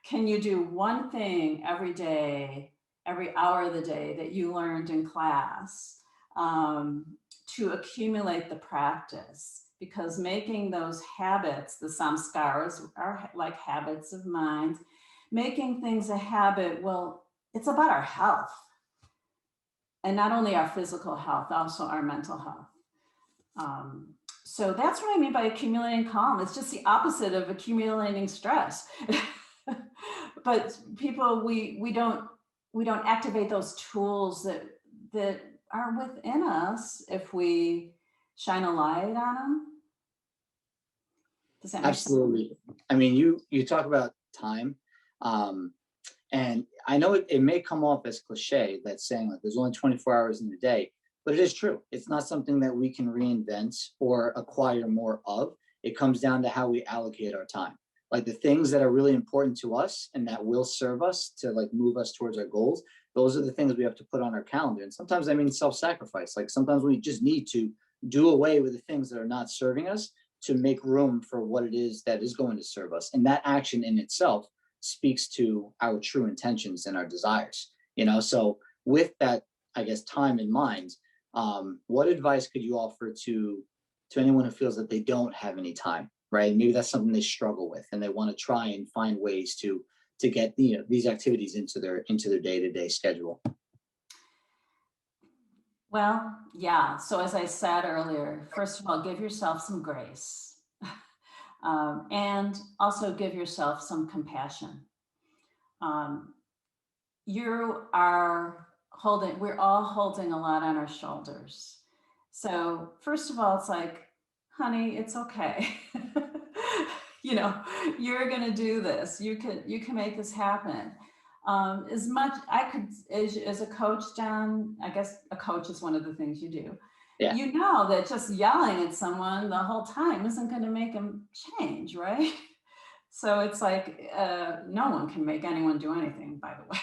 Can you do one thing every day, every hour of the day that you learned in class to accumulate the practice? Because making those habits, the samskaras are like habits of mind, making things a habit, well, it's about our health. And not only our physical health, also our mental health. So that's what I mean by accumulating calm. It's just the opposite of accumulating stress. But people, we don't activate those tools that are within us if we shine a light on them. Does that make Absolutely. sense? I mean, you talk about time, and I know it may come off as cliche that saying like there's only 24 hours in the day, but it is true. It's not something that we can reinvent or acquire more of. It comes down to how we allocate our time. Like the things that are really important to us and that will serve us to like move us towards our goals, those are the things we have to put on our calendar. And sometimes I mean self-sacrifice. Like sometimes we just need to do away with the things that are not serving us to make room for what it is that is going to serve us. And that action in itself speaks to our true intentions and our desires, you know? So with that, I guess, time in mind, what advice could you offer to anyone who feels that they don't have any time, right? Maybe that's something they struggle with and they want to try and find ways to get these activities into their day-to-day schedule. Well, yeah. So as I said earlier, first of all, give yourself some grace and also give yourself some compassion. We're all holding a lot on our shoulders. So first of all, it's like, honey, it's okay. You know, you're going to do this. You can make this happen. As much I could, as a coach, John, I guess a coach is one of the things you do. Yeah. You know that just yelling at someone the whole time isn't going to make them change, right? So it's like no one can make anyone do anything, by the way.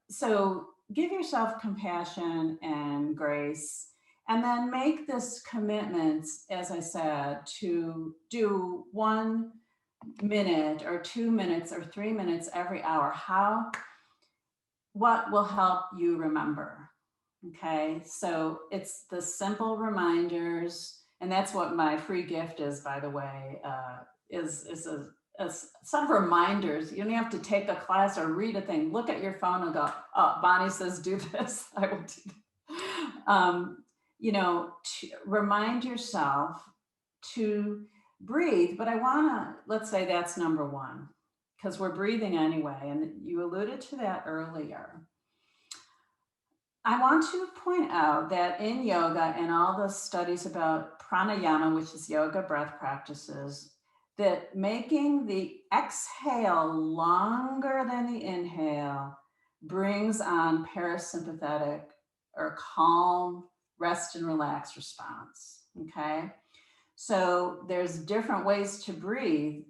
So give yourself compassion and grace, and then make this commitment, as I said, to do 1 minute or 2 minutes or 3 minutes every hour. What will help you remember? Okay, so it's the simple reminders, and that's what my free gift is, by the way, is a set of reminders. You don't have to take a class or read a thing. Look at your phone and go, oh, Bonnie says do this, I will do that. You know, to remind yourself to breathe, but I wanna, let's say that's number one, because we're breathing anyway, and you alluded to that earlier. I want to point out that in yoga and all the studies about pranayama, which is yoga breath practices, that making the exhale longer than the inhale brings on parasympathetic or calm, rest and relax response, okay? So there's different ways to breathe,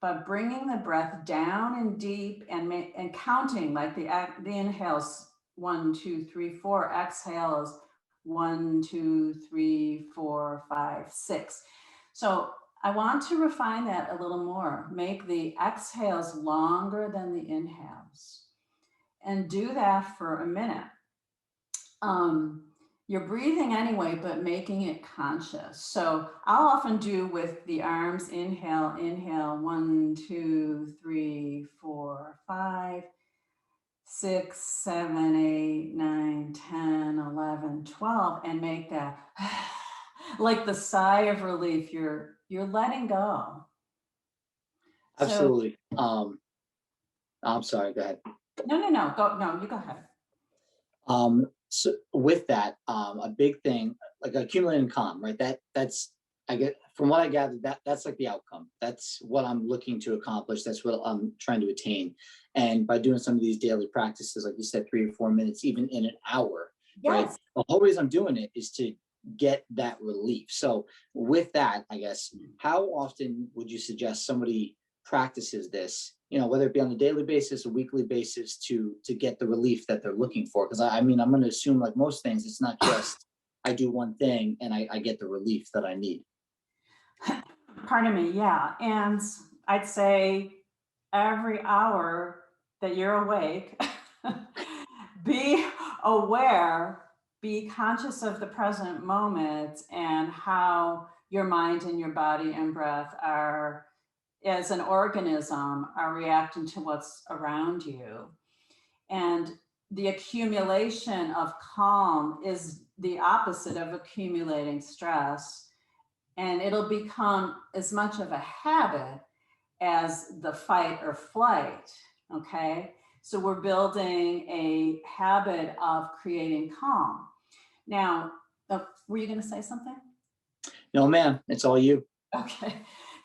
but bringing the breath down and deep and counting, like the inhales, 1, 2, 3, 4, exhales, 1, 2, 3, 4, 5, 6. So I want to refine that a little more. Make the exhales longer than the inhales, and do that for a minute. You're breathing anyway, but making it conscious. So I'll often do with the arms, inhale, 1, 2, 3, 4, 5, 6, 7, 8, 9, 10, 11, 12, and make that like the sigh of relief. You're letting go. Absolutely. I'm sorry, go ahead. No, you go ahead. So with that, a big thing, like accumulating calm, right? That's I get, from what I gathered, that's like the outcome. That's what I'm looking to accomplish. That's what I'm trying to attain. And by doing some of these daily practices, like you said, 3 or 4 minutes, even in an hour, right? Yes. The whole reason I'm doing it is to get that relief. So with that, I guess, how often would you suggest somebody practices this, you know, whether it be on a daily basis, a weekly basis, to get the relief that they're looking for? Because I mean, I'm going to assume, like most things, it's not just I do one thing and I get the relief that I need. Pardon me, yeah. And I'd say every hour that you're awake, be aware, be conscious of the present moment and how your mind and your body and breath are, as an organism, are reacting to what's around you. And the accumulation of calm is the opposite of accumulating stress. And it'll become as much of a habit as the fight or flight, okay? So we're building a habit of creating calm. Now, were you gonna say something? No, ma'am, it's all you. Okay,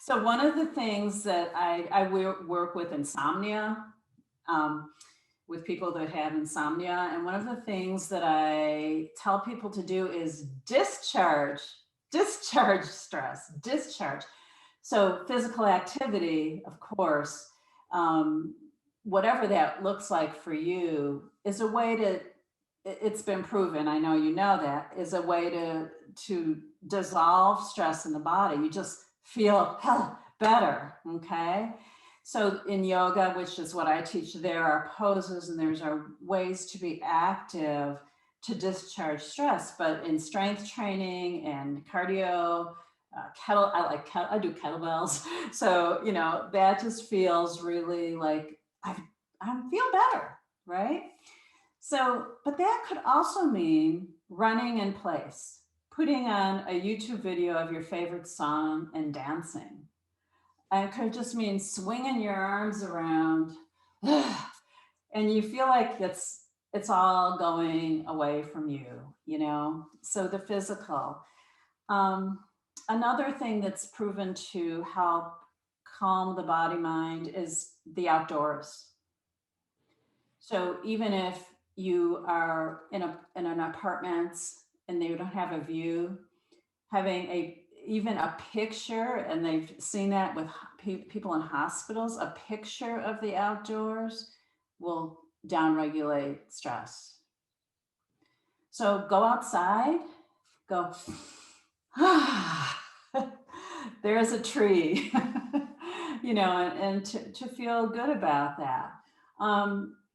so one of the things that I work with insomnia, with people that have insomnia, and one of the things that I tell people to do is discharge stress, discharge. So physical activity, of course, whatever that looks like for you, is a way to, it's been proven, I know you know that, is a way to dissolve stress in the body. You just feel better, okay? So in yoga, which is what I teach, there are poses and there's ways to be active to discharge stress. But in strength training and cardio, I do kettlebells. So, you know, that just feels really like I feel better, right? So, but that could also mean running in place, putting on a YouTube video of your favorite song and dancing. And it could just mean swinging your arms around and you feel like it's all going away from you, you know? So the physical. Another thing that's proven to help calm the body mind is the outdoors. So even if you are in an apartment and they don't have a view, having even a picture, and they've seen that with people in hospitals, a picture of the outdoors will downregulate stress. So go outside, go, there's a tree, you know, and to feel good about that.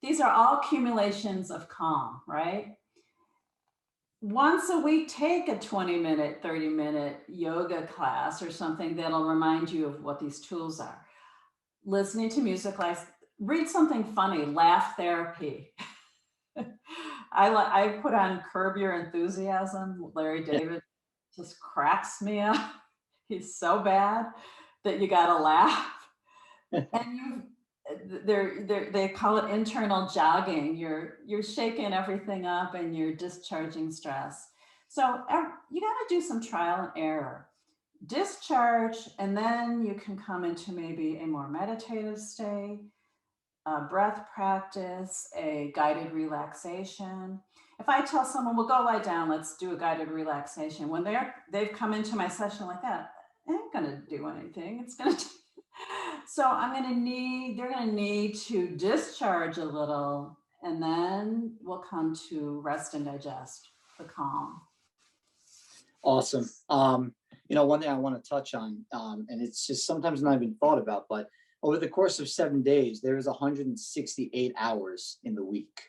These are all accumulations of calm, right? Once a week, take a 20-minute, 30-minute yoga class or something that'll remind you of what these tools are. Listening to music, read something funny, laugh therapy. I put on Curb Your Enthusiasm. Larry David just cracks me up. He's so bad that you gotta laugh. And they call it internal jogging. You're shaking everything up and you're discharging stress. So you got to do some trial and error. Discharge, and then you can come into maybe a more meditative state, a breath practice, a guided relaxation. If I tell someone, well, go lie down, let's do a guided relaxation. When they've come into my session like that, it ain't gonna do anything. It's gonna So they're gonna need to discharge a little, and then we'll come to rest and digest, the calm. Awesome. You know, one thing I want to touch on, and it's just sometimes not even thought about, but over the course of 7 days, there is 168 hours in the week.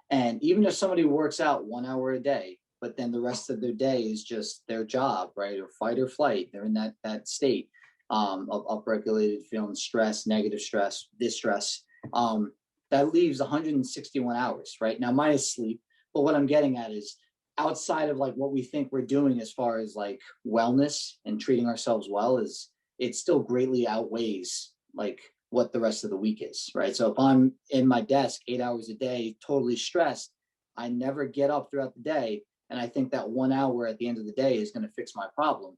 And even if somebody works out 1 hour a day, but then the rest of their day is just their job, right? Or fight or flight, they're in that state of upregulated, feeling stress, negative stress, distress. That leaves 161 hours, right? Now, minus sleep. But what I'm getting at is, outside of like what we think we're doing as far as like wellness and treating ourselves well, is it still greatly outweighs like what the rest of the week is, right? So if I'm in my desk 8 hours a day, totally stressed, I never get up throughout the day. And I think that 1 hour at the end of the day is going to fix my problem.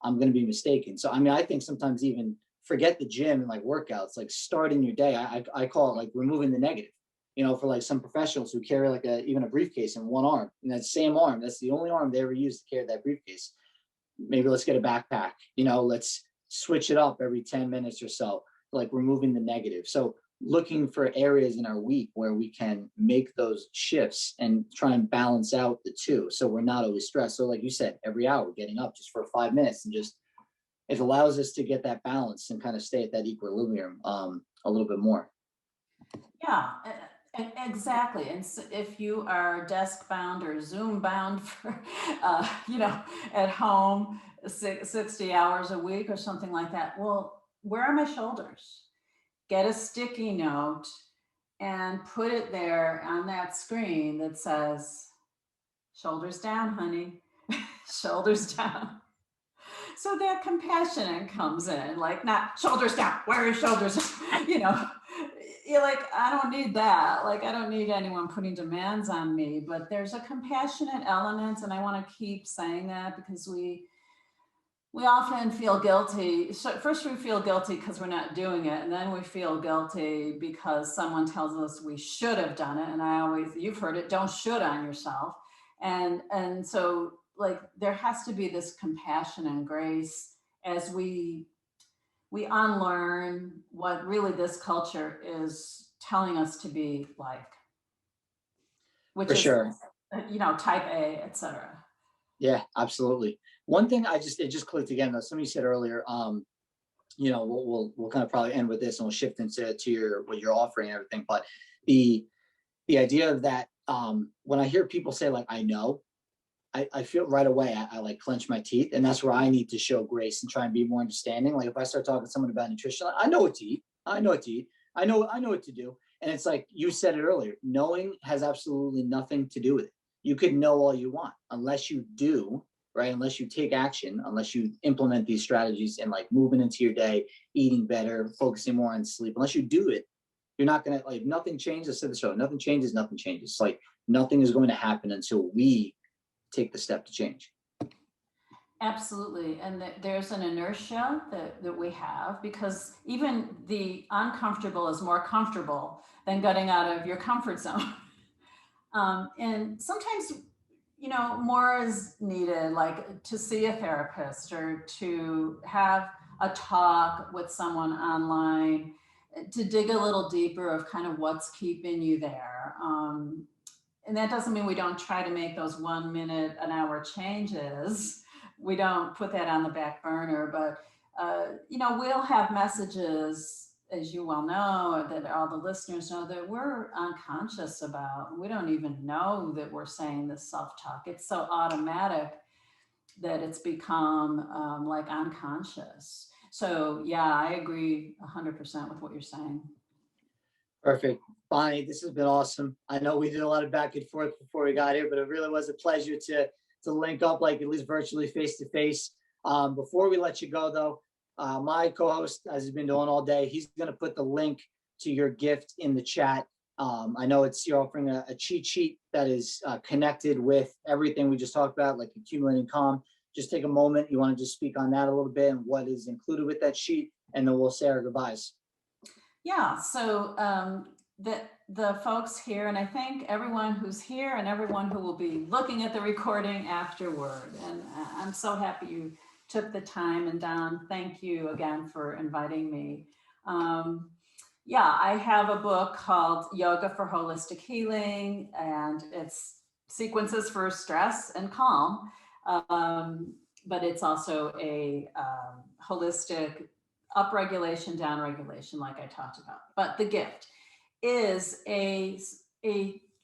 I'm going to be mistaken. So, I mean, I think sometimes even forget the gym and like workouts, like starting your day, I call it like removing the negative, for like some professionals who carry like even a briefcase in one arm, and that same arm, that's the only arm they ever use to carry that briefcase. Maybe let's get a backpack, let's switch it up every 10 minutes or so, like removing the negative. So looking for areas in our week where we can make those shifts and try and balance out the two. So we're not always stressed. So like you said, every hour getting up just for 5 minutes, and just, it allows us to get that balance and kind of stay at that equilibrium a little bit more. Yeah, exactly. And so if you are desk bound or Zoom bound for, at home, 60 hours a week or something like that, well, where are my shoulders? Get a sticky note and put it there on that screen that says, shoulders down, honey, shoulders down. So that compassion comes in, like, not shoulders down, where are your shoulders? You're like, I don't need that. Like, I don't need anyone putting demands on me, but there's a compassionate element. And I want to keep saying that because we often feel guilty. So first we feel guilty because we're not doing it. And then we feel guilty because someone tells us we should have done it. And you've heard it, don't should on yourself. And so like, there has to be this compassion and grace as we unlearn what really this culture is telling us to be like, which is, sure. Type A, etc. Yeah, absolutely. One thing it just clicked again, though. Somebody said earlier, we'll kind of probably end with this and we'll shift into what you're offering and everything. But the idea of that, when I hear people say like, I know, I feel right away, I like clench my teeth, and that's where I need to show grace and try and be more understanding. Like if I start talking to someone about nutrition, I know what to eat. I know what to eat. I know what to do. And it's like you said it earlier, knowing has absolutely nothing to do with it. You could know all you want unless you do, right? Unless you take action, unless you implement these strategies and like moving into your day, eating better, focusing more on sleep. Unless you do it, you're not gonna, like, nothing changes. I said this earlier, nothing changes, nothing changes. It's like nothing is going to happen until we take the step to change. Absolutely. And there's an inertia that we have, because even the uncomfortable is more comfortable than getting out of your comfort zone. And sometimes, more is needed, like to see a therapist or to have a talk with someone online, to dig a little deeper of kind of what's keeping you there. And that doesn't mean we don't try to make those 1 minute, an hour changes. We don't put that on the back burner, but we'll have messages, as you well know, that all the listeners know, that we're unconscious about. We don't even know that we're saying this self-talk. It's so automatic that it's become like unconscious. So yeah, I agree 100% with what you're saying. Perfect. Bonnie, this has been awesome. I know we did a lot of back and forth before we got here, but it really was a pleasure to link up, like at least virtually face to face. Before we let you go though, my co-host, as he's been doing all day, he's going to put the link to your gift in the chat. I know you're offering a cheat sheet that is connected with everything we just talked about, like accumulating calm. Just take a moment. You want to just speak on that a little bit and what is included with that sheet, and then we'll say our goodbyes. Yeah, so the folks here, and I thank everyone who's here and everyone who will be looking at the recording afterward. And I'm so happy you took the time. And Don, thank you again for inviting me. Yeah, I have a book called Yoga for Holistic Healing, and it's sequences for stress and calm. But it's also a holistic upregulation, downregulation, like I talked about. But the gift is a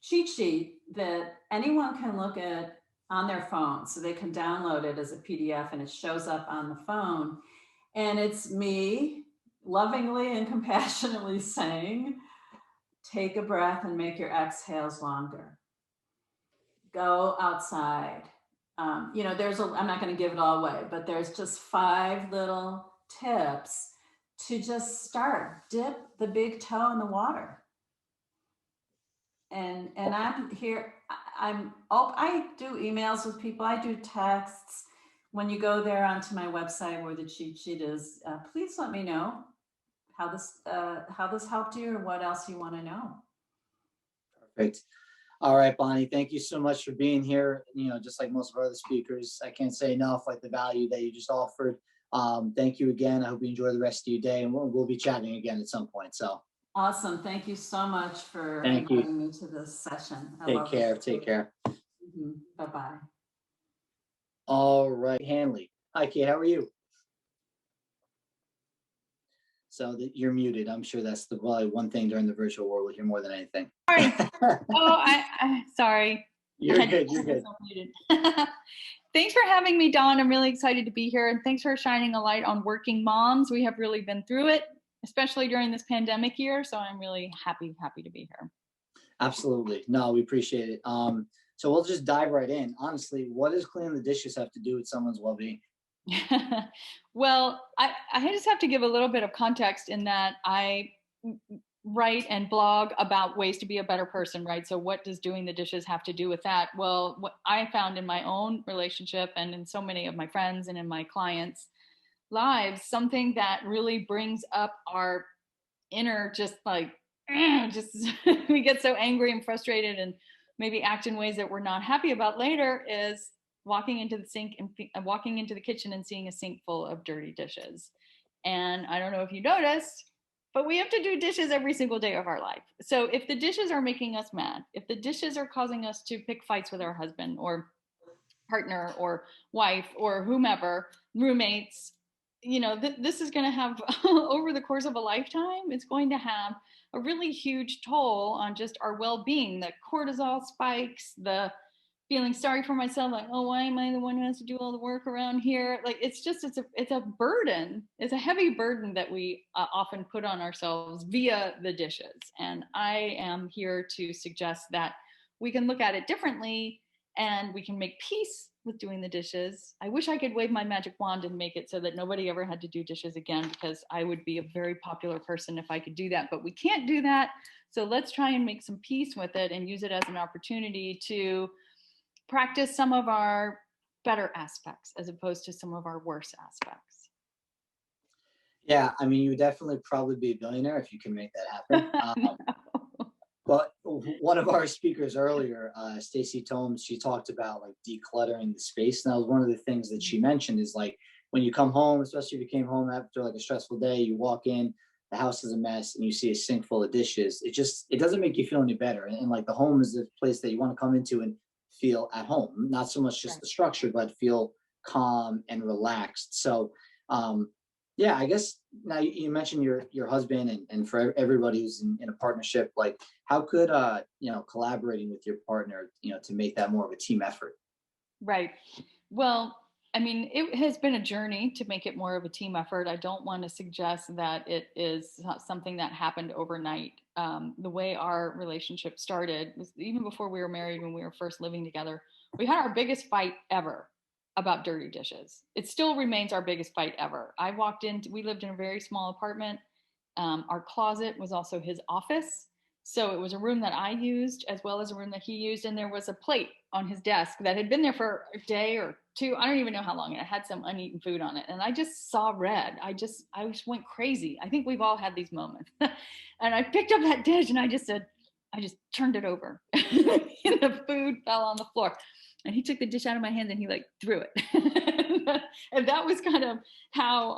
cheat sheet that anyone can look at on their phone. So they can download it as a PDF and it shows up on the phone. And it's me lovingly and compassionately saying, take a breath and make your exhales longer. Go outside. I'm not going to give it all away, but there's just 5 little tips to just start. Dip the big toe in the water. And I'm here. I do emails with people. I do texts. when you go there onto my website where the cheat sheet is, please let me know how this helped you or what else you want to know. Perfect. All right, Bonnie, thank you so much for being here. Just like most of our other speakers, I can't say enough, like the value that you just offered. Thank you again. I hope you enjoy the rest of your day, and we'll be chatting again at some point. So awesome. Thank you so much for Thank you. inviting me to this session. Take care. Take care. Bye-bye. All right, Hanley. Hi, Kate. How are you? So that you're muted. I'm sure that's the probably one thing during the virtual world we'll hear more than anything. Sorry. I sorry. You're good. You're good. Thanks for having me, Dawn. I'm really excited to be here, and thanks for shining a light on working moms. We have really been through it, especially during this pandemic year. So I'm really happy to be here. Absolutely. No, we appreciate it. So we'll just dive right in. Honestly, what does cleaning the dishes have to do with someone's well-being? Well, I just have to give a little bit of context in that I write and blog about ways to be a better person, right? So what does doing the dishes have to do with that? Well, what I found in my own relationship and in so many of my friends and in my clients' lives, something that really brings up our inner, just like, we get so angry and frustrated and maybe act in ways that we're not happy about later, is walking into the sink and walking into the kitchen and seeing a sink full of dirty dishes. And I don't know if you noticed, but we have to do dishes every single day of our life. So if the dishes are making us mad, if the dishes are causing us to pick fights with our husband or partner or wife or whomever, roommates, this is going to have, over the course of a lifetime, it's going to have a really huge toll on just our well-being. The cortisol spikes, the feeling sorry for myself, like, oh, why am I the one who has to do all the work around here? Like, it's a burden. It's a heavy burden that we often put on ourselves via the dishes. And I am here to suggest that we can look at it differently and we can make peace with doing the dishes. I wish I could wave my magic wand and make it so that nobody ever had to do dishes again, because I would be a very popular person if I could do that, but we can't do that. So let's try and make some peace with it and use it as an opportunity to practice some of our better aspects as opposed to some of our worse aspects. Yeah, I mean, you would definitely probably be a billionaire if you can make that happen. But one of our speakers earlier, Stacey Tomes, she talked about like decluttering the space. And that was one of the things that she mentioned is like when you come home, especially if you came home after like a stressful day, you walk in, the house is a mess and you see a sink full of dishes. It doesn't make you feel any better. And like the home is the place that you want to come into and feel at home, not so much just the structure, but feel calm and relaxed. So yeah, I guess now you mentioned your husband and for everybody who's in a partnership, like how could collaborating with your partner, to make that more of a team effort? Right. Well, I mean, it has been a journey to make it more of a team effort. I don't want to suggest that it is something that happened overnight. The way our relationship started was even before we were married, when we were first living together, we had our biggest fight ever about dirty dishes. It still remains our biggest fight ever. We lived in a very small apartment. Our closet was also his office. So it was a room that I used as well as a room that he used. And there was a plate on his desk that had been there for a day or two. I don't even know how long. It had some uneaten food on it. And I just saw red. I just went crazy. I think we've all had these moments. And I picked up that dish and I just turned it over and the food fell on the floor. And he took the dish out of my hands and he like threw it. And that was kind of how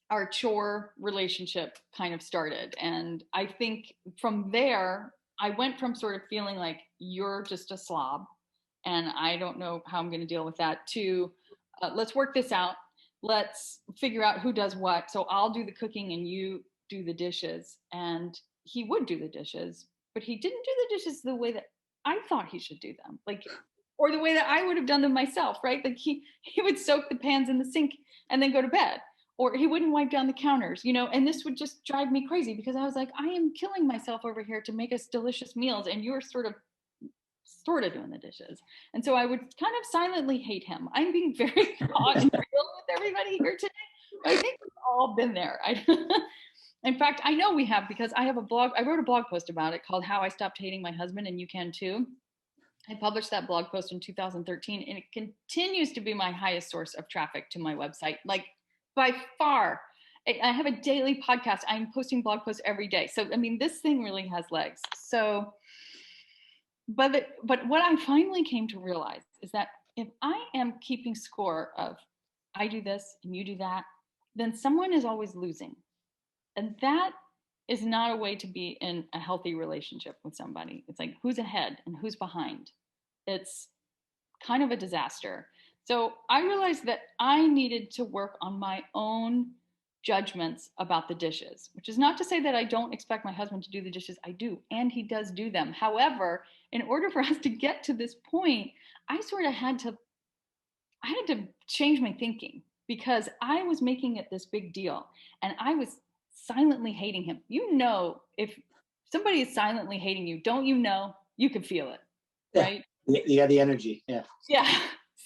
our chore relationship kind of started. And I think from there, I went from sort of feeling like you're just a slob and I don't know how I'm going to deal with that, to let's work this out. Let's figure out who does what. So I'll do the cooking and you do the dishes. And he would do the dishes, but he didn't do the dishes the way that I thought he should do them, or the way that I would have done them myself, right? Like he would soak the pans in the sink and then go to bed, or he wouldn't wipe down the counters, and this would just drive me crazy because I was like, I am killing myself over here to make us delicious meals and you're sort of doing the dishes. And so I would kind of silently hate him. I'm being very raw and real with everybody here today. I think we've all been there. In fact, I know we have, because I wrote a blog post about it called How I Stopped Hating My Husband, and you can too. I published that blog post in 2013, and it continues to be my highest source of traffic to my website, like by far. I have a daily podcast. I'm posting blog posts every day. So, I mean, this thing really has legs. So, but what I finally came to realize is that if I am keeping score of I do this and you do that, then someone is always losing. And that is not a way to be in a healthy relationship with somebody. It's like, who's ahead and who's behind? It's kind of a disaster. So I realized that I needed to work on my own judgments about the dishes, which is not to say that I don't expect my husband to do the dishes. I do, and he does do them. However, in order for us to get to this point, I sort of had to change my thinking, because I was making it this big deal and I was silently hating him. You know, if somebody is silently hating you, don't you know? You can feel it, right? You got the energy. Yeah. Yeah.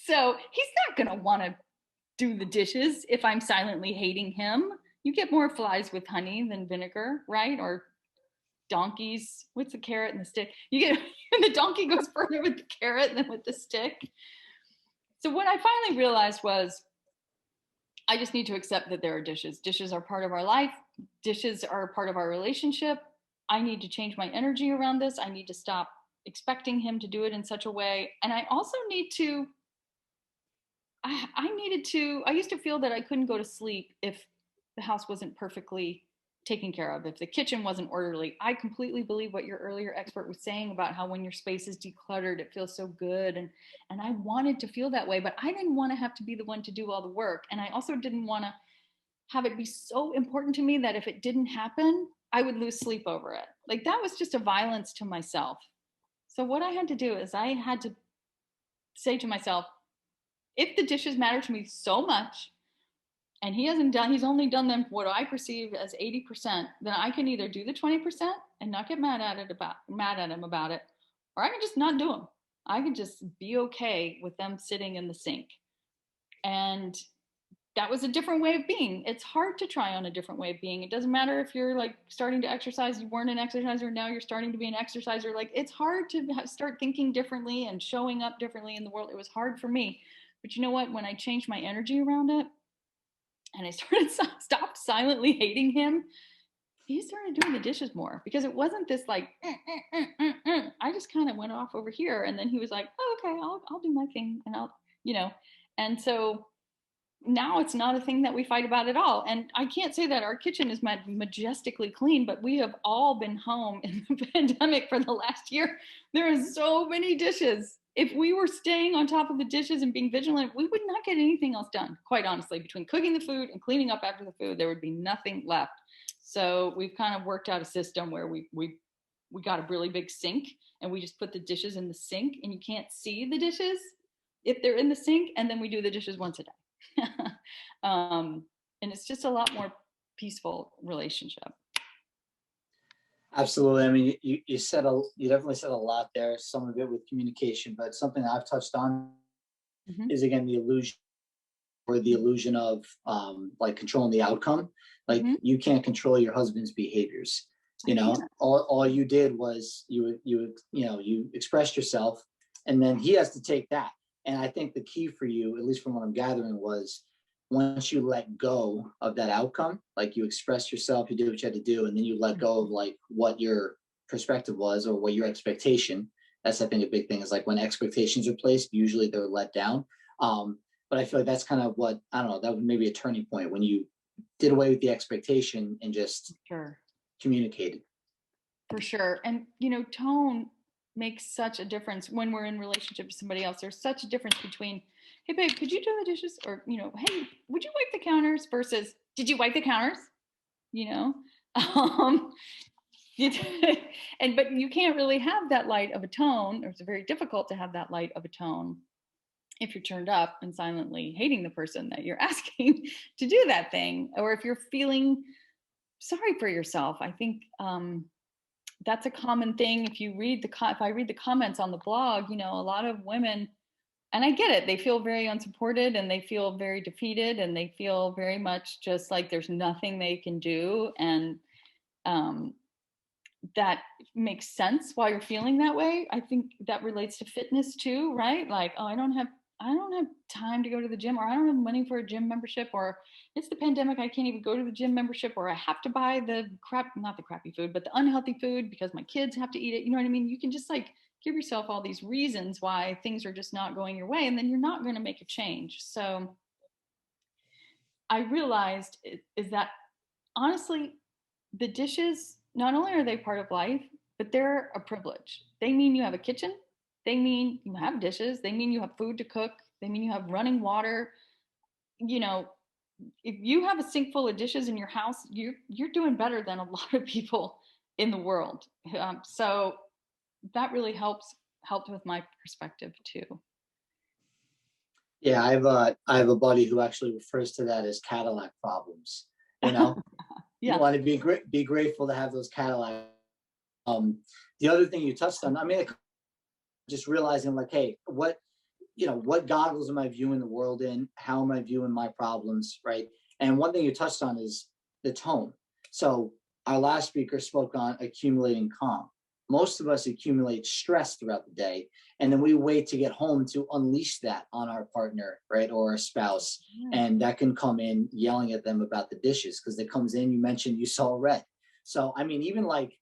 So he's not going to want to do the dishes if I'm silently hating him. You get more flies with honey than vinegar, right? Or donkeys. What's the carrot and the stick? You get the donkey goes further with the carrot than with the stick. So what I finally realized was I just need to accept that there are dishes. Dishes are part of our life. Dishes are part of our relationship. I need to change my energy around this. I need to stop expecting him to do it in such a way. And I also need to, I used to feel that I couldn't go to sleep if the house wasn't perfectly taken care of, if the kitchen wasn't orderly. I completely believe what your earlier expert was saying about how when your space is decluttered, it feels so good. And I wanted to feel that way, but I didn't want to have to be the one to do all the work. And I also didn't want to have it be so important to me that if it didn't happen, I would lose sleep over it. Like that was just a violence to myself. So what I had to do is I had to say to myself, if the dishes matter to me so much, and he's only done them what I perceive as 80%, then I can either do the 20% and not get mad at him about it, or I can just not do them. I can just be okay with them sitting in the sink. And that was a different way of being. It's hard to try on a different way of being. It doesn't matter if you're like starting to exercise, you weren't an exerciser, now you're starting to be an exerciser. Like it's hard to start thinking differently and showing up differently in the world. It was hard for me. But you know what? When I changed my energy around it, and I stopped silently hating him, he started doing the dishes more, because it wasn't this like, I just kind of went off over here. And then he was like, oh, okay, I'll do my thing. And and so now it's not a thing that we fight about at all. And I can't say that our kitchen is majestically clean, but we have all been home in the pandemic for the last year. There are so many dishes. If we were staying on top of the dishes and being vigilant, we would not get anything else done. Quite honestly, between cooking the food and cleaning up after the food, there would be nothing left. So we've kind of worked out a system where we got a really big sink, and we just put the dishes in the sink, and you can't see the dishes if they're in the sink. And then we do the dishes once a day. And it's just a lot more peaceful relationship. Absolutely. I mean, you definitely said a lot there, some of it with communication, but something I've touched on is, again, the illusion of like controlling the outcome. Like you can't control your husband's behaviors. You know, all you did was you expressed yourself, and then he has to take that. And I think the key for you, at least from what I'm gathering, was once you let go of that outcome, like you expressed yourself, you did what you had to do, and then you let go of like what your perspective was or what your expectation. That's, I think, a big thing is like when expectations are placed, usually they're let down. But I feel like that's kind of what, I don't know, that was maybe a turning point when you did away with the expectation and just communicated. For sure. And, tone makes such a difference when we're in relationship to somebody else. There's such a difference between, hey babe, could you do the dishes? Or, hey, would you wipe the counters? Versus, did you wipe the counters? But you can't really have that light of a tone, or it's very difficult to have that light of a tone if you're turned up and silently hating the person that you're asking to do that thing, or if you're feeling sorry for yourself. I think that's a common thing. If I read the comments on the blog, a lot of women, and I get it, they feel very unsupported and they feel very defeated and they feel very much just like there's nothing they can do. And that makes sense while you're feeling that way. I think that relates to fitness too, right? Like, oh, I don't have time to go to the gym, or I don't have money for a gym membership, or it's the pandemic, I can't even go to the gym membership, or I have to buy not the crappy food, but the unhealthy food because my kids have to eat it. You know what I mean? You can just like give yourself all these reasons why things are just not going your way, and then you're not going to make a change. So I realized is that honestly, the dishes, not only are they part of life, but they're a privilege. They mean you have a kitchen. They mean you have dishes. They mean you have food to cook. They mean you have running water. You know, if you have a sink full of dishes in your house, you're doing better than a lot of people in the world. So that really helped with my perspective too. Yeah, I have a buddy who actually refers to that as Cadillac problems. You know, you Yeah. want to be grateful to have those Cadillac. The other thing you touched on, I mean, just realizing like, hey, what goggles am I viewing the world in? How am I viewing my problems, right? And one thing you touched on is the tone. So our last speaker spoke on accumulating calm. Most of us accumulate stress throughout the day, and then we wait to get home to unleash that on our partner, right, or our spouse. And that can come in yelling at them about the dishes because it comes in, you mentioned you saw red. So I mean, even like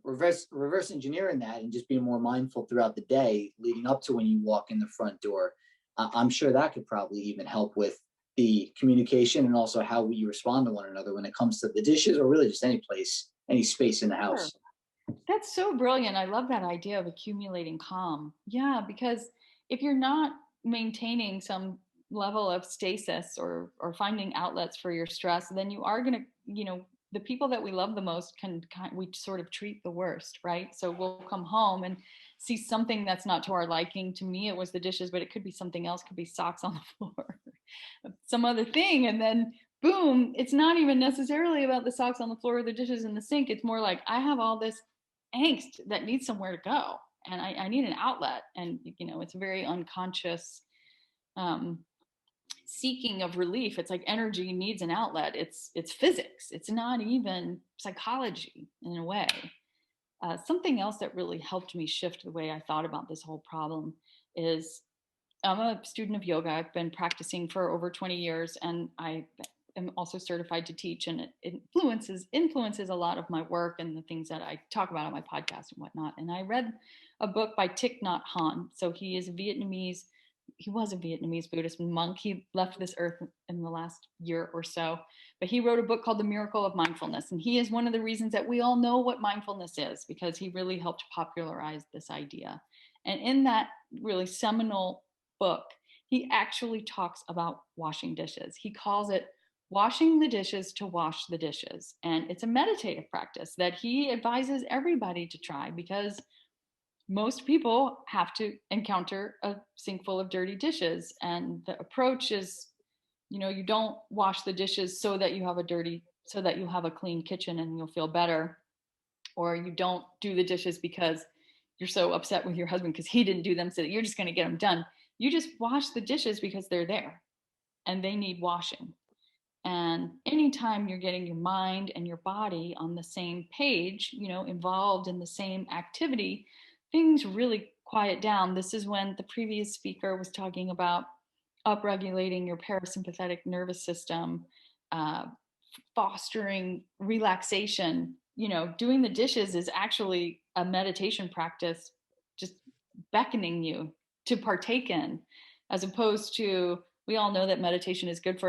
reverse engineering that and just being more mindful throughout the day leading up to when you walk in the front door, I'm sure that could probably even help with the communication and also how we respond to one another when it comes to the dishes or really just any place, any space in the house. That's so brilliant. I love that idea of accumulating calm. Yeah, because if you're not maintaining some level of stasis or finding outlets for your stress, then you are going to, the people that we love the most we sort of treat the worst, right? So we'll come home and see something that's not to our liking. To me, it was the dishes, but it could be something else, could be socks on the floor, some other thing. And then boom, it's not even necessarily about the socks on the floor or the dishes in the sink. It's more like I have all this angst that needs somewhere to go, and I need an outlet. And it's a very unconscious seeking of relief. It's like energy needs an outlet. It's physics. It's not even psychology in a way. Something else that really helped me shift the way I thought about this whole problem is I'm a student of yoga. I've been practicing for over 20 years, and I am also certified to teach, and it influences a lot of my work and the things that I talk about on my podcast and whatnot. And I read a book by Thich Nhat Hanh. So he was a Vietnamese Buddhist monk. He left this earth in the last year or so, but he wrote a book called The Miracle of Mindfulness. And he is one of the reasons that we all know what mindfulness is, because he really helped popularize this idea. And in that really seminal book, he actually talks about washing dishes. He calls it washing the dishes to wash the dishes. And it's a meditative practice that he advises everybody to try, because most people have to encounter a sink full of dirty dishes. And the approach is, you don't wash the dishes so that you have a clean kitchen and you'll feel better. Or you don't do the dishes because you're so upset with your husband because he didn't do them, so that you're just going to get them done. You just wash the dishes because they're there and they need washing. And anytime you're getting your mind and your body on the same page, involved in the same activity, things really quiet down. This is when the previous speaker was talking about upregulating your parasympathetic nervous system, fostering relaxation. Doing the dishes is actually a meditation practice, just beckoning you to partake in, as opposed to, we all know that meditation is good for